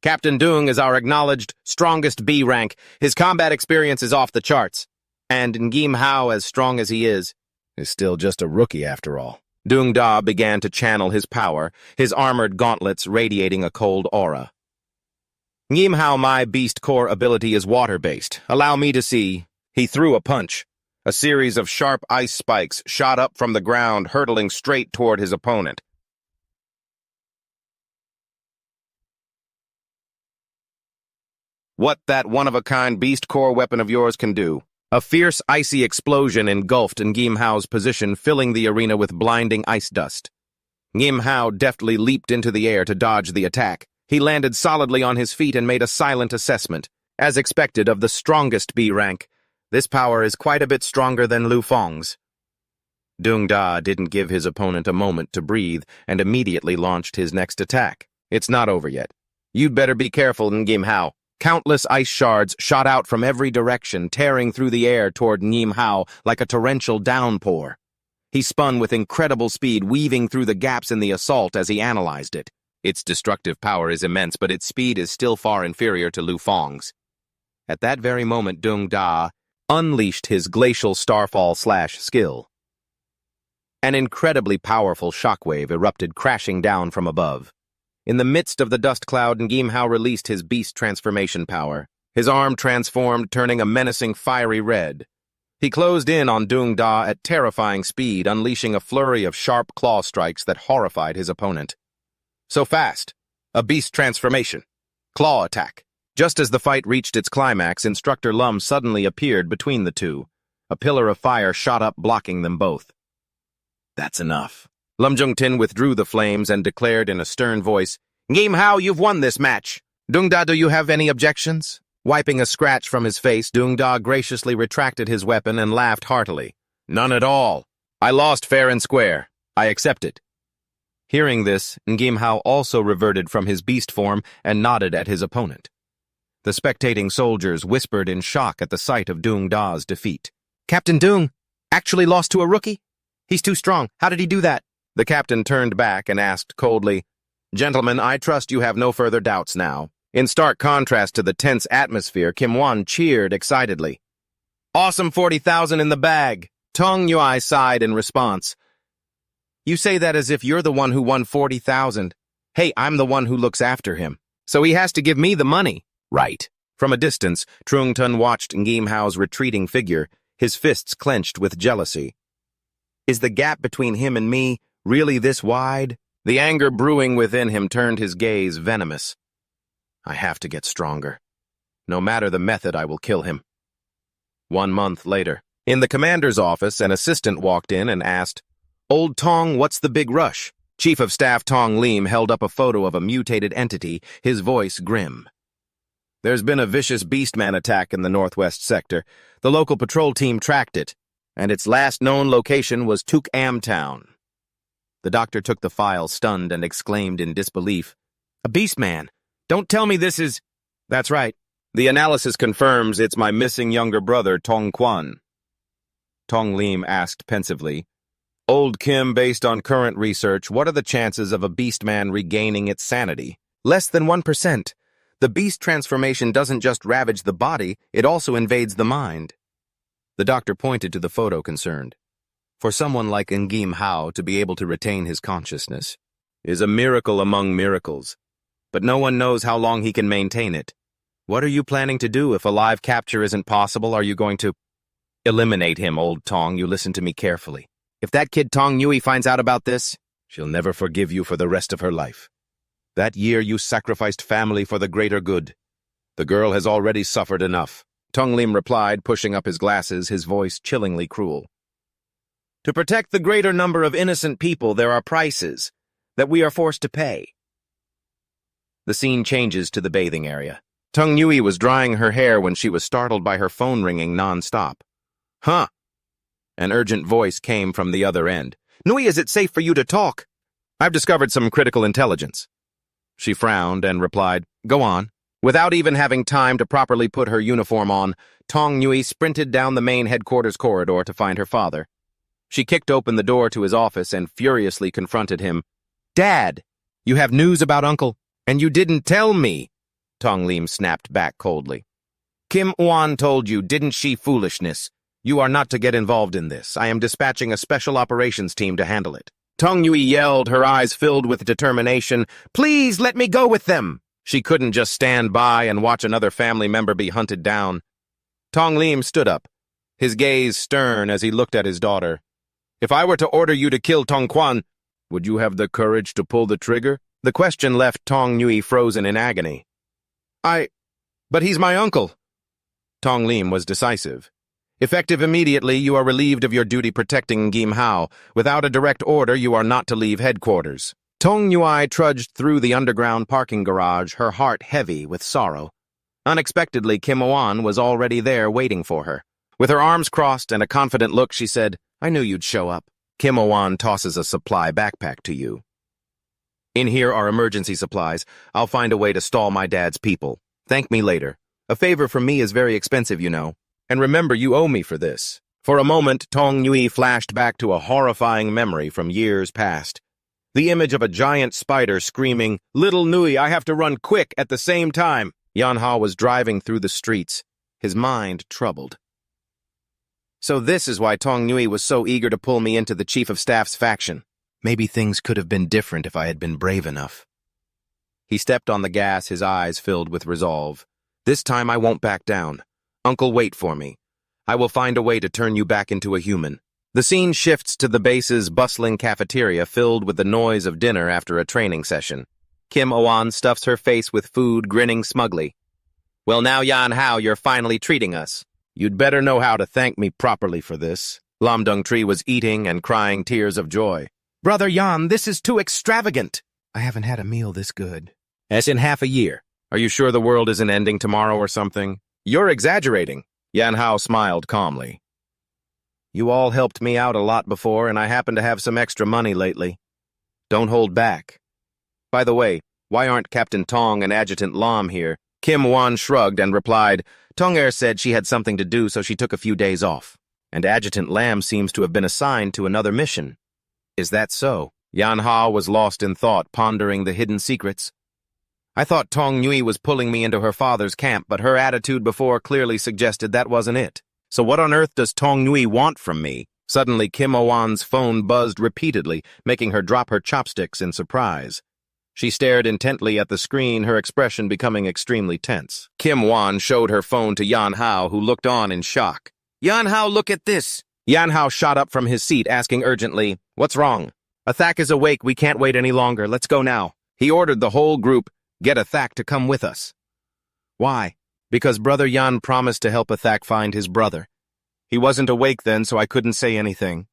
Captain Dung is our acknowledged strongest B rank. His combat experience is off the charts. And Ngim Hao, as strong as he is still just a rookie after all. Dung Da began to channel his power, his armored gauntlets radiating a cold aura. Ngim Hao, my beast core ability is water-based. Allow me to see. He threw a punch. A series of sharp ice spikes shot up from the ground, hurtling straight toward his opponent. What that one-of-a-kind beast core weapon of yours can do. A fierce, icy explosion engulfed Ngim Hao's position, filling the arena with blinding ice dust. Ngim Hao deftly leaped into the air to dodge the attack. He landed solidly on his feet and made a silent assessment. As expected of the strongest B rank, this power is quite a bit stronger than Lu Feng's. Dung Da didn't give his opponent a moment to breathe and immediately launched his next attack. It's not over yet. You'd better be careful, Ngim Hao. Countless ice shards shot out from every direction, tearing through the air toward Ngim Hao like a torrential downpour. He spun with incredible speed, weaving through the gaps in the assault as he analyzed it. Its destructive power is immense, but its speed is still far inferior to Lu Feng's. At that very moment, Dung Da unleashed his glacial starfall/skill. An incredibly powerful shockwave erupted, crashing down from above. In the midst of the dust cloud, Ngim Hao released his beast transformation power. His arm transformed, turning a menacing fiery red. He closed in on Dung Da at terrifying speed, unleashing a flurry of sharp claw strikes that horrified his opponent. So fast. A beast transformation. Claw attack. Just as the fight reached its climax, Instructor Lum suddenly appeared between the two. A pillar of fire shot up, blocking them both. That's enough. Lum Jungtin withdrew the flames and declared in a stern voice, Ngim Hao, you've won this match. Dung Da, do you have any objections? Wiping a scratch from his face, Dung Da graciously retracted his weapon and laughed heartily. None at all. I lost fair and square. I accept it. Hearing this, Ngim Hao also reverted from his beast form and nodded at his opponent. The spectating soldiers whispered in shock at the sight of Dung Da's defeat. Captain Dung actually lost to a rookie? He's too strong. How did he do that? The captain turned back and asked coldly, Gentlemen, I trust you have no further doubts now. In stark contrast to the tense atmosphere, Kim Wan cheered excitedly. Awesome 40,000 in the bag. Tong Yui sighed in response. You say that as if you're the one who won 40,000. Hey, I'm the one who looks after him. So he has to give me the money. Right. From a distance, Trungtun watched Ngim Hao's retreating figure, his fists clenched with jealousy. Is the gap between him and me really this wide? The anger brewing within him turned his gaze venomous. I have to get stronger. No matter the method, I will kill him. 1 month later, in the commander's office, an assistant walked in and asked, Old Tong, what's the big rush? Chief of Staff Tong Lim held up a photo of a mutated entity, his voice grim. There's been a vicious beastman attack in the northwest sector. The local patrol team tracked it, and its last known location was Tuk Am Town. The doctor took the file, stunned, and exclaimed in disbelief, A beastman? Don't tell me this is... That's right. The analysis confirms it's my missing younger brother, Tong Quan. Tong Lim asked pensively, Old Kim, based on current research, what are the chances of a beastman regaining its sanity? Less than 1%. The beast transformation doesn't just ravage the body, it also invades the mind. The doctor pointed to the photo concerned. For someone like Ngim Hao to be able to retain his consciousness is a miracle among miracles, but no one knows how long he can maintain it. What are you planning to do if a live capture isn't possible? Are you going to eliminate him, old Tong? You listen to me carefully. If that kid Tong Nui finds out about this, she'll never forgive you for the rest of her life. That year you sacrificed family for the greater good. The girl has already suffered enough. Tong Lim replied, pushing up his glasses, his voice chillingly cruel. To protect the greater number of innocent people, there are prices that we are forced to pay. The scene changes to the bathing area. Tong Nui was drying her hair when she was startled by her phone ringing non-stop. Huh? An urgent voice came from the other end. Nui, is it safe for you to talk? I've discovered some critical intelligence. She frowned and replied, Go on. Without even having time to properly put her uniform on, Tong Nui sprinted down the main headquarters corridor to find her father. She kicked open the door to his office and furiously confronted him. Dad, you have news about Uncle, and you didn't tell me, Tong Lim snapped back coldly. Kim Wan told you, didn't she, foolishness? You are not to get involved in this. I am dispatching a special operations team to handle it. Tong Nui yelled, her eyes filled with determination. Please let me go with them. She couldn't just stand by and watch another family member be hunted down. Tong Lim stood up, his gaze stern as he looked at his daughter. If I were to order you to kill Tong Quan, would you have the courage to pull the trigger? The question left Tong Nui frozen in agony. But he's my uncle. Tong Lim was decisive. Effective immediately, you are relieved of your duty protecting Ngim Hao. Without a direct order, you are not to leave headquarters. Tong Nui trudged through the underground parking garage, her heart heavy with sorrow. Unexpectedly, Kim Wan was already there waiting for her. With her arms crossed and a confident look, she said, I knew you'd show up. Kim Wan tosses a supply backpack to you. In here are emergency supplies. I'll find a way to stall my dad's people. Thank me later. A favor from me is very expensive, you know. And remember, you owe me for this. For a moment, Tong Nui flashed back to a horrifying memory from years past. The image of a giant spider screaming, Little Nui, I have to run quick at the same time. Yan Ha was driving through the streets, his mind troubled. So this is why Tong Nui was so eager to pull me into the Chief of Staff's faction. Maybe things could have been different if I had been brave enough. He stepped on the gas, his eyes filled with resolve. This time I won't back down. Uncle, wait for me. I will find a way to turn you back into a human. The scene shifts to the base's bustling cafeteria filled with the noise of dinner after a training session. Kim Owan stuffs her face with food, grinning smugly. Well, now, Yan Hao, you're finally treating us. You'd better know how to thank me properly for this. Lam Dung Tree was eating and crying tears of joy. Brother Yan, this is too extravagant. I haven't had a meal this good. As in half a year. Are you sure the world isn't ending tomorrow or something? You're exaggerating. Yan Hao smiled calmly. You all helped me out a lot before, and I happen to have some extra money lately. Don't hold back. By the way, why aren't Captain Tong and Adjutant Lam here? Kim Wan shrugged and replied, Tong Er said she had something to do, so she took a few days off. And Adjutant Lam seems to have been assigned to another mission. Is that so? Yan Ha was lost in thought, pondering the hidden secrets. I thought Tong Nui was pulling me into her father's camp, but her attitude before clearly suggested that wasn't it. So what on earth does Tong Nui want from me? Suddenly, Kim Owan's phone buzzed repeatedly, making her drop her chopsticks in surprise. She stared intently at the screen, her expression becoming extremely tense. Kim Wan showed her phone to Yan Hao, who looked on in shock. Yan Hao, look at this! Yan Hao shot up from his seat, asking urgently, What's wrong? Athak is awake, we can't wait any longer, let's go now. He ordered the whole group, get Athak to come with us. Why? Because Brother Yan promised to help Athak find his brother. He wasn't awake then, so I couldn't say anything.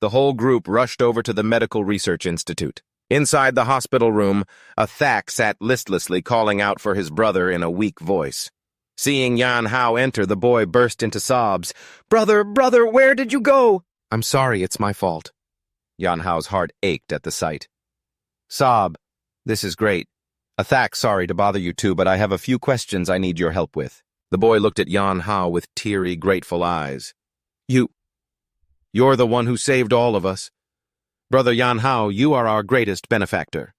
The whole group rushed over to the Medical Research Institute. Inside the hospital room, Athak sat listlessly calling out for his brother in a weak voice. Seeing Yan Hao enter, the boy burst into sobs. Brother, where did you go? I'm sorry, it's my fault. Yan Hao's heart ached at the sight. Sob, this is great. Athak, sorry to bother you too, but I have a few questions I need your help with. The boy looked at Yan Hao with teary, grateful eyes. You're the one who saved all of us. Brother Yan Hao, you are our greatest benefactor.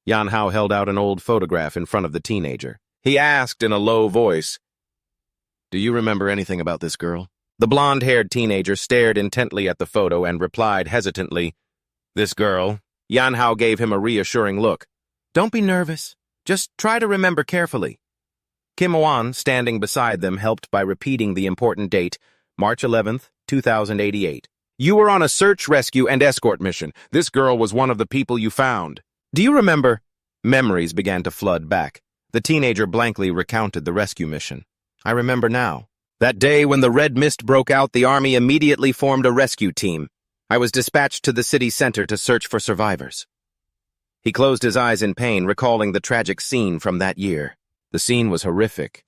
Yan Hao held out an old photograph in front of the teenager. He asked in a low voice, "Do you remember anything about this girl?" The blonde-haired teenager stared intently at the photo and replied hesitantly, "This girl?" Yan Hao gave him a reassuring look. "Don't be nervous. Just try to remember carefully." Kim Wan, standing beside them, helped by repeating the important date, March 11th, 2088. "You were on a search, rescue, and escort mission. This girl was one of the people you found. Do you remember?" Memories began to flood back. The teenager blankly recounted the rescue mission. "I remember now. That day when the red mist broke out, the army immediately formed a rescue team. I was dispatched to the city center to search for survivors." He closed his eyes in pain, recalling the tragic scene from that year. The scene was horrific.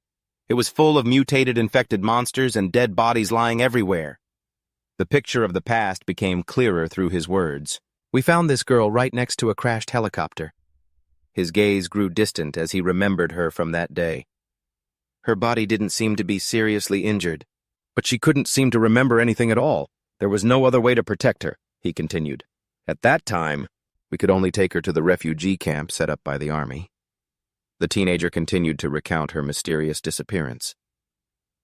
It was full of mutated infected monsters and dead bodies lying everywhere. The picture of the past became clearer through his words. "We found this girl right next to a crashed helicopter." His gaze grew distant as he remembered her from that day. Her body didn't seem to be seriously injured, but she couldn't seem to remember anything at all. "There was no other way to protect her," he continued. "At that time, we could only take her to the refugee camp set up by the army." The teenager continued to recount her mysterious disappearance.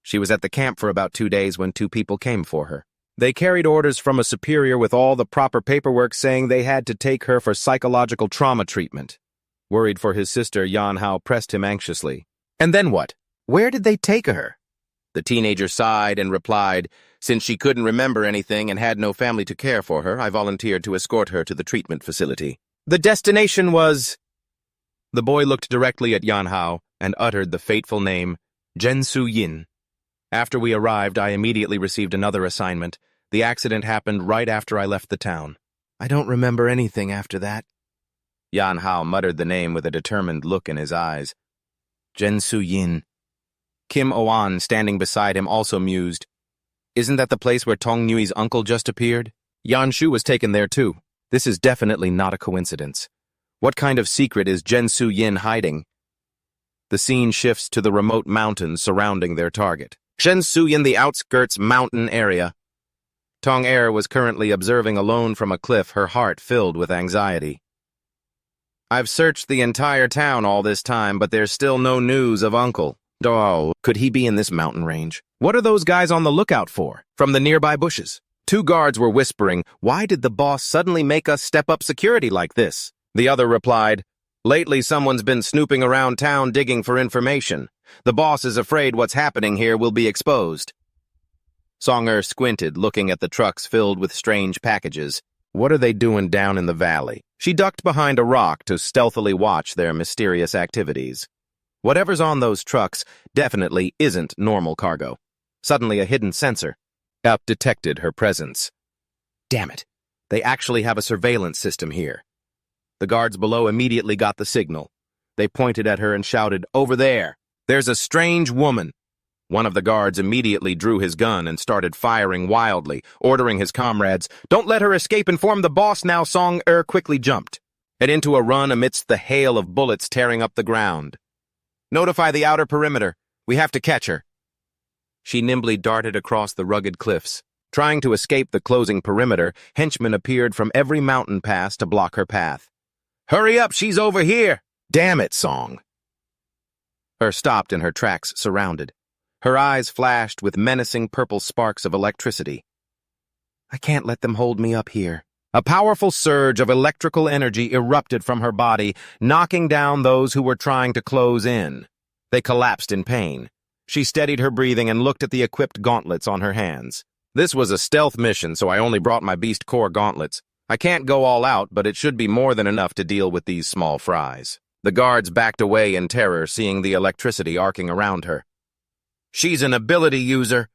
"She was at the camp for about 2 days when 2 people came for her. They carried orders from a superior with all the proper paperwork saying they had to take her for psychological trauma treatment." Worried for his sister, Yan Hao pressed him anxiously. "And then what? Where did they take her?" The teenager sighed and replied, "Since she couldn't remember anything and had no family to care for her, I volunteered to escort her to the treatment facility. The destination was—" The boy looked directly at Yan Hao and uttered the fateful name, Zhensu Yin. "After we arrived, I immediately received another assignment. The accident happened right after I left the town. I don't remember anything after that." Yan Hao muttered the name with a determined look in his eyes. Zhensu Yin. Kim Oan, standing beside him, also mused, "Isn't that the place where Tong Nui's uncle just appeared? Yan Shu was taken there too. This is definitely not a coincidence. What kind of secret is Zhensu Yin hiding?" The scene shifts to the remote mountains surrounding their target. Zhensu Yin, the outskirts mountain area. Tong Er was currently observing alone from a cliff, her heart filled with anxiety. "I've searched the entire town all this time, but there's still no news of Uncle. Oh, could he be in this mountain range? What are those guys on the lookout for?" From the nearby bushes, 2 guards were whispering, "Why did the boss suddenly make us step up security like this?" The other replied, "Lately someone's been snooping around town digging for information. The boss is afraid what's happening here will be exposed." Song Er squinted, looking at the trucks filled with strange packages. What are they doing down in the valley? She ducked behind a rock to stealthily watch their mysterious activities. Whatever's on those trucks definitely isn't normal cargo. Suddenly, a hidden sensor app detected her presence. Damn it, they actually have a surveillance system here. The guards below immediately got the signal. They pointed at her and shouted, "Over there! There's a strange woman!" One of the guards immediately drew his gun and started firing wildly, ordering his comrades, "Don't let her escape, inform the boss now." Song Er quickly jumped and into a run amidst the hail of bullets tearing up the ground. "Notify the outer perimeter. We have to catch her." She nimbly darted across the rugged cliffs. Trying to escape the closing perimeter, henchmen appeared from every mountain pass to block her path. "Hurry up, she's over here!" "Damn it, Song!" Er stopped in her tracks, surrounded. Her eyes flashed with menacing purple sparks of electricity. "I can't let them hold me up here." A powerful surge of electrical energy erupted from her body, knocking down those who were trying to close in. They collapsed in pain. She steadied her breathing and looked at the equipped gauntlets on her hands. "This was a stealth mission, so I only brought my Beast Core gauntlets. I can't go all out, but it should be more than enough to deal with these small fries." The guards backed away in terror, seeing the electricity arcing around her. "She's an ability user."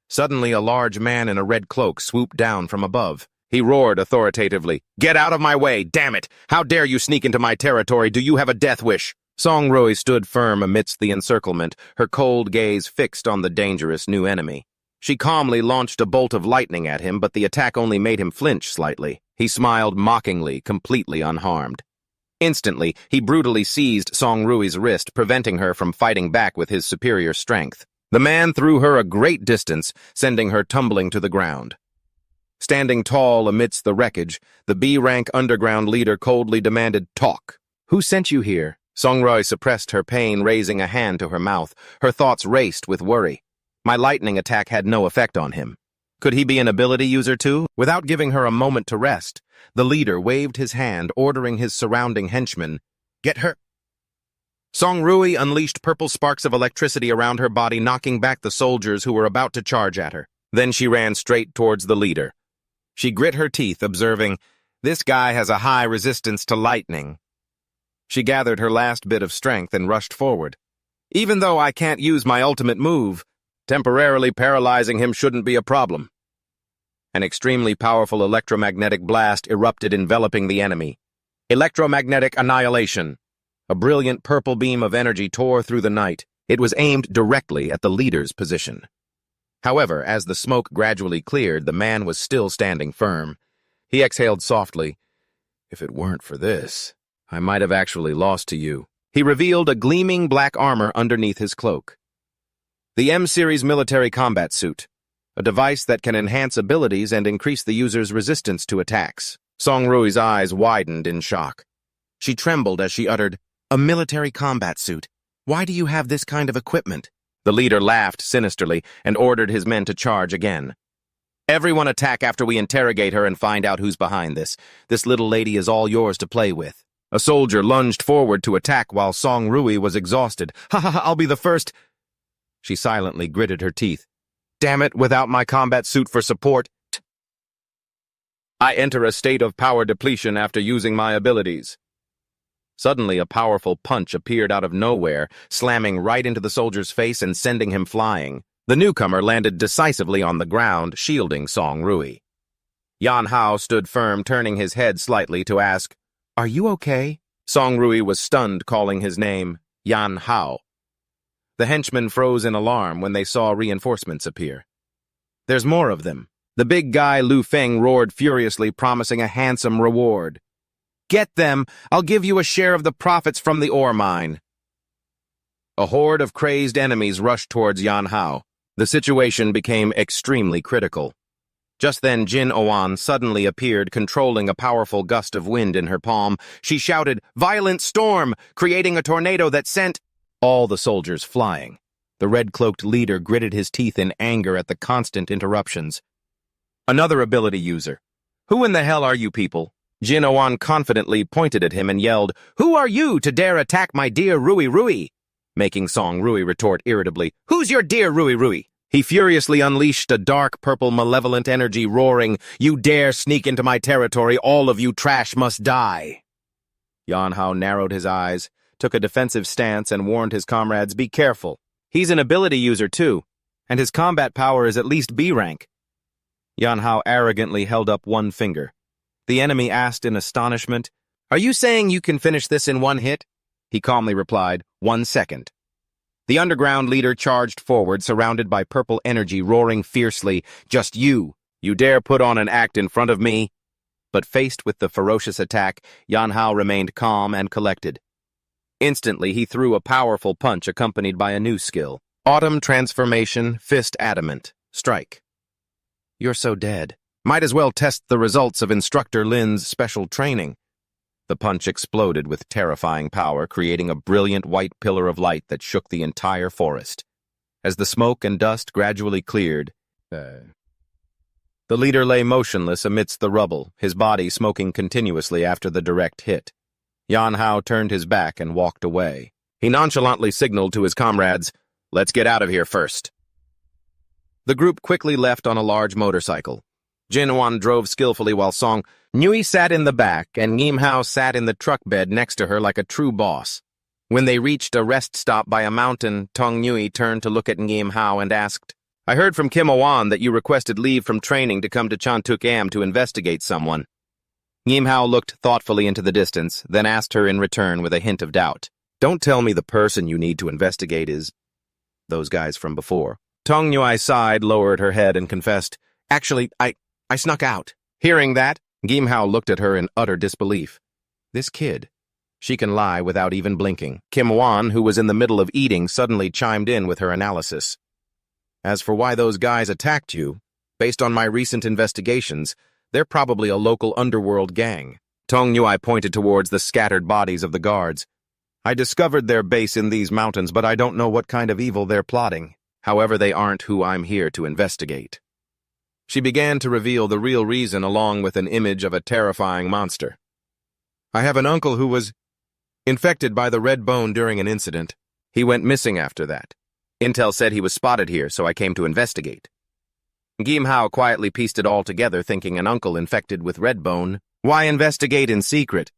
Suddenly, a large man in a red cloak swooped down from above. He roared authoritatively, "Get out of my way, damn it! How dare you sneak into my territory? Do you have a death wish?" Song Rui stood firm amidst the encirclement, her cold gaze fixed on the dangerous new enemy. She calmly launched a bolt of lightning at him, but the attack only made him flinch slightly. He smiled mockingly, completely unharmed. Instantly, he brutally seized Song Rui's wrist, preventing her from fighting back with his superior strength. The man threw her a great distance, sending her tumbling to the ground. Standing tall amidst the wreckage, the B-rank underground leader coldly demanded, "Talk. Who sent you here?" Songroy suppressed her pain, raising a hand to her mouth. Her thoughts raced with worry. My lightning attack had no effect on him. Could he be an ability user too? Without giving her a moment to rest, the leader waved his hand, ordering his surrounding henchmen, "Get her!" Song Rui unleashed purple sparks of electricity around her body, knocking back the soldiers who were about to charge at her. Then she ran straight towards the leader. She grit her teeth, observing, "This guy has a high resistance to lightning." She gathered her last bit of strength and rushed forward. "Even though I can't use my ultimate move, temporarily paralyzing him shouldn't be a problem." An extremely powerful electromagnetic blast erupted, enveloping the enemy. Electromagnetic annihilation. A brilliant purple beam of energy tore through the night. It was aimed directly at the leader's position. However, as the smoke gradually cleared, the man was still standing firm. He exhaled softly. "If it weren't for this, I might have actually lost to you." He revealed a gleaming black armor underneath his cloak. The M-Series military combat suit, a device that can enhance abilities and increase the user's resistance to attacks. Song Rui's eyes widened in shock. She trembled as she uttered, "A military combat suit. Why do you have this kind of equipment?" The leader laughed sinisterly and ordered his men to charge again. "Everyone attack after we interrogate her and find out who's behind this. This little lady is all yours to play with." A soldier lunged forward to attack while Song Rui was exhausted. "Ha ha ha, I'll be the first." She silently gritted her teeth. "Damn it, without my combat suit for support, I enter a state of power depletion after using my abilities." Suddenly, a powerful punch appeared out of nowhere, slamming right into the soldier's face and sending him flying. The newcomer landed decisively on the ground, shielding Song Rui. Yan Hao stood firm, turning his head slightly to ask, "Are you okay?" Song Rui was stunned, calling his name Yan Hao. The henchmen froze in alarm when they saw reinforcements appear. "There's more of them." The big guy Lu Feng roared furiously, promising a handsome reward. "Get them! I'll give you a share of the profits from the ore mine." A horde of crazed enemies rushed towards Yan Hao. The situation became extremely critical. Just then, Jin Oan suddenly appeared, controlling a powerful gust of wind in her palm. She shouted, "Violent storm!" creating a tornado that sent all the soldiers flying. The red-cloaked leader gritted his teeth in anger at the constant interruptions. Another ability user. "Who in the hell are you people?" Jin Oan confidently pointed at him and yelled, "Who are you to dare attack my dear Rui Rui?" Making Song Rui retort irritably, "Who's your dear Rui Rui?" He furiously unleashed a dark purple malevolent energy, roaring, "You dare sneak into my territory, all of you trash must die." Yan Hao narrowed his eyes, took a defensive stance, and warned his comrades, "Be careful. He's an ability user too, and his combat power is at least B rank." Yan Hao arrogantly held up one finger. The enemy asked in astonishment, "Are you saying you can finish this in one hit?" He calmly replied, "1 second." The underground leader charged forward, surrounded by purple energy, roaring fiercely, "Just you! You dare put on an act in front of me?" But faced with the ferocious attack, Yan Hao remained calm and collected. Instantly, he threw a powerful punch accompanied by a new skill. Autumn Transformation, Fist Adamant, Strike. "You're so dead. Might as well test the results of Instructor Lin's special training." The punch exploded with terrifying power, creating a brilliant white pillar of light that shook the entire forest. As the smoke and dust gradually cleared, the leader lay motionless amidst the rubble, his body smoking continuously after the direct hit. Yan Hao turned his back and walked away. He nonchalantly signaled to his comrades, "Let's get out of here first." The group quickly left on a large motorcycle. Jin Wan drove skillfully while Song Nui sat in the back and Ngim Hao sat in the truck bed next to her like a true boss. When they reached a rest stop by a mountain, Tong Nui turned to look at Ngim Hao and asked, "I heard from Kim Owan that you requested leave from training to come to Chantuk Am to investigate someone." Ngim Hao looked thoughtfully into the distance, then asked her in return with a hint of doubt, "Don't tell me the person you need to investigate is those guys from before." Tong Nui sighed, lowered her head, and confessed, "Actually, I snuck out." Hearing that, Ngim Hao looked at her in utter disbelief. This kid. She can lie without even blinking. Kim Wan, who was in the middle of eating, suddenly chimed in with her analysis. "As for why those guys attacked you, based on my recent investigations, they're probably a local underworld gang." Tong Nui pointed towards the scattered bodies of the guards. I discovered their base in these mountains, but I don't know what kind of evil they're plotting. However, they aren't who I'm here to investigate. She began to reveal the real reason along with an image of a terrifying monster. I have an uncle who was infected by the red bone during an incident. He went missing after that. Intel said he was spotted here, so I came to investigate. Gim Hao quietly pieced it all together, thinking an uncle infected with red bone. Why investigate in secret?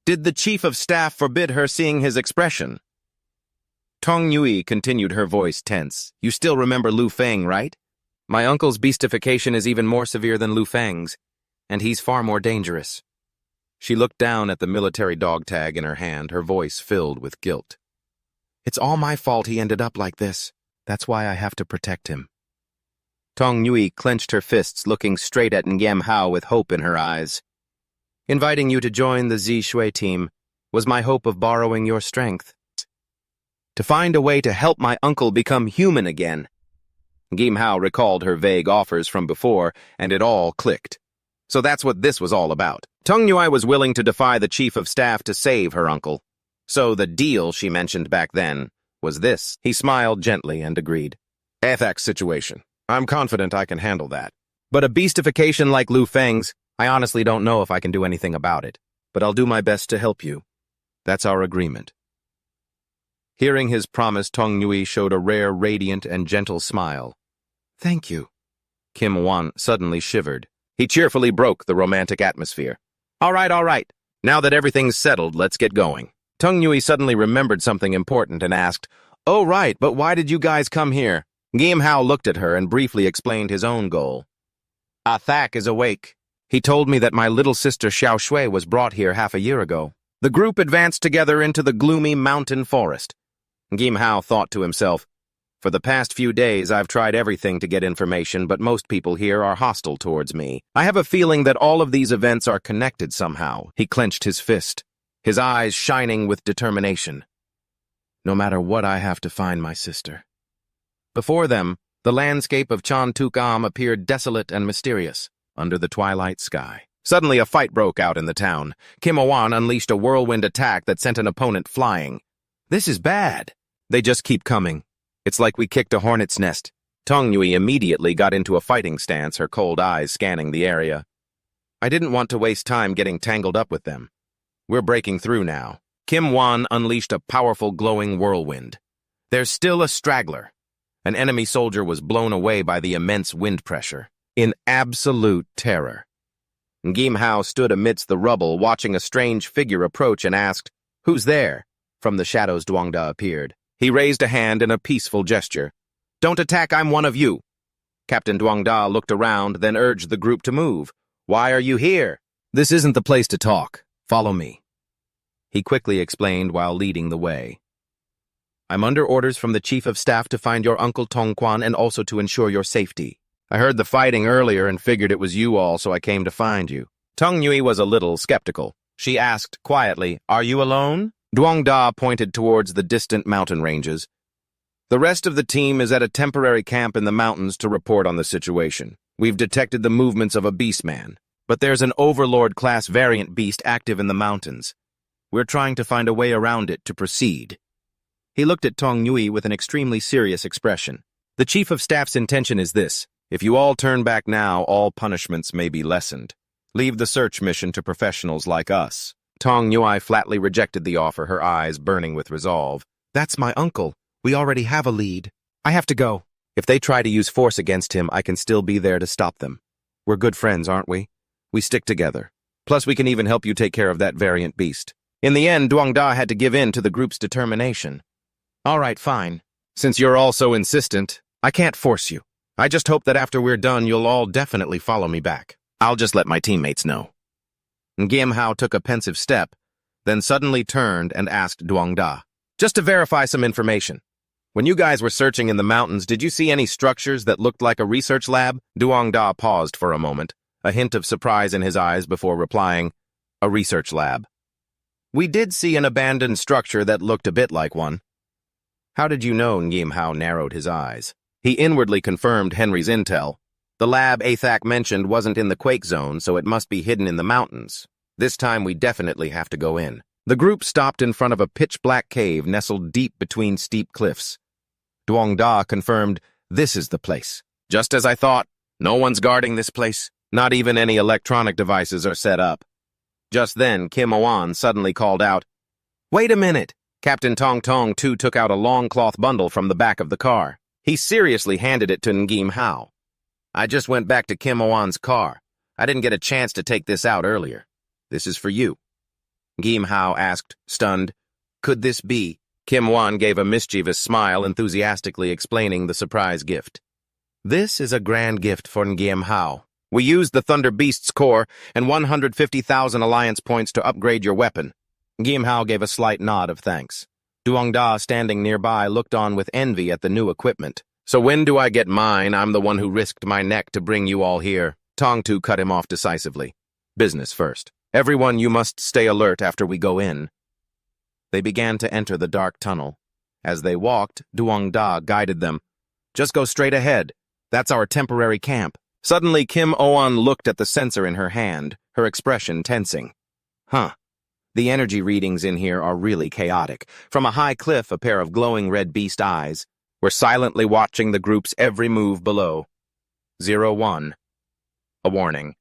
Did the chief of staff forbid her seeing his expression? Tong Yui continued, her voice tense. You still remember Lu Feng, right? My uncle's beastification is even more severe than Lu Feng's, and he's far more dangerous. She looked down at the military dog tag in her hand, her voice filled with guilt. It's all my fault he ended up like this. That's why I have to protect him. Tong Yui clenched her fists, looking straight at Nguyen Hao with hope in her eyes. Inviting you to join the Zi Shui team was my hope of borrowing your strength. To find a way to help my uncle become human again. Gim Hao recalled her vague offers from before, and it all clicked. So that's what this was all about. Tong Yui was willing to defy the chief of staff to save her uncle. So the deal she mentioned back then was this. He smiled gently and agreed. Ethax situation. I'm confident I can handle that. But a beastification like Lu Feng's, I honestly don't know if I can do anything about it. But I'll do my best to help you. That's our agreement. Hearing his promise, Tong Yui showed a rare, radiant, and gentle smile. Thank you. Kim Wan suddenly shivered. He cheerfully broke the romantic atmosphere. All right. Now that everything's settled, let's get going. Tong Yui suddenly remembered something important and asked, Oh, right, but why did you guys come here? Gim Hao looked at her and briefly explained his own goal. Thak is awake. He told me that my little sister Xiao Shui was brought here half a year ago. The group advanced together into the gloomy mountain forest. Gim Hao thought to himself, For the past few days, I've tried everything to get information, but most people here are hostile towards me. I have a feeling that all of these events are connected somehow. He clenched his fist, his eyes shining with determination. No matter what, I have to find my sister. Before them, the landscape of Chan Tukam appeared desolate and mysterious under the twilight sky. Suddenly, a fight broke out in the town. Kim Awan unleashed a whirlwind attack that sent an opponent flying. This is bad. They just keep coming. It's like we kicked a hornet's nest. Tong Yui immediately got into a fighting stance, her cold eyes scanning the area. I didn't want to waste time getting tangled up with them. We're breaking through now. Kim Wan unleashed a powerful glowing whirlwind. There's still a straggler. An enemy soldier was blown away by the immense wind pressure, in absolute terror. Gim Hao stood amidst the rubble, watching a strange figure approach and asked, Who's there? From the shadows, Duangda appeared. He raised a hand in a peaceful gesture. Don't attack, I'm one of you. Captain Duangda looked around, then urged the group to move. Why are you here? This isn't the place to talk. Follow me. He quickly explained while leading the way. I'm under orders from the Chief of Staff to find your Uncle Tong Quan and also to ensure your safety. I heard the fighting earlier and figured it was you all, so I came to find you. Tong Yui was a little skeptical. She asked quietly, Are you alone? Duangda pointed towards the distant mountain ranges. The rest of the team is at a temporary camp in the mountains to report on the situation. We've detected the movements of a beastman, but there's an overlord-class variant beast active in the mountains. We're trying to find a way around it to proceed. He looked at Tong Yui with an extremely serious expression. The Chief of Staff's intention is this. If you all turn back now, all punishments may be lessened. Leave the search mission to professionals like us. Tong Yui flatly rejected the offer, her eyes burning with resolve. That's my uncle. We already have a lead. I have to go. If they try to use force against him, I can still be there to stop them. We're good friends, aren't we? We stick together. Plus, we can even help you take care of that variant beast. In the end, Duangda had to give in to the group's determination. All right, fine. Since you're all so insistent, I can't force you. I just hope that after we're done, you'll all definitely follow me back. I'll just let my teammates know. Gim Hao took a pensive step, then suddenly turned and asked Duangda, just to verify some information. When you guys were searching in the mountains, did you see any structures that looked like a research lab? Duangda paused for a moment, a hint of surprise in his eyes before replying, a research lab. We did see an abandoned structure that looked a bit like one. How did you know? Gim Hao narrowed his eyes. He inwardly confirmed Henry's intel. The lab Athak mentioned wasn't in the quake zone, so it must be hidden in the mountains. This time we definitely have to go in. The group stopped in front of a pitch-black cave nestled deep between steep cliffs. Duong-da confirmed, "This is the place." "Just as I thought. No one's guarding this place. Not even any electronic devices are set up." Just then, Kim Oan suddenly called out, "Wait a minute!" Captain Tong Tong too took out a long cloth bundle from the back of the car. He seriously handed it to Ngim Hao. "I just went back to Kim Oan's car. I didn't get a chance to take this out earlier. This is for you." Ngim Hao asked, stunned, "Could this be?" Kim Oan gave a mischievous smile, enthusiastically explaining the surprise gift. "This is a grand gift for Ngim Hao. We used the Thunder Beast's core and 150,000 alliance points to upgrade your weapon." Ngim Hao gave a slight nod of thanks. Duong-da, standing nearby, looked on with envy at the new equipment. "So when do I get mine? I'm the one who risked my neck to bring you all here." Tong Tu cut him off decisively. "Business first. Everyone, you must stay alert after we go in." They began to enter the dark tunnel. As they walked, Duong-da guided them. "Just go straight ahead. That's our temporary camp." Suddenly, Kim Oan looked at the sensor in her hand, her expression tensing. "Huh. The energy readings in here are really chaotic." From a high cliff, a pair of glowing red beast eyes were silently watching the group's every move below. 01. A warning.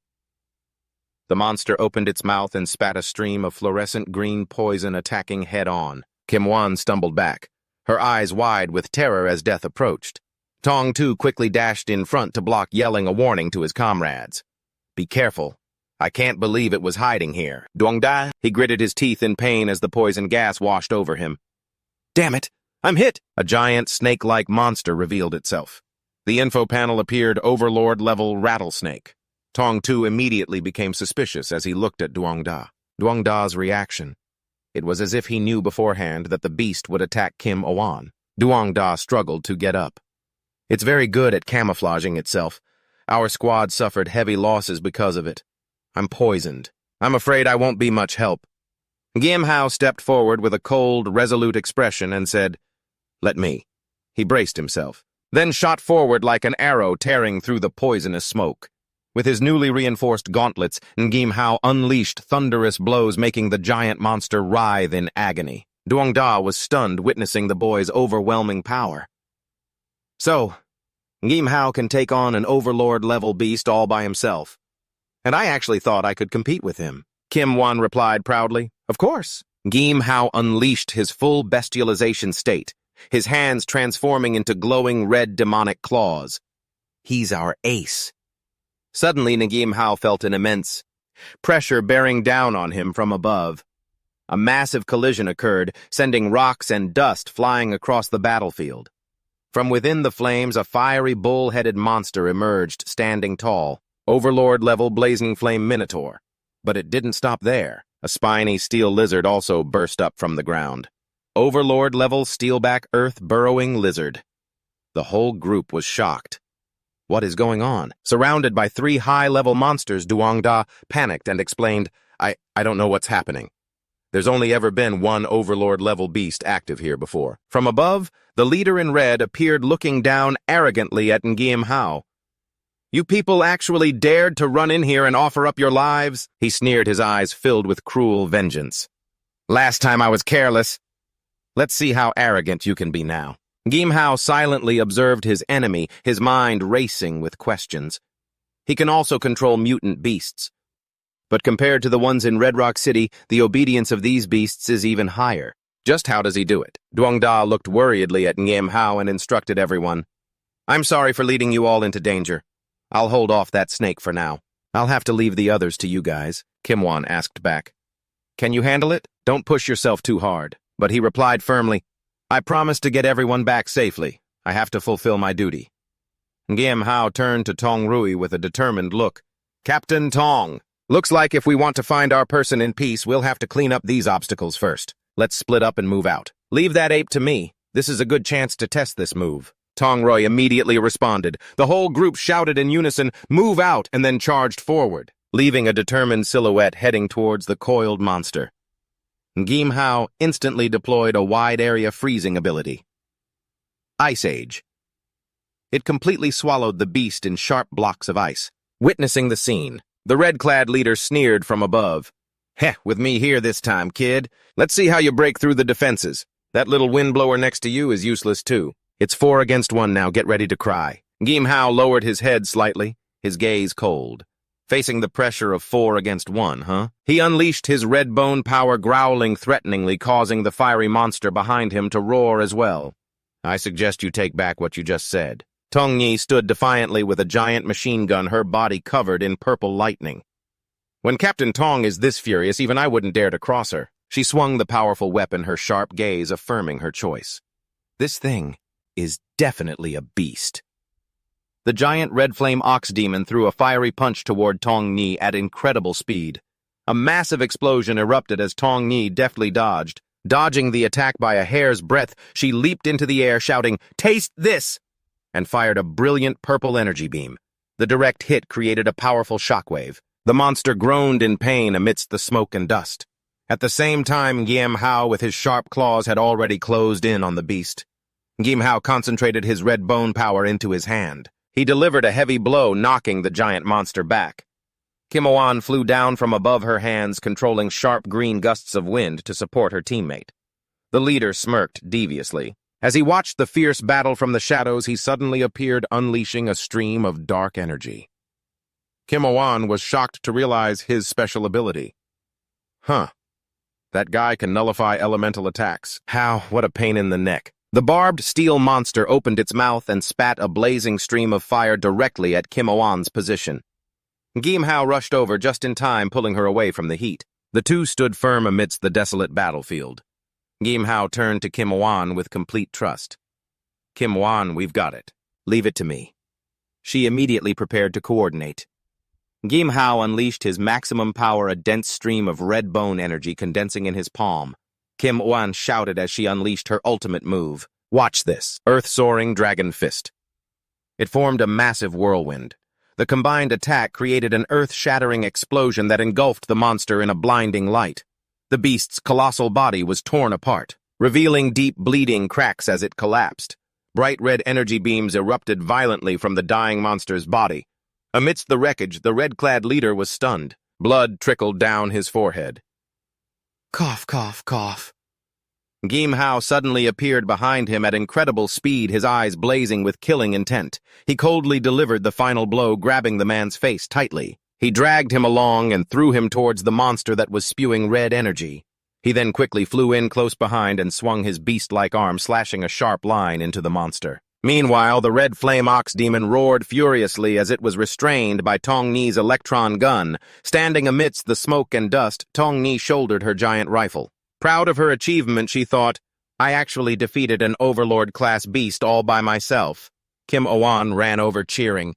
The monster opened its mouth and spat a stream of fluorescent green poison attacking head-on. Kim Wan stumbled back, her eyes wide with terror as death approached. Tong Tu quickly dashed in front to block, yelling a warning to his comrades. "Be careful. I can't believe it was hiding here." Duong-da, he gritted his teeth in pain as the poison gas washed over him. "Damn it! I'm hit!" A giant snake-like monster revealed itself. The info panel appeared overlord-level rattlesnake. Tong Tu immediately became suspicious as he looked at Duong-da. Duong-da's reaction. It was as if he knew beforehand that the beast would attack Kim Oan. Duong-da struggled to get up. "It's very good at camouflaging itself. Our squad suffered heavy losses because of it. I'm poisoned. I'm afraid I won't be much help." Ngim Hao stepped forward with a cold, resolute expression and said, "Let me." He braced himself, then shot forward like an arrow tearing through the poisonous smoke. With his newly reinforced gauntlets, Ngim Hao unleashed thunderous blows, making the giant monster writhe in agony. Duong-da was stunned, witnessing the boy's overwhelming power. "So, Ngim Hao can take on an overlord-level beast all by himself. And I actually thought I could compete with him." Kim Wan replied proudly, "Of course." Ngim Hao unleashed his full bestialization state, his hands transforming into glowing red demonic claws. "He's our ace." Suddenly, Ngim Hao felt an immense pressure bearing down on him from above. A massive collision occurred, sending rocks and dust flying across the battlefield. From within the flames, a fiery bull-headed monster emerged, standing tall. Overlord-level blazing flame minotaur. But it didn't stop there. A spiny steel lizard also burst up from the ground. Overlord-level steelback earth-burrowing lizard. The whole group was shocked. What is going on? Surrounded by 3 high-level monsters, Duong-da panicked and explained, I don't know what's happening. There's only ever been one Overlord-level beast active here before." From above, the leader in red appeared, looking down arrogantly at Ngim Hao. "You people actually dared to run in here and offer up your lives?" He sneered, his eyes filled with cruel vengeance. "Last time I was careless. Let's see how arrogant you can be now." Ngim Hao silently observed his enemy, his mind racing with questions. He can also control mutant beasts. But compared to the ones in Red Rock City, the obedience of these beasts is even higher. Just how does he do it? Duong-da looked worriedly at Ngim Hao and instructed everyone. "I'm sorry for leading you all into danger. I'll hold off that snake for now. I'll have to leave the others to you guys," Kim Wan asked back. "Can you handle it? Don't push yourself too hard." But he replied firmly, "I promise to get everyone back safely. I have to fulfill my duty." Ngim Hao turned to Tong Rui with a determined look. "Captain Tong, looks like if we want to find our person in peace, we'll have to clean up these obstacles first. Let's split up and move out. Leave that ape to me. This is a good chance to test this move." Tong Rui immediately responded. The whole group shouted in unison, "Move out," and then charged forward, leaving a determined silhouette heading towards the coiled monster. Ngim Hao instantly deployed a wide-area freezing ability. Ice Age. It completely swallowed the beast in sharp blocks of ice. Witnessing the scene, the red-clad leader sneered from above. Heh, with me here this time, kid. Let's see how you break through the defenses. That little windblower next to you is useless too. It's 4 against 1 now, get ready to cry. Gim Hao lowered his head slightly, his gaze cold. Facing the pressure of 4 against 1, huh? He unleashed his red bone power, growling threateningly, causing the fiery monster behind him to roar as well. I suggest you take back what you just said. Tong Yi stood defiantly with a giant machine gun, her body covered in purple lightning. When Captain Tong is this furious, even I wouldn't dare to cross her. She swung the powerful weapon, her sharp gaze affirming her choice. This thing is definitely a beast. The giant red flame ox demon threw a fiery punch toward Tong Yi at incredible speed. A massive explosion erupted as Tong Yi deftly dodged. Dodging the attack by a hair's breadth, she leaped into the air, shouting, "Taste this!" and fired a brilliant purple energy beam. The direct hit created a powerful shockwave. The monster groaned in pain amidst the smoke and dust. At the same time, Gim Hao with his sharp claws had already closed in on the beast. Gim Hao concentrated his red bone power into his hand. He delivered a heavy blow, knocking the giant monster back. Kim Oan flew down from above her hands, controlling sharp green gusts of wind to support her teammate. The leader smirked deviously. As he watched the fierce battle from the shadows, he suddenly appeared, unleashing a stream of dark energy. Kim Oan was shocked to realize his special ability. Huh. That guy can nullify elemental attacks. How? What a pain in the neck. The barbed steel monster opened its mouth and spat a blazing stream of fire directly at Kim Oan's position. Gim Hao rushed over just in time, pulling her away from the heat. The two stood firm amidst the desolate battlefield. Gim Hao turned to Kim Oan with complete trust. Kim Oan, we've got it. Leave it to me. She immediately prepared to coordinate. Gim Hao unleashed his maximum power, a dense stream of red bone energy condensing in his palm. Kim Oan shouted as she unleashed her ultimate move. Watch this, earth-soaring dragon fist. It formed a massive whirlwind. The combined attack created an earth-shattering explosion that engulfed the monster in a blinding light. The beast's colossal body was torn apart, revealing deep bleeding cracks as it collapsed. Bright red energy beams erupted violently from the dying monster's body. Amidst the wreckage, the red-clad leader was stunned. Blood trickled down his forehead. Cough, cough, cough. Gim Hao suddenly appeared behind him at incredible speed, his eyes blazing with killing intent. He coldly delivered the final blow, grabbing the man's face tightly. He dragged him along and threw him towards the monster that was spewing red energy. He then quickly flew in close behind and swung his beast-like arm, slashing a sharp line into the monster. Meanwhile, the red flame ox demon roared furiously as it was restrained by Tong Yi's electron gun. Standing amidst the smoke and dust, Tong Yi shouldered her giant rifle. Proud of her achievement, she thought, I actually defeated an overlord-class beast all by myself. Kim Oan ran over cheering.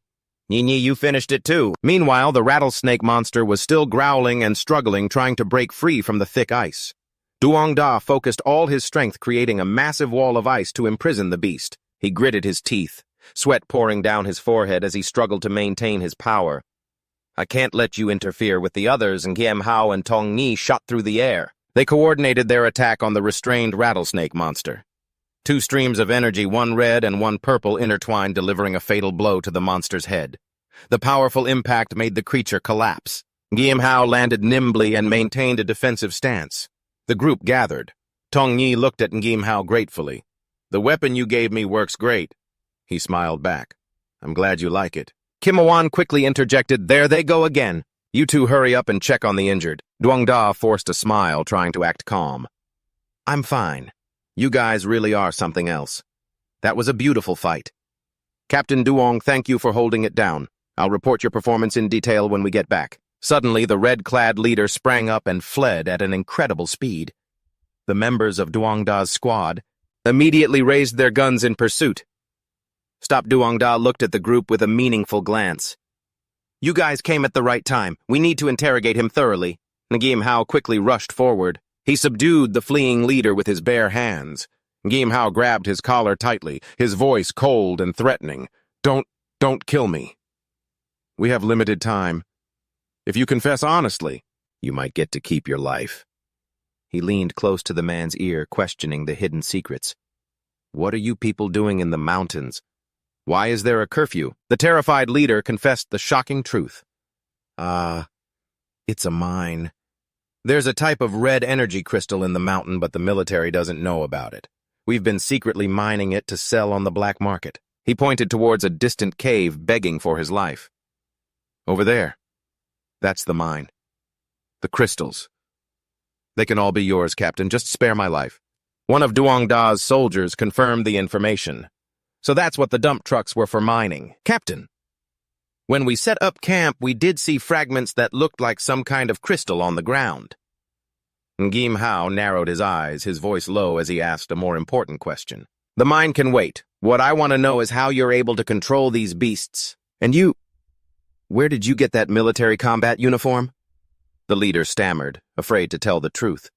Yi, you finished it too. Meanwhile, the rattlesnake monster was still growling and struggling, trying to break free from the thick ice. Duong Da focused all his strength, creating a massive wall of ice to imprison the beast. He gritted his teeth, sweat pouring down his forehead as he struggled to maintain his power. I can't let you interfere with the others, and Gim Hao and Tong Yi shot through the air. They coordinated their attack on the restrained rattlesnake monster. Two streams of energy, one red and one purple, intertwined, delivering a fatal blow to the monster's head. The powerful impact made the creature collapse. Gim Hao landed nimbly and maintained a defensive stance. The group gathered. Tong Yi looked at Gim Hao gratefully. The weapon you gave me works great. He smiled back. I'm glad you like it. Kim Oan quickly interjected, There they go again. You two hurry up and check on the injured. Duong Da forced a smile, trying to act calm. I'm fine. You guys really are something else. That was a beautiful fight. Captain Duong, thank you for holding it down. I'll report your performance in detail when we get back. Suddenly, the red-clad leader sprang up and fled at an incredible speed. The members of Duong Da's squad immediately raised their guns in pursuit. Stop Duong Da looked at the group with a meaningful glance. You guys came at the right time. We need to interrogate him thoroughly. Gim Hao quickly rushed forward. He subdued the fleeing leader with his bare hands. Gim Hao grabbed his collar tightly, his voice cold and threatening. Don't kill me. We have limited time. If you confess honestly, you might get to keep your life. He leaned close to the man's ear, questioning the hidden secrets. What are you people doing in the mountains? Why is there a curfew? The terrified leader confessed the shocking truth. It's a mine. There's a type of red energy crystal in the mountain, but the military doesn't know about it. We've been secretly mining it to sell on the black market. He pointed towards a distant cave, begging for his life. Over there. That's the mine. The crystals. They can all be yours, Captain. Just spare my life. One of Duong Da's soldiers confirmed the information. So that's what the dump trucks were for mining. Captain, when we set up camp, we did see fragments that looked like some kind of crystal on the ground. Ngim Hao narrowed his eyes, his voice low as he asked a more important question. The mine can wait. What I want to know is how you're able to control these beasts. And you... Where did you get that military combat uniform? The leader stammered, afraid to tell the truth.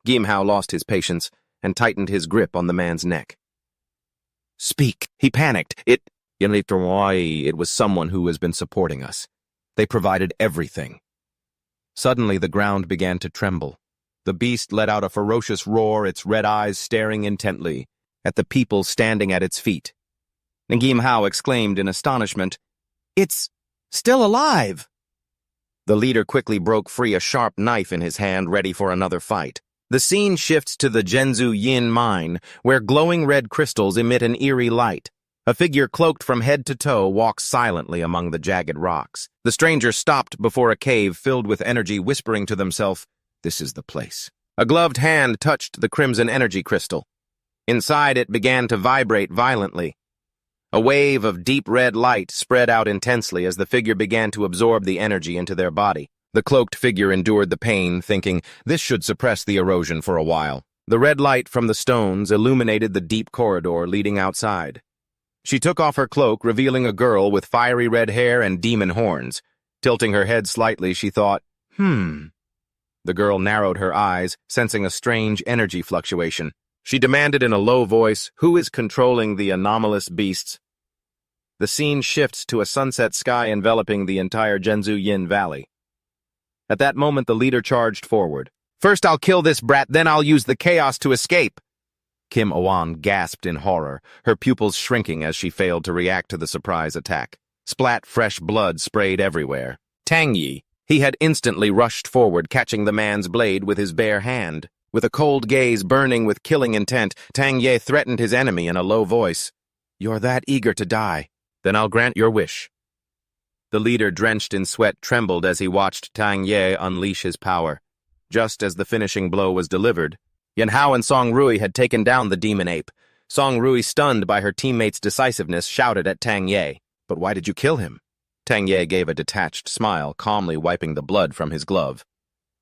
Ngim Hao lost his patience and tightened his grip on the man's neck. Speak. He panicked. It was someone who has been supporting us. They provided everything. Suddenly the ground began to tremble. The beast let out a ferocious roar, its red eyes staring intently at the people standing at its feet. Ngim Hao exclaimed in astonishment, "It's still alive!" The leader quickly broke free, a sharp knife in his hand, ready for another fight. The scene shifts to the Zhenzu Yin mine, where glowing red crystals emit an eerie light. A figure cloaked from head to toe walks silently among the jagged rocks. The stranger stopped before a cave filled with energy, whispering to themselves, "This is the place." A gloved hand touched the crimson energy crystal. Inside it began to vibrate violently. A wave of deep red light spread out intensely as the figure began to absorb the energy into their body. The cloaked figure endured the pain, thinking, this should suppress the erosion for a while. The red light from the stones illuminated the deep corridor leading outside. She took off her cloak, revealing a girl with fiery red hair and demon horns. Tilting her head slightly, she thought, The girl narrowed her eyes, sensing a strange energy fluctuation. She demanded in a low voice, "Who is controlling the anomalous beasts?" The scene shifts to a sunset sky enveloping the entire Zhenzu Yin Valley. At that moment, the leader charged forward. "First I'll kill this brat, then I'll use the chaos to escape." Kim Awan gasped in horror, her pupils shrinking as she failed to react to the surprise attack. Splat fresh blood sprayed everywhere. Tang Yi. He had instantly rushed forward, catching the man's blade with his bare hand. With a cold gaze burning with killing intent, Tang Ye threatened his enemy in a low voice. "You're that eager to die. Then I'll grant your wish." The leader, drenched in sweat, trembled as he watched Tang Ye unleash his power. Just as the finishing blow was delivered, Yan Hao and Song Rui had taken down the demon ape. Song Rui, stunned by her teammate's decisiveness, shouted at Tang Ye. "But why did you kill him?" Tang Ye gave a detached smile, calmly wiping the blood from his glove.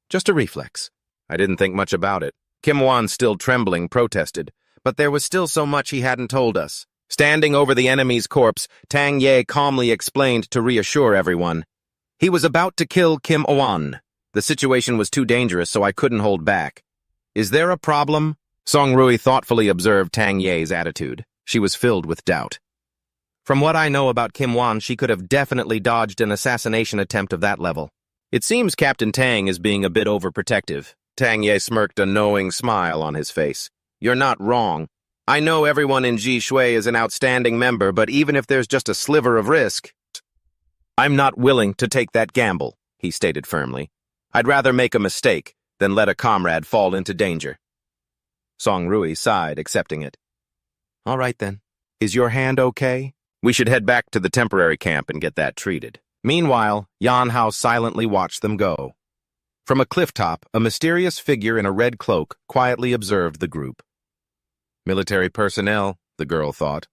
"Just a reflex. I didn't think much about it." Kim Wan, still trembling, protested, but there was still so much he hadn't told us. Standing over the enemy's corpse, Tang Ye calmly explained to reassure everyone. He was about to kill Kim Wan. The situation was too dangerous, so I couldn't hold back. "Is there a problem?" Song Rui thoughtfully observed Tang Ye's attitude. She was filled with doubt. "From what I know about Kim Wan, she could have definitely dodged an assassination attempt of that level. It seems Captain Tang is being a bit overprotective." Tang Ye smirked, a knowing smile on his face. "You're not wrong. I know everyone in Ji Shui is an outstanding member, but even if there's just a sliver of risk, I'm not willing to take that gamble," he stated firmly. "I'd rather make a mistake than let a comrade fall into danger." Song Rui sighed, accepting it. "All right then. Is your hand okay? We should head back to the temporary camp and get that treated." Meanwhile, Yan Hao silently watched them go. From a cliff top, a mysterious figure in a red cloak quietly observed the group. Military personnel, the girl thought.